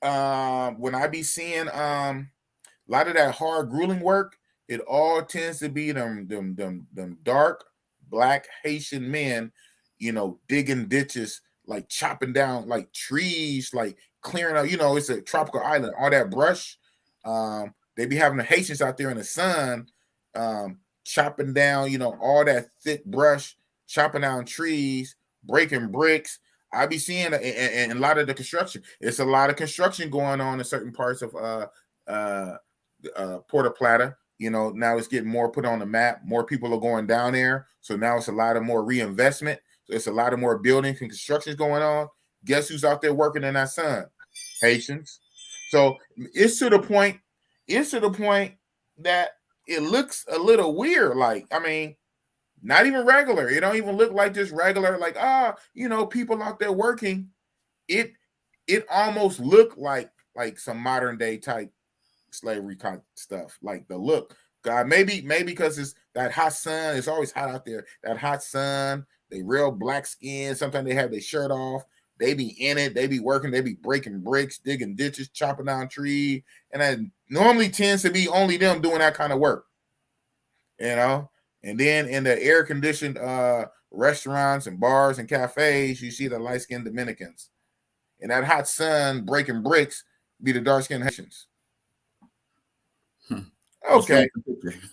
when I be seeing a lot of that hard, grueling work, it all tends to be them dark black Haitian men, digging ditches, like chopping down like trees, like clearing out. It's a tropical island. All that brush. They be having the Haitians out there in the sun, chopping down, all that thick brush, chopping down trees, breaking bricks. I be seeing and a lot of the construction. It's a lot of construction going on in certain parts of Puerto Plata. Now it's getting more put on the map. More people are going down there. So now it's a lot of more reinvestment. So it's a lot of more buildings and constructions going on. Guess who's out there working in that sun? Haitians. So it's to the point that it looks a little weird. Like, not even regular. It don't even look like just regular, like, people out there working. It almost looked like some modern day type slavery kind of stuff, like the look. God, maybe because it's that hot sun. It's always hot out there. That hot sun, they real black skin. Sometimes they have their shirt off. They be in it. They be working. They be breaking bricks, digging ditches, chopping down trees. And that normally tends to be only them doing that kind of work. You know? And then in the air-conditioned restaurants and bars and cafes, you see the light-skinned Dominicans. In that hot sun, breaking bricks, be the dark-skinned Haitians. Okay.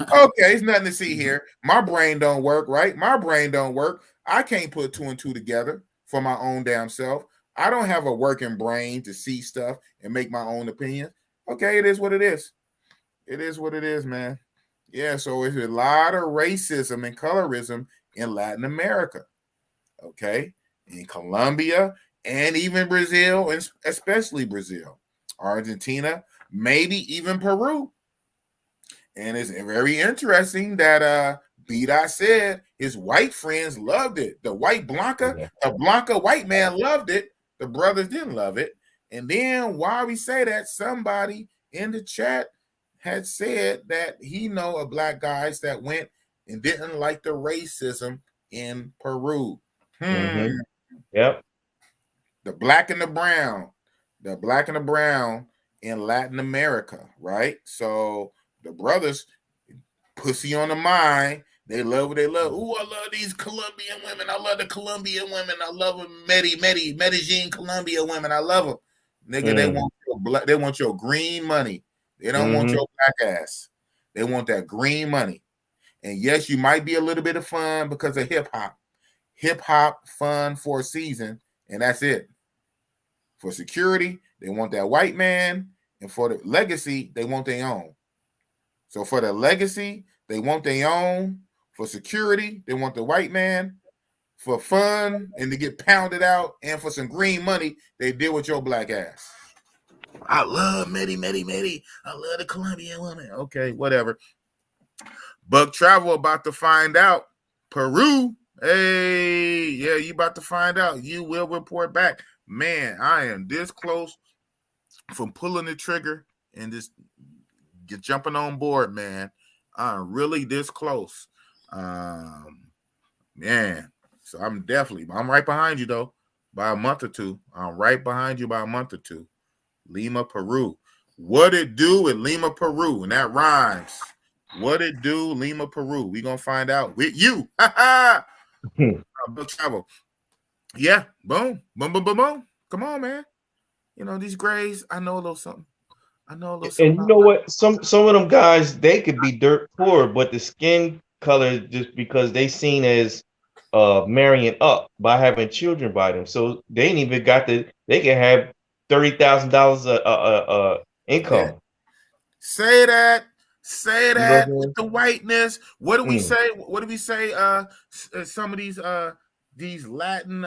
Okay, it's nothing to see here. My brain don't work, right? My brain don't work. I can't put 2 and 2 together for my own damn self. I don't have a working brain to see stuff and make my own opinion. Okay, it is what it is. It is what it is, man. Yeah, so it's a lot of racism and colorism in Latin America. Okay, in Colombia and even Brazil, and especially Brazil, Argentina, maybe even Peru. And it's very interesting that B-Dot said his white friends loved it. The white Blanca, the Blanca white man loved it. The brothers didn't love it. And then why we say that, somebody in the chat had said that he know of black guys that went and didn't like the racism in Peru. Yep. The black and the brown in Latin America, right? So the brothers, pussy on the mind, they love what they love. Ooh, I love these Colombian women. I love the Colombian women. I love them, Medellin, Colombia women. I love them. Nigga, they want your green money. They don't want your black ass. They want that green money. And yes, you might be a little bit of fun because of hip hop. Hip hop fun for a season, and that's it. For security, they want that white man, and for the legacy, they want their own. So for the legacy, they want their own. For security, they want the white man. For fun and to get pounded out, and for some green money, they deal with your black ass. I love Medi. I love the Colombian woman. Okay, whatever. Buck Travel about to find out. Peru. Hey, yeah, you about to find out. You will report back. Man, I am this close from pulling the trigger and just jumping on board, man. I'm really this close. Man. So I'm right behind you, though, by a month or two. I'm right behind you by a month or two. Lima, Peru. What it do in Lima, Peru? And that rhymes. What it do, Lima, Peru? We gonna find out with you. Book travel. Yeah, boom. Come on, man. You know these grays. I know a little something. And you know what? Some of them guys, they could be dirt poor, but the skin color, just because they seen as marrying up by having children by them, so they ain't even got they can have $30,000 income. Yeah. Say that with the whiteness. What do we say? What do we say? Some of these Latin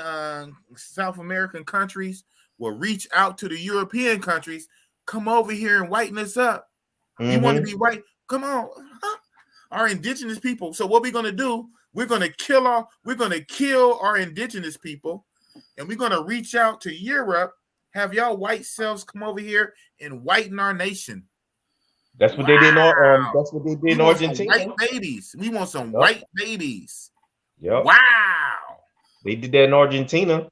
South American countries will reach out to the European countries. Come over here and whiten us up. You want to be white? Come on. Our indigenous people. So what we're going to do, we're going to kill our indigenous people, and we're going to reach out to Europe, have y'all white selves come over here and whiten our nation. That's what they did. That's what they did in Argentina. White babies. We want some white babies. Yep. Wow. They did that in Argentina.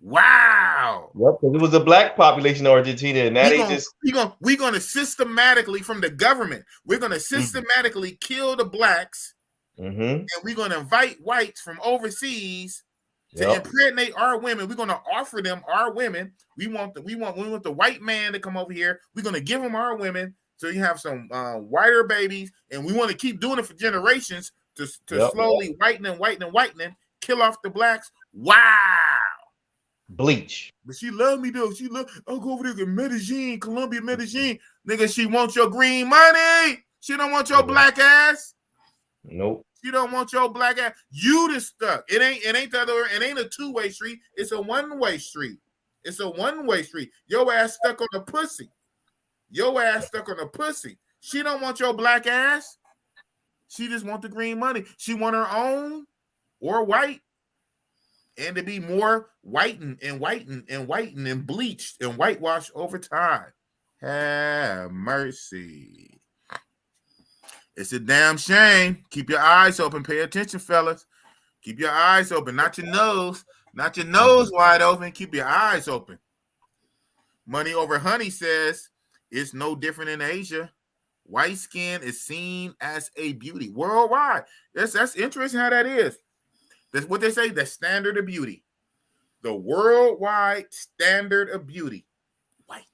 Wow. Yep, because it was a black population in Argentina, and now we're gonna systematically, from the government, we're gonna systematically kill the blacks, and we're gonna invite whites from overseas to impregnate our women. We're gonna offer them our women. We want the white man to come over here. We're gonna give them our women, so you have some whiter babies, and we want to keep doing it for generations to slowly whitening, kill off the blacks. Wow. Bleach. But she love me though. I'll go over there to Medellin, Colombia, Medellin. Nigga, she wants your green money. She don't want your black ass. Nope. She don't want your black ass. You just stuck. It ain't a two-way street. It's a one-way street. Your ass stuck on the pussy. She don't want your black ass. She just want the green money. She want her own or white. And to be more whitened and bleached and whitewashed over time. Have mercy. It's a damn shame. Keep your eyes open. Pay attention, fellas. Keep your eyes open, not your nose. Not your nose wide open. Keep your eyes open. Money Over Honey says it's no different in Asia. White skin is seen as a beauty worldwide. That's interesting how that is. That's what they say, the standard of beauty. The worldwide standard of beauty. White.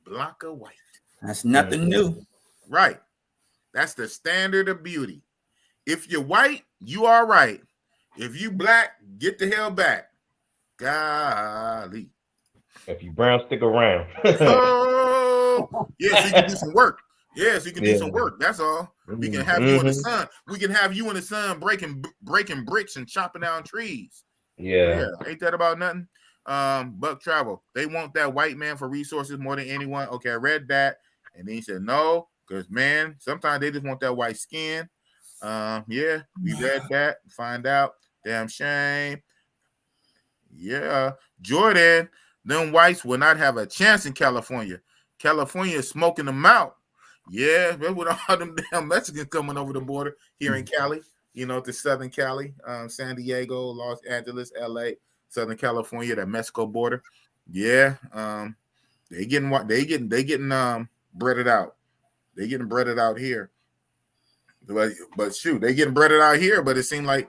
Blanca white. That's nothing new. Right. That's the standard of beauty. If you're white, you are right. If you black, get the hell back. Golly. If you brown, stick around. Oh, yeah, so you can do some work. Yeah, so you can do some work. That's all. We can have you in the sun. We can have you in the sun breaking bricks and chopping down trees. Yeah. Ain't that about nothing? Buck Travel. They want that white man for resources more than anyone. Okay, I read that. And then he said no, because man, sometimes they just want that white skin. Yeah, we read that. Find out. Damn shame. Yeah. Jordan, them whites will not have a chance in California. California is smoking them out. Yeah, with all them damn Mexicans coming over the border here in Cali, to Southern Cali, San Diego, Los Angeles, LA, Southern California, that Mexico border. Yeah, they getting breaded out. They getting breaded out here. But shoot, they getting breaded out here. But it seems like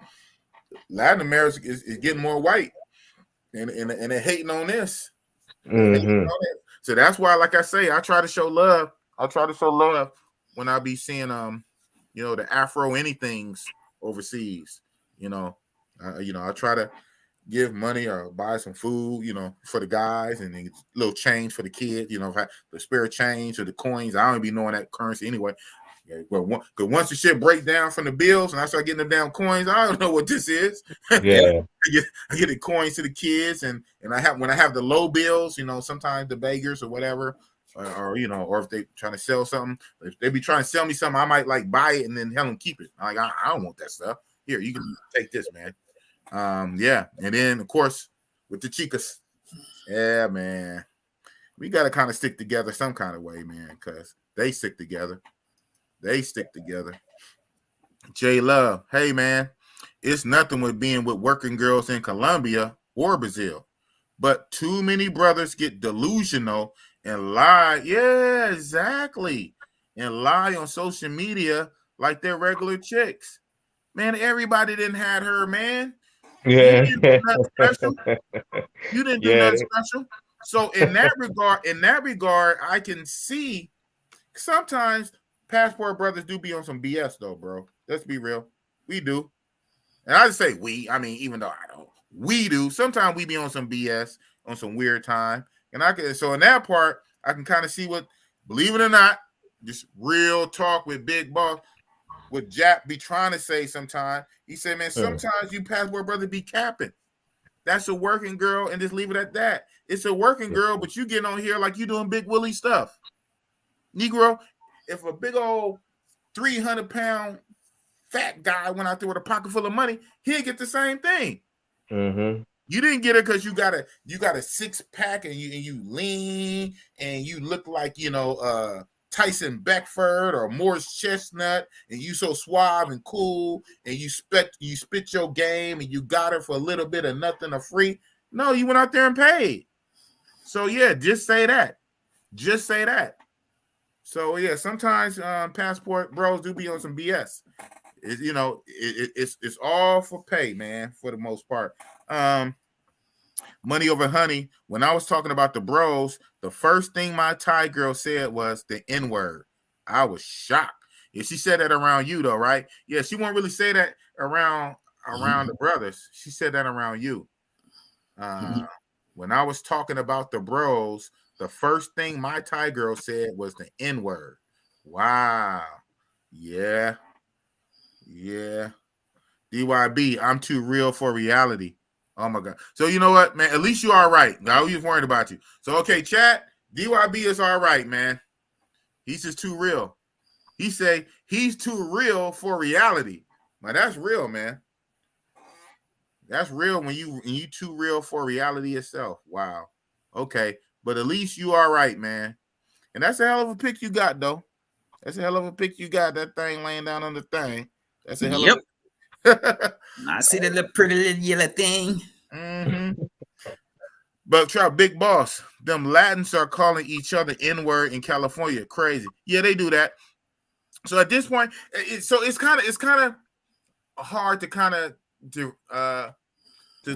Latin America is getting more white, and they're hating on this. So that's why, like I say, I try to show love. I'll try to show love when I be seeing the Afro anythings overseas. I try to give money or buy some food, for the guys, and then a little change for the kids, the spare change or the coins. I don't be knowing that currency anyway. Yeah, but once the shit breaks down from the bills and I start getting the damn coins, I don't know what this is. Yeah. I get the coins to the kids, and when I have the low bills, sometimes the beggars or whatever, or if they trying to sell something, if they be trying to sell me something, I might like buy it and then tell them keep it. I don't want that stuff. Here, you can take this, man. Yeah, and then of course with the chicas, yeah, man, we gotta kind of stick together some kind of way, man, because they stick together. They stick together. J Love, hey man, it's nothing with being with working girls in Colombia or Brazil, but too many brothers get delusional and lie. Yeah, exactly. And lie on social media like they're regular chicks. Man, everybody didn't have her, man. Yeah. You didn't do nothing special. You didn't do nothing special. So in that regard, I can see sometimes Passport brothers do be on some BS though, bro. Let's be real. We do. And I just say we, I mean, even though I don't, we do. Sometimes we be on some BS, on some weird time. And so in that part, I can kind of see what, believe it or not, just real talk with Big Boss, what Jap be trying to say sometimes. He said, man, sometimes you Passport brothers be capping. That's a working girl, and just leave it at that. It's a working girl, but you getting on here like you doing Big Willie stuff. Negro, if a big old 300-pound fat guy went out there with a pocket full of money, he'd get the same thing. Mm-hmm. You didn't get it because you got a six-pack and you lean and you look like Tyson Beckford or Morris Chestnut, and you so suave and cool, and you spit your game and you got her for a little bit of nothing or free. No, you went out there and paid. So yeah, just say that. Just say that. So yeah, sometimes Passport bros do be on some BS. It's all for pay, man, for the most part. Money Over Honey, when I was talking about the bros, the first thing my Thai girl said was the N-word. I was shocked. Yeah, she said that around you though, right? Yeah, she won't really say that around the brothers. She said that around you. When I was talking about the bros, the first thing my Thai girl said was the N-word. Wow. Yeah. DYB, I'm too real for reality. Oh my God. So you know what, man? At least you are right. I was worried about you. So okay, chat. DYB is all right, man. He's just too real. He say he's too real for reality. Man, that's real, man. That's real when you too real for reality itself. Wow. Okay. But at least you are right, man. And that's a hell of a pick you got, though. That's a hell of a pick you got. That thing laying down on the thing. That's a hell of a... I see that little pretty little yellow thing. But Trout, Big Boss, them Latins are calling each other N-word in California. Crazy. Yeah, they do that. So at this point, it's kind of hard to kind of to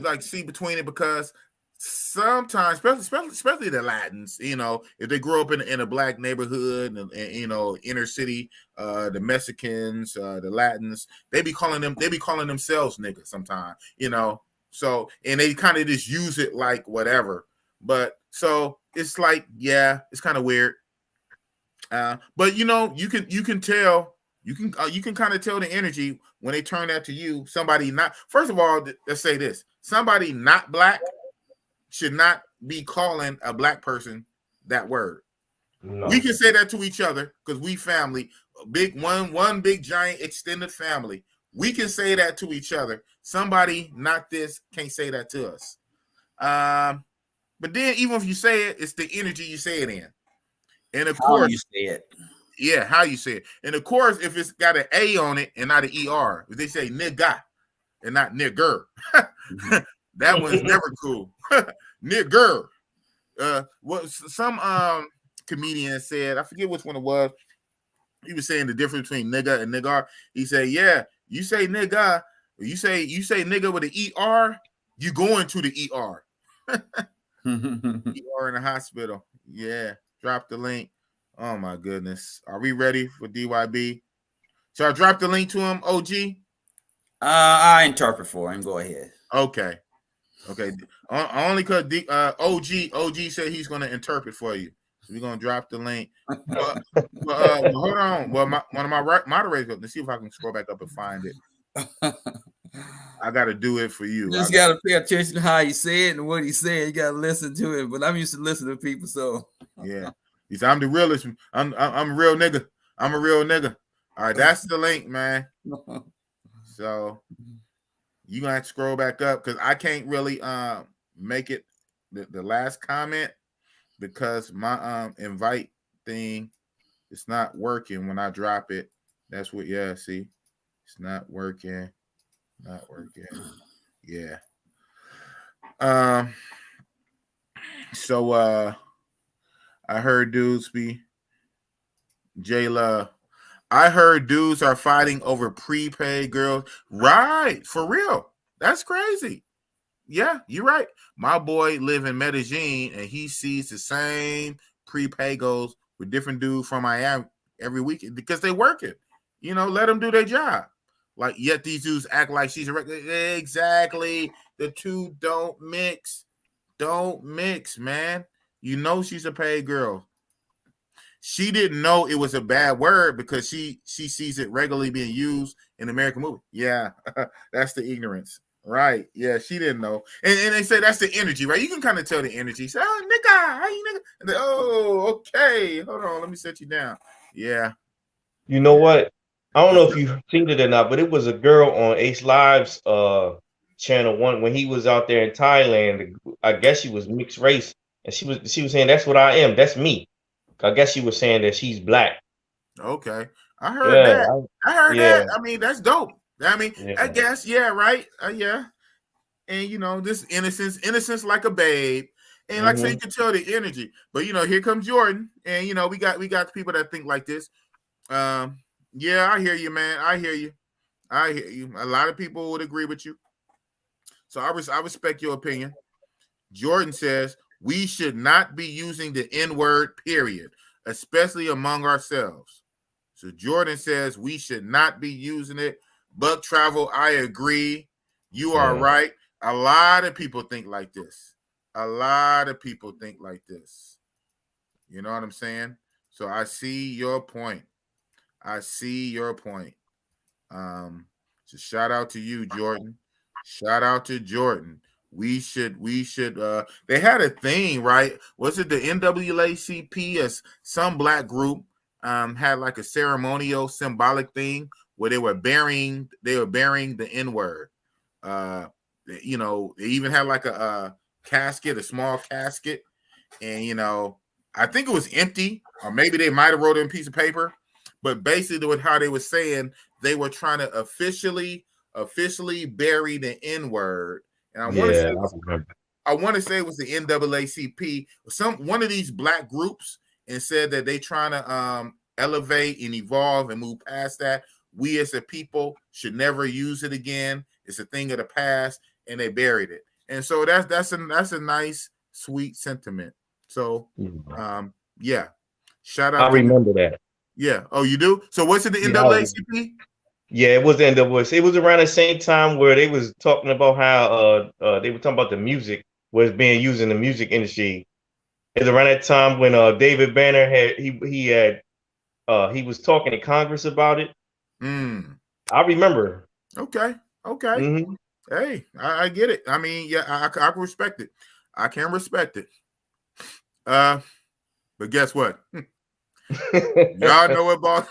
like see between it, because sometimes, especially the Latins, you know, if they grow up in a black neighborhood and you know, inner city, the Mexicans, the Latins, they be calling themselves niggas sometimes, you know. So, and they kind of just use it like whatever. But so it's like, yeah, it's kind of weird. But you know, you can tell, you can kind of tell the energy when they turn that to you. Somebody not, first of all, let's say this: somebody not black should not be calling a black person that word. No. We can say that to each other because we family, one big giant extended family. We can say that to each other. Somebody not this can't say that to us. But then even if you say it, it's the energy you say it in. And of course, you say it. Yeah, how you say it. And of course, if it's got an A on it and not an ER, if they say nigga and not nigger, that one's never cool. Nigger. What some comedian said, I forget which one it was. He was saying the difference between nigga and nigger. He said, yeah, you say nigga, you say nigga with an ER, you going to the ER. ER in the hospital. Yeah, drop the link. Oh my goodness. Are we ready for DYB? So I drop the link to him, OG? I interpret for him. Go ahead. Okay. Only because OG said he's going to interpret for you. So we're going to drop the link. Hold on. Well, one of my moderators, let's see if I can scroll back up and find it. I got to do it for you. You just got to pay attention to how he said and what he said. You got to listen to it. But I'm used to listening to people, so. Yeah. He said, I'm the realest. I'm a real nigga. I'm a real nigga. All right, that's the link, man. So you're gonna have to scroll back up because I can't really make it the last comment because my invite thing is not working when I drop it. That's what, yeah, see, it's not working. Yeah. So I heard dudes be J-Love. I heard dudes are fighting over prepaid girls. Right, for real. That's crazy. Yeah, you're right. My boy live in Medellin and he sees the same prepaid goals with different dudes from Miami every weekend because they work it. You know, let them do their job. Like, yet these dudes act like she's a regular. Exactly. The two don't mix. Don't mix, man. You know she's a paid girl. She didn't know it was a bad word because she sees it regularly being used in American movie. Yeah, that's the ignorance. Right. Yeah, she didn't know. And they say that's the energy, right? You can kind of tell the energy. Say, oh, nigga, how you nigga? And they, oh, okay. Hold on, let me set you down. Yeah. You know what? I don't know if you've seen it or not, but it was a girl on Ace Live's channel one when he was out there in Thailand. I guess she was mixed race, and she was saying that's what I am. That's me. I guess she was saying that she's black. Okay, I heard that. I heard that. I mean, that's dope. I mean, I guess, yeah, right. Yeah, and you know, this innocence like a babe, and like I say, you can tell the energy. But you know, here comes Jordan, and you know, we got people that think like this. Yeah, I hear you, man. I hear you. A lot of people would agree with you. So I respect your opinion. Jordan says we should not be using the N-word, period, especially among ourselves. So Jordan says we should not be using it. Buck Travel, I agree. You are right. A lot of people think like this. You know what I'm saying? So I see your point. So shout out to you, Jordan. Shout out to Jordan. We should they had a thing, right? Was it the NAACP as some black group had like a ceremonial symbolic thing where they were burying the N-word. You know, they even had like a casket, a small casket, and you know, I think it was empty, or maybe they might have wrote it in a piece of paper. But basically, with how they were saying, they were trying to officially bury the N-word. And I I want to say it was the NAACP, one of these black groups, and said that they trying to elevate and evolve and move past that. We as a people should never use it again. It's a thing of the past, and they buried it. And so that's a nice, sweet sentiment. So yeah. Shout out. I remember that. Yeah. Oh, you do? So what's it, the NAACP? Yeah, it was the NAACP. It was around the same time where they was talking about how they were talking about the music was being used in the music industry. It's around that time when David Banner he was talking to Congress about it. I remember. Okay. Mm-hmm. Hey, I get it. I mean, yeah, I can respect it. I can respect it. But guess what? Y'all know what boss.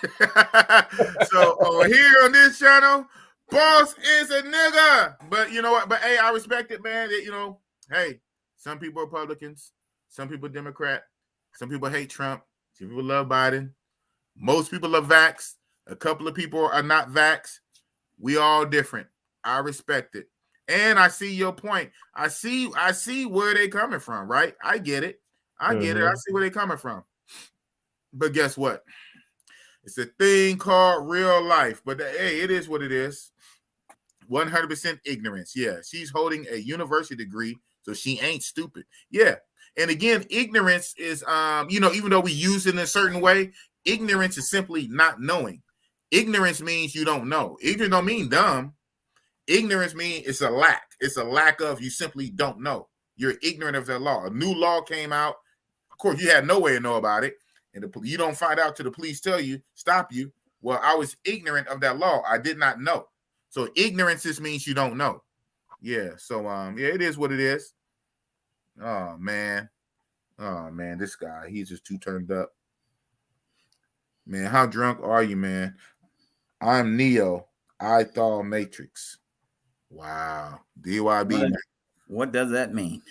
So over here on this channel, boss is a nigga. But you know what? But hey, I respect it, man. You know, hey, some people are Republicans, some people Democrat, some people hate Trump, some people love Biden. Most people are vaxxed. A couple of people are not vaxxed. We all different. I respect it. And I see your point. I see where they coming from, right? I get it. I get it. I see where they coming from. But guess what? It's a thing called real life. But hey, it is what it is. 100% ignorance. Yeah, she's holding a university degree, so she ain't stupid. Yeah. And again, ignorance is, even though we use it in a certain way, ignorance is simply not knowing. Ignorance means you don't know. Ignorance don't mean dumb. Ignorance means it's a lack. It's a lack of, you simply don't know. You're ignorant of that law. A new law came out. Of course, you had no way to know about it. And you don't find out till the police tell you, stop you. Well, I was ignorant of that law. I did not know. So ignorance just means you don't know. Yeah. So yeah, it is what it is. Oh man, this guy, he's just too turned up. Man, how drunk are you, man? I'm Neo. I thought Matrix. Wow. DYB. What does that mean?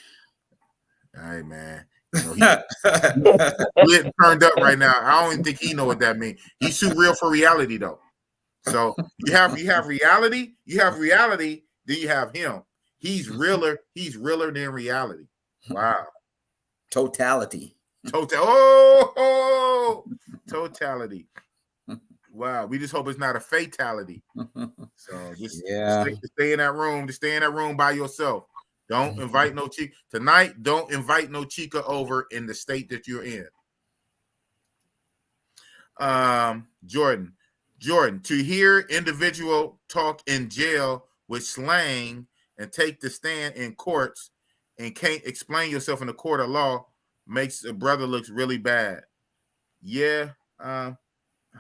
All right, man. You know, he's turned up right now. I don't even think he know what that means. He's too real for reality, though. So you have reality, then you have him. He's realer than reality. Wow. Totality. Totality. Wow. We just hope it's not a fatality. So just stay in that room. Just stay in that room by yourself. Don't invite no chica tonight. Don't invite no chica over in the state that you're in. Jordan, to hear individual talk in jail with slang and take the stand in courts and can't explain yourself in the court of law makes a brother looks really bad. Yeah, I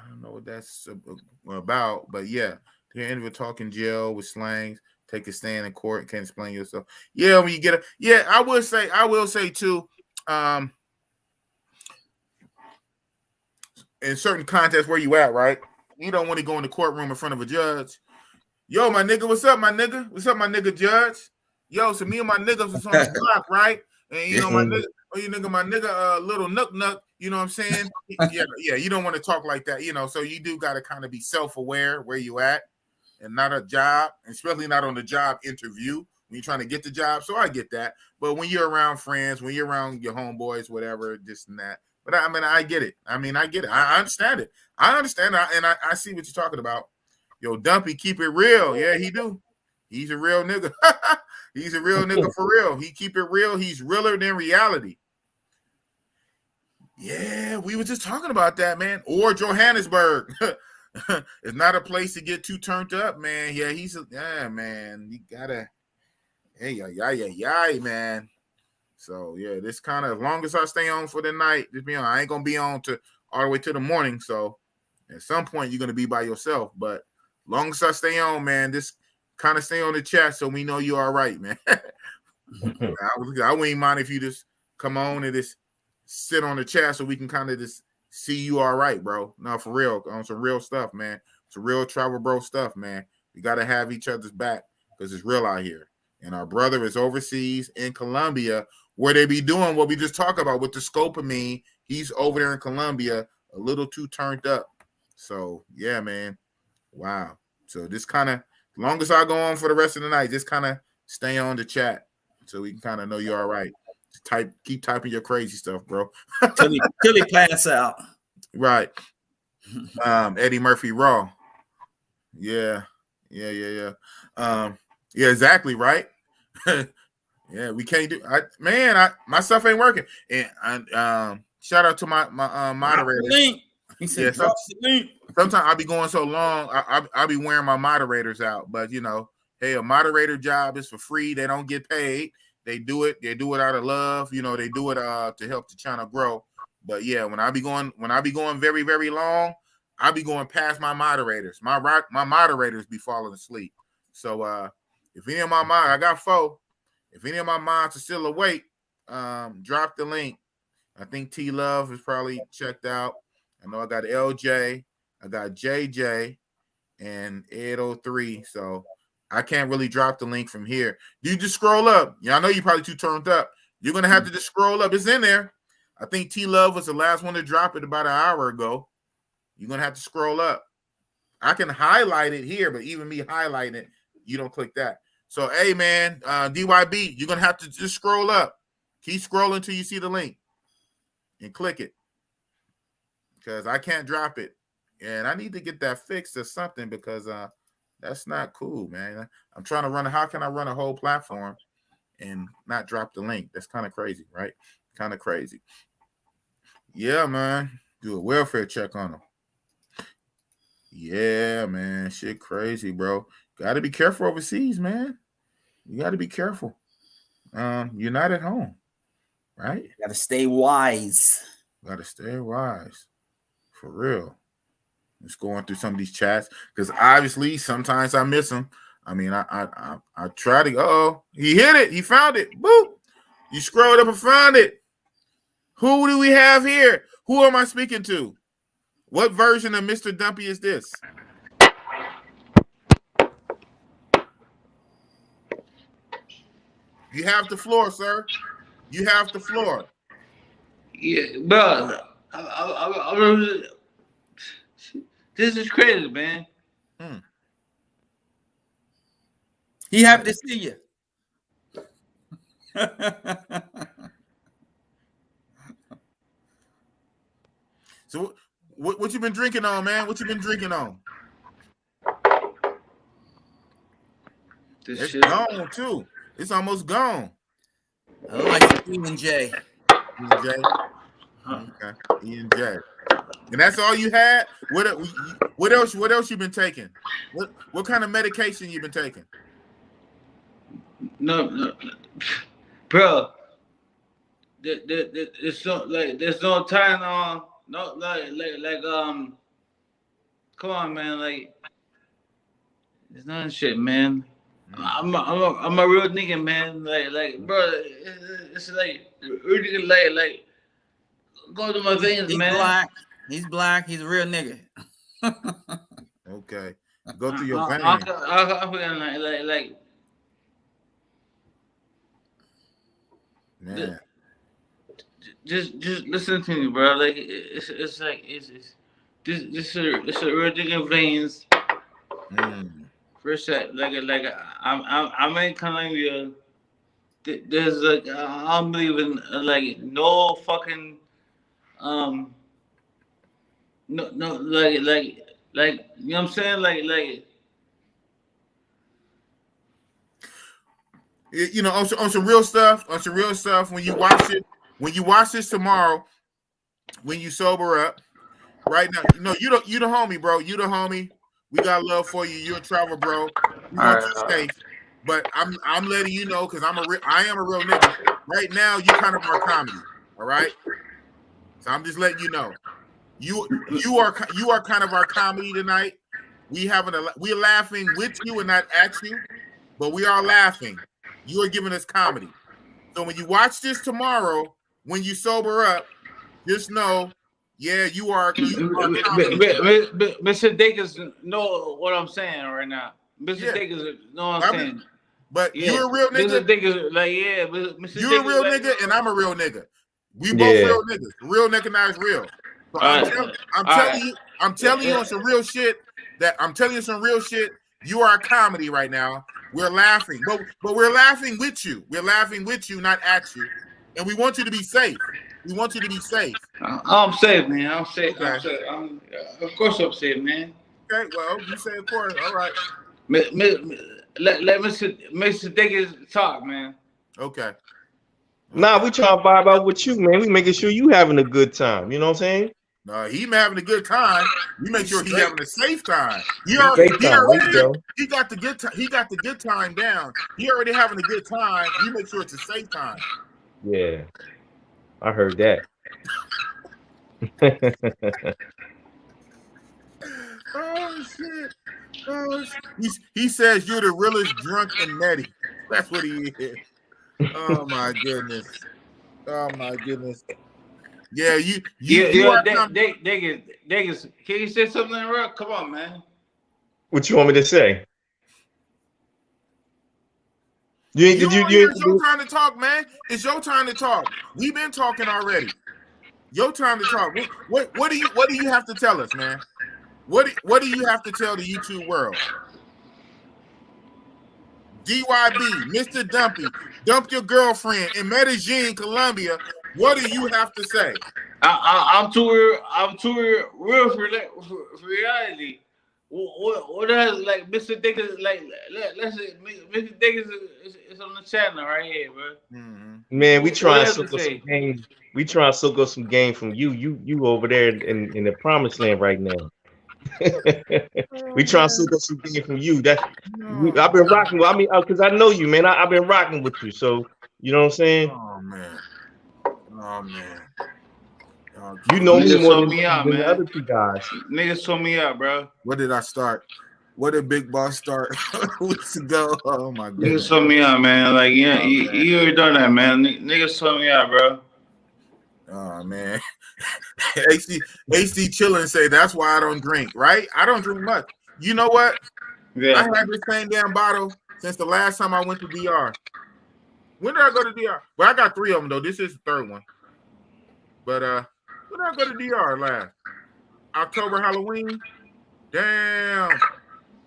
don't know what that's about, but yeah, to hear individual talk in jail with slangs, take a stand in court, can't explain yourself. Yeah, when you get I will say too, in certain contests where you at, right? You don't want to go in the courtroom in front of a judge. Yo, my nigga, what's up, my nigga? What's up, my nigga judge? Yo, so me and my niggas was on the block, right? And you know, my nigga, little Nook, you know what I'm saying? Yeah, you don't want to talk like that, you know. So you do gotta kind of be self-aware where you at. And not a job, especially not on the job interview when you're trying to get the job. So I get that. But when you're around friends, when you're around your homeboys, whatever, this and that. But I mean, I get it. I understand it. I see what you're talking about. Yo, Dumpy, keep it real. Yeah, he do. He's a real nigga. He's a real nigga for real. He keep it real. He's realer than reality. Yeah, we were just talking about that, man. Or Johannesburg. It's not a place to get too turned up, man. Yeah, man. You gotta, man. So yeah, this kind of, as long as I stay on for the night, just be on. I ain't gonna be on to all the way to the morning. So at some point you're gonna be by yourself. But long as I stay on, man, just kind of stay on the chat so we know you're all right, man. I wouldn't mind if you just come on and just sit on the chat so we can kind of just see you all right, bro. No, for real, on some real stuff, man. Some real travel bro stuff, man. We got to have each other's back because it's real out here. And our brother is overseas in Colombia where they be doing what we just talked about with the scopamine. He's over there in Colombia a little too turned up. So, yeah, man. Wow. So this kind of, as long as I go on for the rest of the night, just kind of stay on the chat so we can kind of know you're all right. Keep typing your crazy stuff, bro. till he pass out. Right. Eddie Murphy Raw. Yeah, exactly, right. Yeah, we can't do. My stuff ain't working. And shout out to my moderator. He said, "Drop the link." Sometimes I'll be going so long, I'll be wearing my moderators out. But hey, a moderator job is for free. They don't get paid. They do it out of love. They do it to help the channel grow. But yeah, when I be going very, very long, I'll be going past my moderators. My moderators be falling asleep. So if any of my mods, I got 4. If any of my mods are still awake, drop the link. I think T Love is probably checked out. I know I got LJ, I got JJ, and Ed03. So I can't really drop the link from here. You just scroll up. Yeah, I know you're probably too turned up. You're gonna have to just scroll up. It's in there. I think T Love was the last one to drop it about an hour ago. You're gonna have to scroll up. I can highlight it here, but even me highlighting it, you don't click that. So, hey, man, DYB, you're going to have to just scroll up. Keep scrolling until you see the link and click it because I can't drop it. And I need to get that fixed or something because that's not cool, man. I'm trying to how can I run a whole platform and not drop the link? That's kind of crazy, right? Kind of crazy. Yeah, man. Do a welfare check on them. Yeah, man. Shit crazy, bro. Got to be careful overseas, man. You got to be careful. You're not at home, right? You got to stay wise. Got to stay wise. For real. Just going through some of these chats because obviously sometimes I miss them. I mean, I try to. Uh-oh. He hit it. He found it. Boop. You scrolled up and found it. Who do we have here? Who am I speaking to? What version of Mr. Dumpy is this? You have the floor, sir. You have the floor. Yeah, bro. This is crazy, man. He happy to see you. So what you been drinking on, man? What you been drinking on? It's gone too. It's almost gone. I like E&J. E&J. Okay. E&J. And that's all you had? What else? What else you been taking? What kind of medication you been taking? No, bro. There's no time on. No, come on, man. Like, there's nothing shit, man. I'm a real nigga, man. Like, bro, it's like go to my veins, man. Black. He's black. He's a real nigga. Okay, go through your veins. I like. Man. Just listen to me, bro. Like it's this a real nigga veins. First shot, like I'm in Colombia. There's like I don't believe in like no fucking no like you know what I'm saying like you know on some real stuff when you watch this tomorrow when you sober up right now you the homie, bro. You the homie. We got love for you. You're a travel bro. We want you safe. But I'm letting you know because I am a real nigga. Right now, you kind of are comedy. All right. So I'm just letting you know. You are kind of our comedy tonight. We're laughing with you and not at you, but we are laughing. You are giving us comedy. So when you watch this tomorrow, when you sober up, just know. Yeah, you are. Mr. Dickens know what I'm saying right now. Mr. Dickens know what I'm saying. But you're a real nigga. Mr. Dickens, like, yeah, Mr. You're a real nigga, and I'm a real nigga. We both real niggas. Real recognize real. So I'm telling you on some real shit. You are a comedy right now, We're laughing, but we're laughing with you. We're laughing with you, not at you. And we want you to be safe. We want you to be safe. I'm safe, man. I'm safe. Okay. I'm safe. Of course I'm safe, man. Okay, well, you say of course. All right. Let Mr. Dickens talk, man. Okay. Nah, we trying to vibe out with you, man. We making sure you having a good time. You know what I'm saying? No, he having a good time. We make sure he having a safe time. He got the good time. He got the good time down. He already having a good time. You make sure it's a safe time. Yeah, I heard that. Oh shit! Oh, he says you're the realest drunk in Nettie. That's what he is. Oh my goodness! Oh my goodness! Yeah, you are. Diggins, can you say something, Rock? Come on, man. What you want me to say? It's your time to talk, man. It's your time to talk. We've been talking already. Your time to talk. What do you have to tell us, man? What do you have to tell the YouTube world? DYB, Mr. Dumpy, dumped your girlfriend in Medellin, Colombia. What do you have to say? I'm too real for reality. What has like Mr. Dickens like? Let's say Mr. Dickens is on the channel right here, bro. Mm-hmm. Man, we trying to soak up some game. We trying to soak up some game from you. You over there in the promised land right now. We trying to soak up some game from you. I've been rocking. I mean, because I know you, man. I've been rocking with you. So you know what I'm saying? Oh man. You know me more than the other two guys. Niggas told me out, bro. What did I start? What did Big Boss start weeks ago? Oh my goodness. Niggas told me out, man. Like, yeah, you already done that, man. Niggas told me out, bro. Oh man. AC chillin' say that's why I don't drink, right? I don't drink much. You know what? Yeah. I had this same damn bottle since the last time I went to DR. When did I go to DR? Well, I got 3 of them though. This is the 3rd one. But when did I go to DR last? October, Halloween. Damn.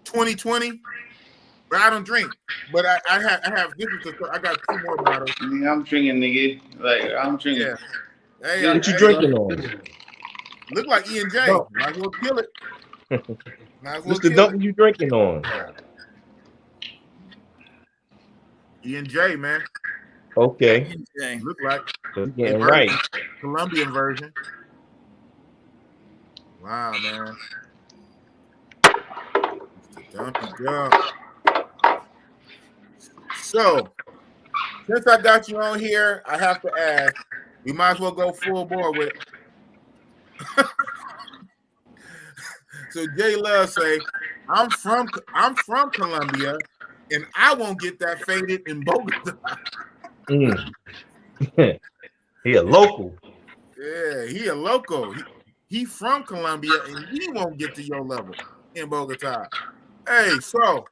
2020. But I don't drink. But I have this is I got 2 more bottles. I'm drinking, nigga. Like I'm drinking. Yeah. Hey, what you drinking on? Look like ENT. No. Might as well kill it. Mr. Dump, what you drinking on? ENT, man. Okay. Look like getting right. Colombian version. Wow, man. Dumpy jump. So, since I got you on here, I have to ask. We might as well go full bore with it. So Jay Love say, I'm from Colombia, and I won't get that faded in Bogota. He a local. Yeah, he a local. He from Colombia, and he won't get to your level in Bogota. Hey, so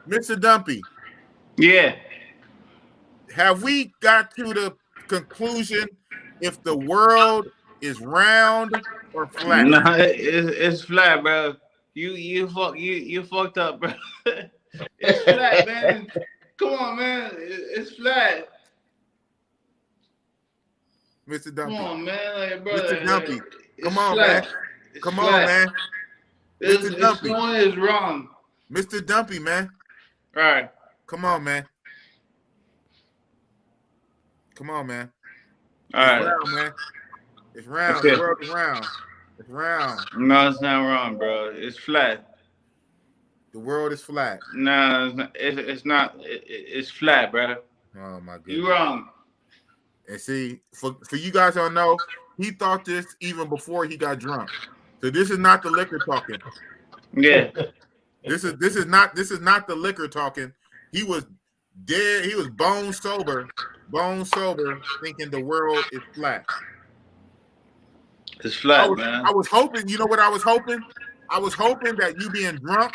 Mr. Dumpy. Yeah. Have we got to the conclusion if the world is round or flat? No, it's flat, bro. You fucked up, bro. It's flat, man. Come on, man. It's flat. Mr. Dumpy. Come on, man. Like, bro, Mr. Dumpy. Come on, flat. man. Come on, man. Mr. Dumpy. This one is wrong. Mr. Dumpy, man. All right. Come on, man. Come on, man. All right. Round, man. It's round. The world is round. It's round. No, it's not wrong, bro. It's flat. The world is flat. No, it's not. It's flat, bro. Oh my goodness. You wrong. And see, for you guys don't know, he thought this even before he got drunk. So this is not the liquor talking. Yeah. This is not the liquor talking. He was dead. He was bone sober, thinking the world is flat. It's flat, man. I was hoping. You know what I was hoping? I was hoping that you being drunk,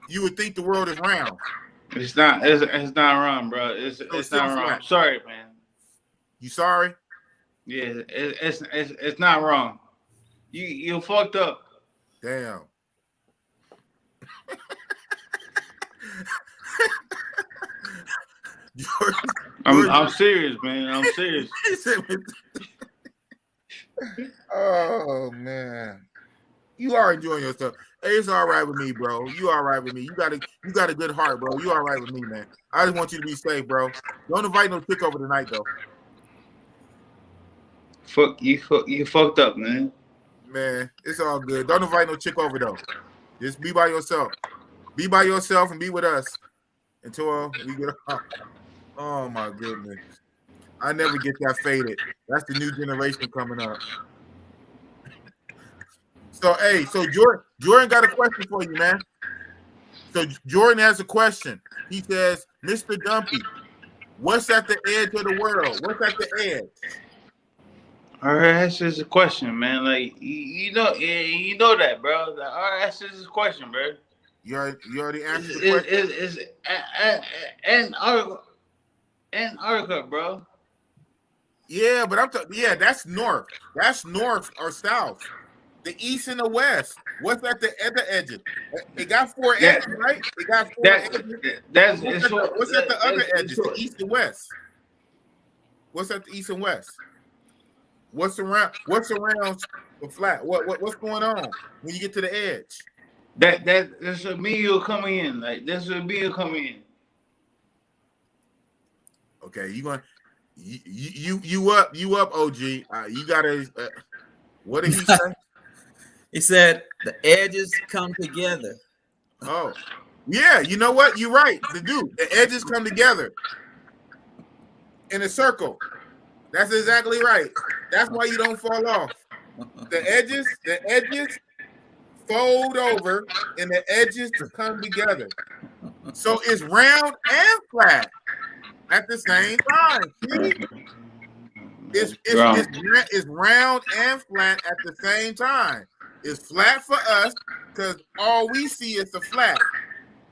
you would think the world is round. It's not. It's not wrong, bro. It's not wrong. I'm sorry, man. You sorry? Yeah. It's not wrong. You fucked up. Damn. I'm serious, man. I'm serious. Oh man, you are enjoying yourself. Hey, it's all right with me, bro. You all right with me. You got a good heart, bro. You all right with me, man. I just want you to be safe, bro. Don't invite no chick over tonight, though. You fucked up, man. Man, it's all good. Don't invite no chick over though. Just be by yourself. Be by yourself and be with us until we get off. Oh my goodness. I never get that faded. That's the new generation coming up. So hey, Jordan got a question for you, man. So Jordan has a question. He says, Mr. Dumpy, what's at the edge of the world? What's at the edge? All right, that's just a question, man. Like you know that, bro. All right, that's just a question, bro. You already answered the question. It's Antarctica, bro. Yeah, but I'm talking. Yeah, that's north. That's north or south. The east and the west. What's at the other edges? It got four edges, right? It got four edges. What's at the other edges? The east and west. What's at the east and west? What's around the flat? What's going on when you get to the edge? That's a meal coming in. Like that's a meal coming in. Okay, you up, OG. You gotta. What did he say? He said the edges come together. Oh, yeah. You know what? You're right. The edges come together in a circle. That's exactly right. That's why you don't fall off. The edges fold over and the edges come together. So it's round and flat at the same time. See? It's round and flat at the same time. It's flat for us because all we see is the flat.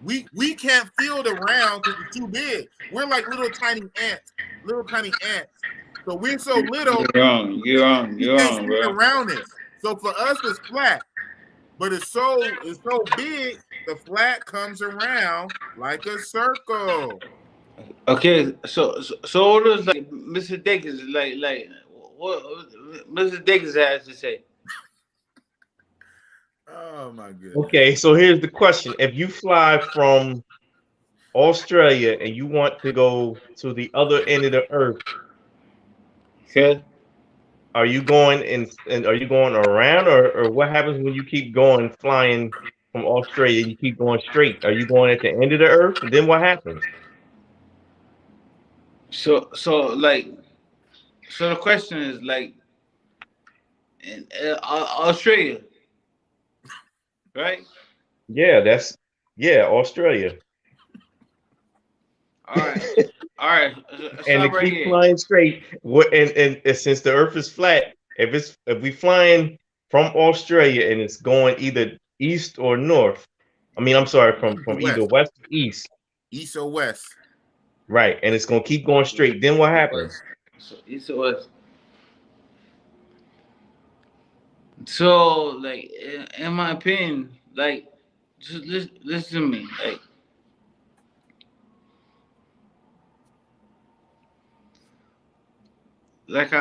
We can't feel the round because it's too big. We're like little tiny ants. So we're so little. You're wrong, bro. The roundness. So for us, it's flat, but it's so big. The flat comes around like a circle. Okay, so what does like Mr. Dickens like what Mr. Dickens has to say? Oh my goodness. Okay, so here's the question: if you fly from Australia and you want to go to the other end of the earth, okay, are you going and are you going around, or what happens when you keep going flying from Australia? You keep going straight. Are you going at the end of the earth? And then what happens? So the question is like in Australia, right? Yeah, Australia. All right. And to keep flying straight, and since the Earth is flat, if we flying from Australia and it's going either east or north, from either west or east or west, right, and it's gonna keep going straight. Then what happens? So east or west. So like in my opinion, like just listen to me, like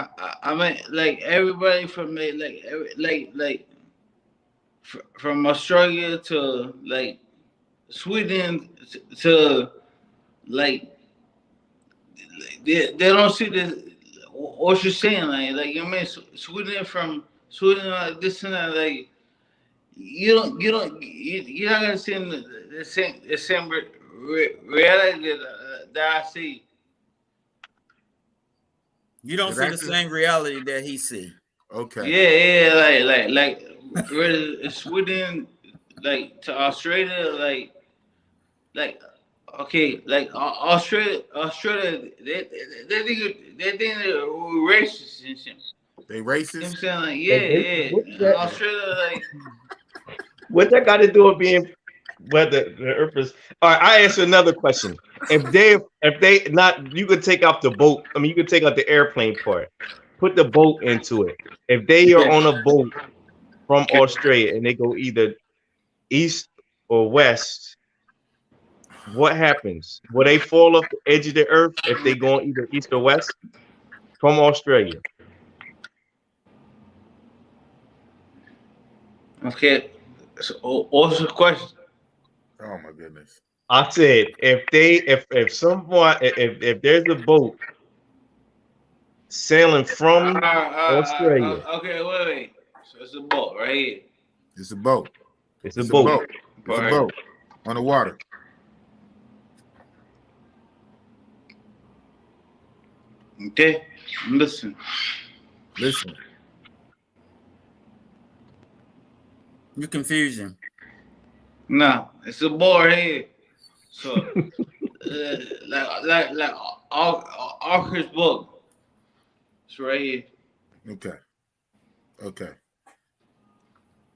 I mean, like everybody from from Australia to like Sweden to like they don't see this. What you're saying, like you mean Sweden from Sweden, like this and that, like you're not gonna see the same reality that I see. You don't see the same reality that he see. Okay. Yeah, like Sweden, like to Australia, like okay, like Australia, they think they're racist and shit. They racist. You know what I'm saying, like, yeah. Australia, like, what that got to do with being whether the Earth is? All right, I answer another question. If they not, you could take off the boat. I mean, you could take out the airplane part, put the boat into it. If they are on a boat from Australia and they go either east or west, what happens? Will they fall off the edge of the earth if they go either east or west from Australia? Okay. So, what's the question? Oh my goodness. I said if there's a boat sailing from Australia. Okay, wait. So it's a boat right here. It's a boat. It's a boat. It's a boat on the water. Okay, listen. You confusing. No, it's a boat right here. So, like Archer's book. It's right here. Okay.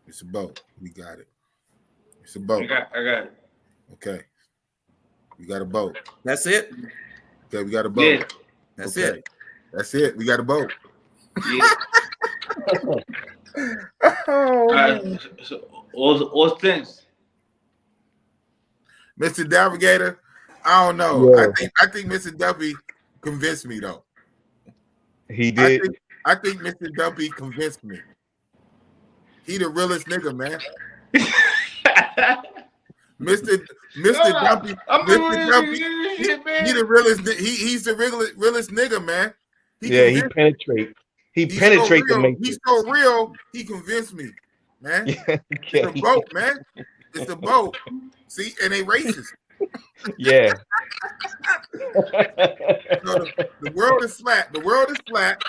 It's a boat. We got it. It's a boat. I got it. Okay. We got a boat. That's it? Okay, we got a boat. Yeah. That's okay. it. That's it. We got a boat. Yeah. So what's things? Mr. Navigator, I don't know. Yeah. I think Mr. Dumpy convinced me though. He did. I think Mr. Dumpy convinced me. He the realest nigga, man. Mr. Dumpy. Mr. Dumpy. He the realest. He's the realest nigga, man. He penetrate. He penetrate the matrix. He's so real. He convinced me, man. It's a boat, man. It's a boat. See, and they racist. Yeah. So the world is flat. The world is flat.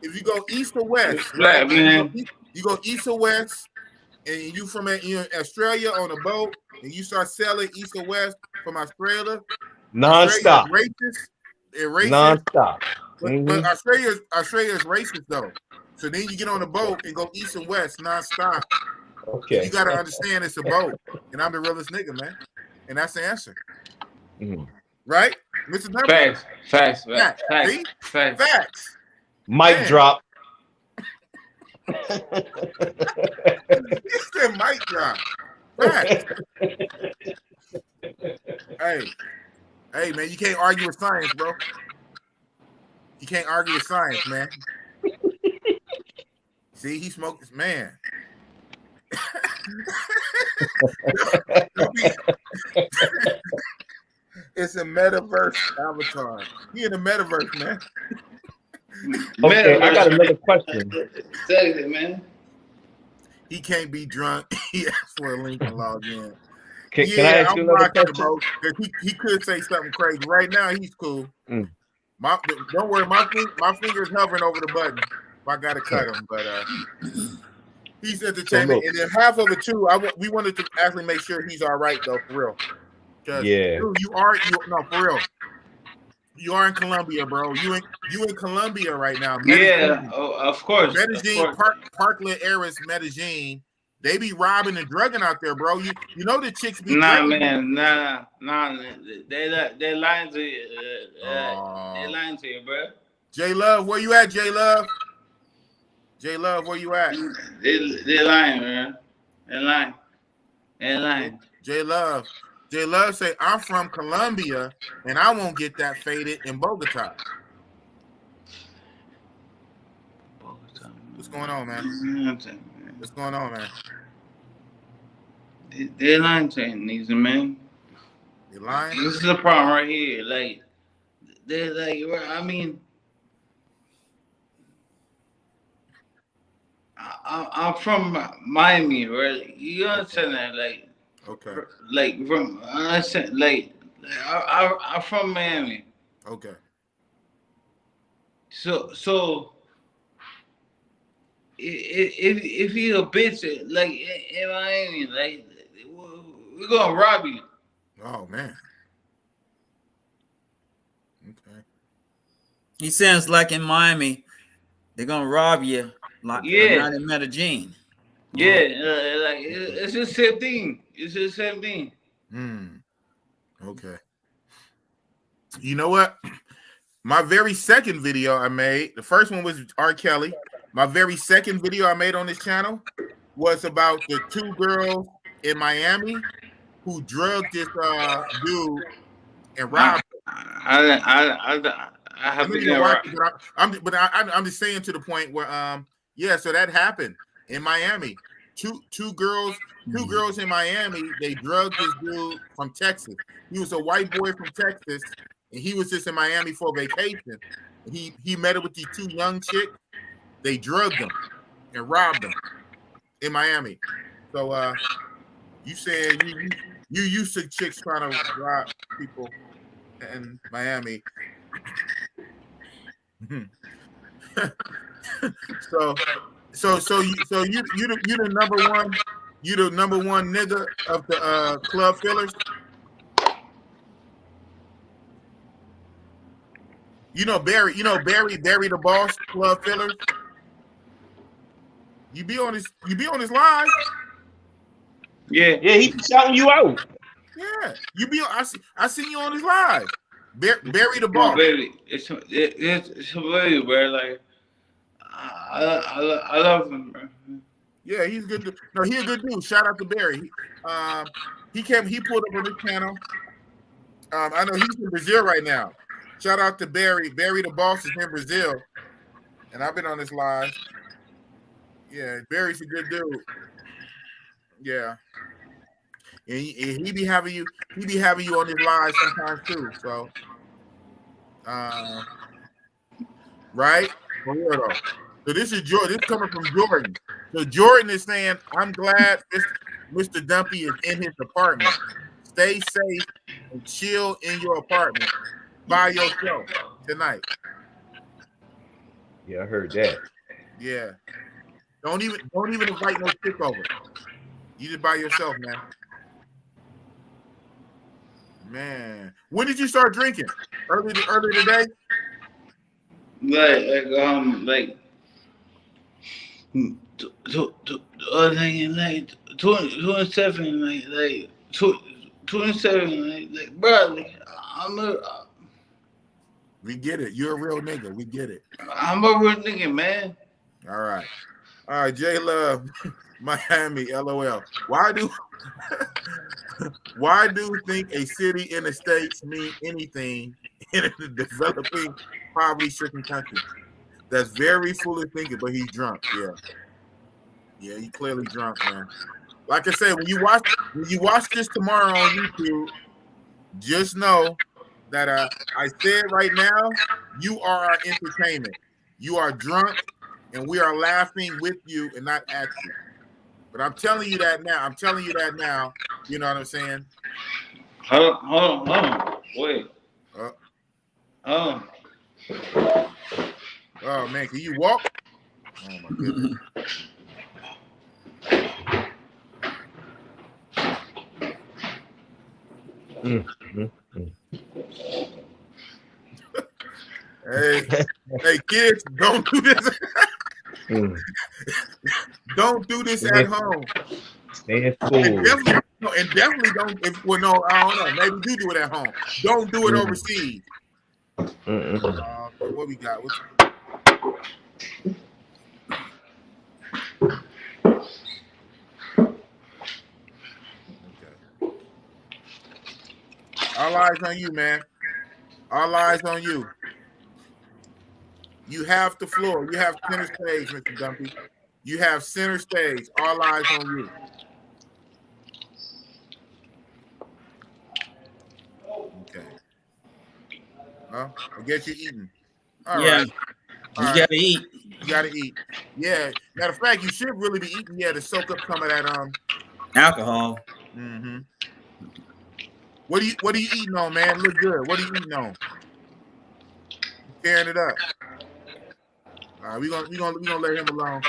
If you go east or west, it's flat, man. You go east or west, and you from Australia on a boat, and you start sailing east or west from Australia. Non-stop. Racist. Non-stop. But Australia is racist though. So then you get on a boat and go east and west non-stop. Okay. You gotta understand it's a boat, and I'm the realest nigga, man. And that's the answer. Right? Mr. Number. Facts. See? Facts. Mic drop. He said mic drop. Facts. Hey, man, you can't argue with science, bro. You can't argue with science, man. See, he smoked this man. It's a metaverse avatar. He in the metaverse, man. Okay, I got another question. Say it, man. He can't be drunk. He asked for a link and log in. Can I ask you another question? Bro, he could say something crazy. Right now, he's cool. Don't worry, my finger's hovering over the button. I gotta cut him, but he's entertaining. And then half of it too. We wanted to actually make sure he's all right though, for real. Yeah. Dude, for real. You are in Colombia, bro. You in Colombia right now. Medellin. Yeah, of course. Medellin, Parkland Aris, Medellin. They be robbing and drugging out there, bro. You know the chicks be Nah. They lying to you. They lying to you, bro. J Love, where you at, J Love? J Love, where you at? They lying, man. They lying. J Love say, I'm from Colombia and I won't get that faded in Bogota. What's going on, man? What's going on, man? They're lying to you, man. They lying? This is the problem right here. Like, they're like, I mean, I'm from Miami, right? You understand that? Like, okay. Like, from, I understand, like I'm from Miami. Okay. So if you a bitch, like in Miami, like we're gonna rob you. Oh man. Okay. He sounds like in Miami, they're gonna rob you, like not in Medellin. Yeah, like it's the same thing. It's the same thing. Okay. You know what? My very second video I made, the first one was R. Kelly. My very second video I made on this channel was about the two girls in Miami who drugged this dude and robbed him. I have to get right. I'm just saying to the point where yeah, so that happened in Miami. Two girls in Miami, they drugged this dude from Texas. He was a white boy from Texas, and he was just in Miami for vacation. He met up with these two young chicks. They drugged him and robbed him in Miami. So you said you used to chicks trying to rob people in Miami. so you the number one nigga of the club fillers. Barry the boss, club fillers. You be on his live. Yeah, he shouting you out. Yeah, I seen you on his live. Barry the boss. It's hilarious, bro. Like I love him, bro. Yeah, he's good. No, he's a good dude. Shout out to Barry. He pulled up on this channel. I know he's in Brazil right now. Shout out to Barry. Barry the boss is in Brazil, and I've been on this live. Yeah, Barry's a good dude. Yeah, and he be having you on his live sometimes too. So, right? For real though. So this is Jordan. This is coming from Jordan. So Jordan is saying, "I'm glad Mr. Dumpy is in his apartment. Stay safe and chill in your apartment by yourself tonight." Yeah, I heard that. Yeah. Don't even invite no chick over. You just by yourself, man. Man, when did you start drinking? Early today? Like the other thing, like 27, like 27, like bro, we get it. You're a real nigga. We get it. I'm a real nigga, man. All right, J Love, Miami, LOL. Why do think a city in the States mean anything in a developing, poverty-stricken country? That's very foolish thinking, but he's drunk. Yeah, he's clearly drunk, man. Like I said, when you watch this tomorrow on YouTube, just know that I said right now, you are our entertainment. You are drunk, and we are laughing with you and not at you. But I'm telling you that now. You know what I'm saying? Hold on. Wait. Oh man, can you walk? Oh my goodness. Hey kids, don't do this. Don't do this at home. Stand cool. And definitely don't. I don't know. Maybe do it at home. Don't do it overseas. What we got? Okay. All eyes on you, man. All eyes on you. You have the floor. You have center stage, Mr. Dumpy. You have center stage. All eyes on you. Okay. Well, I guess you're eating. All right. You gotta eat. You gotta eat. Yeah. Matter of fact, you should really be eating. Yeah, to soak up some of that alcohol. Mm-hmm. What are you eating on, man? Look good. What are you eating on? Tearing it up. All right, we gonna let him alone.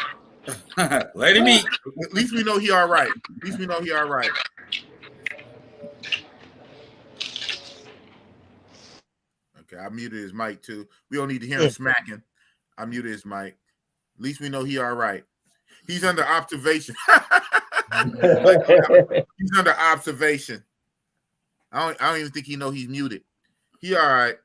Let him eat. At least we know he all right. Okay, I muted his mic too. We don't need to hear him smacking. I muted his mic. At least we know he all right. He's under observation. He's under observation. I don't even think he know he's muted. He all right.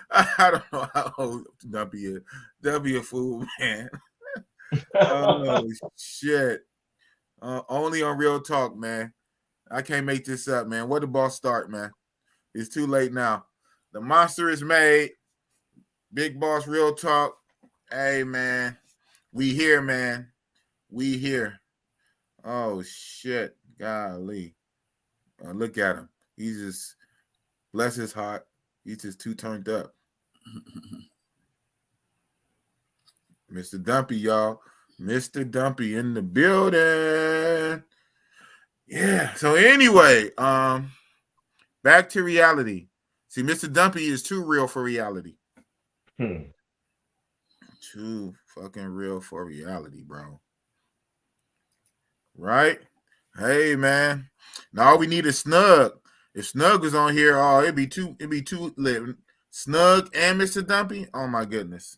I don't know how old Dumpy is. That'll be a fool, man. Oh shit. Only on Real Talk, man. I can't make this up, man. Where the ball start, man? It's too late now. The monster is made. Big Boss Real Talk. Hey, man. We here, man. We here. Oh, shit. Golly. Look at him. He's just, bless his heart. He's just too turned up. Mr. Dumpy, y'all. Mr. Dumpy in the building. Yeah. So anyway, back to reality. See, Mr. Dumpy is too real for reality. Too fucking real for reality, bro. Right? Hey, man. Now all we need is Snug. If Snug was on here, oh, it'd be too lit. Snug and Mr. Dumpy. Oh my goodness.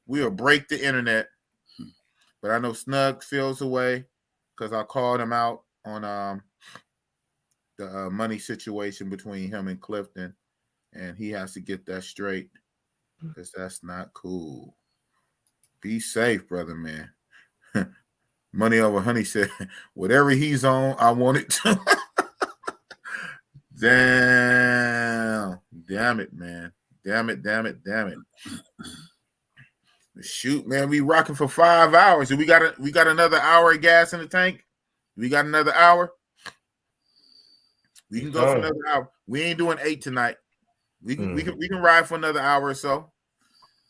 We'll break the internet. But I know Snug feels away because I called him out on the money situation between him and Clifton, and he has to get that straight because that's not cool. Be safe, brother, man. Money Over Honey said, whatever he's on, I want it to. Damn it, man. Damn it. Shoot, man, we rocking for 5 hours. We got another hour of gas in the tank. We got another hour. We can go for another hour. We ain't doing 8 tonight. We can ride for another hour or so.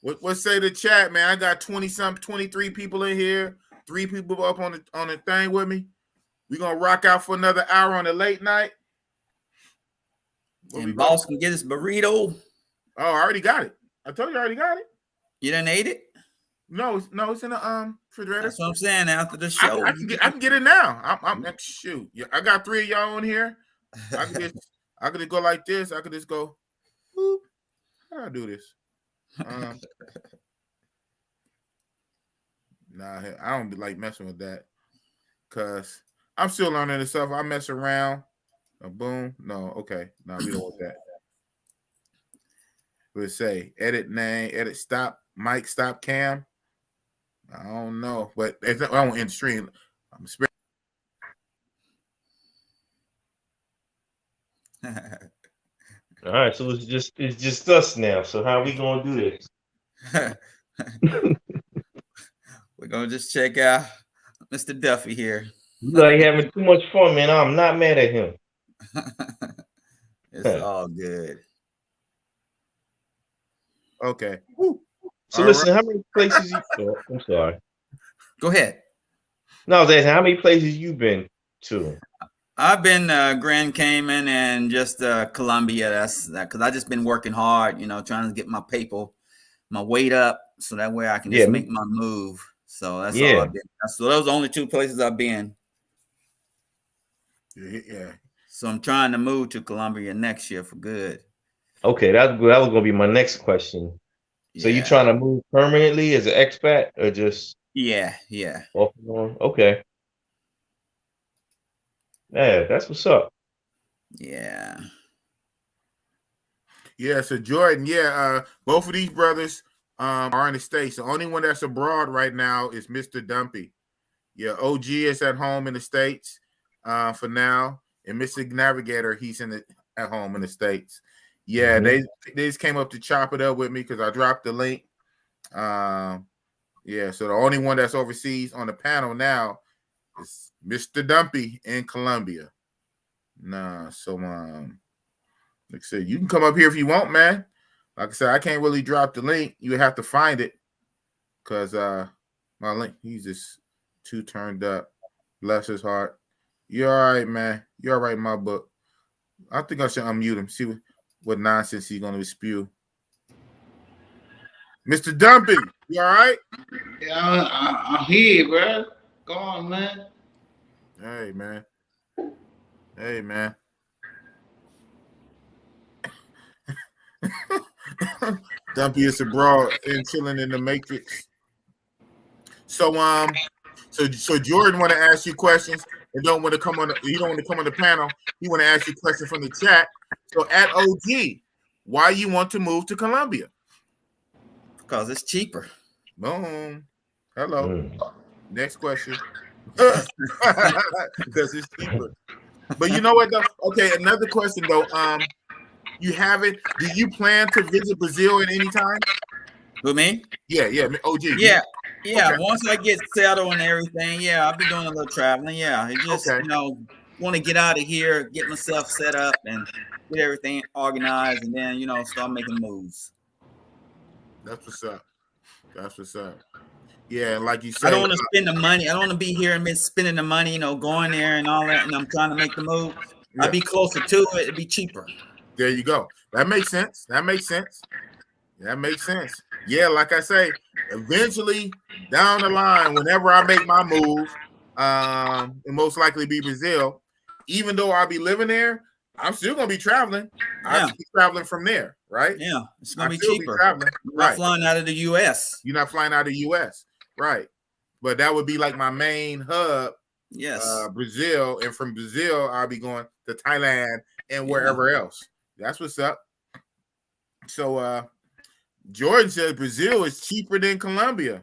What say the chat, man? I got 23 people in here. 3 people up on the thing with me. We gonna rock out for another hour on the late night. And Boss can get his burrito. Oh, I already got it. I told you I already got it. You done ate it? No, it's in the refrigerator. That's what I'm saying. After the show, I can get it now. I'm shoot. Yeah, I got 3 of y'all on here. I can just go like this. I could just go. Boop. How do I do this? Nah, I don't like messing with that because I'm still learning this stuff. I mess around. Boom. No, okay. No, we don't want that. We'll say edit name, edit stop, mic stop cam. I don't know, but I won't end stream. I'm All right, so it's just us now. So how are we gonna do this? We're gonna just check out Mr. Duffy here. You like having too much fun, man. I'm not mad at him. It's all good. Okay. So listen, how many places you I'm sorry. Go ahead. No, I was asking, how many places you been to? I've been Grand Cayman and just Colombia. That's that because I just been working hard, trying to get my weight up so that way I can just make my move. So that's all I've been. So those are the only 2 places I've been. Yeah. So I'm trying to move to Colombia next year for good. Okay, that was gonna be my next question. So you trying to move permanently as an expat or just yeah. Off and on? Okay. Yeah, that's what's up. Yeah. Yeah, so Jordan, both of these brothers are in the States. The only one that's abroad right now is Mr. Dumpy. Yeah, OG is at home in the States for now. And Mr. Navigator, he's at home in the States. Yeah, they just came up to chop it up with me because I dropped the link. So the only one that's overseas on the panel now is Mr. Dumpy in Colombia. So like I said, you can come up here if you want, man. Like I said, I can't really drop the link. You would have to find it because my link, he's just too turned up. Bless his heart. You're all right, man. You're all right in my book. I think I should unmute him. See what nonsense he's going to spew. Mr. Dumpy, you all right? Yeah, I'm here, bro. Go on, man. Hey, man. Dumpy is abroad and chilling in the Matrix. So Jordan want to ask you questions and don't want to come on. He don't want to come on the panel. He want to ask you questions from the chat. So at OG, why you want to move to Colombia? Because it's cheaper. Boom. Hello. Next question. Because it's cheaper. But you know what though? Okay, another question though. You haven't? Do you plan to visit Brazil at any time? Who, me? Yeah, OG. Yeah. Okay. Once I get settled and everything, I'll be doing a little traveling. Yeah, it just want to get out of here, get myself set up, and get everything organized, and then start making moves. That's what's up. That's what's up. Yeah, like you said, I don't want to spend the money. I don't want to be here and be spending the money, going there and all that, and I'm trying to make the move. Yeah. I'd be closer to it. It'd be cheaper. There you go. That makes sense. That makes sense. Yeah, like I say, eventually down the line, whenever I make my move, it most likely be Brazil. Even though I'll be living there, I'm still gonna be traveling. I'll be traveling from there, right? Yeah, it's gonna be cheaper. You're not flying out of the US. You're not flying out of the US, right? But that would be like my main hub. Yes. Brazil, and from Brazil, I'll be going to Thailand and wherever else. That's what's up. So Jordan says Brazil is cheaper than Colombia.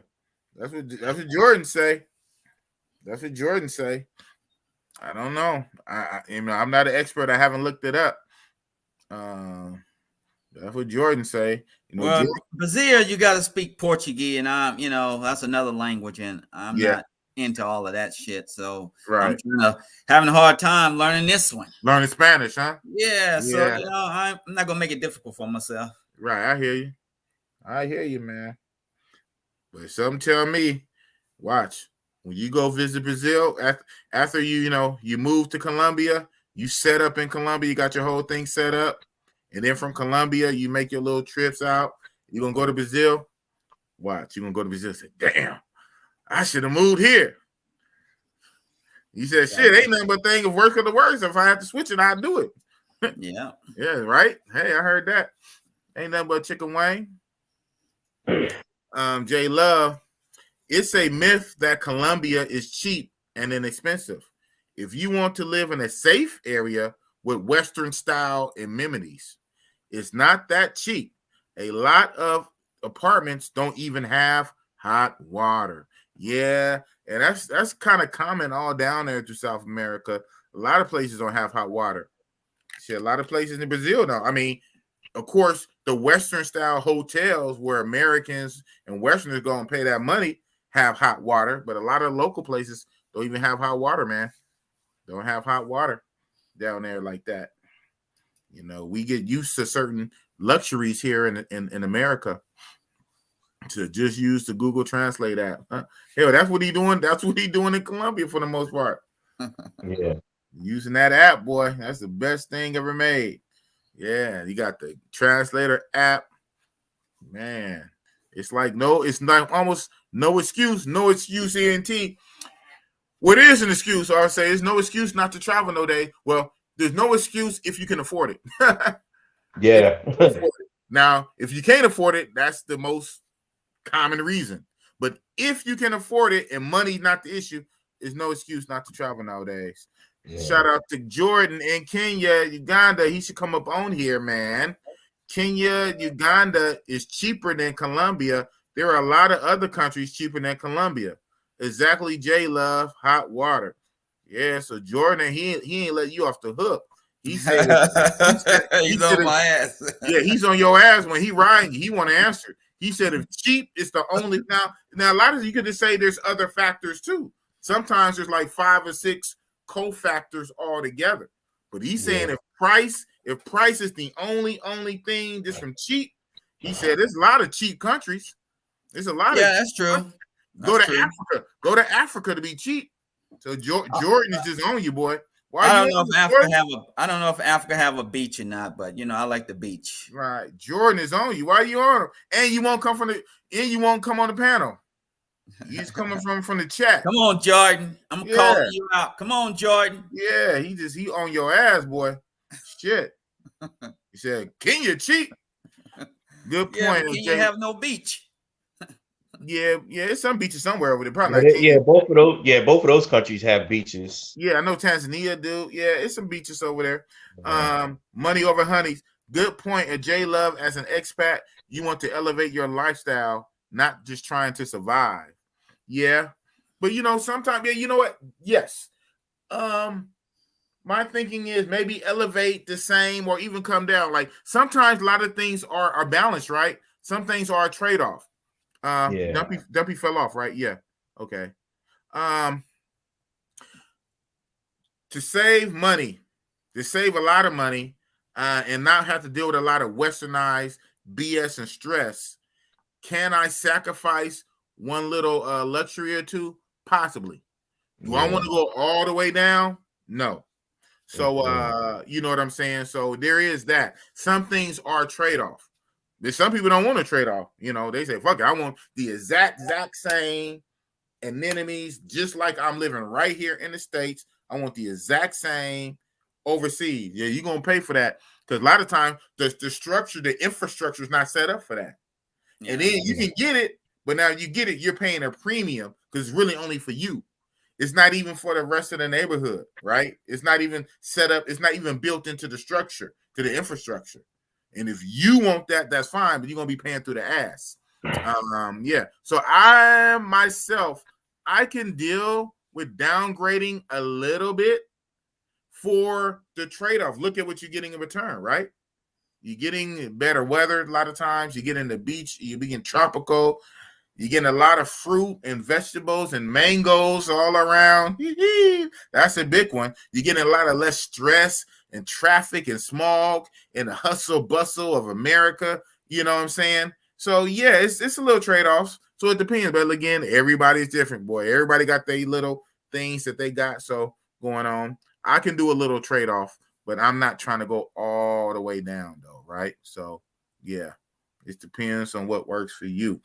That's what Jordan say. That's what Jordan say. I don't know. I'm not an expert. I haven't looked it up. That's what Jordan say. Brazil, you got to speak Portuguese, and that's another language, and I'm not into all of that shit. So I'm having a hard time learning this one. Learning Spanish, huh? Yeah. So I'm not gonna make it difficult for myself. Right. I hear you, man. But something tell me, watch. When you go visit Brazil, after you move to Colombia, you set up in Colombia, you got your whole thing set up, and then from Colombia, you make your little trips out. You're gonna go to Brazil. Watch, you're gonna go to Brazil and say, damn, I should have moved here. You said, shit, ain't nothing but thing of work of the worst. If I have to switch it, I'll do it. Yeah. Yeah, right? Hey, I heard that. Ain't nothing but Chicken Wayne. J Love. It's a myth that Colombia is cheap and inexpensive. If you want to live in a safe area with Western style amenities, it's not that cheap. A lot of apartments don't even have hot water. Yeah, and that's kind of common all down there to South America. A lot of places don't have hot water. See, a lot of places in Brazil don't. I mean, of course, the Western style hotels where Americans and Westerners go and pay that money have hot water, but a lot of local places don't even have hot water, man. Don't have hot water down there like that. We get used to certain luxuries here in America to just use the Google Translate app. Hell, that's what he's doing. That's what he's doing in Colombia for the most part. Yeah. Using that app, boy. That's the best thing ever made. Yeah, you got the translator app. Man, it's like it's not almost no excuse ENT. Well, it is an excuse. So I would say there's no excuse not to travel no day. Well, there's no excuse if you can afford it. Yeah. Now, if you can't afford it, that's the most common reason. But if you can afford it and money's not the issue, there's no excuse not to travel nowadays. Yeah. Shout out to Jordan in Kenya, Uganda. He should come up on here, man. Kenya, Uganda is cheaper than Colombia. There are a lot of other countries cheaper than Colombia. Exactly, J Love, hot water. Yeah, so Jordan, he ain't let you off the hook. He said he's on my ass. Yeah, he's on your ass when he riding. He want to answer. He said if cheap is the only now a lot of you could just say there's other factors too. Sometimes there's like 5 or 6 cofactors all together. But he's saying if price is the only thing just from cheap, he said there's a lot of cheap countries. There's a lot of that's true. Go to Africa. Go to Africa to be cheap. So Jordan is just on you, boy. I don't know if Africa have a beach or not, but I like the beach. Right. Jordan is on you. Why are you on him? And you won't come on the panel. He's coming from the chat. Come on, Jordan. I'm calling you out. Come on, Jordan. Yeah, he on your ass, boy. Shit. He said, Kenya cheap. Good point. Kenya have no beach. Yeah, it's some beaches somewhere over there. Probably both of those countries have beaches. Yeah, I know Tanzania do. Yeah, it's some beaches over there. Money over honeys. Good point. J Love, as an expat, you want to elevate your lifestyle, not just trying to survive. Yeah, But sometimes, yeah, you know what? Yes. My thinking is maybe elevate the same or even come down. Like sometimes a lot of things are balanced, right? Some things are a trade-off. Dumpy fell off, right? Yeah. Okay. To save money, to save a lot of money, and not have to deal with a lot of westernized BS and stress, can I sacrifice one little luxury or two? Possibly. Do I want to go all the way down? No. So, you know what I'm saying? So there is that. Some things are trade-off. Some people don't want to trade off. They say, fuck it, I want the exact same anemones, just like I'm living right here in the States. I want the exact same overseas. Yeah, you're going to pay for that. Because a lot of times, the structure, the infrastructure is not set up for that. Yeah. And then you can get it, but now you get it, you're paying a premium because it's really only for you. It's not even for the rest of the neighborhood, right? It's not even set up. It's not even built into the structure, to the infrastructure. And if you want that, that's fine, but you're going to be paying through the ass. Yeah. So I can deal with downgrading a little bit for the trade-off. Look at what you're getting in return, right? You're getting better weather a lot of times. You get in the beach. You're being tropical. You're getting a lot of fruit and vegetables and mangoes all around. That's a big one. You're getting a lot of less stress and traffic and smog and the hustle bustle of America. You know what I'm saying? So, yeah, it's a little trade-offs. So it depends. But again, everybody's different, boy. Everybody got their little things that they got so going on. I can do a little trade-off, but I'm not trying to go all the way down, though, right? So, yeah, it depends on what works for you.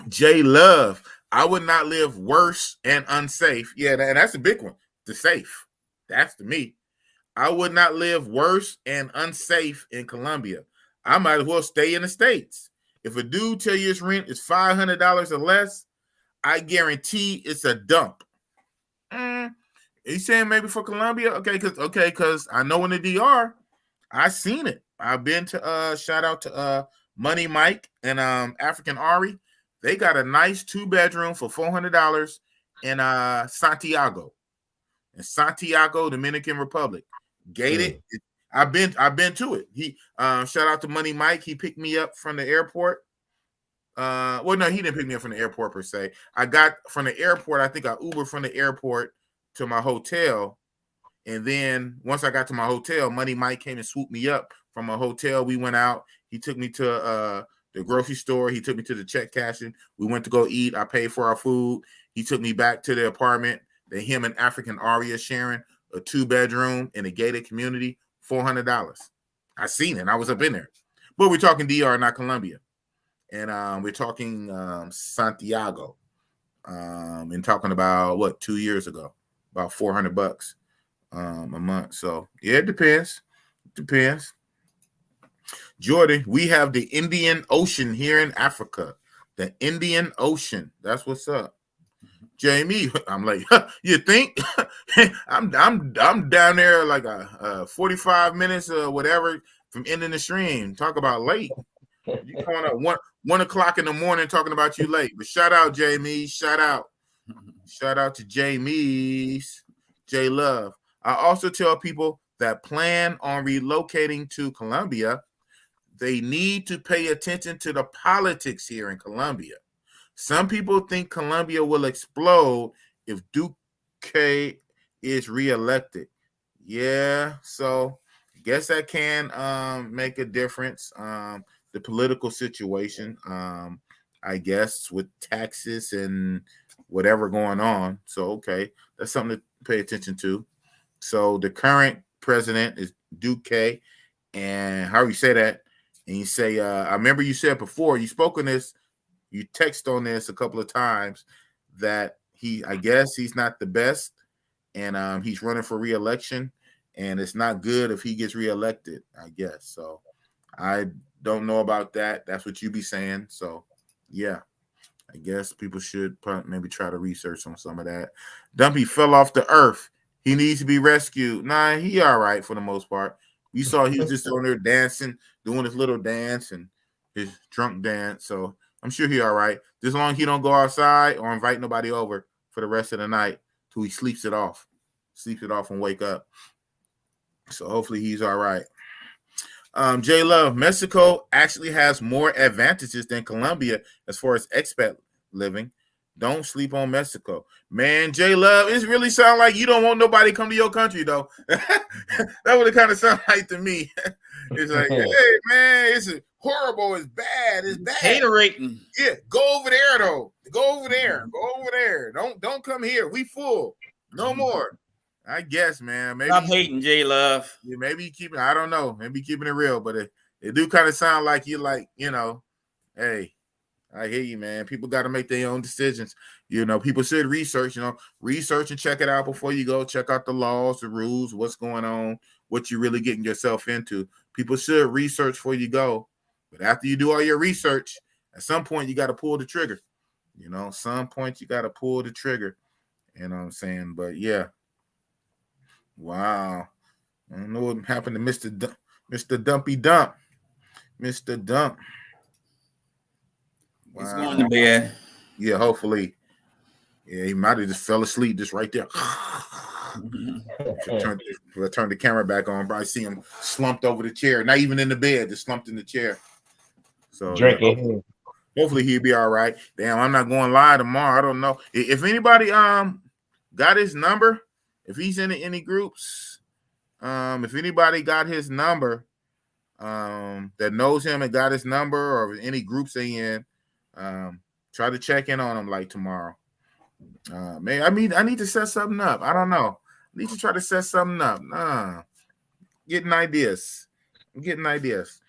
J Love, I would not live worse and unsafe. Yeah, that's a big one. The safe. That's to me. I would not live worse and unsafe in Colombia. I might as well stay in the States. If a dude tell you his rent is $500 or less, I guarantee it's a dump. Are you saying maybe for Colombia? Okay, because I know in the DR, I seen it. I've been to shout out to Money Mike and African Ari. They got a nice 2-bedroom for $400 in Santiago. In Santiago, Dominican Republic. Gated. I've been to it. He shout out to Money Mike. He picked me up from the airport. Well, no, he didn't pick me up from the airport per se. I got from the airport. I think I Ubered from the airport to my hotel. And then once I got to my hotel, Money Mike came and swooped me up from my hotel. We went out. He took me to the grocery store. He took me to the check cashing. We went to go eat. I paid for our food. He took me back to the apartment that him and African Aria sharing, a 2-bedroom in a gated community, $400. I seen it. I was up in there. But we're talking DR, not Colombia. And we're talking Santiago. And talking about 2 years ago, about $400 a month. So yeah, it depends. Jordan, we have the Indian Ocean here in Africa. The Indian Ocean. That's what's up. Jamie, I'm like, you think? I'm down there like 45 minutes or whatever from ending the stream. Talk about late. You calling up 1 o'clock in the morning talking about you late. But shout out, Jamie. Shout out to Jamie's J Love. I also tell people that plan on relocating to Colombia, they need to pay attention to the politics here in Colombia. Some people think Colombia will explode if Duque is reelected. Yeah, so I guess that can make a difference. The political situation, I guess, with taxes and whatever going on. So, okay, that's something to pay attention to. So the current president is Duque, and how you say that? And you say, I remember you said before, you spoke on this, you text on this a couple of times that I guess he's not the best, and he's running for re-election, and it's not good if he gets reelected, I guess. So I don't know about that. That's what you be saying. So yeah, I guess people should maybe try to research on some of that. Dumpy fell off the earth. He needs to be rescued. Nah, he all right for the most part. You saw he was just on there dancing, doing his little dance and his drunk dance. So I'm sure he all right. Just as long as he don't go outside or invite nobody over for the rest of the night till he sleeps it off and wake up. So hopefully he's all right. J Love, Mexico actually has more advantages than Colombia as far as expat living. Don't sleep on Mexico. Man, J Love, it really sound like you don't want nobody to come to your country, though. That would kind of sound like to me. It's like, hey, man, it's horrible. It's bad. It's bad. Hater-rating. Yeah, go over there, though. Go over there. Don't come here. We full. No more. I guess, man. Maybe stop hating, J Love. Yeah, maybe keeping. I don't know. Maybe keeping it real, but it do kind of sound like you like, hey, I hear you, man. People got to make their own decisions. People should research. Research and check it out before you go. Check out the laws, the rules, what's going on, what you're really getting yourself into. People should research before you go. But after you do all your research, at some point you got to pull the trigger. Some point you got to pull the trigger. You know what I'm saying? But yeah. Wow. I don't know what happened to Mr. Dumpy Dump. Mr. Dump. Wow. He's going to bed. Yeah, hopefully. Yeah, he might have just fell asleep just right there. Turn the camera back on. Probably see him slumped over the chair. Not even in the bed, just slumped in the chair. So drinking. Hopefully he'll be all right. Damn, I'm not going live tomorrow. I don't know. If anybody got his number, if he's in any groups, if anybody got his number, that knows him and got his number, or any groups they in, try to check in on him like tomorrow. Man, I need to set something up. I don't know. I need to try to set something up. Getting ideas. I'm getting ideas.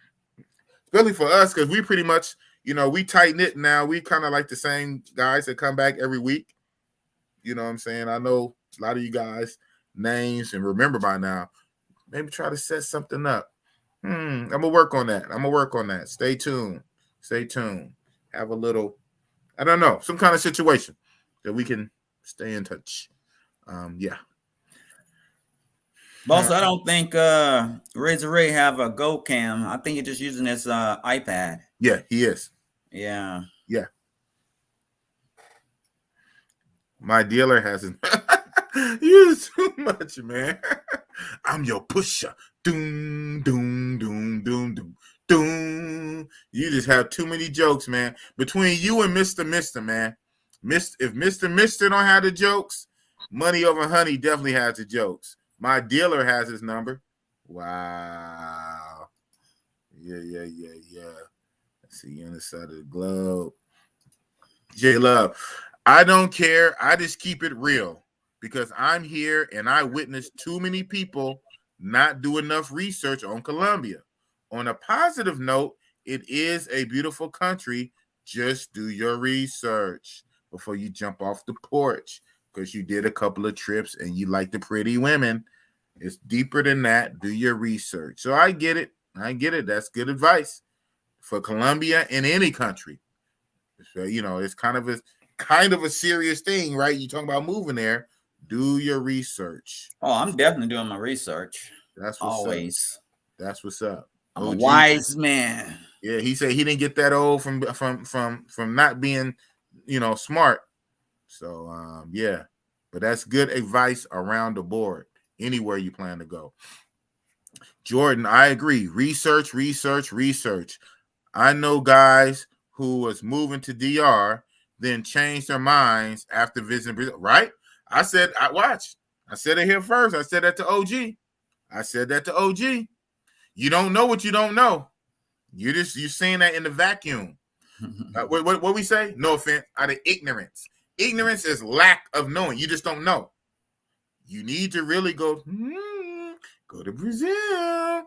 Especially for us, because we pretty much, we tight knit now. We kind of like the same guys that come back every week. You know what I'm saying? I know a lot of you guys names and remember by now. Maybe try to set something up. I'm gonna work on that. Stay tuned. Have a little, I don't know, some kind of situation that we can stay in touch. Yeah. Boss, I don't think Razor Ray have a Go Cam. I think he's just using his iPad. Yeah, he is. Yeah. My dealer hasn't. You too much, man. I'm your pusher. Doom, doom, doom, doom, doom, doom. You just have too many jokes, man. Between you and Mr. Man. If Mr. don't have the jokes, Money Over Honey definitely has the jokes. My dealer has his number. Wow. Yeah. Let's see, on the side of the globe. J Love. I don't care. I just keep it real because I'm here and I witnessed too many people not do enough research on Colombia. On a positive note, it is a beautiful country. Just do your research before you jump off the porch because you did a couple of trips and you like the pretty women. It's deeper than that. Do your research. So I get it. That's good advice for Colombia and any country. So, it's kind of a serious thing, right? You talking about moving there. Do your research. Oh, I'm definitely doing my research. That's what's always. Up. That's what's up. I'm a wise man. Yeah, he said he didn't get that old from not being, smart. So yeah, but that's good advice around the board. Anywhere you plan to go. Jordan, I agree. Research. I know guys who was moving to DR, then changed their minds after visiting Brazil, right? I said it here first. I said that to OG. You don't know what you don't know. You're saying that in the vacuum. What we say? No offense, out of ignorance. Ignorance is lack of knowing. You just don't know. You need to really go to Brazil.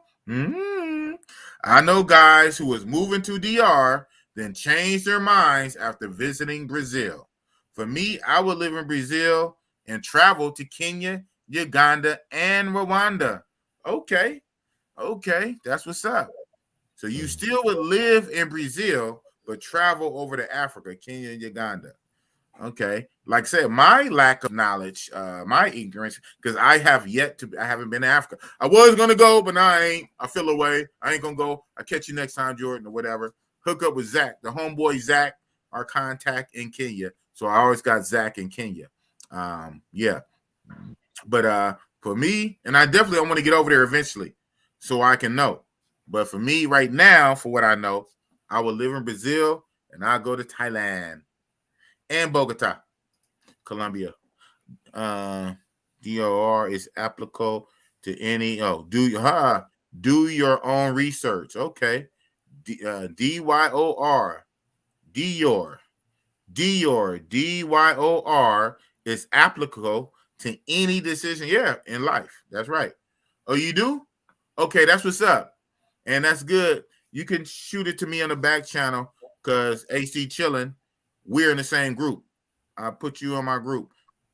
I know guys who was moving to DR, then changed their minds after visiting Brazil. For me, I would live in Brazil and travel to Kenya, Uganda, and Rwanda. Okay, that's what's up. So you still would live in Brazil, but travel over to Africa, Kenya, and Uganda. Okay, like I said, my lack of knowledge, my ignorance, because I haven't been to Africa. I was gonna go, but now I ain't. I feel away. I ain't gonna go. I'll catch you next time, Jordan, or whatever. Hook up with Zach, the homeboy Zach, our contact in Kenya. So I always got Zach in Kenya. Yeah. But for me, and I definitely want to get over there eventually so I can know. But for me right now, for what I know, I will live in Brazil and I'll go to Thailand and Bogota, Colombia. DOR is applicable to any. Do your own research. Okay. DYOR. DYOR is applicable to any decision. Yeah, in life. That's right. Oh, you do? Okay, that's what's up. And that's good. You can shoot it to me on the back channel because AC chilling. We're in the same group. I put you on my group.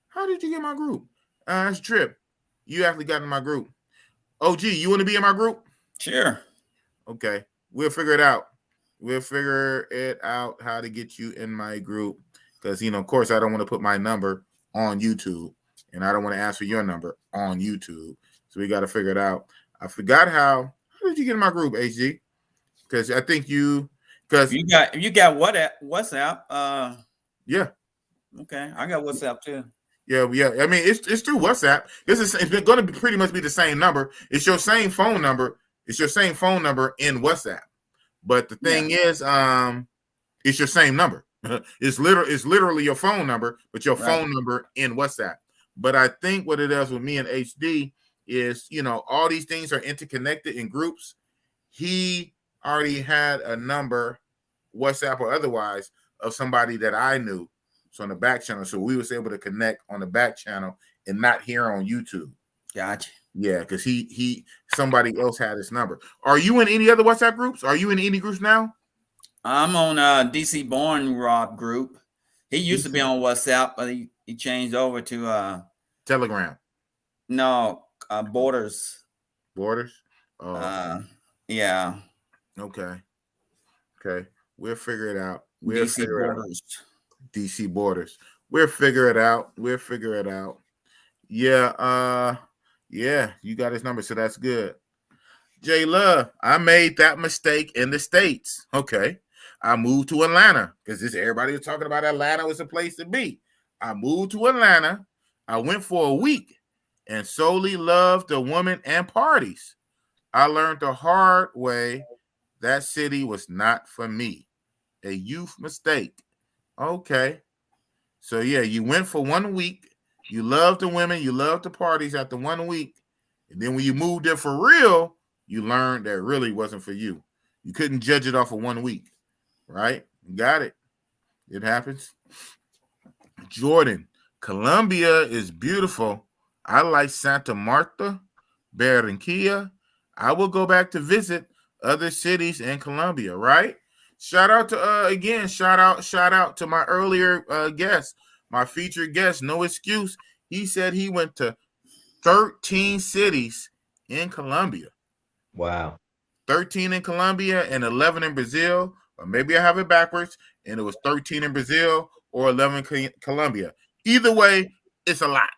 How did you get my group? That's a trip. You actually got in my group. OG, you want to be in my group? Sure. Okay. We'll figure it out. We'll figure it out how to get you in my group. Because, of course, I don't want to put my number on YouTube. And I don't want to ask for your number on YouTube. So we got to figure it out. I forgot how did you get in my group, HG? Because I think you got WhatsApp. Yeah. Okay. I got WhatsApp too. Yeah. I mean, it's through WhatsApp. It's going to pretty much be the same number. It's your same phone number. It's your same phone number in WhatsApp. But the thing is, it's your same number. It's literally your phone number, but your phone number in WhatsApp. But I think what it does with me and HD is, all these things are interconnected in groups. He already had a number, WhatsApp or otherwise, of somebody that I knew. So on the back channel. So we was able to connect on the back channel and not here on YouTube. Gotcha. Yeah, because somebody else had his number. Are you in any other WhatsApp groups? Are you in any groups now? I'm on DC Born Rob group. He used to be on WhatsApp, but he changed over to Telegram. No, Borders. Borders? Oh. Yeah. Okay. We'll figure it out. DC Borders. DC Borders. We'll figure it out. Yeah. You got his number, so that's good. J Love, I made that mistake in the States. Okay. I moved to Atlanta because everybody was talking about Atlanta was a place to be. I moved to Atlanta. I went for a week and solely loved the woman and parties. I learned the hard way that city was not for me. A youth mistake. Okay. So, yeah, you went for 1 week. You loved the women. You loved the parties after 1 week. And then when you moved there for real, you learned that it really wasn't for you. You couldn't judge it off of 1 week. Right? Got it. It happens. Jordan, Colombia is beautiful. I like Santa Marta, Barranquilla. I will go back to visit other cities in Colombia, right? Shout out to shout out to my earlier guest, my featured guest, No Excuse. He said he went to 13 cities in Colombia. Wow. 13 in Colombia and 11 in Brazil. Or maybe I have it backwards, and it was 13 in Brazil or 11 in Colombia. Either way, it's a lot.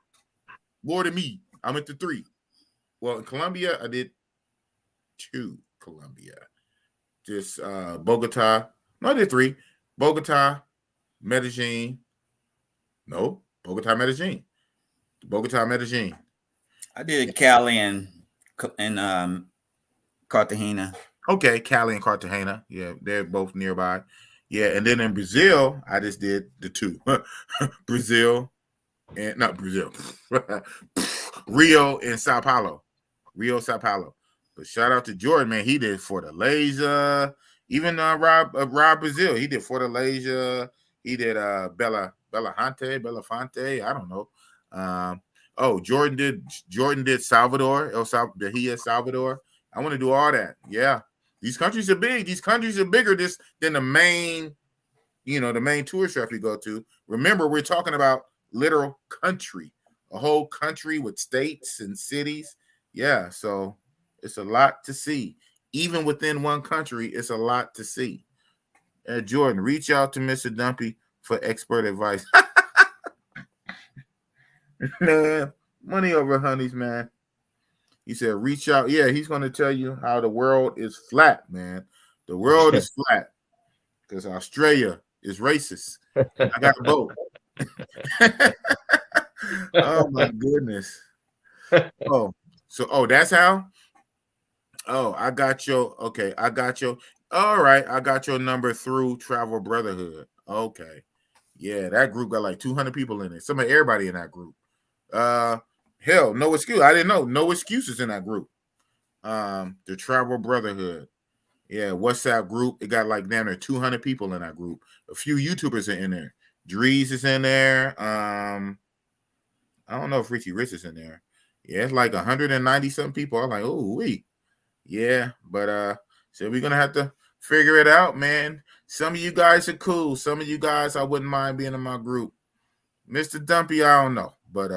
More than me. I went to 3. Well, in Colombia, I did 2 Colombia. Just Bogota. No, I did 3. Bogota, Medellin. No, Bogota, Medellin. I did Cali and Cartagena. Okay, Cali and Cartagena. Yeah, they're both nearby. Yeah, and then in Brazil, I just did the 2. Brazil and not Brazil. Rio and Sao Paulo. Sao Paulo. But shout out to Jordan, man. He did Fortaleza. Even Rob Brazil. He did Fortaleza. He did Belafonte. I don't know. Jordan did Salvador. El Salvador. I want to do all that. Yeah. These countries are big. These countries are bigger than the main, the main tourist trap we go to. Remember, we're talking about literal country, a whole country with states and cities. Yeah, so it's a lot to see. Even within one country, it's a lot to see. Jordan, reach out to Mr. Dumpy for expert advice. Man, money over honeys, man. He said, reach out. Yeah, he's going to tell you how the world is flat, man. The world is flat because Australia is racist. I got to vote. Oh my goodness. That's how. Oh, I got your I got your all right. I got your number through Travel Brotherhood. Okay. Yeah, that group got like 200 people in it. Everybody in that group. Hell, no excuse. I didn't know. No excuses in that group. The Travel Brotherhood. Yeah, WhatsApp group. It got like damn near 200 people in that group. A few YouTubers are in there. Drees is in there. I don't know if Richie Rich is in there. Yeah, it's like 190 something people. I'm like, oh wait. Yeah, but so we're gonna have to figure it out, man. Some of you guys are cool. Some of you guys I wouldn't mind being in my group. Mr. Dumpy, I don't know, but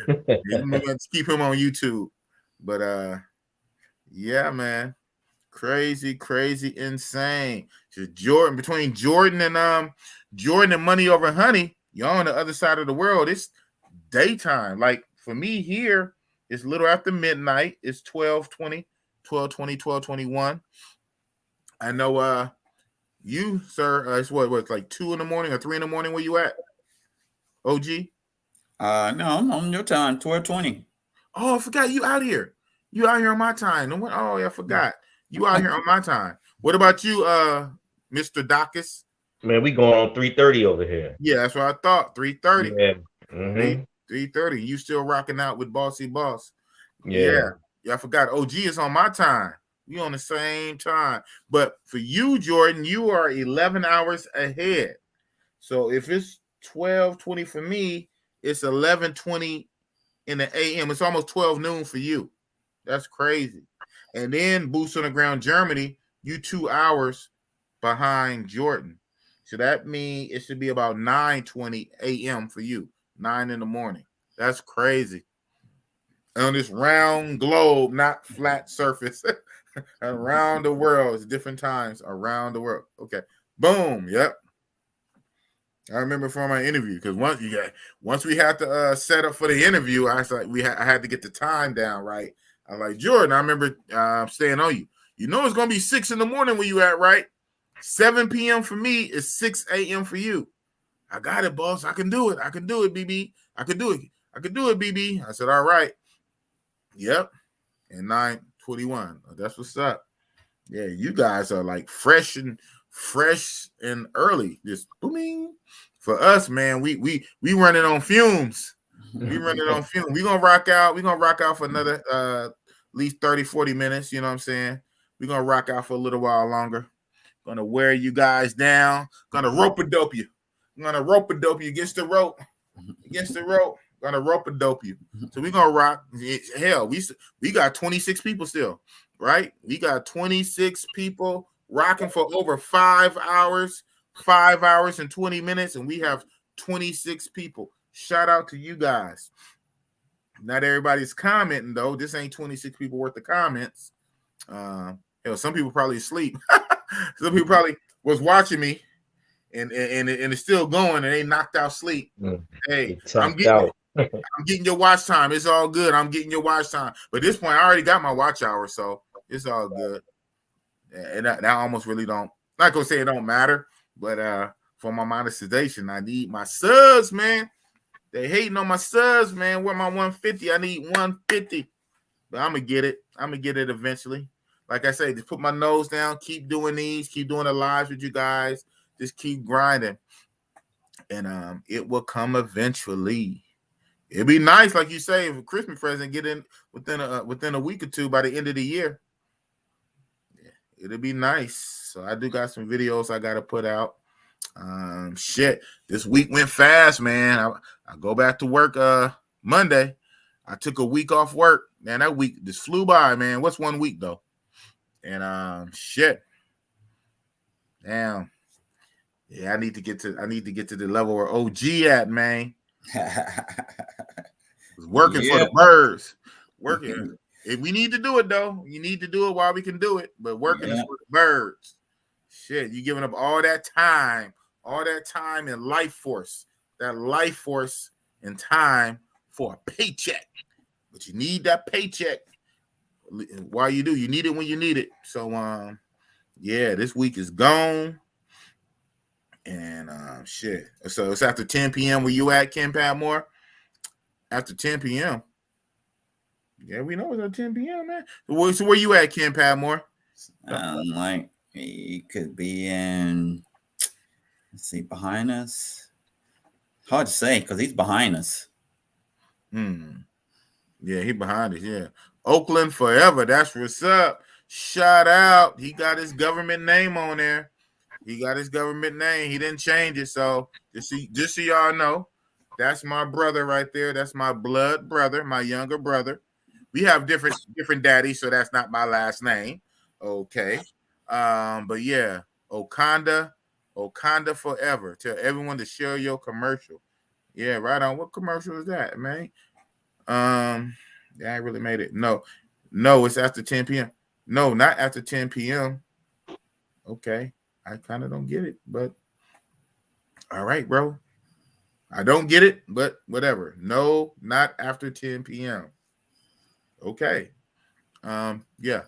let's keep him on YouTube. But yeah, man. Crazy, insane. Just Jordan between Jordan and Money Over Honey, you're on the other side of the world. It's daytime. Like for me here, it's a little after midnight. It's 12:20, 12:21. I know you, sir, it's what like 2 in the morning or 3 in the morning where you at? OG? No, I'm on your time, 12:20. Oh, I forgot you out here. You out here on my time. Oh, yeah, I forgot. You out here on my time. What about you, Mr. Dacus? Man, we going on 3:30 over here. Yeah, that's what I thought. 3:30. Yeah. Mm-hmm. 3:30. You still rocking out with Bossy Boss. Yeah. Yeah, I forgot. OG is on my time. We on the same time. But for you, Jordan, you are 11 hours ahead. So if it's 12:20 for me, it's 11:20 in the AM. It's almost 12 noon for you. That's crazy. And then Boots on the Ground Germany, you 2 hours behind Jordan. So that means it should be about 9:20 a.m. for you, 9 in the morning. That's crazy. On this round globe, not flat surface, around the world. It's different times around the world. Okay. Boom. Yep. I remember from my interview because once we had to set up for the interview, I was like, I had to get the time down right. I'm like, Jordan, I remember staying on you. You know it's gonna be 6 in the morning where you at, right? 7 p.m. for me is 6 a.m. for you. I got it, boss. I can do it. I can do it, BB. I can do it. I can do it, BB. I said, all right. Yep. And 9:21. That's what's up. Yeah, you guys are like fresh and early. Just booming. For us, man, we running on fumes. We running on fumes. We're gonna rock out. We're gonna rock out for another at least 30, 40 minutes. You know what I'm saying? We're gonna rock out for a little while longer. Gonna wear you guys down. Gonna rope-a-dope you. I'm gonna rope-a-dope you against the rope. Against the rope. Gonna rope-a-dope you. So we're gonna rock. Hell, we got 26 people still, right? We got 26 people rocking for over 5 hours, 5 hours and 20 minutes, and we have 26 people. Shout out to you guys. Not everybody's commenting though. This ain't 26 people worth of comments. Hell, some people probably asleep. Some people probably was watching me, and it's still going, and they knocked out sleep. Hey, I'm getting your watch time. It's all good. I'm getting your watch time. But at this point, I already got my watch hour, so it's all good. And that almost really don't. Not gonna say it don't matter, but for my monetization, I need my subs, man. They hating on my subs, man. Where my 150? I need 150. But I'm gonna get it. I'm gonna get it eventually. Like I say, just put my nose down, keep doing these, keep doing the lives with you guys, just keep grinding. And it will come eventually. It'd be nice, like you say, if a Christmas present get in within a week or two by the end of the year. Yeah, it'll be nice. So I do got some videos I gotta put out. Shit, this week went fast, man. I go back to work Monday. I took a week off work. Man, that week just flew by, man. What's 1 week though? And shit. Damn. Yeah, I need to get to the level where OG at, man. Working for the birds. Working. If we need to do it though, you need to do it while we can do it. But working is for the birds. Shit, you giving up all that time and life force. That life force and time for a paycheck. But you need that paycheck. Why you do? You need it when you need it. So yeah, this week is gone. And shit. So it's after 10 p.m. where you at, Ken Padmore? after 10 p.m. Yeah, we know it's at 10 p.m., man. So where you at, Ken Padmore? Like he could be in. Let's see, behind us. Hard to say because he's behind us. Yeah, he behind us. Yeah, Oakland forever. That's what's up. Shout out. He got his government name on there. He got his government name. He didn't change it. So just so y'all know, that's my brother right there. That's my blood brother, my younger brother. We have different daddies, so that's not my last name. Okay. But yeah, Wakanda forever. Tell everyone to share your commercial. Yeah, right on. What commercial is that, man? Yeah, I really made it. No, it's after 10 p.m. No, not after 10 p.m. Okay. I kind of don't get it, but all right, bro. I don't get it, but whatever. No, not after 10 p.m. Okay. Yeah.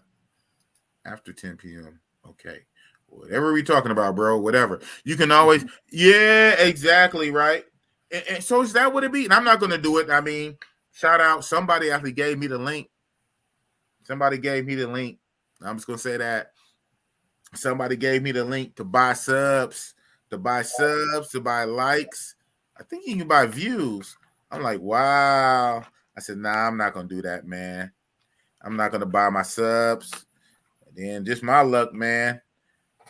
After 10 p.m. Okay. Whatever we talking about, bro. Whatever. You can always, yeah, exactly, right. And so is that what it be? And I'm not gonna do it. I mean, shout out. Somebody actually gave me the link. I'm just gonna say that. Somebody gave me the link to buy subs, to buy likes. I think you can buy views. I'm like, wow. I said, nah, I'm not gonna do that, man. I'm not gonna buy my subs. And then just my luck, man.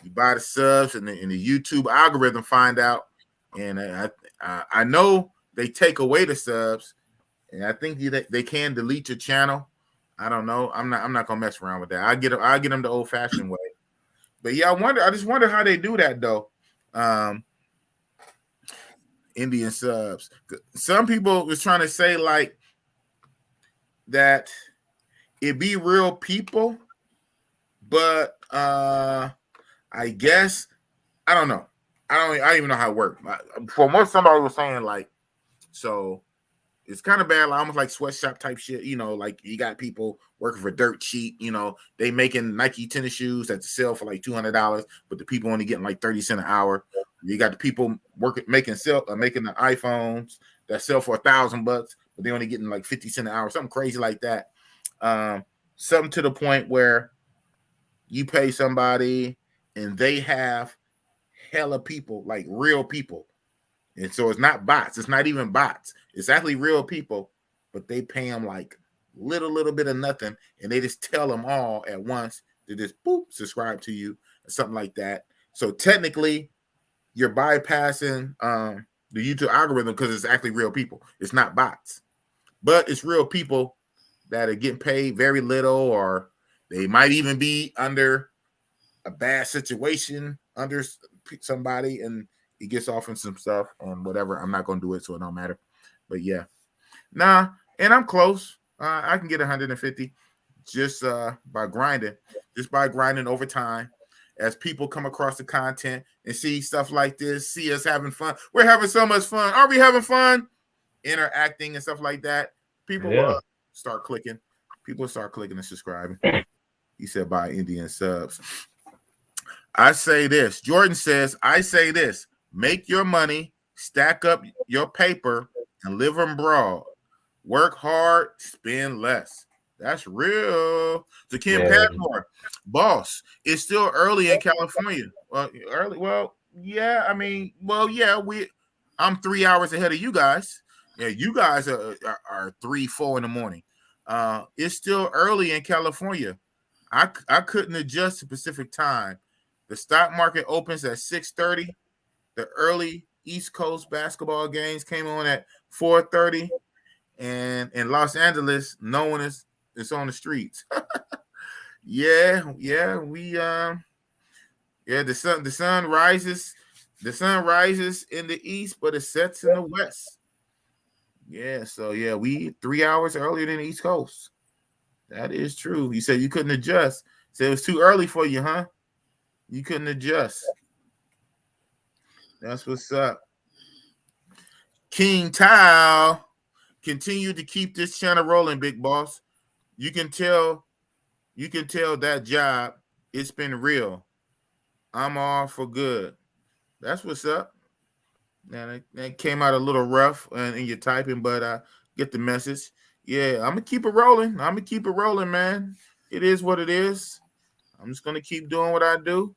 You buy the subs, and the YouTube algorithm find out, and I know they take away the subs, and I think they can delete your channel. I don't know. I'm not gonna mess around with that. I get them the old fashioned way. But yeah, I just wonder how they do that though. Indian subs. Some people was trying to say like that it be real people, but I guess I don't know. I don't even know how it works. From what somebody was saying, like, so it's kind of bad, like almost like sweatshop type shit. You know, like you got people working for dirt cheap. You know, they making Nike tennis shoes that sell for like $200, but the people only getting like 30 cents an hour. You got the people making the iPhones that sell for $1,000, but they only getting like 50 cents an hour, something crazy like that. Something to the point where you pay somebody and they have hella people, like real people. And so it's not bots. It's not even bots. It's actually real people, but they pay them like little bit of nothing, and they just tell them all at once to just boop, subscribe to you or something like that. So technically, you're bypassing the YouTube algorithm because it's actually real people. It's not bots, but it's real people that are getting paid very little, or they might even be under a bad situation under somebody, and he gets off in some stuff and whatever. I'm not gonna do it, so it don't matter. But yeah, and I'm close. I can get 150 just by grinding over time. As people come across the content and see stuff like this, see us having fun. We're having so much fun. Are we having fun? Interacting and stuff like that. People will start clicking. People start clicking and subscribing. He said buy Indian subs. I say this. Jordan says, I say this. Make your money, stack up your paper, and live abroad. Work hard, spend less. That's real. So Ken Padmore, boss, it's still early in California. Early. Well, yeah. I mean, I'm 3 hours ahead of you guys. Yeah, you guys are 3, 4 in the morning. It's still early in California. I couldn't adjust to Pacific time. The stock market opens at 6:30. The early East Coast basketball games came on at 4:30. And in Los Angeles, no one is on the streets. The sun rises in the east, but it sets in the west. Yeah, so yeah, we 3 hours earlier than the East Coast. That is true. You said you couldn't adjust. Said it was too early for you, huh? You couldn't adjust. That's what's up. King Tao, continue to keep this channel rolling, big boss. You can tell that job, it's been real. I'm all for good. That's what's up. Now that came out a little rough in your typing, but Get the message. Yeah, I'm gonna keep it rolling. Man. It is what it is. I'm just gonna keep doing what I do.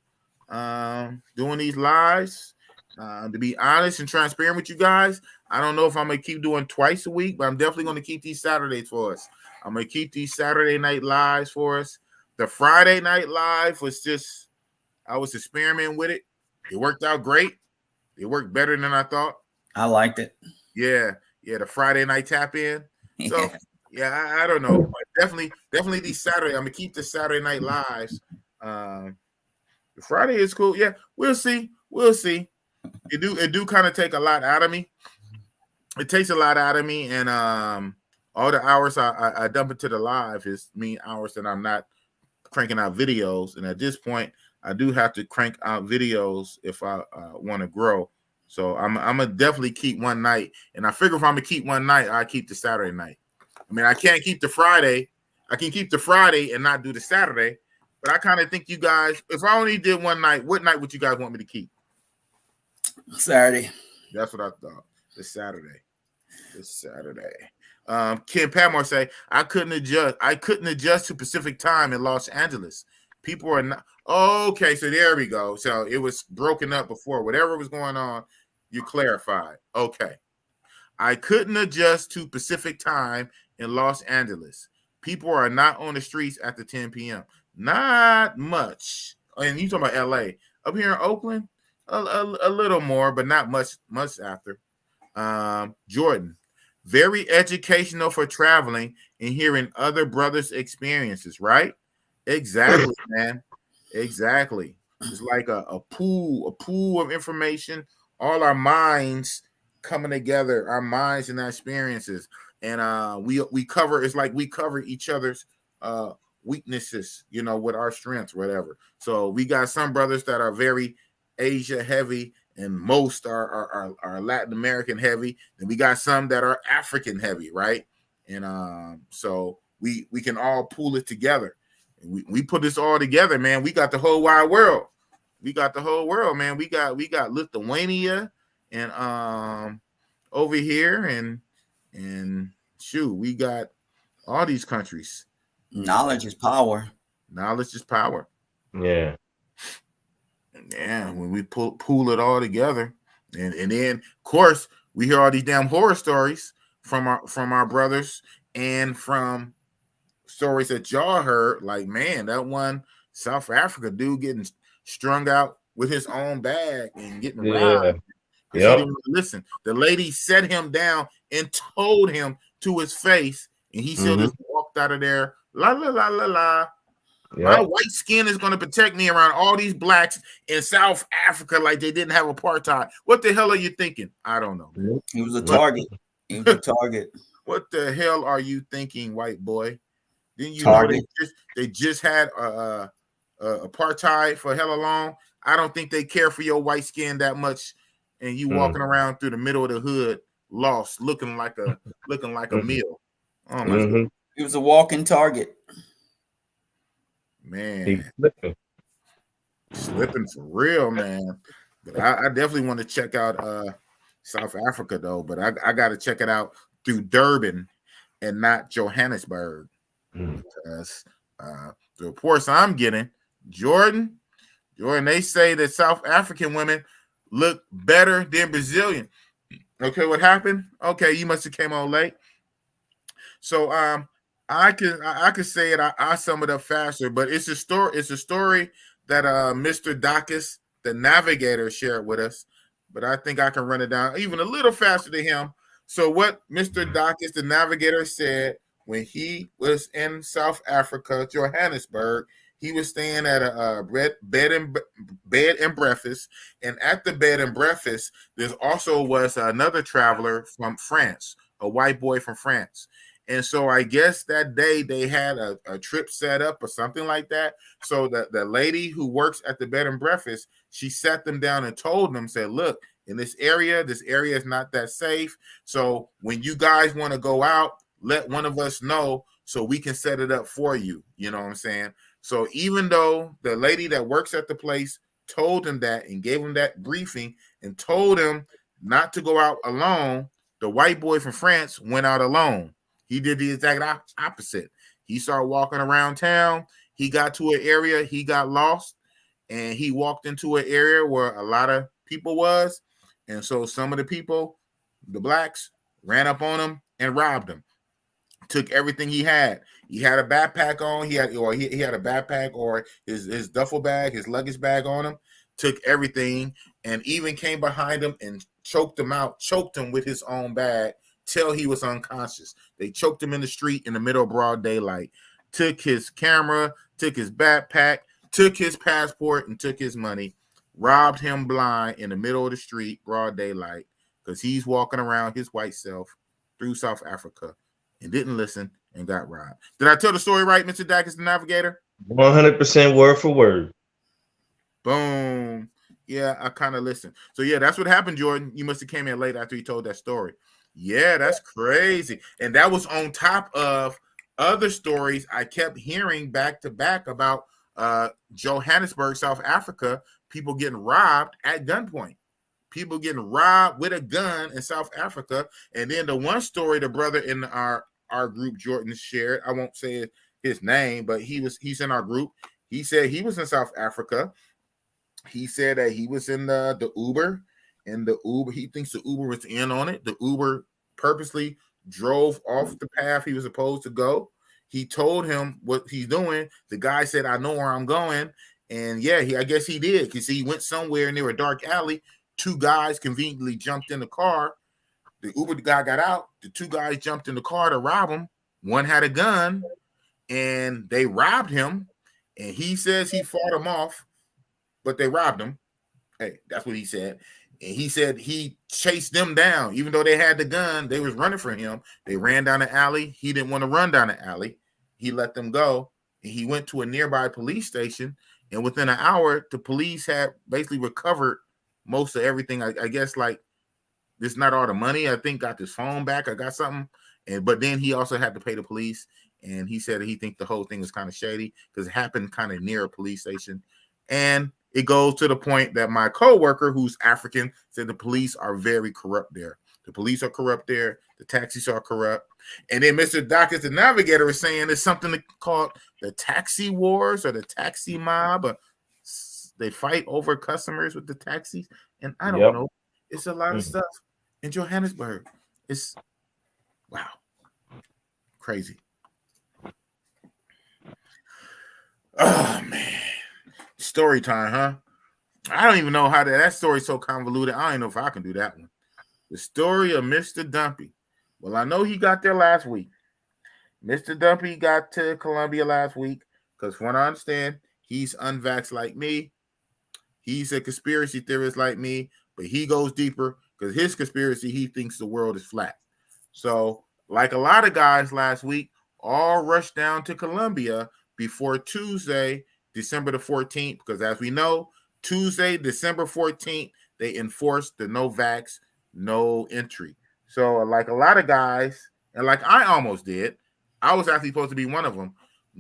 Doing these lives. To be honest and transparent with you guys, I don't know if I'm gonna keep doing twice a week, but I'm definitely gonna keep these Saturdays for us. I'm gonna keep these Saturday night lives for us. The Friday night live was just, I was experimenting with it. It worked out great. It worked better than I thought. I liked it. Yeah, the Friday night tap in. So yeah, I don't know, but definitely these Saturday. I'm gonna keep the Saturday night lives. The Friday is cool. Yeah, we'll see. It do kind of take a lot out of me. It takes a lot out of me, and all the hours I dump into the live is hours that I'm not cranking out videos. And at this point, I do have to crank out videos if I want to grow. So I'm gonna definitely keep one night, and I figure if I'm gonna keep one night, I keep the Saturday night. I mean, I can't keep the Friday. I can keep the Friday and not do the Saturday. But I kind of think you guys, if I only did one night, what night would you guys want me to keep? Saturday. That's what I thought. This Saturday. Ken Padmore say, I couldn't adjust to Pacific time in Los Angeles. People are not okay. So there we go. So it was broken up before. Whatever was going on, you clarified. Okay. I couldn't adjust to Pacific time in Los Angeles. People are not on the streets after 10 p.m. Not much. And you talking about LA. Up here in Oakland, a little more, but not much after. Jordan, very educational for traveling and hearing other brothers' experiences, right? Exactly, man. Exactly. It's like a pool of information, all our minds coming together, our minds and our experiences. And we cover, it's like we cover each other's weaknesses, with our strengths, whatever. So we got some brothers that are very Asia heavy, and most are Latin American heavy, and we got some that are African heavy, right? And so we can all pool it together. And we put this all together, man. We got the whole wide world. We got the whole world, man. We got Lithuania and over here and shoot, we got all these countries. Knowledge is power. Knowledge is power. Yeah. Yeah, when we pool it all together, and then of course we hear all these damn horror stories from our brothers, and from stories that y'all heard, like, man, that one South Africa dude getting strung out with his own bag and getting robbed. He didn't listen. The lady set him down and told him to his face, and he still just walked out of there. La la la la la. Yep. My white skin is going to protect me around all these blacks in South Africa like they didn't have apartheid. What the hell are you thinking? I don't know. He was a target. What the hell are you thinking, white boy? Didn't you know they just had apartheid for hella long? I don't think they care for your white skin that much, and you walking around through the middle of the hood, lost, looking like a meal. Oh my God. He was a walking target. Man, he's slipping for real, man. But I definitely want to check out South Africa though. But I got to check it out through Durban and not Johannesburg, because the reports I'm getting, Jordan, they say that South African women look better than Brazilian. Okay, what happened? Okay, you must have came on late. So I could say it. I sum it up faster, but it's a story. It's a story that Mr. Dacus, the navigator, shared with us. But I think I can run it down even a little faster than him. So what Mr. Dacus, the navigator, said when he was in South Africa, Johannesburg, he was staying at a bed and breakfast, and at the bed and breakfast, there also was another traveler from France, a white boy from France. And so I guess that day they had a trip set up or something like that. So the lady who works at the bed and breakfast, she sat them down and told them, said, look, in this area is not that safe. So when you guys want to go out, let one of us know so we can set it up for you. You know what I'm saying? So even though the lady that works at the place told him that and gave him that briefing and told him not to go out alone, The white boy from France went out alone. He did the exact opposite. He started walking around town. He got to an area, he got lost, and he walked into an area where a lot of people was. And so some of the people, the blacks, ran up on him and robbed him. Took everything he had. He had a backpack on. He had a backpack or his duffel bag, his luggage bag on him. Took everything and even came behind him and choked him out, choked him with his own bag till he was unconscious. They choked him in the street in the middle of broad daylight. Took his camera, took his backpack, took his passport, and took his money. Robbed him blind in the middle of the street, broad daylight, because he's walking around his white self through South Africa and didn't listen and got robbed. Did I tell the story right, Mr. Dacus, the Navigator? 100% word for word. Boom. Yeah, I kind of listened. So, yeah, that's what happened, Jordan. You must have came in late after you told that story. Yeah, that's crazy. And that was on top of other stories I kept hearing back to back about Johannesburg, South Africa, people getting robbed at gunpoint. People getting robbed with a gun in South Africa. And then the one story the brother in our group, Jordan, shared, I won't say his name, but he's in our group. He said he was in South Africa. He said that he was in the Uber, and the Uber, he thinks the Uber was in on it. The Uber purposely drove off the path he was supposed to go. He told him what he's doing. The guy said, I know where I'm going. And yeah, I guess he did, because he went somewhere near a dark alley. Two guys conveniently jumped in the car. The Uber guy got out. The two guys jumped in the car to rob him. One had a gun, and they robbed him. And he says he fought them off, but they robbed him. Hey, that's what he said. And he said he chased them down. Even though they had the gun, they was running for him. They ran down the alley. He didn't want to run down the alley. He let them go. And he went to a nearby police station. And within an hour, the police had basically recovered most of everything. I guess, like, this is not all the money. I think got his phone back. I got something. But then he also had to pay the police. And he said he think the whole thing was kind of shady because it happened kind of near a police station. And it goes to the point that my coworker, who's African, said the police are very corrupt there. The police are corrupt there. The taxis are corrupt. And then Mr. Dacus, the Navigator, is saying there's something called the taxi wars or the taxi mob. Or they fight over customers with the taxis. And I don't know. It's a lot of stuff in Johannesburg. It's, wow, crazy. Oh, man. Story time, huh? I don't even know how that story's so convoluted. I don't even know if I can do that one. The story of Mr. Dumpy. Well, I know he got there last week. Mr. Dumpy got to Colombia last week because, from what I understand, he's unvaxxed like me. He's a conspiracy theorist like me, but he goes deeper because his conspiracy, he thinks the world is flat. So, like a lot of guys last week, all rushed down to Colombia before Tuesday, December the 14th, because as we know, Tuesday, December 14th, they enforced the no vax, no entry. So like a lot of guys, and like I almost did, I was actually supposed to be one of them,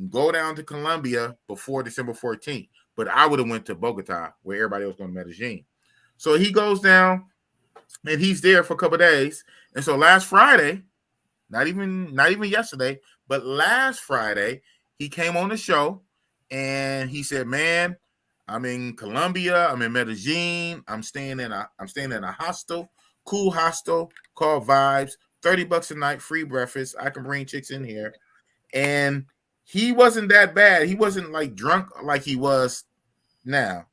go down to Colombia before December 14th, but I would have went to Bogota where everybody else going to Medellin. So he goes down and he's there for a couple of days. And so last Friday, not even yesterday, but last Friday, he came on the show and he said, man, I'm in Colombia. I'm in Medellin. I'm staying in a hostel, cool hostel called Vibes. $30 a night, free breakfast. I can bring chicks in here. And he wasn't that bad. He wasn't like drunk like he was now.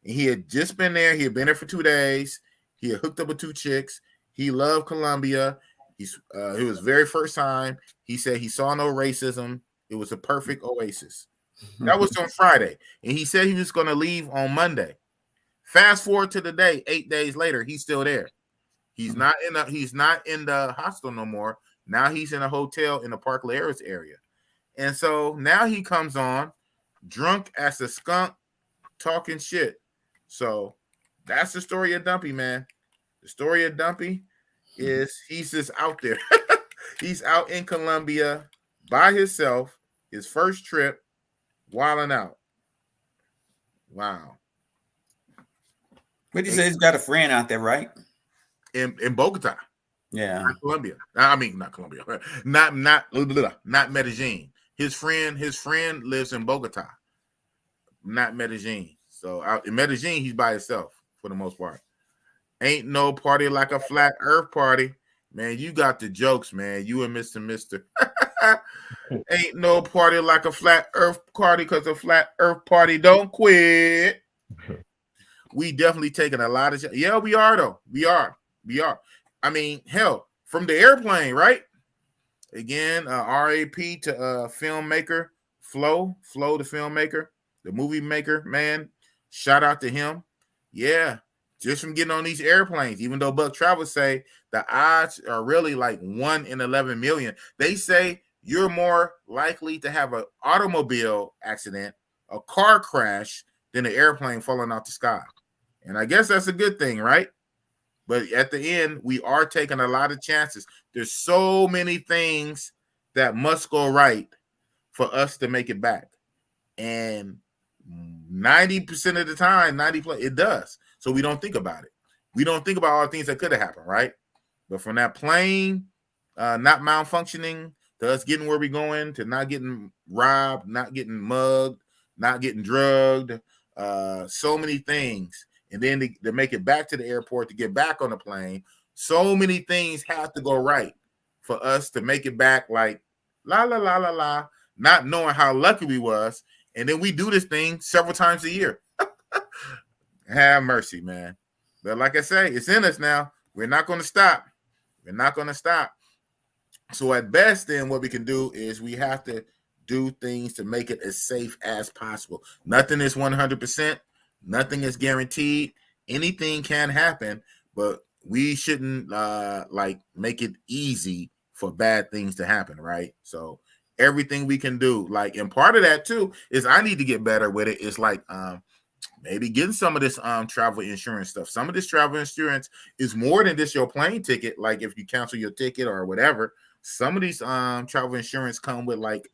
He had just been there. He had been there for 2 days. He had hooked up with 2 chicks. He loved Colombia. It was very first time. He said he saw no racism. It was a perfect oasis. That was on Friday. And he said he was going to leave on Monday. Fast forward to the day, 8 days later, he's still there. He's not in the hostel no more. Now he's in a hotel in the Park Lares area. And so now he comes on drunk as a skunk talking shit. So that's the story of Dumpy, man. The story of Dumpy is he's just out there. He's out in Colombia by himself, his first trip, wilding out. Wow. What did you say? He's got a friend out there, right? In Bogota. Yeah. Not Colombia. I mean, not Colombia. Not Medellin. His friend lives in Bogota, not Medellin. So in Medellin, he's by himself for the most part. Ain't no party like a flat earth party. Man, you got the jokes, man. You and Mr. Mister. Ain't no party like a flat earth party because a flat earth party don't quit. We definitely taking a lot of yeah, we are though. We are. I mean, hell, from the airplane, right? Again, RAP to filmmaker Flo the filmmaker, the movie maker, man. Shout out to him. Yeah, just from getting on these airplanes, even though Buck Travel say the odds are really like 1 in 11 million. They say you're more likely to have an automobile accident, a car crash, than an airplane falling out the sky. And I guess that's a good thing, right? But at the end, we are taking a lot of chances. There's so many things that must go right for us to make it back. And 90% of the time, it does. So we don't think about it. We don't think about all the things that could have happened, right? But from that plane not malfunctioning to us getting where we're going, to not getting robbed, not getting mugged, not getting drugged, so many things. And then to make it back to the airport, to get back on the plane, so many things have to go right for us to make it back like la, la, la, la, la, not knowing how lucky we was. And then we do this thing several times a year. Have mercy, man. But like I say, it's in us now. We're not going to stop. We're not going to stop. So at best, then what we can do is we have to do things to make it as safe as possible. Nothing is 100%. Nothing is guaranteed. Anything can happen, but we shouldn't like make it easy for bad things to happen, right? So everything we can do, like, and part of that too is I need to get better with it. It's like maybe getting some of this travel insurance stuff. Some of this travel insurance is more than just your plane ticket. Like if you cancel your ticket or whatever, some of these travel insurance come with like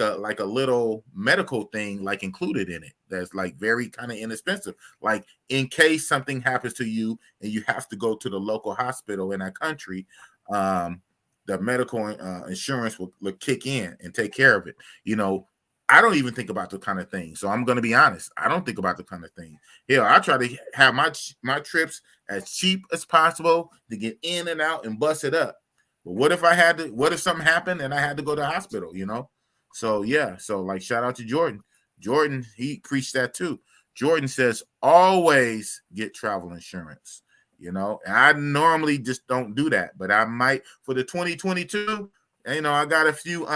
a little medical thing like included in it that's like very kind of inexpensive, like in case something happens to you and you have to go to the local hospital in that country, the medical insurance will kick in and take care of it. You know, I don't even think about the kind of thing, so I'm going to be honest, I don't think about the kind of thing. Hell, I try to have my trips as cheap as possible to get in and out and bust it up. But what if something happened and I had to go to the hospital, you know? So yeah, so like shout out to Jordan. Jordan, he preached that too. Jordan says always get travel insurance, you know. And I normally just don't do that, but I might for the 2022. You know, I got a few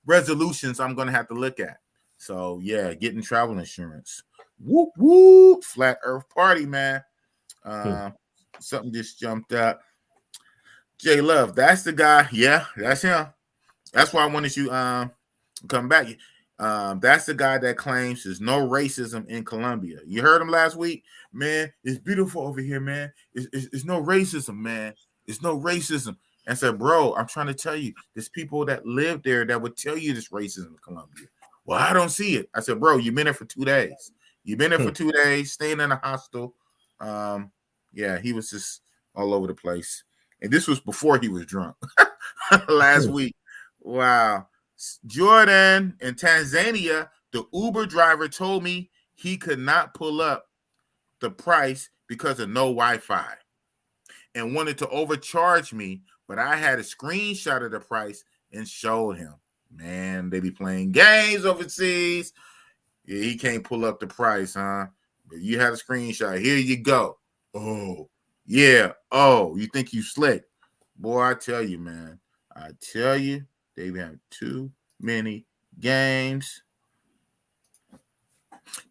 resolutions I'm gonna have to look at. So yeah, getting travel insurance. Whoop whoop, flat Earth party, man. Something just jumped up. J Love, that's the guy. Yeah, that's him. That's why I wanted you come back. That's the guy that claims there's no racism in Colombia. You heard him last week, man. It's beautiful over here, man. It's no racism, man. It's no racism. And I said, bro, I'm trying to tell you, there's people that live there that would tell you there's racism in Colombia. Well, I don't see it. I said, bro, you've been there for 2 days. You've been there for 2 days, staying in a hostel. Yeah, he was just all over the place. And this was before he was drunk last week. Wow. Jordan, in Tanzania, the Uber driver told me he could not pull up the price because of no Wi-Fi and wanted to overcharge me, but I had a screenshot of the price and showed him. Man, they be playing games overseas. Yeah, he can't pull up the price, huh? But you had a screenshot. Here you go. Oh, yeah. Oh, you think you slick. Boy, I tell you, man. I tell you. They have too many games.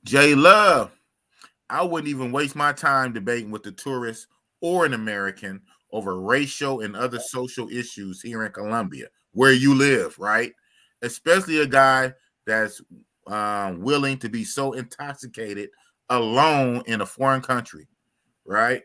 J Love, I wouldn't even waste my time debating with the tourist or an American over racial and other social issues here in Colombia, where you live, right? Especially a guy that's willing to be so intoxicated alone in a foreign country, right?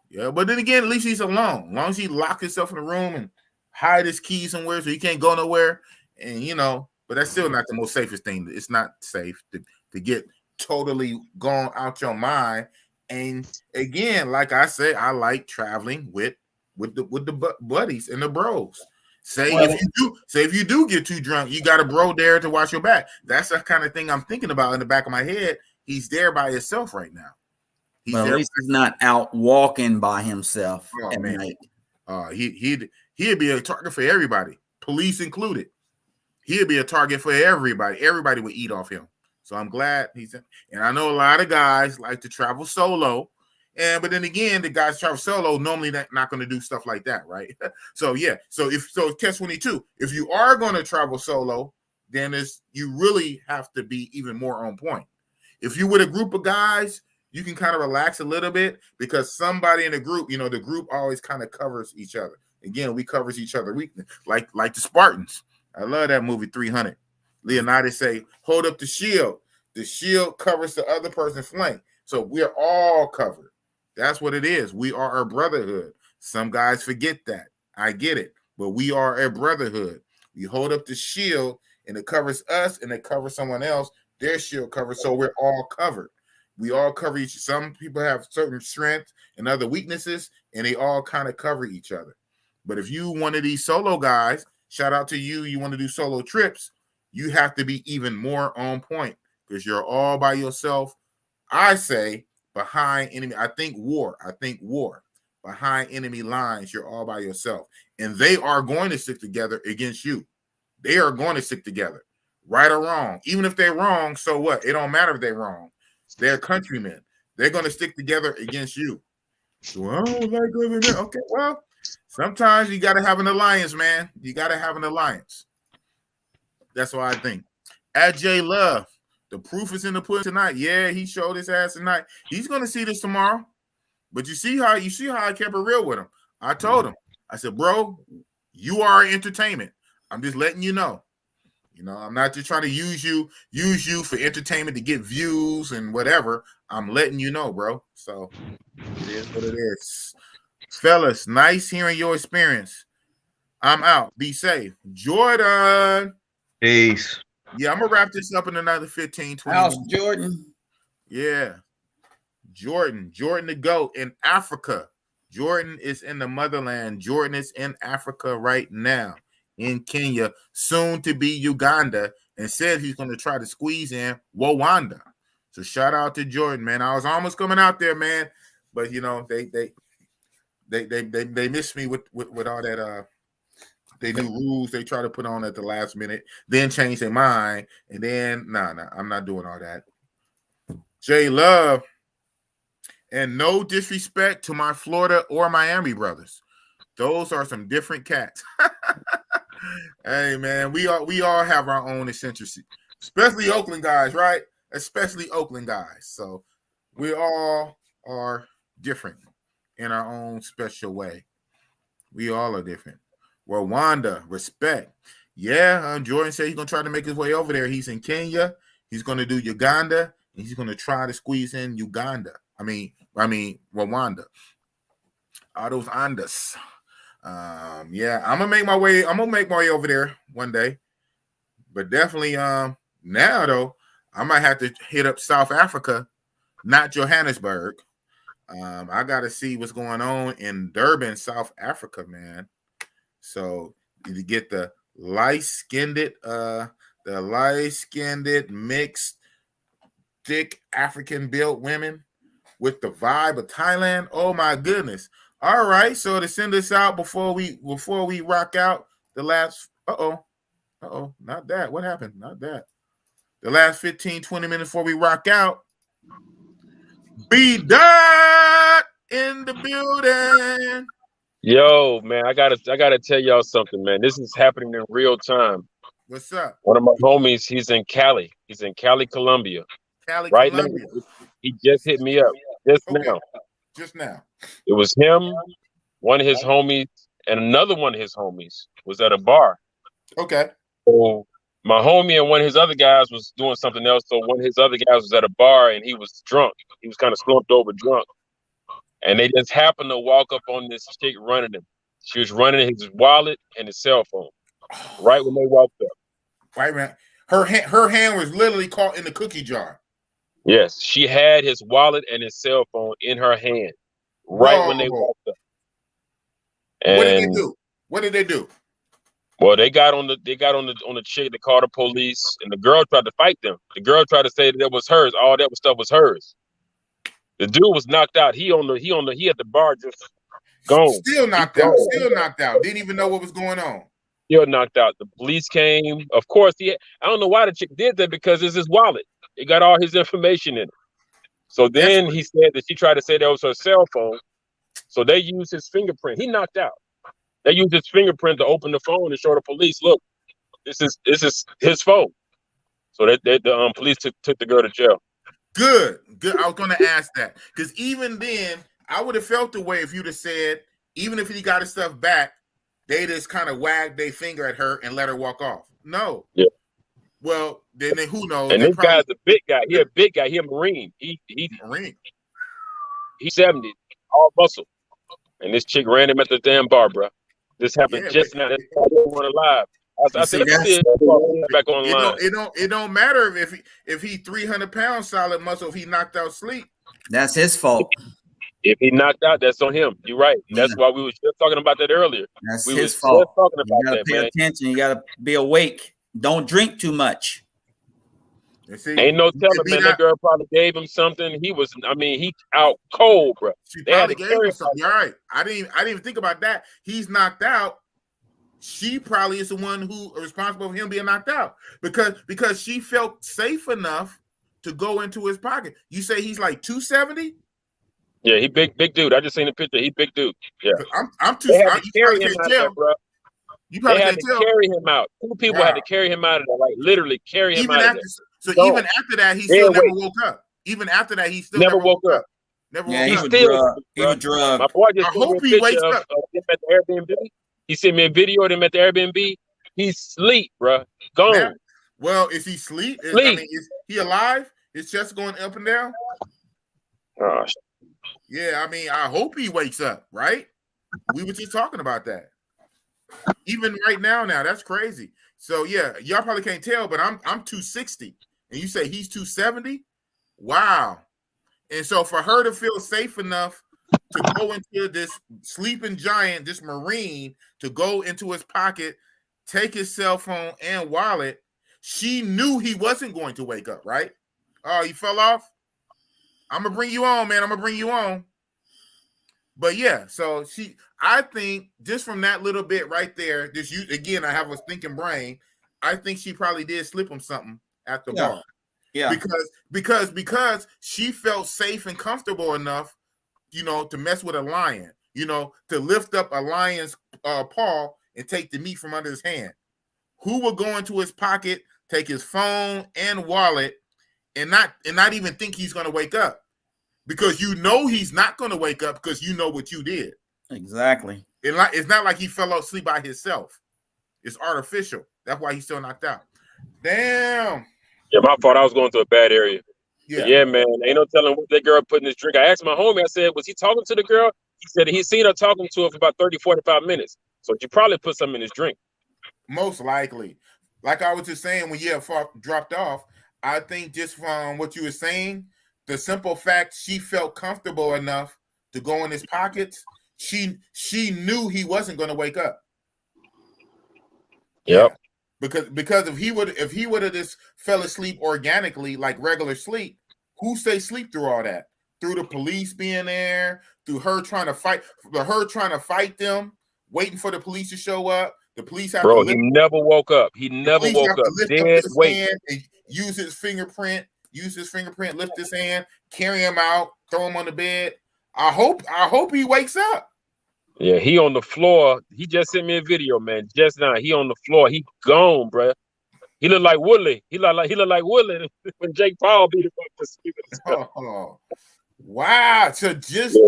Yeah, but then again, at least he's alone. As long as he lock himself in a room and hide his keys somewhere so he can't go nowhere, and you know, but that's still not the most safest thing. It's not safe to get totally gone out your mind. And again, like I said, I like traveling with with the buddies and the bros. If you do get too drunk, you got a bro there to watch your back. That's the kind of thing I'm thinking about in the back of my head. He's there by himself right now. Well, at least he's not out walking by himself at night. He'd be a target for everybody, police included. He'd be a target for everybody. Everybody would eat off him. So I'm glad he's in. And I know a lot of guys like to travel solo. But then again, the guys travel solo normally not going to do stuff like that, right? So yeah. So catch 22. If you are going to travel solo, then you really have to be even more on point. If you're with a group of guys, you can kind of relax a little bit because somebody in the group, the group always kind of covers each other. Again, we covers each other weakness, like the Spartans. I love that movie 300. Leonidas say, hold up the shield. The shield covers the other person's flank. So we're all covered. That's what it is. We are a brotherhood. Some guys forget that. I get it. But we are a brotherhood. We hold up the shield and it covers us and it covers someone else. Their shield covers. So we're all covered. We all cover each. Some people have certain strengths and other weaknesses, and they all kind of cover each other. But if you one of these solo guys, shout out to you, you want to do solo trips, you have to be even more on point because you're all by yourself. I say behind enemy. I think war. Behind enemy lines, you're all by yourself. And they are going to stick together against you. They are going to stick together, right or wrong. Even if they're wrong, so what? It don't matter if they're wrong. They're countrymen. They're going to stick together against you. Well, I don't like living there. Okay, well, sometimes you got to have an alliance, man. You got to have an alliance. That's what I think. At J Love, the proof is in the pudding tonight. Yeah, he showed his ass tonight. He's going to see this tomorrow. But you see how I kept it real with him. I told him. I said, bro, you are entertainment. I'm just letting you know. I'm not just trying to use you for entertainment to get views and whatever. I'm letting you know, bro. So it is what it is. Fellas, nice hearing your experience. I'm out. Be safe. Jordan. Peace. Yeah, I'm going to wrap this up in another 15, 20 How's minutes. Jordan? Yeah. Jordan the GOAT in Africa. Jordan is in the motherland. Jordan is in Africa right now. In Kenya, soon to be Uganda, and said he's going to try to squeeze in Rwanda. So shout out to Jordan, man. I was almost coming out there, man, but they missed me with all that they new rules they try to put on at the last minute, then change their mind, and then nah, I'm not doing all that. J Love, and no disrespect to my Florida or Miami brothers. Those are some different cats. Hey man, we all have our own eccentricity, especially Oakland guys, right? Especially Oakland guys. So we all are different in our own special way. We all are different. Rwanda, respect. Yeah, Jordan said he's gonna try to make his way over there. He's in Kenya. He's gonna do Uganda, and he's gonna try to squeeze in Uganda. I mean Rwanda. All those Andas. Yeah, I'm gonna make my way over there one day. But definitely now though, I might have to hit up South Africa, not Johannesburg. I gotta see what's going on in Durban, South Africa, man. So you get the light-skinned, mixed, thick African built women with the vibe of Thailand. Oh my goodness. All right, so to send this out before we rock out the last not that. What happened? Not that. The last 15, 20 minutes before we rock out. B-Dot in the building. Yo, man, I gotta tell y'all something, man. This is happening in real time. What's up? One of my homies, he's in Cali. He's in Cali, Colombia. Right now, he just hit me up now. Just now. It was him, one of his homies, and another one of his homies was at a bar. Okay. So my homie and one of his other guys was doing something else. So one of his other guys was at a bar and he was drunk. He was kind of slumped over drunk. And they just happened to walk up on this chick running him. She was running his wallet and his cell phone right when they walked up. Right, man. Her hand was literally caught in the cookie jar. Yes, she had his wallet and his cell phone in her hand right when they walked up. And what did they do? What did they do? Well, they got on the chick. They called the police, and the girl tried to fight them. The girl tried to say that was hers. All that stuff was hers. The dude was knocked out. He at the bar just gone. Still knocked out. Still knocked out. Didn't even know what was going on. Still knocked out. The police came. Of course, I don't know why the chick did that because it's his wallet. It got all his information in it. So then he said that she tried to say that was her cell phone. So they used his fingerprint. He knocked out. They used his fingerprint to open the phone and show the police, look, this is his phone. So the police took the girl to jail. Good. I was going to ask that because even then, I would have felt the way if you'd have said, even if he got his stuff back, they just kind of wagged their finger at her and let her walk off. No. Yeah. Well, then who knows? And this guy's a big guy. He a big guy. He a Marine. He Marine. He's 70, all muscle. And this chick ran him at the damn bar, bro. This happened just now. That's why I didn't want to live. I said, let's see it back online. It don't matter if he 300 pounds solid muscle. If he knocked out sleep, that's his fault. If he knocked out, that's on him. You're right. That's why we were just talking about that earlier. That's his fault. Just talking about you gotta pay attention. You gotta be awake. Don't drink too much. Ain't no telling, man. That girl probably gave him something. He out cold, bro. She probably gave him something. You're right. I didn't even think about that. He's knocked out. She probably is the one who is responsible for him being knocked out because she felt safe enough to go into his pocket. You say he's like 270? Yeah, he big dude. I just seen the picture. He big dude. Yeah, I'm too. They had to carry him out there, bro. You probably had to carry him out. Two people had to carry him out of there, like literally carry him out of there. So even after that, he still never woke up. Even after that, he still never woke up. Never woke up. He was drugged. My boy just I hope he wakes up. Him at the Airbnb. He sent me a video of him at the Airbnb. He's asleep, bro. Gone. Man. Well, is he asleep? I mean, is he alive? His chest going up and down? Gosh. Yeah, I mean, I hope he wakes up, right? We were just talking about that. Even right now, that's crazy. So yeah, y'all probably can't tell, but I'm 260, and you say he's 270. Wow. And so for her to feel safe enough to go into this sleeping giant, this Marine, to go into his pocket, take his cell phone and wallet, she knew he wasn't going to wake up, right? Oh, you fell off? I'm gonna bring you on, man. I'm gonna bring you on. But yeah, so I think just from that little bit right there, again, I have a thinking brain. I think she probably did slip him something at the bar. Yeah. Because she felt safe and comfortable enough, to mess with a lion, to lift up a lion's paw and take the meat from under his hand. Who will go into his pocket, take his phone and wallet, and not even think he's gonna wake up? Because he's not going to wake up because you know what you did. Exactly. It's not like he fell asleep by himself. It's artificial. That's why he's still knocked out. Damn. Yeah, my fault. I was going through a bad area. Yeah, man. Ain't no telling what that girl put in this drink. I asked my homie, I said, was he talking to the girl? He said he seen her talking to her for about 30, 45 minutes. So she probably put something in his drink. Most likely. Like I was just saying when you dropped off, I think just from what you were saying, the simple fact she felt comfortable enough to go in his pockets, she knew he wasn't going to wake up. Yep. Because if he would have just fell asleep organically like regular sleep, who stay sleep through all that? Through the police being there, through her trying to fight them, waiting for the police to show up. The police have he never woke up. He never woke up. Dead weight. Use his fingerprint, lift his hand, carry him out, throw him on the bed. I hope he wakes up. Yeah, he on the floor. He just sent me a video, man. Just now, he on the floor. He gone, bro. He look like Woodley. He look like Woodley when Jake Paul beat him up to sleep. Oh, wow! So just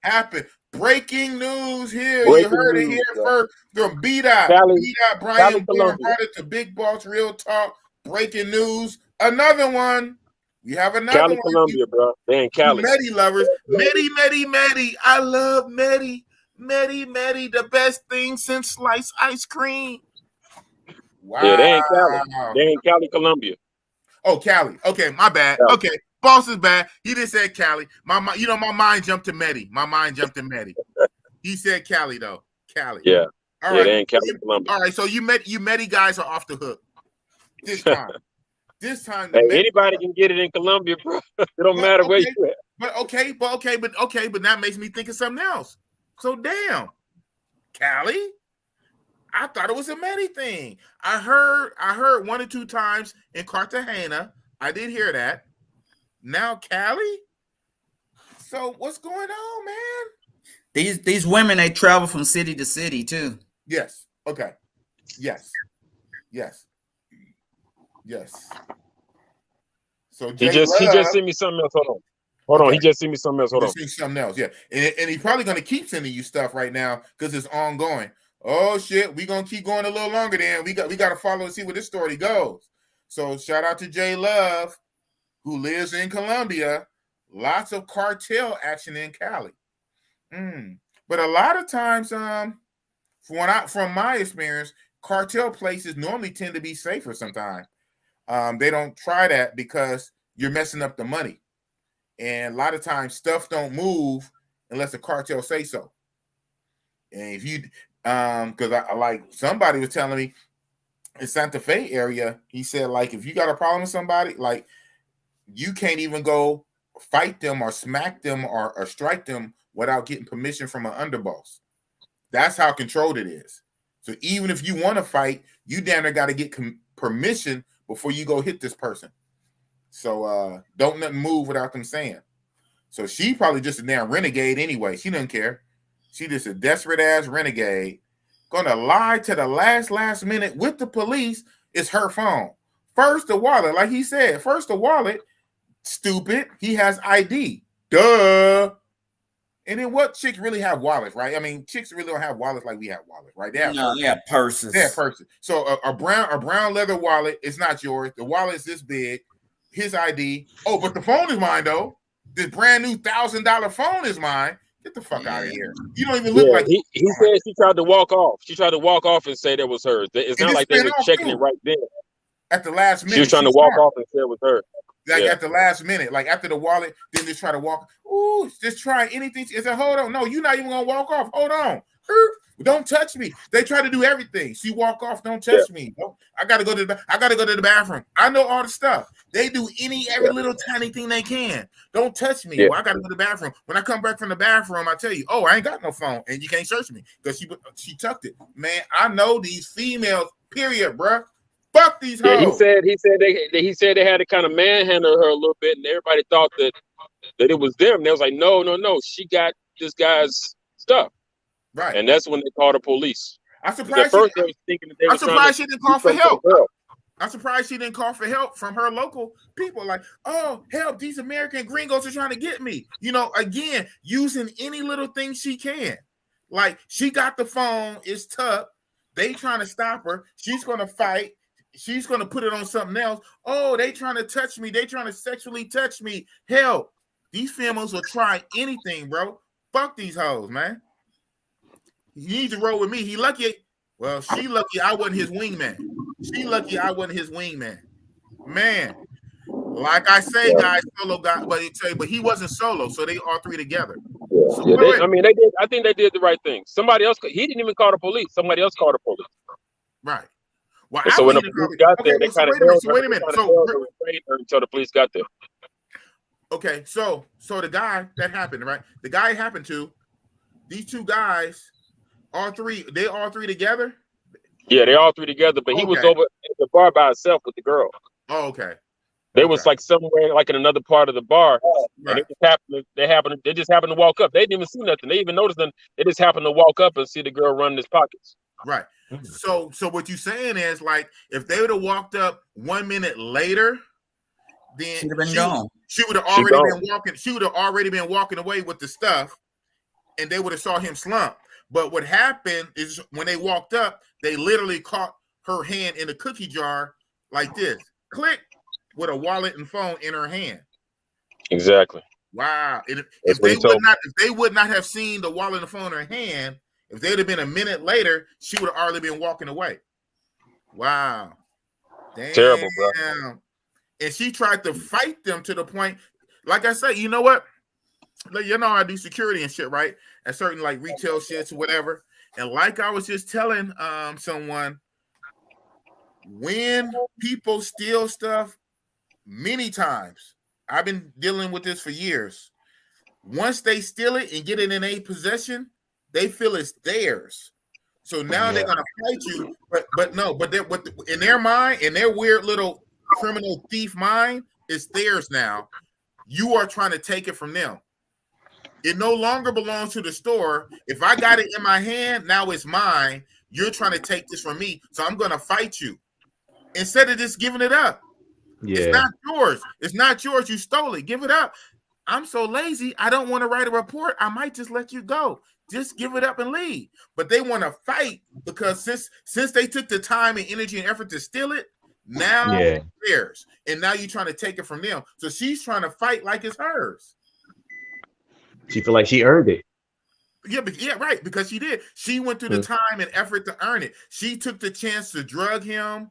happened. Breaking news here. You heard it here first from B-Dot. B-Dot Brian brought it to Big Boss Real Talk. Breaking news. Another one. We have another Cali, one. Columbia, bro. They in Cali. Medi lovers. Medi. I love Medi. Medi, the best thing since sliced ice cream. Wow. Yeah, they in Cali. They in Cali, Columbia. Oh, Cali. Okay, my bad. Cali. Okay, boss is bad. He just said Cali. My mind jumped to Medi. He said Cali though. Cali. Yeah. All yeah, right. they in Cali, Columbia. All right. So you Medi guys are off the hook this time. This time, hey, anybody can get it in Columbia, bro. It don't matter where you at. But that makes me think of something else. So damn, Cali. I thought it was a Medi thing. I heard 1 or 2 times in Cartagena. I did hear that. Now Cali. So what's going on, man? These women, they travel from city to city too. Yes. Okay. Yes. So he just sent me something else. Hold on. He just sent me something else. Hold on. Something else. Yeah. And he's probably gonna keep sending you stuff right now because it's ongoing. Oh shit, we gonna keep going a little longer. Then we got to follow and see where this story goes. So shout out to J Love, who lives in Colombia. Lots of cartel action in Cali. But a lot of times, from my experience, cartel places normally tend to be safer sometimes. They don't try that because you're messing up the money. And a lot of times stuff don't move unless the cartel say so. And if you, because I like somebody was telling me in Santa Fe area, he said, like, if you got a problem with somebody, like, you can't even go fight them or smack them or strike them without getting permission from an underboss. That's how controlled it is. So even if you want to fight, you damn near got to get permission before you go hit this person. So don't nothing move without them saying. So she probably just a damn renegade anyway. She doesn't care. She just a desperate ass renegade. Gonna lie to the last minute with the police. It's her phone. First the wallet, like he said. First the wallet. Stupid. He has ID. Duh. And then what chicks really have wallets, right? I mean, chicks really don't have wallets like we have wallets, right? They have purses. They have purses. So a brown leather wallet is not yours. The wallet is this big. His ID. Oh, but the phone is mine though. This brand new $1,000 phone is mine. Get the fuck out of here. You don't even look like. He said she tried to walk off. She tried to walk off and say that was hers. It's not like they were checking it right then. At the last minute, she was trying to walk off and say it was her. Like at the last minute, like after the wallet, then just try to walk. Ooh, just try anything. Is it hold on? No, you're not even gonna walk off. Hold on. Don't touch me. They try to do everything. She walk off. Don't touch me. I gotta go to the bathroom. I know all the stuff. They do every little tiny thing they can. Don't touch me. Well, I gotta go to the bathroom. When I come back from the bathroom, I tell you, oh, I ain't got no phone, and you can't search me because she tucked it. Man, I know these females. Period, bruh. Fuck these hoes. Yeah, he said they had to kind of manhandle her a little bit, and everybody thought that it was them. And they was like, no, she got this guy's stuff. Right. And that's when they called the police. I'm surprised she didn't call for help. I'm surprised she didn't call for help from her local people. Like, oh, help, these American gringos are trying to get me. You know, again, using any little thing she can. Like, she got the phone, it's tough. They trying to stop her. She's going to fight. She's going to put it on something else. Oh, they trying to touch me. They trying to sexually touch me. Hell, these females will try anything, bro. Fuck these hoes, man. You need to roll with me. He lucky. Well, she lucky I wasn't his wingman. She lucky I wasn't his wingman. Man, like I say, guys, solo guy, but he wasn't solo, so they all three together. So they did. I think they did the right thing. Somebody else. He didn't even call the police. Somebody else called the police. Right. Well, so when the police got there, they kind of wait a minute. Until the police got there. Okay, so the guy that happened, right? The guy it happened to, these two guys, they all three together? Yeah, they all three together, but he was over at the bar by himself with the girl. Oh, okay. They was like somewhere like in another part of the bar. Right. And they just happened to walk up. They didn't even see nothing. They even noticed them. They just happened to walk up and see the girl run in his pockets. Right. So what you're saying is, like, if they would have walked up 1 minute later, then she'd have been gone. She would have already been walking. She would have already been walking away with the stuff, and they would have saw him slump. But what happened is when they walked up, they literally caught her hand in a cookie jar like this, click, with a wallet and phone in her hand. Exactly. Wow. If they would not have seen the wallet and the phone in her hand, if they'd have been a minute later, she would have already been walking away. Wow. Damn. Terrible, bro. And she tried to fight them to the point, like I say, you know what? Like, you know, I do security and shit, right? At certain like retail shits or whatever. And like I was just telling someone, when people steal stuff, many times, I've been dealing with this for years. Once they steal it and get it in a possession, they feel it's theirs. So now they're gonna fight you, but in their mind, in their weird little criminal thief mind, it's theirs now. You are trying to take it from them. It no longer belongs to the store. If I got it in my hand, now it's mine. You're trying to take this from me, so I'm gonna fight you. Instead of just giving it up. Yeah. It's not yours. It's not yours. You stole it. Give it up. I'm so lazy. I don't want to write a report. I might just let you go. Just give it up and leave. But they want to fight because since they took the time and energy and effort to steal it, now it's theirs. And now you're trying to take it from them. So she's trying to fight like it's hers. She feel like she earned it. Yeah, right. Because she did. She went through the time and effort to earn it. She took the chance to drug him.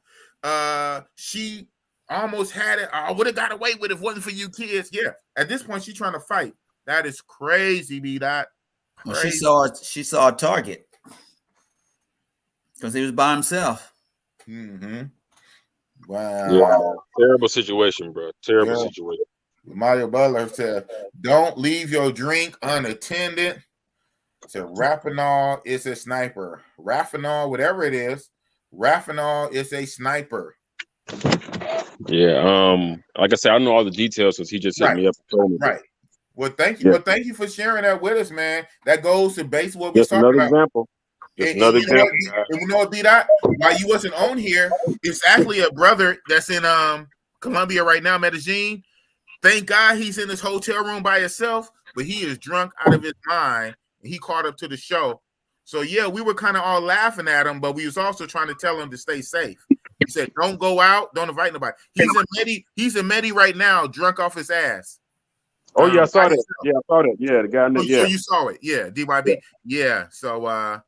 She almost had it. I would have got away with it if it wasn't for you kids. Yeah. At this point, she's trying to fight. That is crazy, B-Dot. Well, she saw a target because he was by himself. Mm-hmm. Wow. Yeah. Terrible situation, bro. Terrible situation. Mario Butler said, "Don't leave your drink unattended." So Rapinol is a sniper. Rapinol, whatever it is, Rapinol is a sniper. Yeah. Like I said, I know all the details since he just hit me up and told me. Right. Well, thank you. Yeah. Well, thank you for sharing that with us, man. That goes to base what we're talking another about. Example. Just another example. And you know what, B-Dot? While you wasn't on here, it's actually a brother that's in Colombia right now, Medellin. Thank God he's in his hotel room by himself, but he is drunk out of his mind. And he caught up to the show. So yeah, we were kind of all laughing at him, but we was also trying to tell him to stay safe. He said, "Don't go out, don't invite nobody." He's in Medi right now, drunk off his ass. Oh yeah, I saw that. Yeah, I saw that. Yeah, the guy. So you saw it. Yeah, DYB. Yeah. So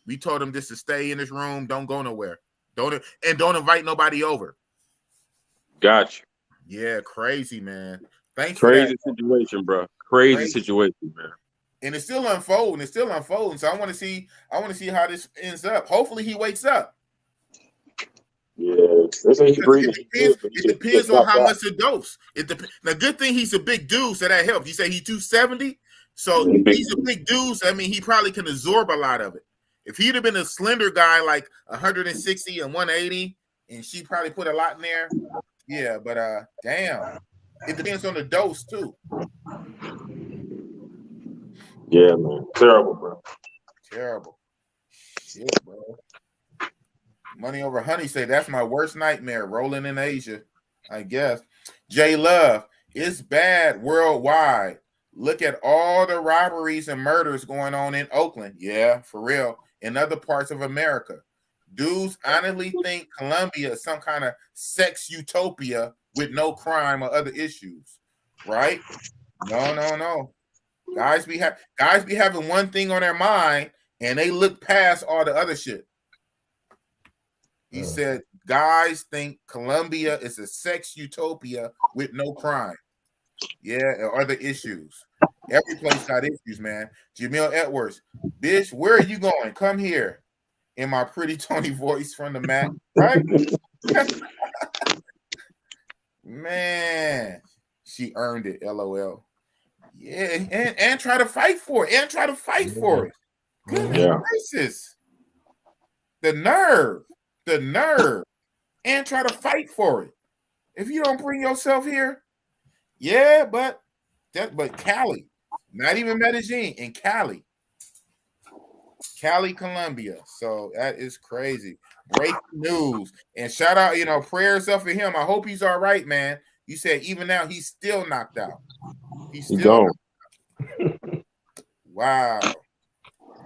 we told him just to stay in his room, don't go nowhere, don't invite nobody over. Gotcha. Yeah, crazy, man. Thanks. Crazy situation, bro. Crazy situation, man. And it's still unfolding. So I want to see how this ends up. Hopefully he wakes up. Yeah, it depends on how much to dose. Now, good thing he's a big dude, so that helps. You say he's 270, so he's a big dude. So, I mean, he probably can absorb a lot of it. If he'd have been a slender guy like 160 and 180, and she probably put a lot in there. Yeah, but damn, it depends on the dose too. Yeah, man, terrible, bro. Terrible. Shit, bro. Money over honey say that's my worst nightmare. Rolling in Asia, I guess. J Love, it's bad worldwide. Look at all the robberies and murders going on in Oakland. Yeah, for real. In other parts of America. Dudes honestly think Colombia is some kind of sex utopia with no crime or other issues. Right? No. Guys be having one thing on their mind and they look past all the other shit. He said, guys think Colombia is a sex utopia with no crime. Yeah, or other issues. Every place got issues, man. Jamil Edwards, bitch, where are you going? Come here. In my pretty Tony voice from the Mac, right? Man, she earned it, LOL. Yeah, and try to fight for it. Goodness gracious. The nerve. And try to fight for it. If you don't bring yourself here, but Cali, not even Medellin, in Cali, Colombia. So that is crazy. Breaking news. And shout out, prayers up for him. I hope he's all right, man. You said even now he's still knocked out. He's still wow.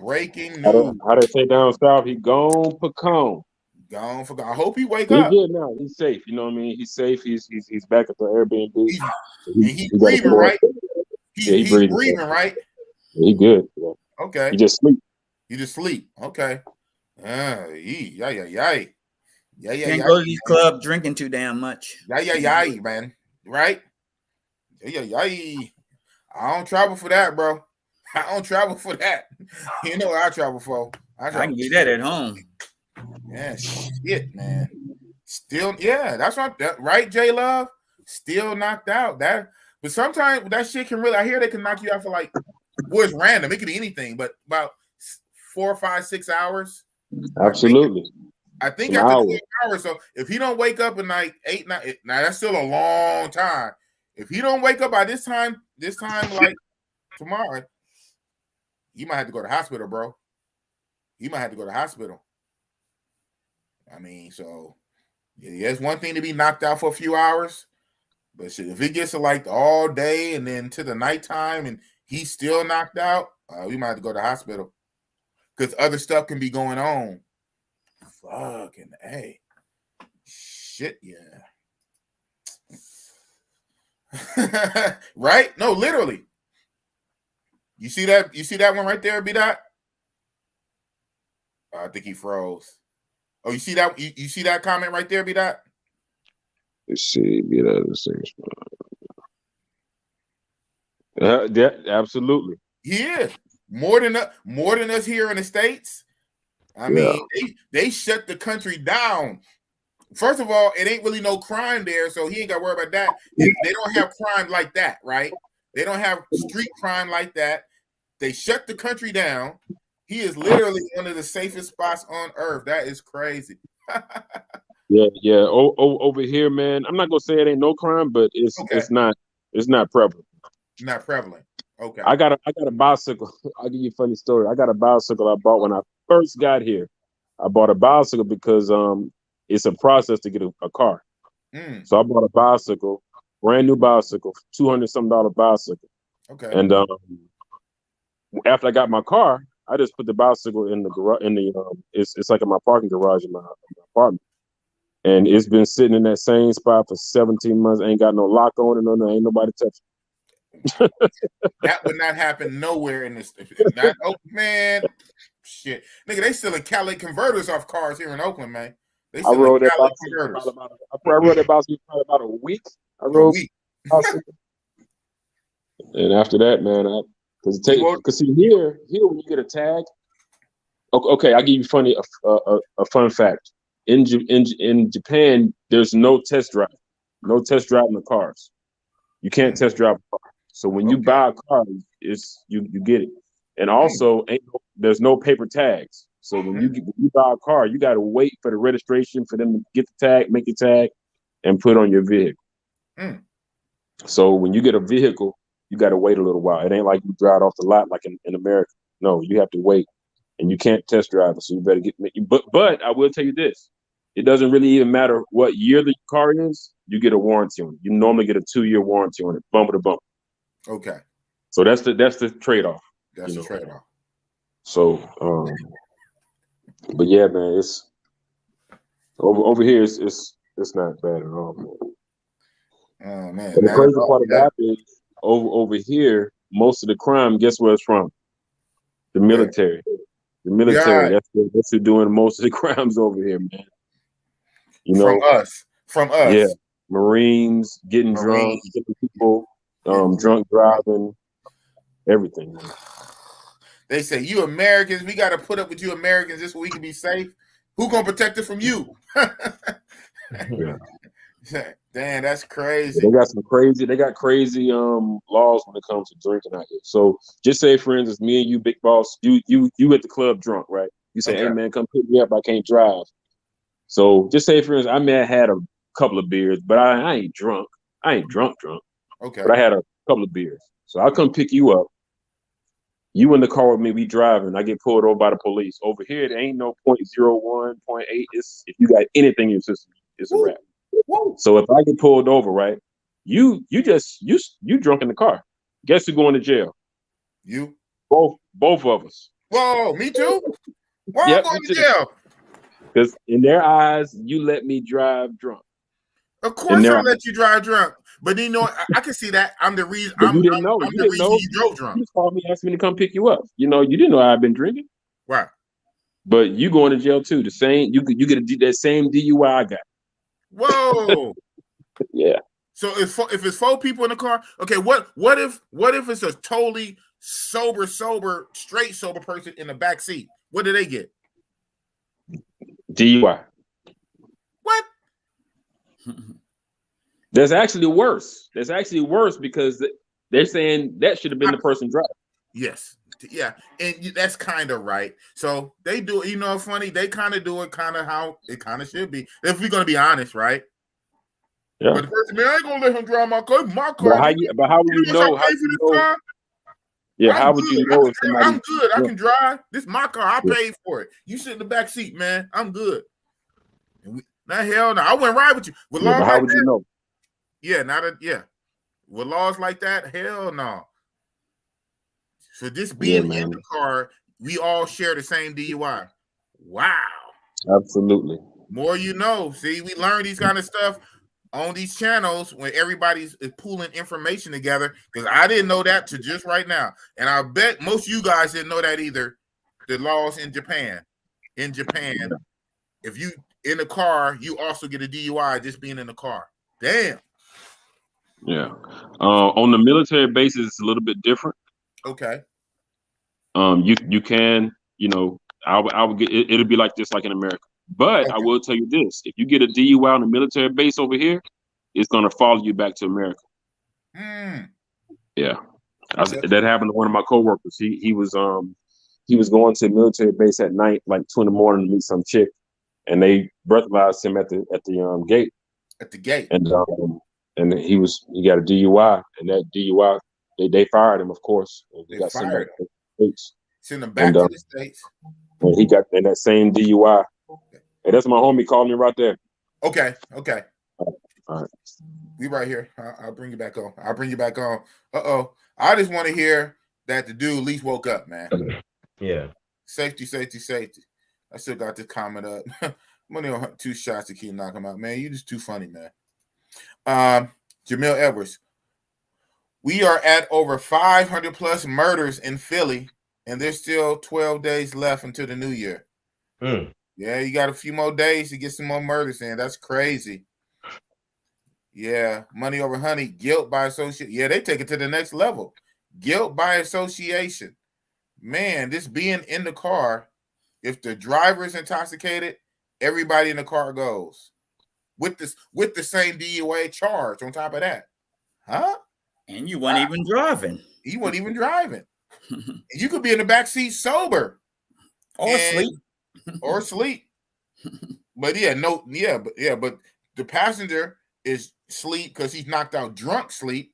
Breaking news. How they say down south, he gone pecan. Gone for God. I hope he wake up. He's good now. He's safe. You know what I mean? He's safe. He's back at the Airbnb. He's breathing, right? He's breathing, right? He good. Yeah. Okay. He just sleep. Okay. Yeah. Can't go to these clubs drinking too damn much. Yeah, man. Right? Yeah. I don't travel for that, bro. I don't travel for that. You know what I travel for? I can do that at home. Yeah, shit, man. Still, yeah, that's right, J Love. Still knocked out. But sometimes that shit can really. I hear they can knock you out for like, well, it's random. It could be anything, but about 4, 5, 6 hours. Absolutely. I think after 12 hours. So if he don't wake up in like 8, 9, now that's still a long time. If he don't wake up by this time like tomorrow, he might have to go to the hospital, bro. He might have to go to the hospital. I mean, so yeah, it's one thing to be knocked out for a few hours, but shit, if it gets to like all day and then to the nighttime and he's still knocked out, we might have to go to the hospital because other stuff can be going on. Fucking A. Shit, yeah. Right? No, literally. You see that? You see that one right there, B-Dot? I think he froze. Oh, you see that? You see that comment right there, B-Dot? Let's see, B-Dot the same spot. Yeah, absolutely. He is more than us here in the States. I mean, they shut the country down. First of all, it ain't really no crime there, so he ain't got to worry about that. They don't have crime like that, right? They don't have street crime like that. They shut the country down. He is literally one of the safest spots on earth. That is crazy. Yeah. Over here, man. I'm not gonna say it ain't no crime, but it's not prevalent. Not prevalent. Okay. I got a bicycle. I'll give you a funny story. I got a bicycle I bought when I first got here. I bought a bicycle because it's a process to get a car. So I bought a bicycle, brand new bicycle, $200-something bicycycle. Okay. And after I got my car, I just put the bicycle in the garage. It's like in my parking garage in my apartment, and it's been sitting in that same spot for 17 months. Ain't got no lock on it. No, ain't nobody touching. That would not happen nowhere in this. Man, shit, nigga, they still catalytic converters off cars here in Oakland, man. They still rode that bicycle. I rode that bicycle for about a week. And after that, man, because see here when you get a tag. Okay, I'll give you a fun fact. In Japan, there's no test drive, no test driving the cars. You can't test drive a car. So when you buy a car, you get it. And also, there's no paper tags. So when you buy a car, you got to wait for the registration for them to get the tag, make the tag, and put on your vehicle. So when you get a vehicle, you got to wait a little while. It ain't like you drive off the lot like in America. No, you have to wait, and you can't test drive it. So you better get. But I will tell you this: it doesn't really even matter what year the car is. You get a warranty on it. You normally get a 2-year warranty on it, bumper to bumper. Okay. So that's the trade-off. That's the trade-off. So, but yeah, man, it's over here. It's not bad at all, man. Oh man! And the crazy part about it is over here, most of the crime. Guess where it's from? The military. The military. Yeah. That's who's doing most of the crimes over here, man. You know, from us. Yeah, Marines getting drunk, getting people drunk driving, everything. Man. They say, you Americans, we got to put up with you Americans just so we can be safe. Who gonna protect us from you? Yeah. Damn, that's crazy. They got crazy laws when it comes to drinking out here. So just say, for instance, me and you, Big Boss, you at the club drunk, right? You say, hey man, come pick me up. I can't drive. So just say, for instance, I may have had a couple of beers, but I ain't drunk. I ain't drunk. Okay. But I had a couple of beers. So I'll come pick you up. You in the car with me, we driving. I get pulled over by the police. Over here, there ain't no 0.01, 0.8. It's if you got anything in your system, it's a wrap. So if I get pulled over, right, you drunk in the car. Guess who's going to jail? You. Both of us. Whoa, me too? Why am I going to jail? Because in their eyes, you let me drive drunk. Of course I let you drive drunk. But you know, I can see that. I'm the reason. You didn't know. You drove drunk. You called me, asked me to come pick you up. You know, you didn't know I've been drinking. Right. But you going to jail too. The same. You get that same DUI I got. Whoa. Yeah. So if it's 4 people in the car, okay. What if it's a totally sober, straight sober person in the back seat? What did they get? DUI. What? That's actually worse. That's actually worse because they're saying that should have been the person driving. Yes. Yeah. And that's kind of right. So they do, you know, funny. They kind of do it kind of how it kind of should be. If we're going to be honest, right? Yeah. But the person, man, I ain't going to let him drive my car. My car. But how would you know? How would you know? Yeah, how would you know if somebody? I'm good. I can drive. This is my car. I paid for it. You sit in the back seat, man. I'm good. Now, hell no. I wouldn't ride with you. With laws how like would that, you know? Yeah, with laws like that, hell no. So just being in the car, we all share the same DUI. Wow. Absolutely. More you know. See, we learn these kind of stuff on these channels when everybody's pooling information together, because I didn't know that to just right now. And I bet most of you guys didn't know that either. The laws in Japan. In Japan, if you in the car, you also get a DUI just being in the car. Damn. Yeah. On the military bases, it's a little bit different. Okay. You can, you know, I would get it'll be like this like in America. But okay. I will tell you this: if you get a DUI on a military base over here, it's gonna follow you back to America. Yeah. That happened to one of my coworkers. He was going to a military base at night, like 2 a.m. to meet some chick, and they breathalyzed him at the gate. At the gate. And he got a DUI, and that DUI they fired him, of course. And they got fired him. States. Send him back to the States. And he got in that same DUI. Hey, that's my homie calling me right there. Okay. All right. We right here. I'll bring you back on. Uh-oh. I just want to hear that the dude at least woke up, man. Yeah. Safety. I still got this comment up. Money on 2 shots to keep knocking him out. Man, you just too funny, man. Jamil Edwards. We are at over 500 plus murders in Philly, and there's still 12 days left until the new year. Yeah, you got a few more days to get some more murders in. That's crazy. Yeah, money over honey, guilt by association. Yeah, they take it to the next level. Guilt by association. Man, this being in the car, if the driver is intoxicated, everybody in the car goes. With the same DUI charge on top of that. Huh? And you weren't even driving. You weren't even driving. You could be in the back seat sober. Or sleep. Or sleep. But but the passenger is sleep because he's knocked out drunk sleep.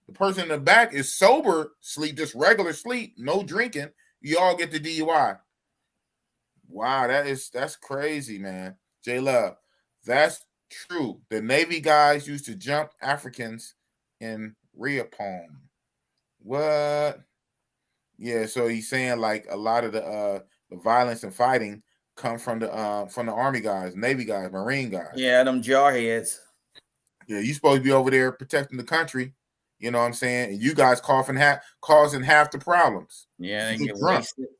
The person in the back is sober sleep, just regular sleep, no drinking. You all get the DUI. Wow, that's crazy, man. J Love, that's true. The Navy guys used to jump Africans in Reapalm. What? Yeah, so he's saying like a lot of the violence and fighting come from the Army guys, Navy guys, Marine guys. Yeah, them jarheads. Yeah, you supposed to be over there protecting the country. You know what I'm saying? And you guys causing half the problems. Yeah, they get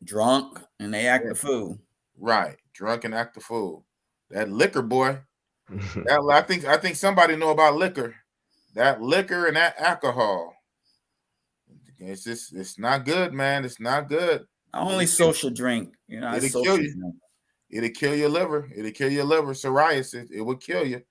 drunk, and they act the fool. Right, drunk and act the fool. That liquor, boy. I think somebody know about liquor. That liquor and that alcohol. It's not good, man. It's not good. Only social drink. You know, it'll kill you. It'll kill your liver. It'll kill your liver. Psoriasis. It will kill you.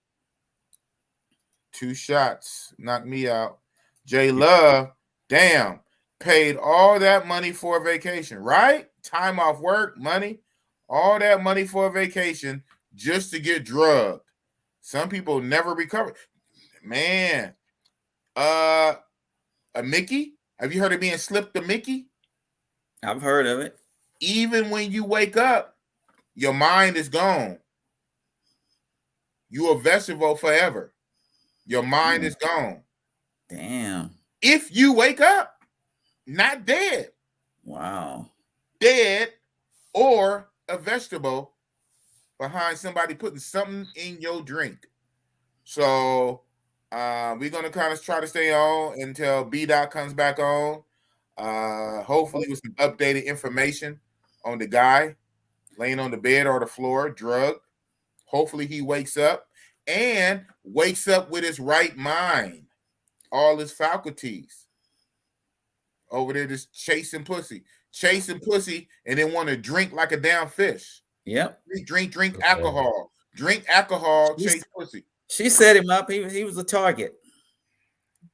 2 shots. Knock me out. J Love, damn, paid all that money for a vacation, right? Time off work, money, all that money for a vacation just to get drugged. Some people never recover. Man, a Mickey? Have you heard of being slipped a Mickey? I've heard of it. Even when you wake up, your mind is gone. You a vegetable forever. Your mind is gone. Damn. If you wake up, not dead. Wow. Dead or a vegetable behind somebody putting something in your drink. So we're going to kind of try to stay on until B-Dot comes back on. Hopefully with some updated information on the guy laying on the bed or the floor, drugged. Hopefully he wakes up with his right mind. All his faculties. over there just chasing pussy, and then want to drink like a damn fish. Yep. Drink alcohol. Drink alcohol, chase pussy. She set him up. He was a target.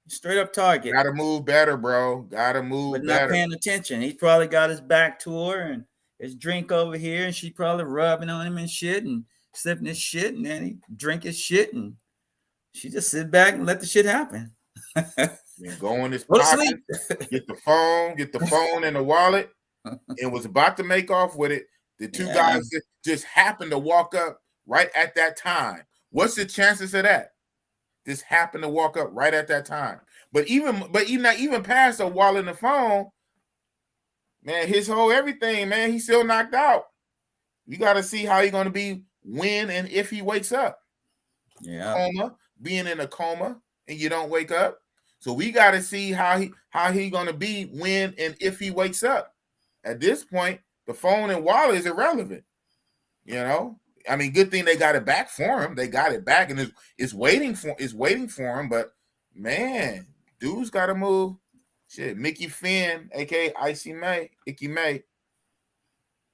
Straight up target. Gotta move better, bro. Gotta move but better. Not paying attention. He probably got his back to her and his drink over here, and she probably rubbing on him and shit and sipping his shit, and then he drink his shit, and she just sit back and let the shit happen. And go in his pocket, get the phone and the wallet, and was about to make off with it. The two guys just happened to walk up right at that time. What's the chances of that? Just happened to walk up right at that time. But even past the wallet and the phone, man, his whole everything, man, he's still knocked out. You got to see how he's going to be when and if he wakes up. Yeah, coma, being in a coma, and you don't wake up. So we got to see how he going to be when and if he wakes up. At this point, the phone and wallet is irrelevant. You know, I mean, good thing they got it back for him. They got it back, and it's waiting for him. But man, dude's got to move. Shit, Mickey Finn, aka Icy May, Icky May.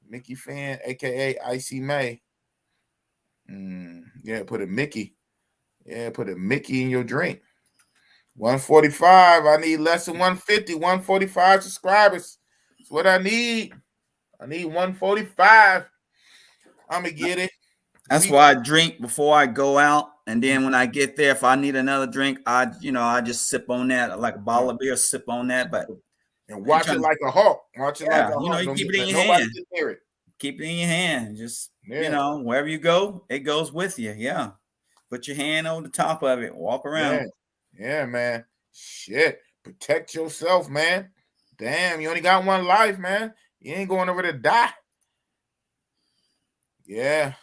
Mickey Finn, aka Icy May. Yeah, put a Mickey. Yeah, put a Mickey in your drink. 145. I need less than 150. 145 subscribers. That's what I need. I need 145. I'm gonna get it. That's why I drink before I go out, and then when I get there, if I need another drink, I just sip on that, like a bottle of beer, sip on that. But and watch it like a hawk. Watch it like a hawk. You keep it in your hand. Keep it in your hand. Just wherever you go, it goes with you. Yeah. Put your hand on the top of it. Walk around. Yeah, man. Shit. Protect yourself, man. Damn, you only got one life, man. You ain't going over to die. Yeah.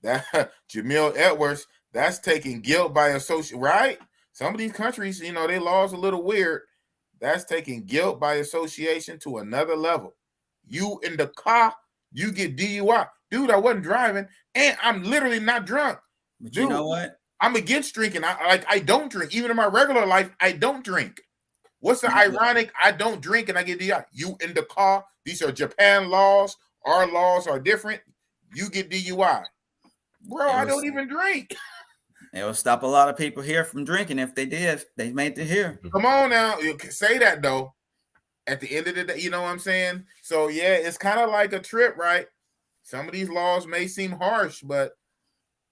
That Jamil Edwards, that's taking guilt by association, right? Some of these countries, their laws a little weird. That's taking guilt by association to another level. You in the car, you get DUI. Dude, I wasn't driving, and I'm literally not drunk. But dude, you know what? I'm against drinking. I don't drink. Even in my regular life, I don't drink. What's the ironic? I don't drink and I get DUI. You in the car. These are Japan laws. Our laws are different. You get DUI. Bro, I don't even drink. It will stop a lot of people here from drinking if they did. They made it here. Come on now. You can say that, though. At the end of the day, you know what I'm saying? So, yeah, it's kind of like a trip, right? Some of these laws may seem harsh, but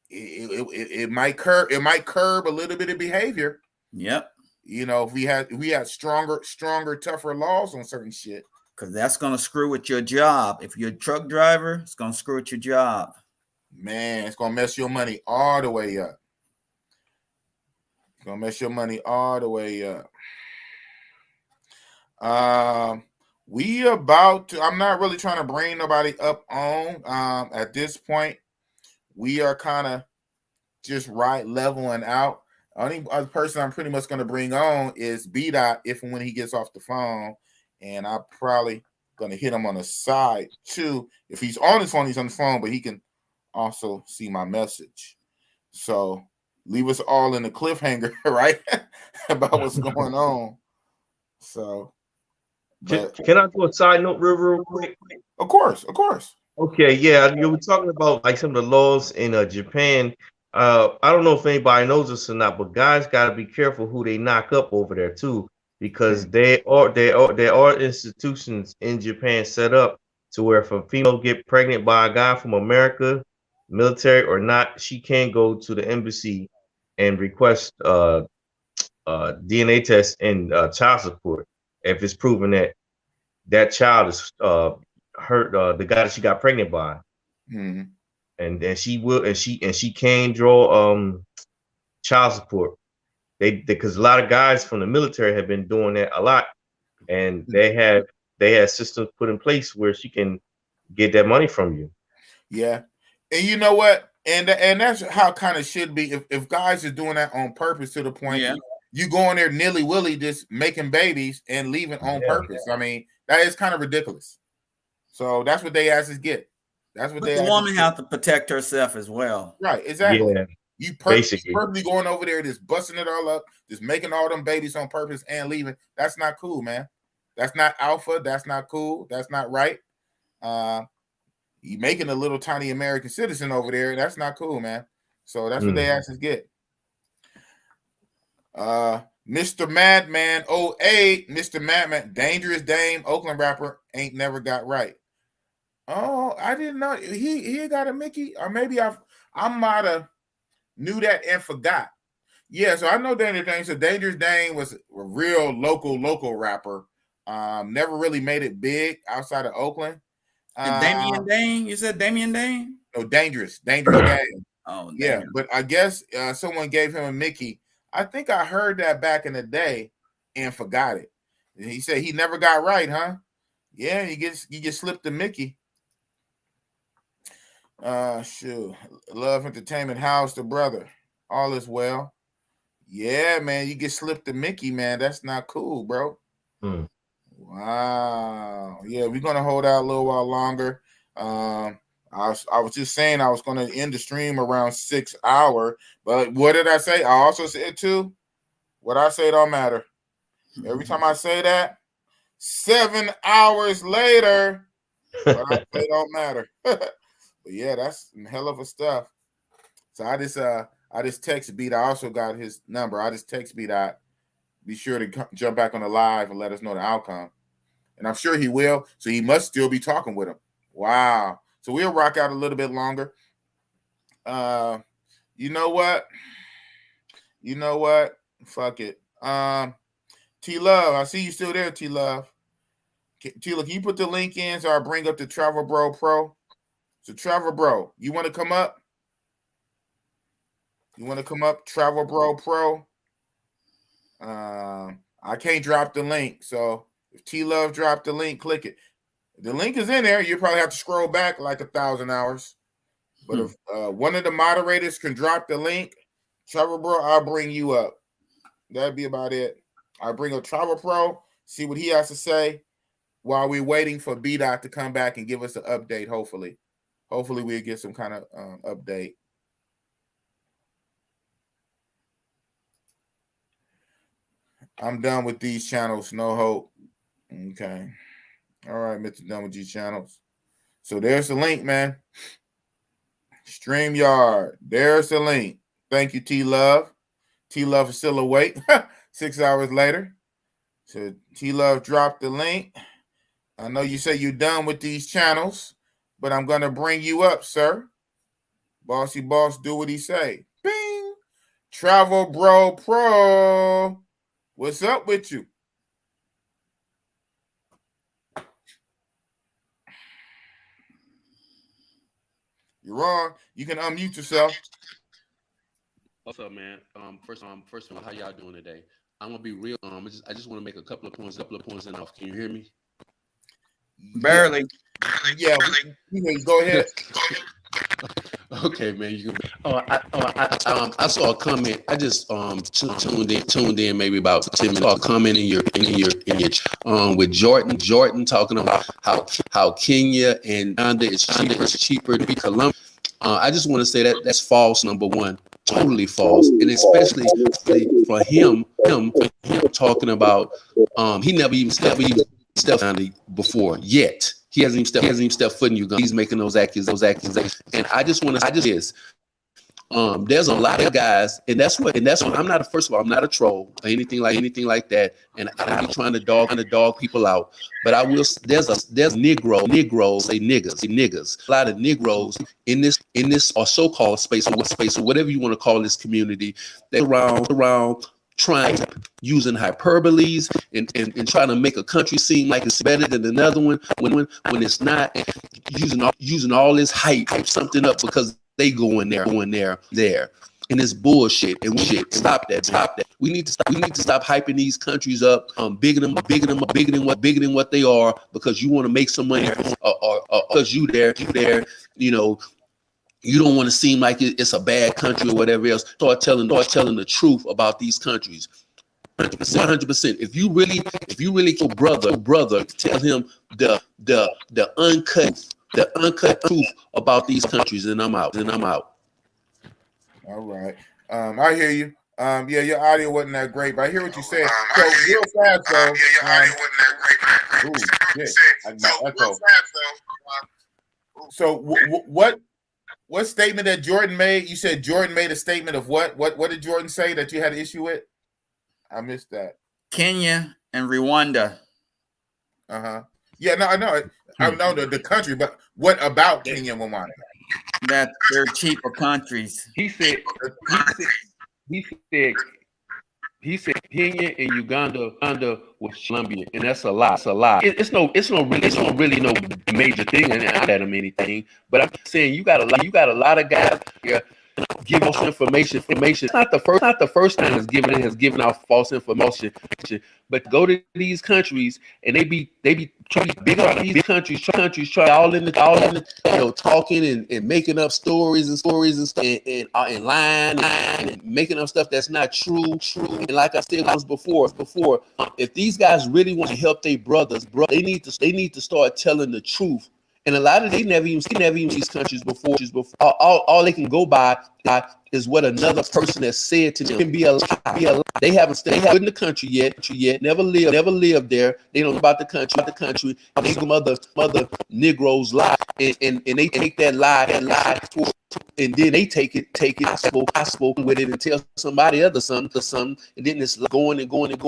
it might curb a little bit of behavior. Yep. If we had stronger, tougher laws on certain shit. Because that's gonna screw with your job. If you're a truck driver, it's gonna screw with your job. Man, it's gonna mess your money all the way up. It's gonna mess your money all the way up. We about to. I'm not really trying to bring nobody up on. At this point, we are kind of just leveling out. Only other person I'm pretty much going to bring on is B-Dot if and when he gets off the phone. And I'm probably going to hit him on the side too. If he's on his phone, he's on the phone, but he can also see my message. So leave us all in the cliffhanger, right? About what's going on. So. Can I do a side note real quick? Of course. Okay, yeah. You were talking about like some of the laws in Japan. I don't know if anybody knows this or not, but guys got to be careful who they knock up over there too, because there are institutions in Japan set up to where if a female get pregnant by a guy from America, military or not, she can go to the embassy and request DNA test and child support if it's proven that child is the guy that she got pregnant by. Mm-hmm. And she will, and she can draw child support. Because a lot of guys from the military have been doing that a lot, and they had systems put in place where she can get that money from you. Yeah, and you know what, and that's how it kind of should be. If guys are doing that on purpose to the point you go in there nilly-willy just making babies and leaving on purpose. I mean, that is kind of ridiculous. So that's what they asses get. That's what the woman have to protect herself as well. Right, exactly. Yeah. You purposely going over there, just busting it all up, just making all them babies on purpose and leaving. That's not cool, man. That's not alpha. That's not cool. That's not right. You making a little tiny American citizen over there. That's not cool, man. So that's what they asses get. Mr. Madman 08, Mr. Madman, Dangerous Dame, Oakland rapper, ain't never got right. Oh, I didn't know he got a Mickey, or maybe I might have knew that and forgot. Yeah, so I know Dangerous Dame. So Dangerous Dame was a real local rapper. Never really made it big outside of Oakland. And Damian Dane, you said Damian Dane? No, Dangerous Dame. Oh, yeah, but I guess someone gave him a Mickey. I think I heard that back in the day and forgot it. And he said he never got right, huh? Yeah, you get slipped the Mickey. Sure. Love Entertainment House, the brother. All is well. Yeah, man, you get slipped the Mickey, man. That's not cool, bro. Wow. Yeah, we're gonna hold out a little while longer. I was just saying I was gonna end the stream around 6 hours, but what did I say? I also said too, what I say don't matter. Every time I say that, 7 hours later, what I say don't matter. But yeah, that's some hell of a stuff. So I just text Beat. I also got his number. I just text Beat. Be sure to jump back on the live and let us know the outcome. And I'm sure he will. So he must still be talking with him. Wow. So we'll rock out a little bit longer. You know what? Fuck it. T-Love, I see you still there, T-Love. T-Love, can you put the link in so I bring up the Travel Bro Pro? So Travel Bro, you want to come up? Travel Bro Pro? I can't drop the link. So if T-Love dropped the link, click it. The link is in there. You probably have to scroll back like 1,000 hours. But if one of the moderators can drop the link, Travel Bro, I'll bring you up. That'd be about it. I'll bring up Travel Pro, see what he has to say while we're waiting for B-Dot to come back and give us an update, hopefully. Hopefully we'll get some kind of update. I'm done with these channels. No hope. Okay. All right, Mr. Done with these channels. So there's the link, man. StreamYard. There's the link. Thank you, T-Love. T-Love is still awake 6 hours later. So T-Love dropped the link. I know you say you're done with these channels, but I'm going to bring you up, sir. Bossy boss, do what he say. Bing. Travel Bro Pro. What's up with you? You're wrong. You can unmute yourself. What's up, man? First of all, how y'all doing today? I'm gonna be real. I just want to make a couple of points and off. Can you hear me? Barely. Yeah. Go ahead. Okay, man. I saw a comment. I just tuned in maybe about 10 minutes. I saw a comment in your with Jordan talking about how Kenya and Uganda is cheaper to be Colombia. I just want to say that's false. Number one, totally false, and especially for him talking about he never even stepped down before yet. He hasn't even stepped foot in Uganda. He's making those accusations, and I just this. There's a lot of guys, and that's what I'm not. First of all, I'm not a troll or anything like that, and I'm not trying to dog people out. But I will. There's Negroes, say niggas. A lot of Negroes in this or so-called space or whatever you want to call this community. They're around trying using hyperboles and trying to make a country seem like it's better than another one when it's not, using all this hype something up because they going there and it's bullshit and shit. Stop that. We need to stop hyping these countries up, bigger than what they are, because you want to make some money or because you there, you know. You don't want to seem like it's a bad country or whatever else. Start telling the truth about these countries. 100%. If you really kill brother, tell him the uncut truth about these countries, and I'm out. All right. I hear you. Yeah, your audio wasn't that great, but I hear what you said. So real fast though. Yeah, your audio wasn't that great, but ooh, shit. So real fast though. So what statement that Jordan made? You said Jordan made a statement of what? What did Jordan say that you had an issue with? I missed that. Kenya and Rwanda. Yeah, no, I know. I know the country, but what about Kenya and Rwanda? That they're cheaper countries. He said Kenya and Uganda was Colombia, and that's a lie. It's a lie. It's no really no major thing in that anything. But I'm saying you got a lot of guys here give us information. It's not the first time has given out false information. But go to these countries and they be trying to big up these countries try all in the talking and making up stories and lying and making up stuff that's not true. And like I said once before, if these guys really want to help their brothers, they need to start telling the truth. And a lot of they never even these countries before. All they can go by is what another person has said to them. It can be a lie. They haven't in the country yet. Never lived there. They don't know about the country. They some other Negroes lie, and they take that lie, and then they take it gospel with it and tell somebody else something, and then it's going. You need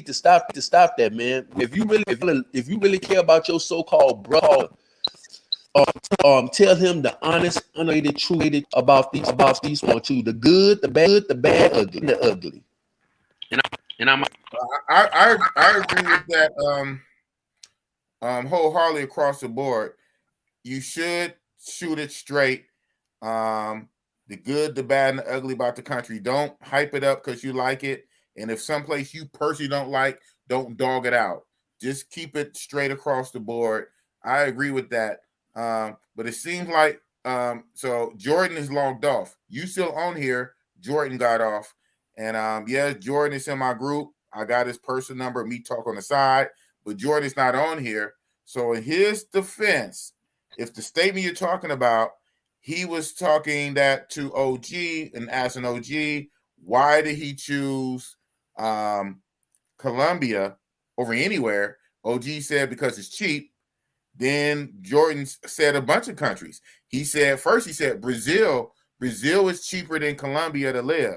to stop that, man. If you really care about your so-called brother, tell him the honest, unrated truth about these one too. The good, the bad, the ugly. I agree with that wholeheartedly across the board. You should shoot it straight. The good, the bad, and the ugly about the country. Don't hype it up because you like it. And if someplace you personally don't like, don't dog it out. Just keep it straight across the board. I agree with that. But it seems like so Jordan is logged off. You still on here. Jordan got off. And yeah, Jordan is in my group. I got his person number, me talk on the side, but Jordan's not on here. So in his defense, if the statement you're talking about, he was talking that to OG and asking OG, why did he choose Colombia over anywhere? OG said because it's cheap. Then Jordan said a bunch of countries. He said Brazil is cheaper than Colombia to live.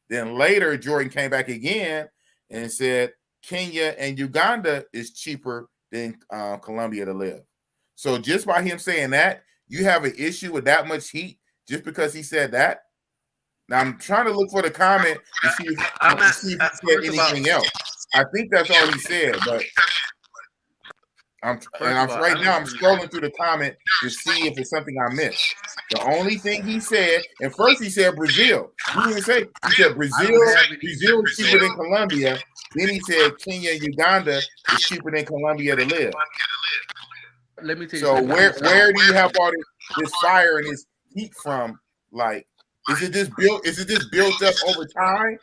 Then later Jordan came back again and said Kenya and Uganda is cheaper than Colombia to live. So just by him saying that, you have an issue with that much heat just because he said that? Now I'm trying to look for the comment to see if he said anything else. I think that's all he said, but right now I'm scrolling through the comment to see if it's something I missed. The only thing he said, and first he said Brazil. He didn't say, he said Brazil is cheaper than Colombia. Then he said Kenya and Uganda is cheaper than Colombia to live. Let me tell you. So where do you have all this fire and this heat from? Like, is it just built up over time?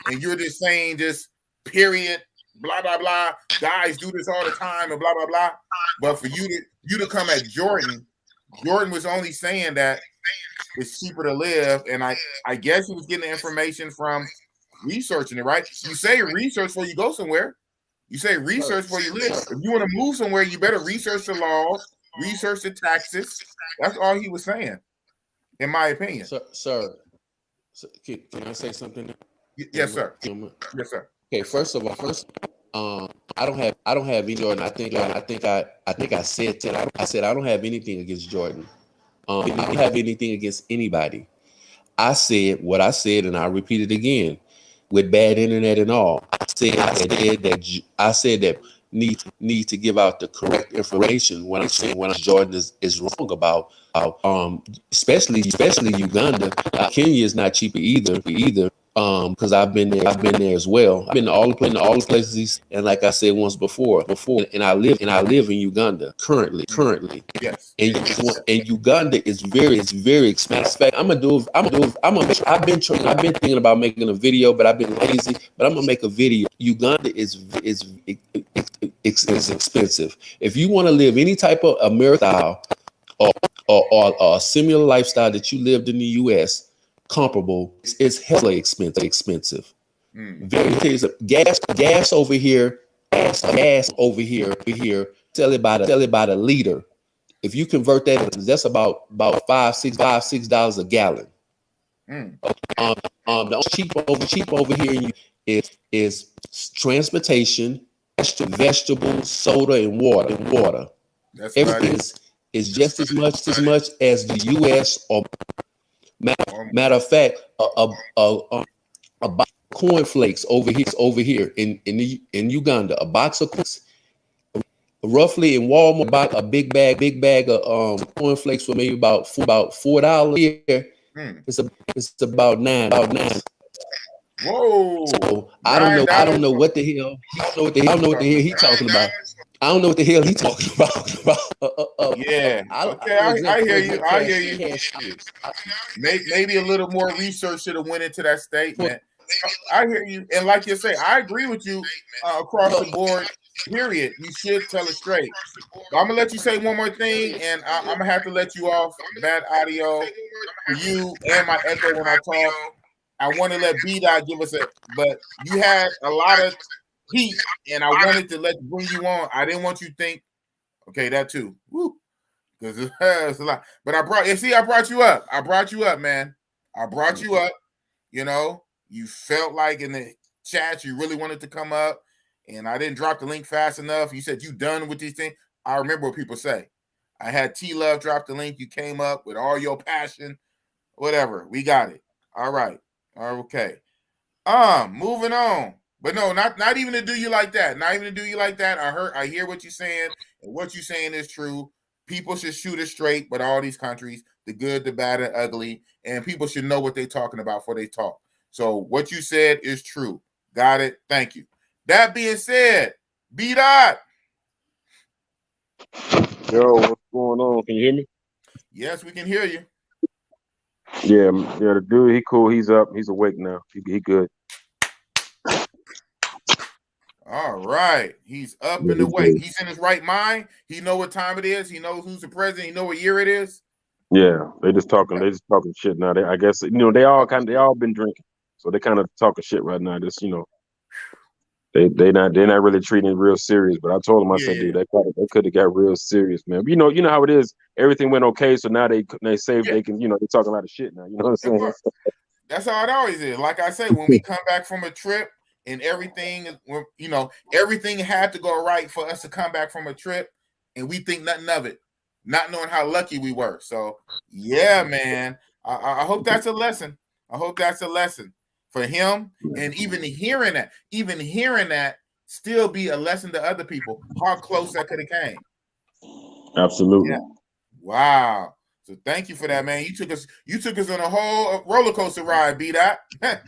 And you're just saying just period, blah blah blah. Guys do this all the time and blah blah blah. But for you to come at Jordan was only saying that it's cheaper to live, and I guess he was getting the information from researching it, right? You say research before you go somewhere. You say research before you live. If you want to move somewhere, you better research the laws, research the taxes. That's all he was saying, in my opinion. Sir, can I say something? Yes, sir. Yes, sir. Okay, first of all, I don't have any Jordan. I think I said that. I said I don't have anything against Jordan. I don't have anything against anybody. I said what I said, and I repeat it again. With bad internet and all, I said that need to give out the correct information when I'm saying Jordan is wrong about especially Uganda. Kenya is not cheaper either. Because I've been there as well. I've been to all the places, and like I said once before, and I live in Uganda currently. Yes. And Uganda is very expensive. I've been thinking about making a video, but I've been lazy. But I'm gonna make a video. Uganda is expensive. If you want to live any type of American style or a similar lifestyle that you lived in the U.S., comparable. It's hella expensive. Very gas over here. Gas over here. Sell it by the liter. If you convert that, that's about $5-6 a gallon. The cheap over here is transportation, vegetables, soda, and water. That's everything is just as much as the U.S. or matter of fact, a box of cornflakes over here in Uganda, a box of cornflakes. Roughly in Walmart, about a big bag of cornflakes for maybe about $4 here. It's about $9. Whoa! So I don't know what the hell. I don't know what the hell he's talking about. I don't know what the hell he's talking about. Yeah. Okay, I hear you. I hear you. Maybe a little more research should have went into that statement. I hear you, and like you say, I agree with you across the board. Period. You should tell it straight. But I'm gonna let you say one more thing, and I'm gonna have to let you off. Bad audio for you and my echo when I talk. I want to let B-Dot give us but you had a lot of heat, and I wanted to bring you on. I didn't want you to think, okay, that too, because it's a lot. But I brought you up. I brought you up, man. I brought you up. You know, you felt like in the chat you really wanted to come up, and I didn't drop the link fast enough. You said you done with these things. I remember what people say. I had T-Love drop the link. You came up with all your passion, whatever. We got it. All right. Okay. Moving on. But no, not even to do you like that. Not even to do you like that. I hear what you're saying, and what you're saying is true. People should shoot it straight, but all these countries, the good, the bad, and ugly, and people should know what they're talking about before they talk. So what you said is true. Got it. Thank you. That being said, B-Dot. Yo, what's going on? Can you hear me? Yes, we can hear you. Yeah, the dude, he cool. He's up. He's awake now. He good. All right. He's up and awake. He's in his right mind. He know what time it is. He knows who's the president. He know what year it is. Yeah, they just talking shit now. I guess they all been drinking. So they kind of talking shit right now. Just they're not really treating it real serious. But I told them, I said, dude, they could have got real serious, man. But you know how it is. Everything went okay, so now they say they can, they're talking a lot of shit now. You know what I'm saying? That's how it always is. Like I say, when we come back from a trip and everything, everything had to go right for us to come back from a trip, and we think nothing of it, not knowing how lucky we were. So yeah, man. I hope that's a lesson. I hope that's a lesson for him, and even hearing that still be a lesson to other people. How close that could have came. Absolutely. Yeah. Wow. So thank you for that, man. You took us on a whole roller coaster ride, B-Dot. Dude,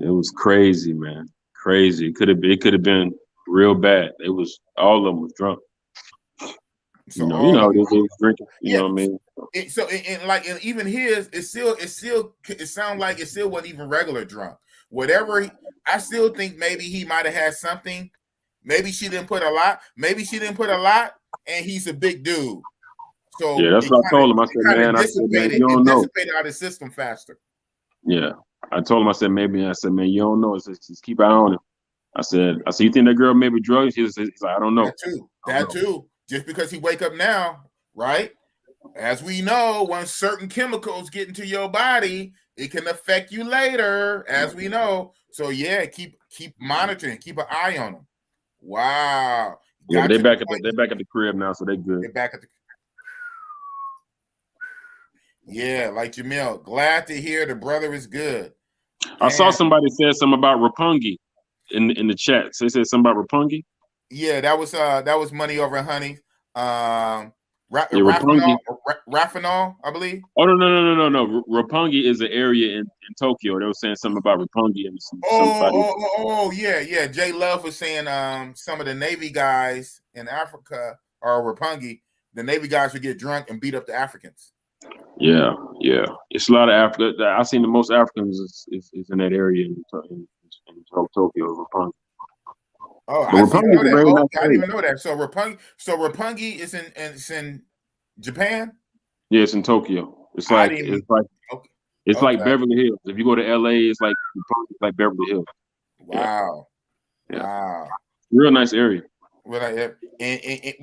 it was crazy, man. Crazy. It could have been real bad. It was all of them was drunk. So they was drinking. You know what I mean? And even his, it sounds like it still wasn't even regular drunk. Whatever, I still think maybe he might have had something. Maybe she didn't put a lot. And he's a big dude. So yeah, that's what I told him. I said, man, you don't know. It dissipated out of the system faster. Yeah, I told him. I said, man, you don't know. Just keep an eye on him. I said, you think that girl maybe drugs? He's like, I don't know. That too. Just because he wake up now, right? As we know, when certain chemicals get into your body, it can affect you later, as we know. So yeah, keep monitoring, keep an eye on them. Wow. Yeah, they're back at the crib now, so they good. They're back at the. Yeah, like Jamil, glad to hear the brother is good. I saw somebody said something about Rapungi in the chat. So they said something about Rapungi. Yeah, that was Money Over Honey. Rapungi, I believe. Oh no. Rapungi is an area in Tokyo. They were saying something about Rapungi and yeah. Jay Love was saying some of the Navy guys in Africa are Rapungi. The Navy guys would get drunk and beat up the Africans. Yeah. It's a lot of Africa. I've seen the most Africans is in that area in Tokyo. Rapungi. Oh, I didn't even know that. So Rapungi is in Japan. Yeah, it's in Tokyo. It's like It's like Beverly Hills. If you go to LA, it's like Beverly Hills. Wow. Yeah. Wow. Real nice area. Well,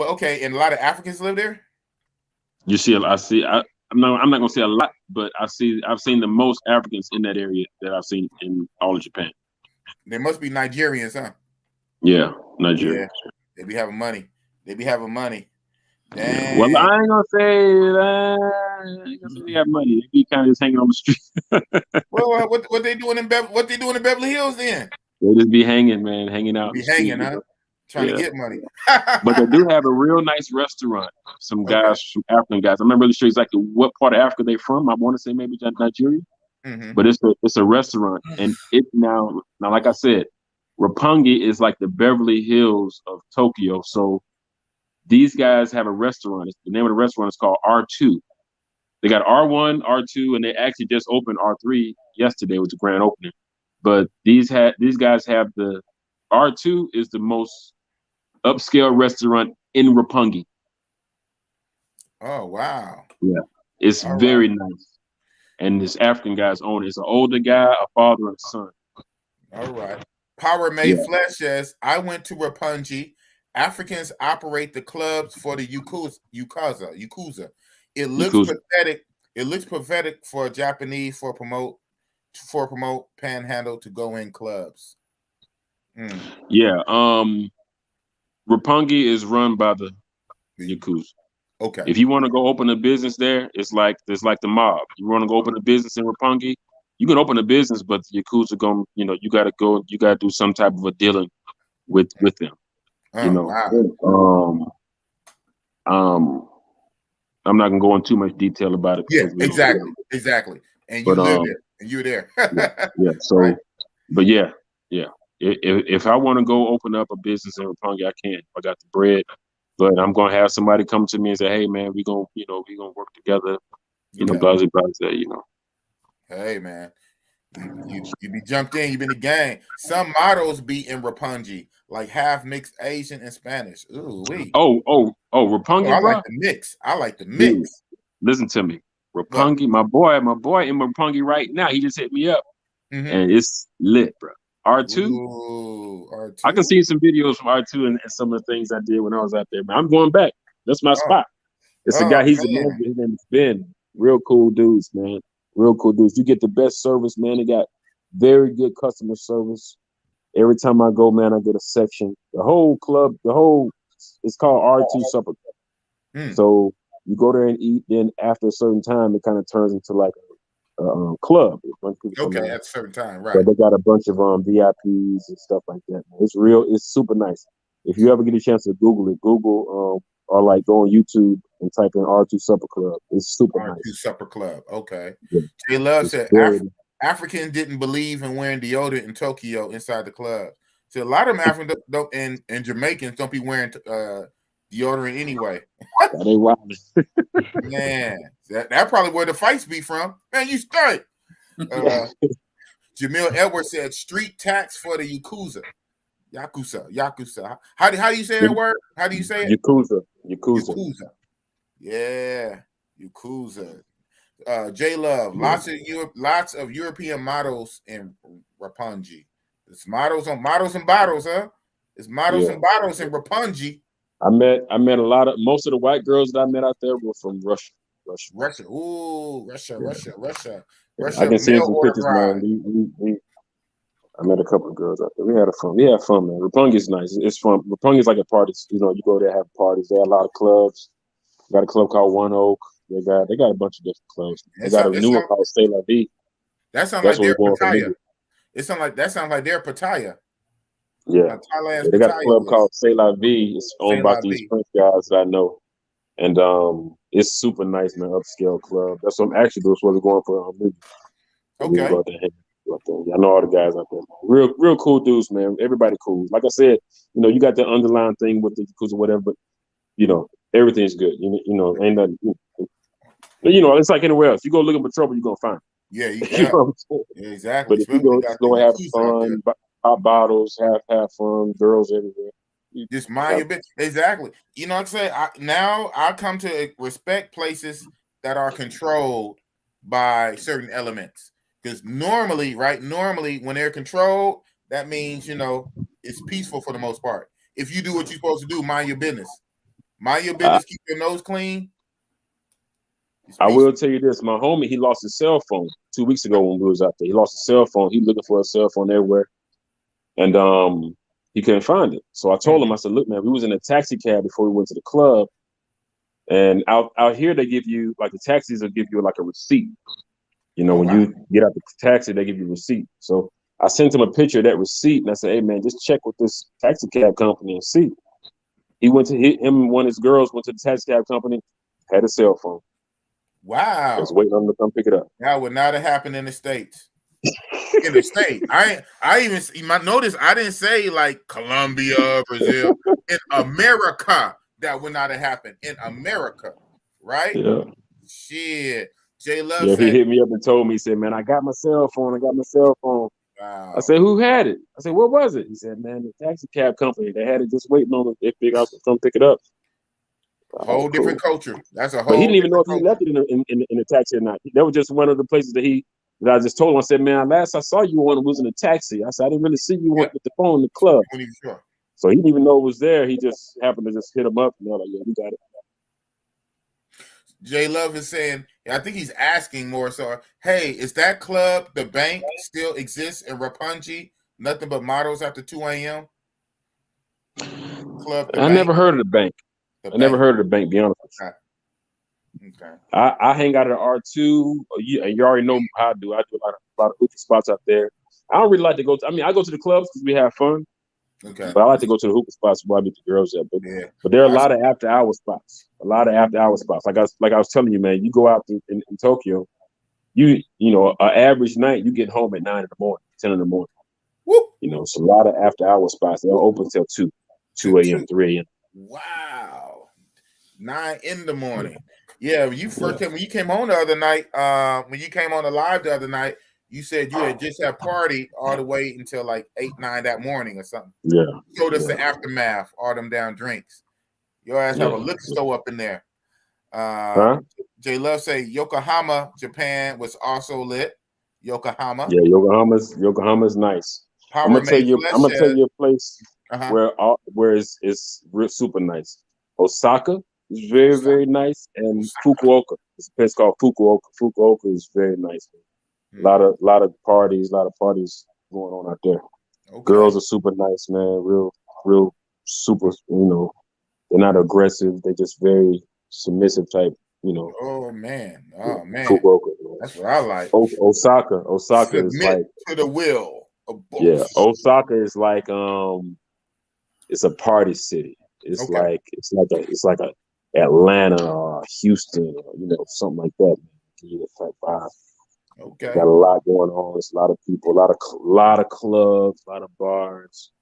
okay, and a lot of Africans live there. You see, I'm not gonna say a lot, but I've seen the most Africans in that area that I've seen in all of Japan. There must be Nigerians, huh? Yeah, Nigeria. Yeah. They be having money. Dang. Yeah. Well, I ain't gonna say they have money. They be kind of just hanging on the street. Well, what they doing in Beverly Hills then? They just be hanging, man, hanging out. Be hanging, huh? Trying to get money. But they do have a real nice restaurant. Some guys, some African guys. I'm not really sure exactly what part of Africa they're from. I want to say maybe Nigeria. But it's a restaurant, and it now like I said, Roppongi is like the Beverly Hills of Tokyo. So these guys have a restaurant. The name of the restaurant is called R2. They got R1, R2, and they actually just opened R3 yesterday with the grand opening. But these guys have the R2 is the most upscale restaurant in Roppongi. Oh wow! Yeah, it's very nice. And this African guy's own it. It's an older guy, a father and son. All right. Power Made Flesh says, I went to Roppongi. Africans operate the clubs for the Yakuza. It looks pathetic. It looks pathetic for a Japanese for promote Panhandle to go in clubs. Yeah. Roppongi is run by the Yakuza. Okay. If you want to go open a business there, it's like the mob. You want to go open a business in Roppongi, you can open a business, but the Yakuza you gotta do some type of a dealing with them. Wow. I'm not gonna go into too much detail about it. Yeah, exactly. And you live there, and you're there. yeah. So, right. But yeah. If I want to go open up a business in Roppongi, I can. I got the bread. But I'm gonna have somebody come to me and say, "Hey, man, we gonna work together." Blah blah blah. Hey, man, you be jumped in. You been the gang. Some models be in Roppongi, like half mixed Asian and Spanish. Ooh, wee. Oh, Roppongi, I bro. like the mix. Dude, listen to me, Roppongi. My boy in Roppongi right now. He just hit me up, and it's lit, bro. R2. Ooh, R2. I can see some videos from R2 and some of the things I did when I was out there, man. I'm going back. That's my spot. It's a guy, he's a man. His name is Ben. Real cool dudes, man. Real cool dudes. You get the best service, man. They got very good customer service. Every time I go, man, I get a section. The whole club, it's called R2 Supper Club. So you go there and eat, then after a certain time, it kind of turns into like a club. Okay, at a certain time, right? But they got a bunch of VIPs and stuff like that. Man. It's super nice. If you ever get a chance to Google it, or like go on YouTube and type in R2 Supper Club. It's super R2 nice. Supper Club. Okay. J Love said Africans didn't believe in wearing deodorant in Tokyo inside the club. So a lot of them Africans and Jamaicans don't be wearing deodorant anyway. They wild. Man, that probably where the fights be from. Man, you stink. Jamil Edwards said street tax for the Yakuza. How do you say that word? How do you say it? Yakuza. Yeah, Yakuza. J Love, lots of European models in Roppongi. It's models and bottles, huh? It's models and bottles in Roppongi. I met most of the white girls that I met out there were from Russia. Ooh, Russia. I can see some pictures, man. I met a couple of girls out there. We had fun, man. Roppongi is nice. It's fun. Roppongi is like a party. You go there, have parties. They have a lot of clubs. They got a club called One Oak. They got a bunch of different clubs. They got a new one called C'est La Vie. That sounds like their Pattaya. That sounds like their Pattaya. Yeah. They got a club called C'est La Vie. It's owned by these French guys that I know. And it's super nice, man. Upscale club. That's what I'm actually doing. We're going for music. Okay. I know all the guys out there. Real cool dudes, man. Everybody cool. Like I said, you got the underlying thing with the Yakuza or whatever, but everything's good. Ain't nothing. It's like anywhere else. You go looking for trouble, you're gonna find it. Yeah, exactly. But if you go have fun, pop bottles, have fun, girls everywhere. Just mind your business. Exactly. What I'm saying? I come to respect places that are controlled by certain elements. Because normally, right? Normally, when they're controlled, that means, you know, it's peaceful for the most part. If you do what you're supposed to do, mind your business. Mind your business, keep your nose clean. I will tell you this, my homie, he lost his cell phone 2 weeks ago when we was out there. He lost his cell phone. He looking for a cell phone everywhere. And he couldn't find it. So I told him, I said, look, man, we was in a taxi cab before we went to the club. And out here, they give you, like the taxis will give you like a receipt. You know, when you get out the taxi, they give you a receipt. So I sent him a picture of that receipt, and I said, hey, man, just check with this taxi cab company and see. He went to him and one of his girls went to the taxi cab company, had a cell phone. Wow. Just waiting on them to come pick it up. That would not have happened in the States. In the state. I even notice I didn't say like Colombia, Brazil. In America, that would not have happened. In America, right? Yeah. Shit. J Love he said, hit me up and told me, he said, man, I got my cell phone. Wow. I said, who had it? I said, what was it? He said, man, the taxi cab company. They had it just waiting on it. They figured out to come pick it up. Whole different culture. That's a whole. But he didn't even know if culture. he left it in the taxi or not. That was just one of the places that I just told him. I said, man, last I saw you was in a taxi. I said, I didn't really see you with the phone in the club. Sure. So he didn't even know it was there. He just happened to just hit him up and they're like, yeah, we got it. J Love is saying, I think he's asking more so, hey, is that club, the bank, still exists in Roppongi? Nothing but models after 2 a.m.? Club. I never heard of the bank. Never heard of the bank, be honest with you. Okay. I hang out at R2. You already know how I do. I do a lot of hookah spots out there. I don't really like to go to, I go to the clubs because we have fun. Okay. But I like to go to the hookah spots where I meet the girls at. But there are a lot of after hour spots. Like I was telling you, man, you go out in Tokyo, you know, an average night, you get home at 9 in the morning, 10 in the morning. Woo! You know, it's a lot of after hour spots. They'll open till 2 a.m., 3 a.m. Wow. 9 in the morning. Yeah, when you came on the other night, when you came on the live the other night, you said you had just had party all the way until like 8, 9 that morning or something. Yeah. Showed us the aftermath, all them down drinks. Your ass have a liquor store up in there. J Love say Yokohama, Japan was also lit. Yokohama. Yeah, Yokohama's nice. I'm gonna tell you a place where it's super nice. Osaka is very, very nice, and Fukuoka. It's a place called Fukuoka. Fukuoka is very nice. A lot of parties going on out there. Okay. Girls are super nice, man. Real super, you know, they're not aggressive, they're just very submissive type, you know. Oh man. Fukuoka, that's what I like. Osaka is like to the will. Yeah, Osaka is like it's a party city. It's like a Atlanta or Houston, or, you know, something like that. You know, type vibe. Okay. Got a lot going on. It's a lot of people, a lot of clubs, a lot of bars.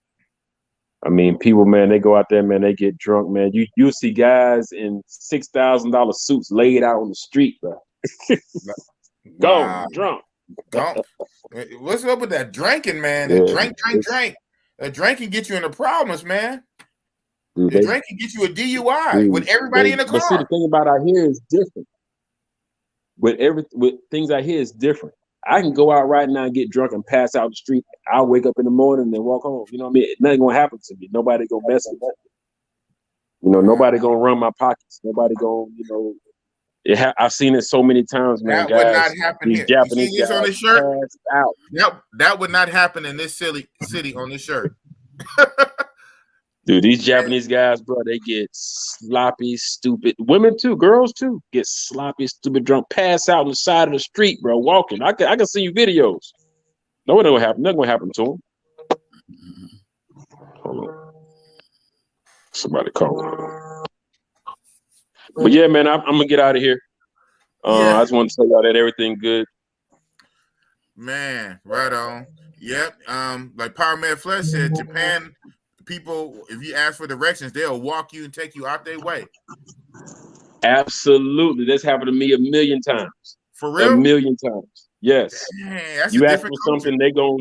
I mean, people, man, they go out there, man, they get drunk, man. You see guys in $6,000 suits laid out on the street, bro. Drunk. What's up with that drinking, man? That drink. That drink can get you into problems, man. The drink can get you a DUI with everybody in the car. But see, the thing about out here is different. With things out here is different. I can go out right now and get drunk and pass out the street. I'll wake up in the morning and then walk home. You know what I mean? Nothing gonna happen to me. Nobody gonna mess with me. You know, nobody gonna run my pockets. Nobody gonna, you know. I've seen it so many times, man. That would not happen here. Japanese guys on this shirt? Out. That would not happen in this city on this shirt. Dude, these Japanese guys, bro, they get sloppy, stupid. Women too, girls too, get sloppy, stupid, drunk, pass out on the side of the street, bro, walking. I can see you videos. No, it don't happen. Nothing gonna happen to them. Hold on. Somebody call. But yeah, man, I'm gonna get out of here. I just want to tell y'all that everything good. Man, right on. Yep. Like Power Man Flesh said, Japan people, if you ask for directions, they'll walk you and take you out their way. Absolutely. That's happened to me a million times. For real? A million times. Yes. Dang, that's you ask for something, they go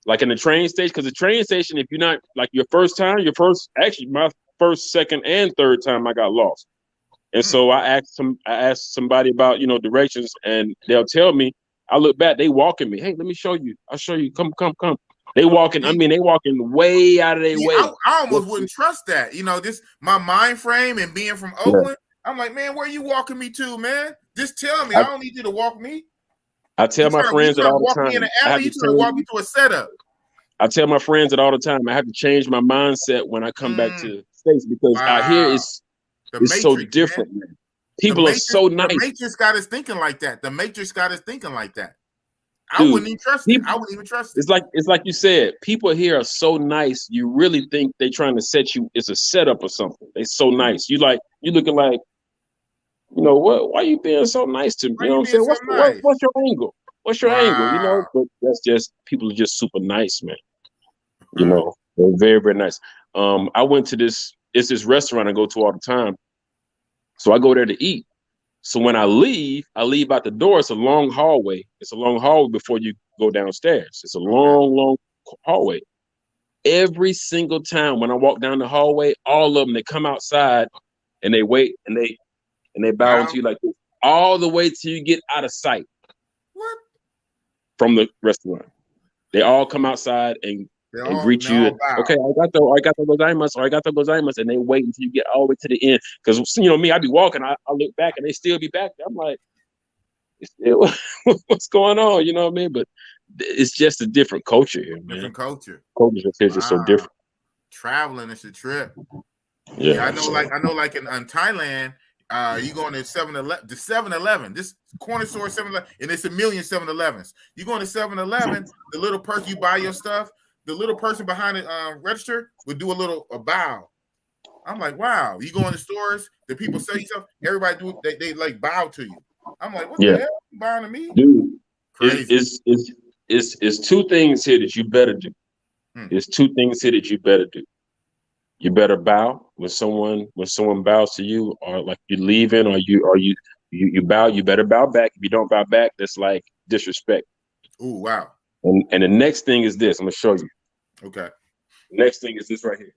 like in the train station, because the train station, if you're not like my first, second, and third time I got lost. And so I asked somebody about, directions, and they'll tell me. I look back, they walking me. Hey, let me show you. I'll show you. Come. They walking. They walking way out of their way. I almost wouldn't trust that. This my mind frame and being from Oakland. Yeah. I'm like, man, where you walking me to, man? Just tell me. I don't need you to walk me. I tell my friends that all the time. Me in an alley, you trying to walk me to a setup. I tell my friends that all the time. I have to change my mindset when I come back to the States, because out here it's so different, man. People are so nice. The Matrix got us thinking like that. Dude, I wouldn't even trust it. I wouldn't even trust it. It's like you said. People here are so nice. You really think they're trying to set you. It's a setup or something. They're so nice. You looking like, what? Why are you being so nice to me? You know what I'm saying? What's your angle? What's your angle? But that's just, people are just super nice, man. They're very, very nice. I went to this restaurant I go to all the time. So I go there to eat. So when I leave out the door. It's a long hallway. Before you go downstairs. It's a long, long hallway. Every single time when I walk down the hallway, all of them, they come outside and they wait and they bow to you like this, all the way till you get out of sight. What? From the restaurant. They all come outside and greet you. Okay, arigato gozaimasu, and they wait until you get all the way to the end. Because me, I be walking, I look back and they still be back there. I'm like, what's going on? You know what I mean? But it's just a different culture here, man. Different culture. Culture is just so different. Traveling is a trip. Yeah, I know. Like in Thailand, you going to 7-Eleven, this corner store 7-Eleven, and it's a million 7-Elevens. You going to 7-Eleven, the little person you buy your stuff, the little person behind the register would do a bow. I'm like, wow. You go in the stores, the people sell you stuff, everybody they like bow to you. I'm like, what the hell? You bowing to me? Dude, crazy. It's two things here that you better do. There's two things here that you better do. You better bow when someone bows to you, or like you're leaving, or you bow. You better bow back. If you don't bow back, that's like disrespect. Oh, wow. And the next thing is this. I'm gonna show you. Okay. The next thing is this right here.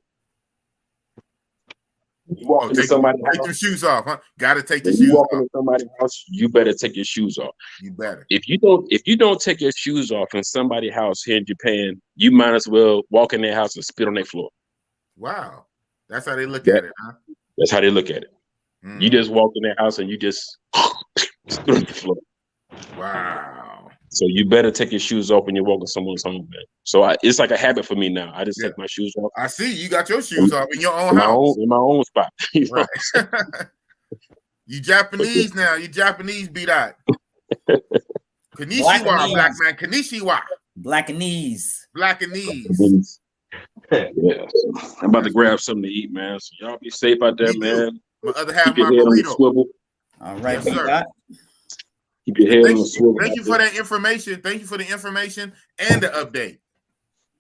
You walk into somebody's house. Take your shoes off, huh? Gotta take your shoes off. You walk into somebody's house, you better take your shoes off. You better. If you don't take your shoes off in somebody's house here in Japan, you might as well walk in their house and spit on their floor. Wow. That's how they look at it, huh? That's how they look at it. You just walk in their house and you just spit on the floor. Wow. So you better take your shoes off when you're walking someone's home, man. So it's like a habit for me now. I just take my shoes off. I see you got your shoes off in your own house. In my own spot. Right. You Japanese now. You Japanese beat out. Konnichiwa, black man. Konnichiwa. Blackanese. Blackanese. Yeah. I'm about to grab something to eat, man. So y'all be safe out there, man. My other half Keep your head on the swivel. All right, yes, sir. Keep your head on the swivel. Thank you for that information. Thank you for the information and the update.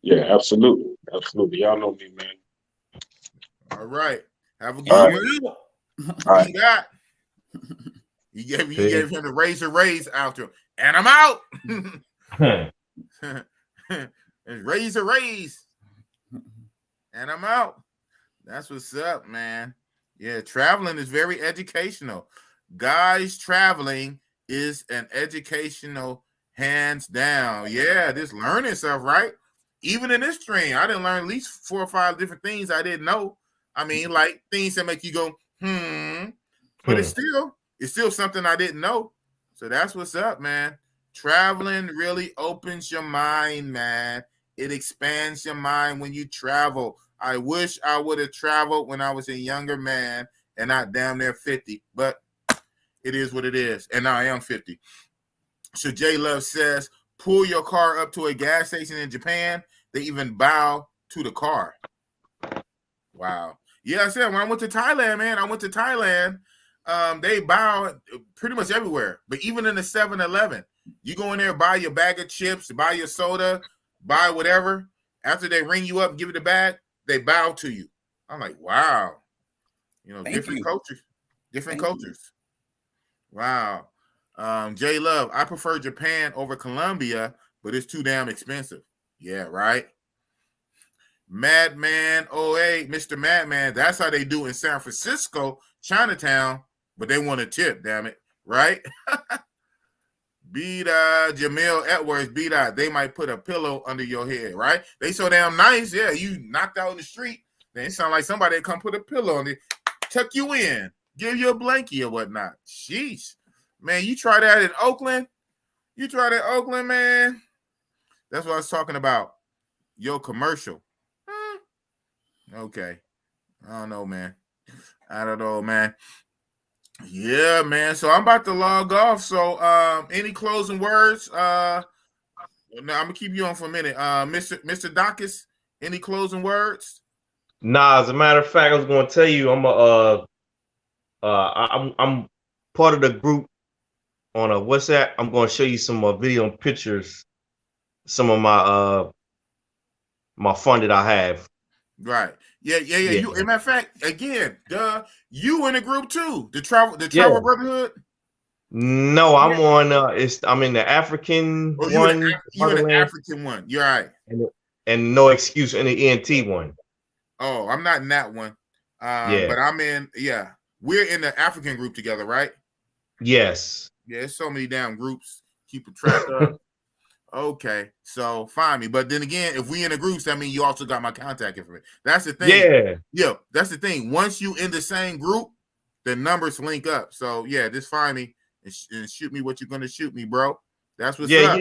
Yeah, absolutely. Absolutely. Y'all know me, man. All right. Have a good one. All right. You gave him the raise out there. And I'm out. raise. And I'm out. That's what's up, man. Yeah, traveling is very educational. Guys, traveling is an educational, hands down. Yeah, this learning stuff, right? Even in this stream, I didn't learn at least 4 or 5 different things I didn't know. I mean, like things that make you go, but it's still something I didn't know. So that's what's up, man. Traveling really opens your mind, man. It expands your mind when you travel. I wish I would have traveled when I was a younger man and not damn near 50, but it is what it is. And now I am 50. So J Love says, pull your car up to a gas station in Japan. They even bow to the car. Wow. Yeah, I said when I went to Thailand, man, they bow pretty much everywhere. But even in the 7-Eleven, you go in there, buy your bag of chips, buy your soda, buy whatever. After they ring you up and give you the bag, they bow to you. I'm like, wow. Different cultures. Different cultures. Wow. J Love, I prefer Japan over Colombia, but it's too damn expensive. Yeah, right. Madman 08, Mr. Madman, that's how they do in San Francisco, Chinatown. but they want a tip, damn it, right? Jamil Edwards, they might put a pillow under your head, right? They so damn nice, yeah. You knocked out in the street, then it sound like somebody come put a pillow on it, tuck you in, give you a blankie or whatnot. Sheesh, man, you try that in Oakland? You try that in Oakland, man? That's what I was talking about. Your commercial. Okay, I don't know, man. Yeah, man. So I'm about to log off. So any closing words? Now I'm gonna keep you on for a minute. Mr. Dacus, any closing words? Nah, as a matter of fact, I was gonna tell you I'm part of the group on a WhatsApp. I'm gonna show you some video and pictures, some of my my fun that I have. Right. Yeah. You, as a matter of fact, again, you in a group too. The travel brotherhood. No, I'm on. I'm in the African one. You in the African one. You're right. And no excuse in the ENT one. Oh, I'm not in that one. But I'm in. Yeah, we're in the African group together, right? Yes. Yeah, there's so many damn groups. Keep a track of. Okay, so find me. But then again, if we in the groups, that means you also got my contact information. That's the thing. Yeah, that's the thing. Once you in the same group, the numbers link up. So yeah, just find me and shoot me what you're gonna shoot me, bro. That's what's up.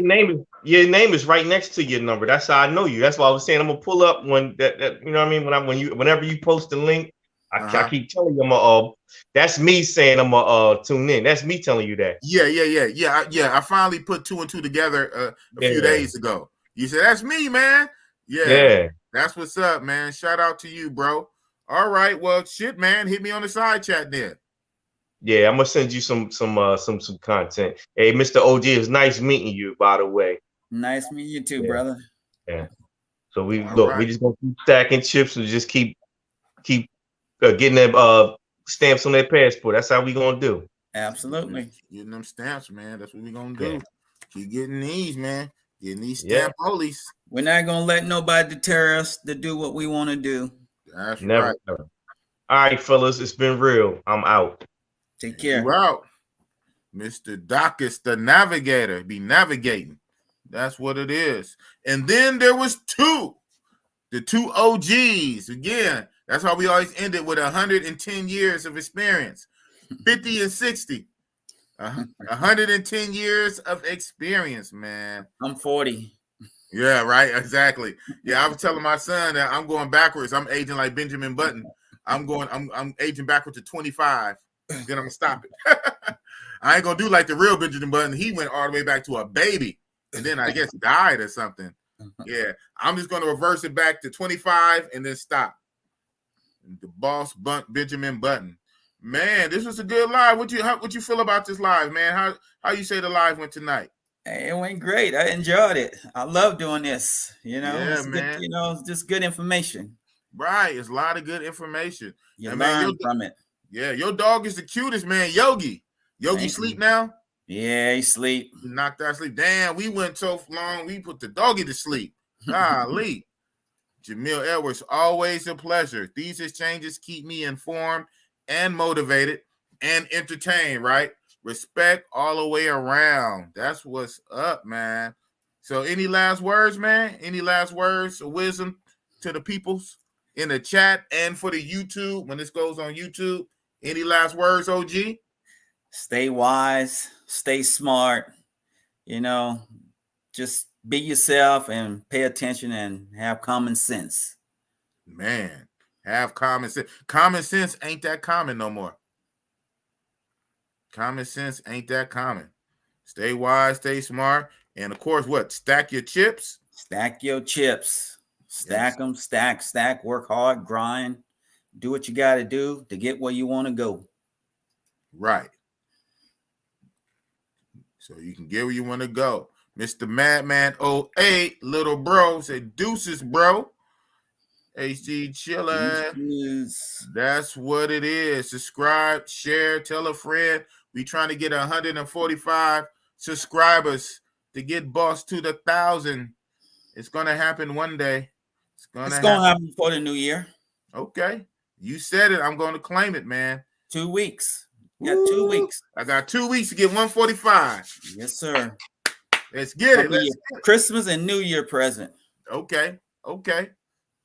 Your name is right next to your number. That's how I know you. That's why I was saying I'm gonna pull up when that you know what I mean. Whenever you post the link, I keep telling you that's me saying I'm gonna tune in. That's me telling you that. Yeah. I finally put 2 and 2 together a few days ago. You said that's me, man. Yeah. That's what's up, man. Shout out to you, bro. All right, well, shit, man. Hit me on the side chat then. Yeah, I'm gonna send you some content. Hey, Mr. OG, it's nice meeting you, by the way. Nice meeting you too, brother. Yeah. So we just gonna keep stacking chips and just keep getting them stamps on their passport. That's how we gonna do. Absolutely. Getting them stamps, man. That's what we gonna do. Keep getting these, man. Getting these stamp police. We're not gonna let nobody deter us to do what we want to do. That's never. All right, fellas, it's been real. I'm out. Take care. You're out. Mr. Dacus, the navigator, be navigating. That's what it is. And then there was the two OGs. Again, that's how we always end it with 110 years of experience. 50 and 60. 110 years of experience, man. I'm 40. Yeah, right. Exactly. Yeah, I was telling my son that I'm going backwards. I'm aging like Benjamin Button. I'm aging backwards to 25. Then I'm gonna stop it. I ain't gonna do like the real Benjamin Button. He went all the way back to a baby, and then I guess died or something. Yeah, I'm just gonna reverse it back to 25 and then stop. The boss Benjamin Button. Man, this was a good live. What you feel about this live, man? How you say the live went tonight? Hey, it went great. I enjoyed it. I love doing this. You know, it's man. Good, it's just good information. Right, it's a lot of good information. You learn from it. Yeah, your dog is the cutest, man. Yogi sleep now? Yeah, he sleep. He knocked out sleep. Damn, we went so long. We put the doggy to sleep. Golly. Jamil Edwards, always a pleasure. These exchanges keep me informed and motivated and entertained, right? Respect all the way around. That's what's up, man. So any last words, man? Any last words of wisdom to the peoples in the chat and for the YouTube when this goes on YouTube? Any last words, OG? Stay wise, stay smart, just be yourself and pay attention and have common sense. Man, have common sense. Common sense ain't that common no more. Common sense ain't that common. Stay wise, stay smart. And of course, what? Stack your chips. Stack your chips. Stack them, stack, work hard, grind. Do what you got to do to get where you want to go. Right. So you can get where you want to go. Mr. Madman 08, little bro, said deuces, bro. HG chillin'. That's what it is. Subscribe, share, tell a friend. We trying to get 145 subscribers to get boss to the 1,000. It's gonna happen one day. It's gonna happen before the new year. Okay. You said it. I'm going to claim it, man. 2 weeks. got 2 weeks. I got 2 weeks to get 145. Yes, sir. Let's get it. Let's get Christmas and New Year present. Okay.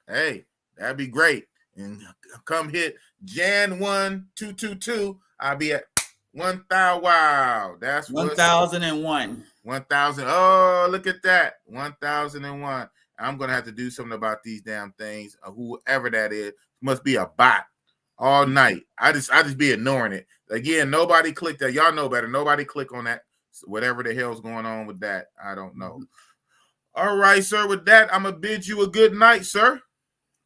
Hey, that'd be great. And come hit Jan 1 222. I'll be at 1,000. Wow, that's 1,001. 1,000. Oh, look at that. 1,001. I'm gonna have to do something about these damn things. Whoever that is must be a bot all night. I just be ignoring it. Again, nobody clicked that. Y'all know better. Nobody click on that. Whatever the hell's going on with that, I don't know. All right, sir. With that, I'm gonna bid you a good night, sir.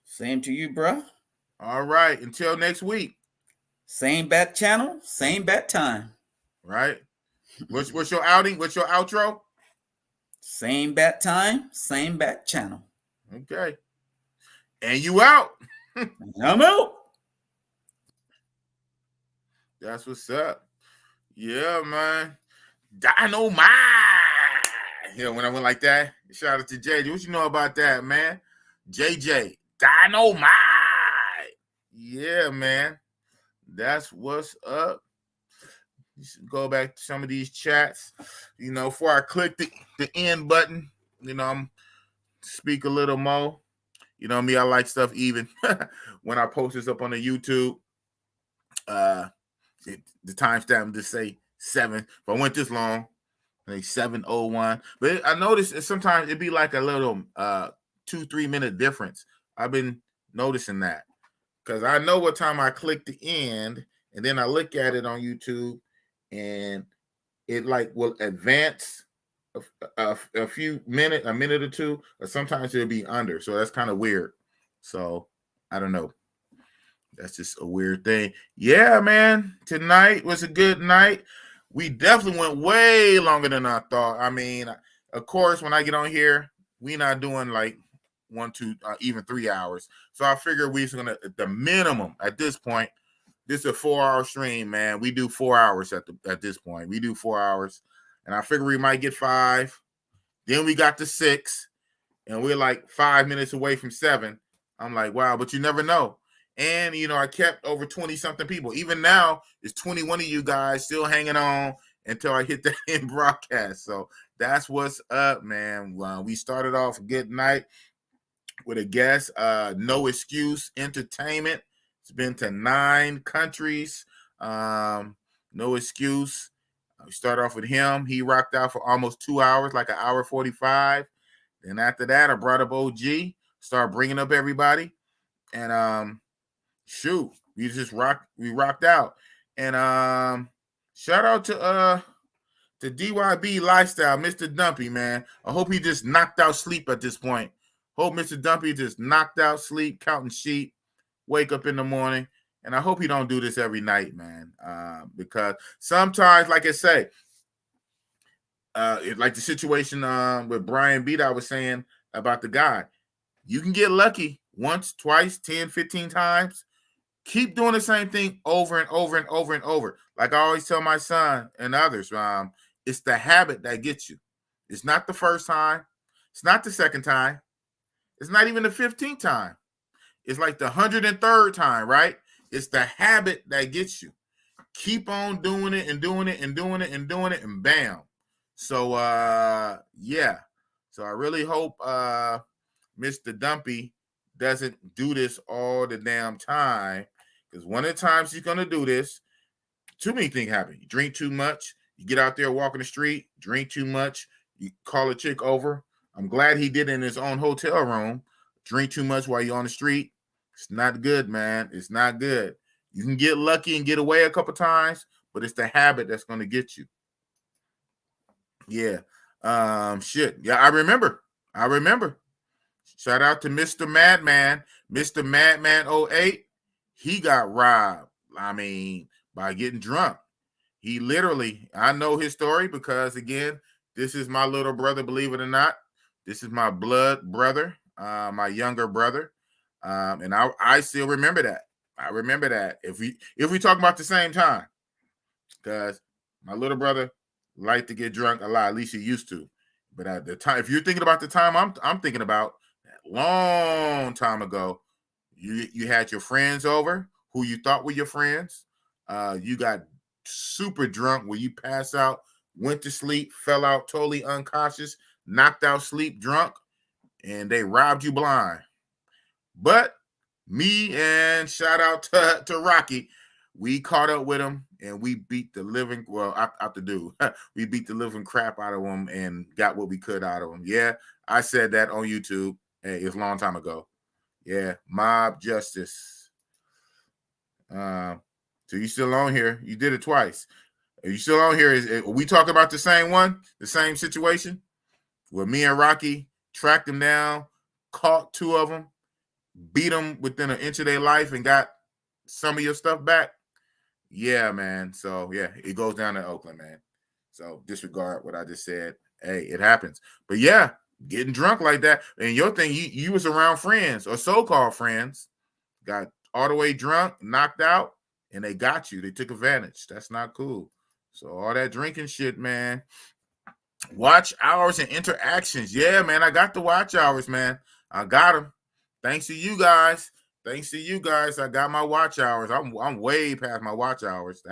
Same to you, bro. All right. Until next week. Same bat channel, same bat time. Right. What's your outing? What's your outro? Same bat time, same bat channel. Okay. And you out. I'm out. That's what's up. Yeah, man. Dynamite. Yeah, when I went like that, shout out to JJ. What you know about that, man? JJ. Dynamite. Yeah, man. That's what's up. You should go back to some of these chats. You know, before I click the end button, you know, I'm speak a little more. You know me, I like stuff even. When I post this up on the YouTube, the timestamp just say 7. If I went this long, like 7:01. But I noticed sometimes it'd be like a little 2-3 minute difference. I've been noticing that because I know what time I click the end, and then I look at it on YouTube, and it like will advance a few minutes, a minute or two, or sometimes it'll be under. So that's kind of weird. So I don't know. That's just a weird thing. Yeah, man. Tonight was a good night. We definitely went way longer than I thought. I mean, of course, when I get on here, we're not doing like 1, 2, even 3 hours. So I figure we're gonna, at the minimum at this point, this is a 4-hour stream, man. We do 4 hours at this point. We do 4 hours, and I figure we might get 5. Then we got to 6, and we're like 5 minutes away from 7. I'm like, wow, but you never know. And, you know, I kept over 20-something people. Even now, it's 21 of you guys still hanging on until I hit the end broadcast. So that's what's up, man. We started off a good night with a guest, No Excuse Entertainment. It's been to 9 countries. No Excuse. We started off with him. He rocked out for almost 2 hours, like an hour 45. Then after that, I brought up OG, started bringing up everybody. And shoot, we rocked out. And shout out to DYB Lifestyle, Mr. Dumpy, man. I hope he just knocked out sleep at this point. Hope Mr. Dumpy just knocked out sleep, counting sheep, wake up in the morning. And I hope he don't do this every night, man. Because sometimes, like I say, like the situation with Brian Beat, I was saying about the guy, you can get lucky once, twice, 10, 15 times. Keep doing the same thing over and over and over and over. Like I always tell my son and others, it's the habit that gets you. It's not the first time. It's not the second time. It's not even the 15th time. It's like the 103rd time, right? It's the habit that gets you. Keep on doing it and doing it and doing it and doing it, and bam. So, yeah. So I really hope Mr. Dumpy doesn't do this all the damn time, because one of the times he's going to do this, too many things happen. You drink too much. You get out there walking the street, drink too much. You call a chick over. I'm glad he did it in his own hotel room. Drink too much while you're on the street. It's not good, man. It's not good. You can get lucky and get away a couple times, but it's the habit that's going to get you. Yeah. Shit. Yeah, I remember. Shout out to Mr. Madman. Mr. Madman 08. He got robbed. I mean, by getting drunk. He literally, I know his story because, again, this is my little brother, believe it or not. This is my blood brother, my younger brother. And I still remember that. I remember that. If we talk about the same time, because my little brother liked to get drunk a lot, at least he used to. But at the time, if you're thinking about the time I'm thinking about, a long time ago, you had your friends over who you thought were your friends. You got super drunk where you pass out, went to sleep, fell out totally unconscious, knocked out sleep, drunk, and they robbed you blind. But me and shout out to Rocky, we caught up with him and we beat the living, out the dude. We beat the living crap out of him and got what we could out of him. Yeah, I said that on YouTube. Hey, it's a long time ago. Yeah, mob justice. So you still on here? You did it twice. Are you still on here? Are we talking about the same one? The same situation? Where me and Rocky tracked them down, caught 2 of them, beat them within an inch of their life, and got some of your stuff back? Yeah, man. So, yeah, it goes down to Oakland, man. So disregard what I just said. Hey, it happens. But, yeah, getting drunk like that. And your thing, you was around friends or so-called friends, got all the way drunk, knocked out, and they got you. They took advantage. That's not cool. So all that drinking shit, man. Watch hours and interactions. Yeah, man, I got the watch hours, man. I got them. Thanks to you guys. I got my watch hours. I'm way past my watch hours.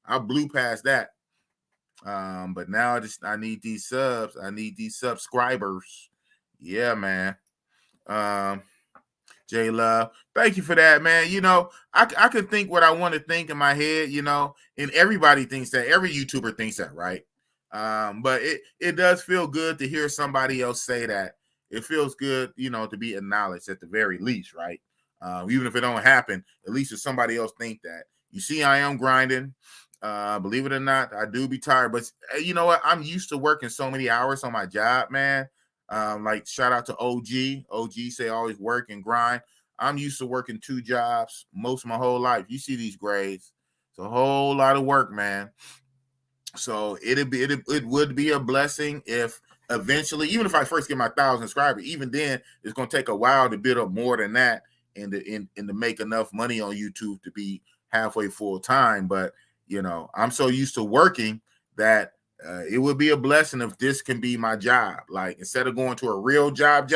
I blew past that. But now I need these subs. I need these subscribers. Yeah, man. J Love, thank you for that, man. You know, I can think what I want to think in my head, you know, and everybody thinks that. Every YouTuber thinks that, right? But it does feel good to hear somebody else say that. It feels good, you know, to be acknowledged at the very least, right? Even if it don't happen, at least if somebody else think that. You see, I am grinding. Believe it or not, I do be tired. But you know what? I'm used to working so many hours on my job, man. Like shout out to OG. OG say always work and grind. I'm used to working 2 jobs most of my whole life. You see these grades. It's a whole lot of work, man. So it would be a blessing if eventually, even if I first get my 1,000 subscribers, even then it's gonna take a while to build up more than that and to make enough money on YouTube to be halfway full time. But you know, I'm so used to working that it would be a blessing if this can be my job. Like instead of going to a real job,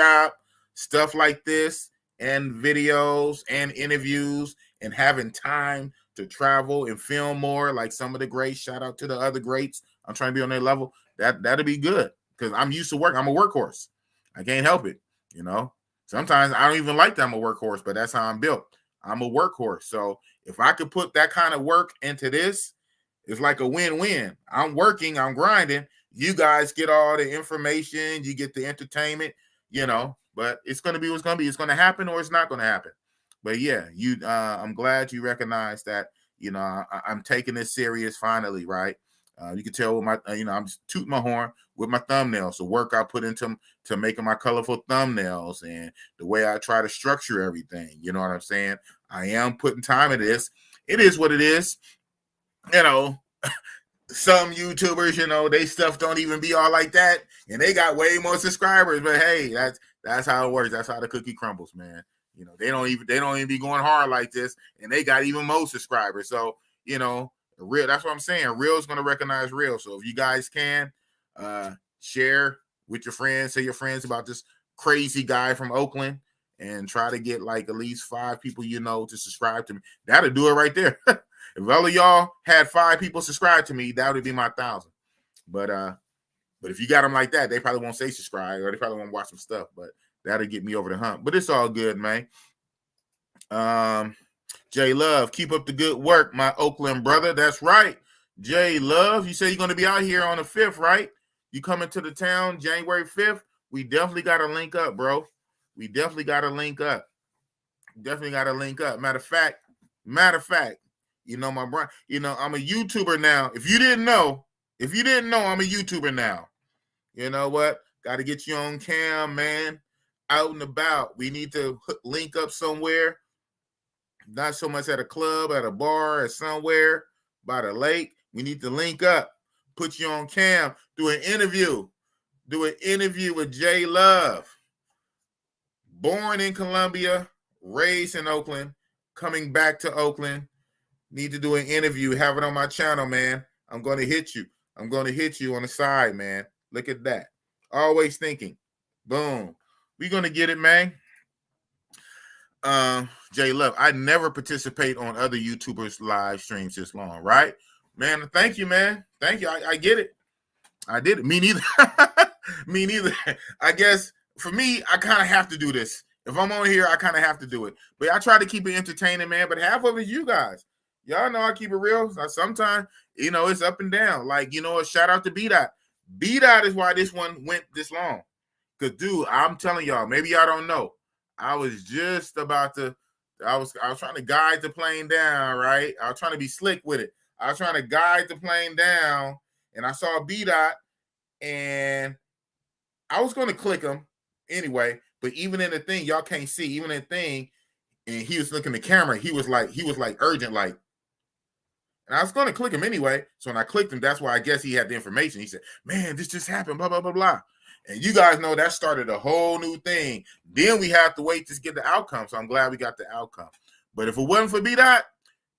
stuff like this and videos and interviews and having time to travel and film more like some of the greats. Shout out to the other greats. I'm trying to be on their level. That'll be good because I'm used to work. I'm a workhorse. I can't help it. You know, sometimes I don't even like that I'm a workhorse, but that's how I'm built. I'm a workhorse. So if I could put that kind of work into this, it's like a win-win. I'm working, I'm grinding. You guys get all the information, you get the entertainment, you know, but it's going to be what's going to be. It's going to happen or it's not going to happen. But yeah, I'm glad you recognize that, you know, I'm taking this serious finally, right? You can tell with my, I'm just tooting my horn with my thumbnails, the work I put into to making my colorful thumbnails and the way I try to structure everything. You know what I'm saying? I am putting time into this. It is what it is. You know, some YouTubers, you know, they stuff don't even be all like that, and they got way more subscribers. But hey, that's how it works. That's how the cookie crumbles, man. You know, they don't even be going hard like this, and they got even more subscribers. So you know, real. That's what I'm saying. Real is going to recognize real. So if you guys can share with your friends, say your friends about this crazy guy from Oakland, and try to get like at least 5 people you know to subscribe to me. That'll do it right there. If all of y'all had 5 people subscribe to me, that would be my 1,000. But if you got them like that, they probably won't say subscribe or they probably won't watch some stuff. But that'll get me over the hump. But it's all good, man. J Love, keep up the good work, my Oakland brother. That's right. J Love, you say you're going to be out here on the 5th, right? You coming to the town January 5th? We definitely got to link up, bro. We definitely got to link up. Matter of fact, you know, my brother, you know, I'm a YouTuber now. If you didn't know, I'm a YouTuber now. You know what? Got to get you on cam, man. Out and about. We need to link up somewhere. Not so much at a club, at a bar, or somewhere by the lake. We need to link up. Put you on cam. Do an interview with J Love. Born in Columbia, raised in Oakland, coming back to Oakland. Need to do an interview. Have it on my channel, man. I'm going to hit you. I'm going to hit you on the side, man. Look at that. Always thinking. Boom. We're going to get it, man. J Love, I never participate on other YouTubers' live streams this long, right? Man, thank you, man. Thank you. I get it. I did it. Me neither. Me neither. I guess for me, I kind of have to do this. If I'm on here, I kind of have to do it. But I try to keep it entertaining, man. But half of it is you guys. Y'all know I keep it real. Sometimes, it's up and down. Like, a shout out to B-Dot. B-Dot is why this one went this long. Because, dude, I'm telling y'all, maybe y'all don't know. I was just about to, I was trying to guide the plane down, right? I was trying to be slick with it. I was trying to guide the plane down, and I saw B-Dot, and I was going to click him anyway. But even in the thing, y'all can't see, even in the thing, and he was looking at the camera, he was like urgent, like, and I was going to click him anyway. So when I clicked him, that's why I guess he had the information. He said, man, this just happened, blah, blah, blah, blah. And you guys know that started a whole new thing. Then we have to wait to get the outcome. So I'm glad we got the outcome. But if it wasn't for B-Dot,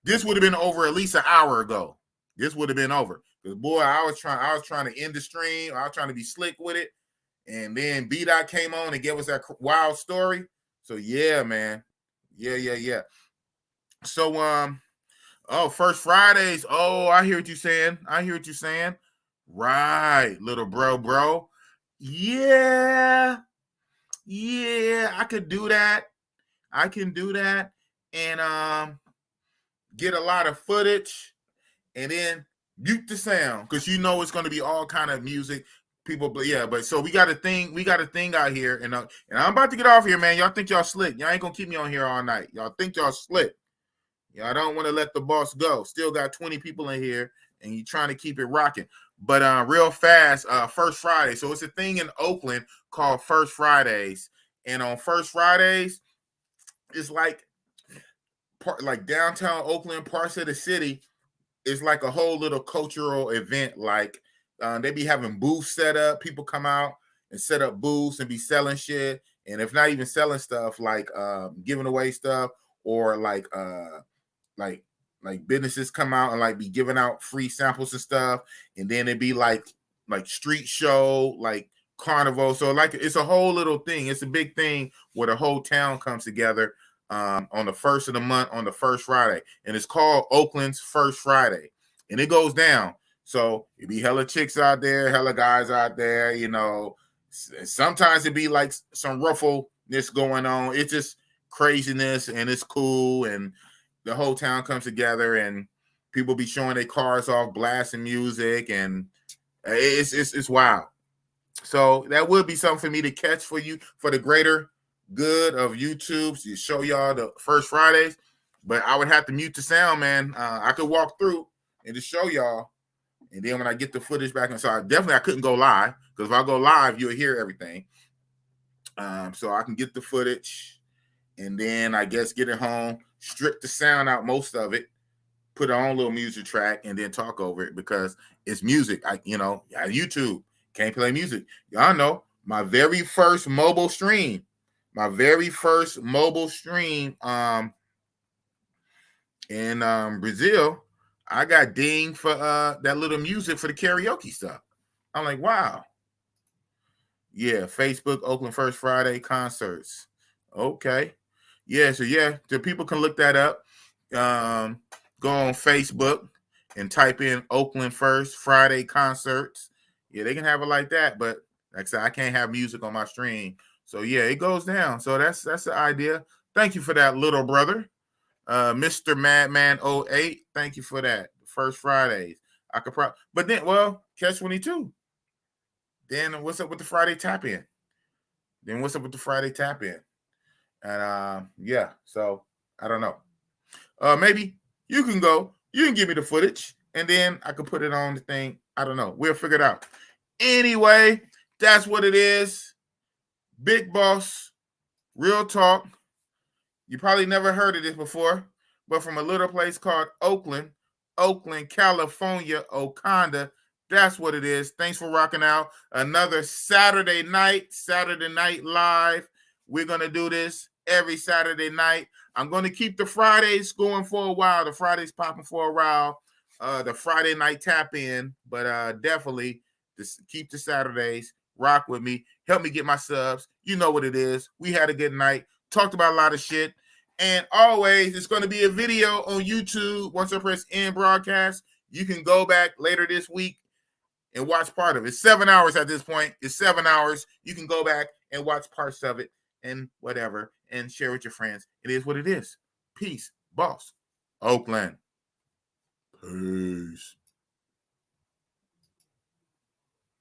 this would have been over at least an hour ago. This would have been over. Because, boy, I was trying to end the stream. I was trying to be slick with it. And then B-Dot came on and gave us that wild story. So, yeah, man. Yeah. So, First Fridays. Oh, I hear what you're saying. Right, little bro. Yeah, I could do that. I can do that and get a lot of footage and then mute the sound because it's going to be all kind of music. People, but so we got a thing out here, and I'm about to get off here, man. Y'all think y'all slick? Y'all ain't gonna keep me on here all night. Y'all think y'all slick? Y'all don't want to let the boss go. Still got 20 people in here, and you trying to keep it rocking. But real fast, First Friday. So it's a thing in Oakland called First Fridays, and on First Fridays, it's like downtown Oakland, parts of the city. It's like a whole little cultural event. Like they be having booths set up. People come out and set up booths and be selling shit. And if not even selling stuff, like giving away stuff, or like businesses come out and like be giving out free samples and stuff. And then it'd be like street show, like carnival. So like it's a whole little thing. It's a big thing where the whole town comes together on the first of the month on the first Friday. And it's called Oakland's First Friday. And it goes down. So it'd be hella chicks out there, hella guys out there, Sometimes it'd be like some ruffleness going on. It's just craziness and it's cool. And the whole town comes together and people be showing their cars off, blasting music, and it's wild. So that would be something for me to catch for you for the greater good of YouTube. To show y'all the First Fridays, but I would have to mute the sound, man. I could walk through and just show y'all, and then when I get the footage back, so I couldn't go live because if I go live, you'll hear everything. So I can get the footage, and then I guess get it home, strip the sound out, most of it, put on a little music track, and then talk over it because it's music. YouTube can't play music. Y'all know my very first mobile stream in Brazil, I got dinged for that little music for the karaoke stuff. I'm like, wow. Yeah, Facebook Oakland First Friday concerts. Okay. Yeah, so the people can look that up. Go on Facebook and type in Oakland First Friday concerts. Yeah, they can have it like that, but like I said, I can't have music on my stream. So yeah, it goes down. So that's the idea. Thank you for that, little brother. Mr. Madman 08, thank you for that. First Fridays. I could but then catch 22. Then what's up with the Friday tap in? And so I don't know. Maybe you can give me the footage and then I can put it on the thing. I don't know. We'll figure it out. Anyway, that's what it is. Big Boss, Real Talk. You probably never heard of this before, but from a little place called Oakland, California, Oconda. That's what it is. Thanks for rocking out. Another Saturday night live. We're going to do this every Saturday night. I'm going to keep the Fridays going for a while. The Fridays popping for a while. The Friday night tap in, but definitely just keep the Saturdays. Rock with me. Help me get my subs. You know what it is. We had a good night. Talked about a lot of shit. And always, it's going to be a video on YouTube. Once I press end broadcast, You can go back later this week and watch part of it. It's 7 hours at this point. It's 7 hours. You can go back and watch parts of it and whatever and share with your friends. It is what it is. Peace, boss. Oakland. Peace.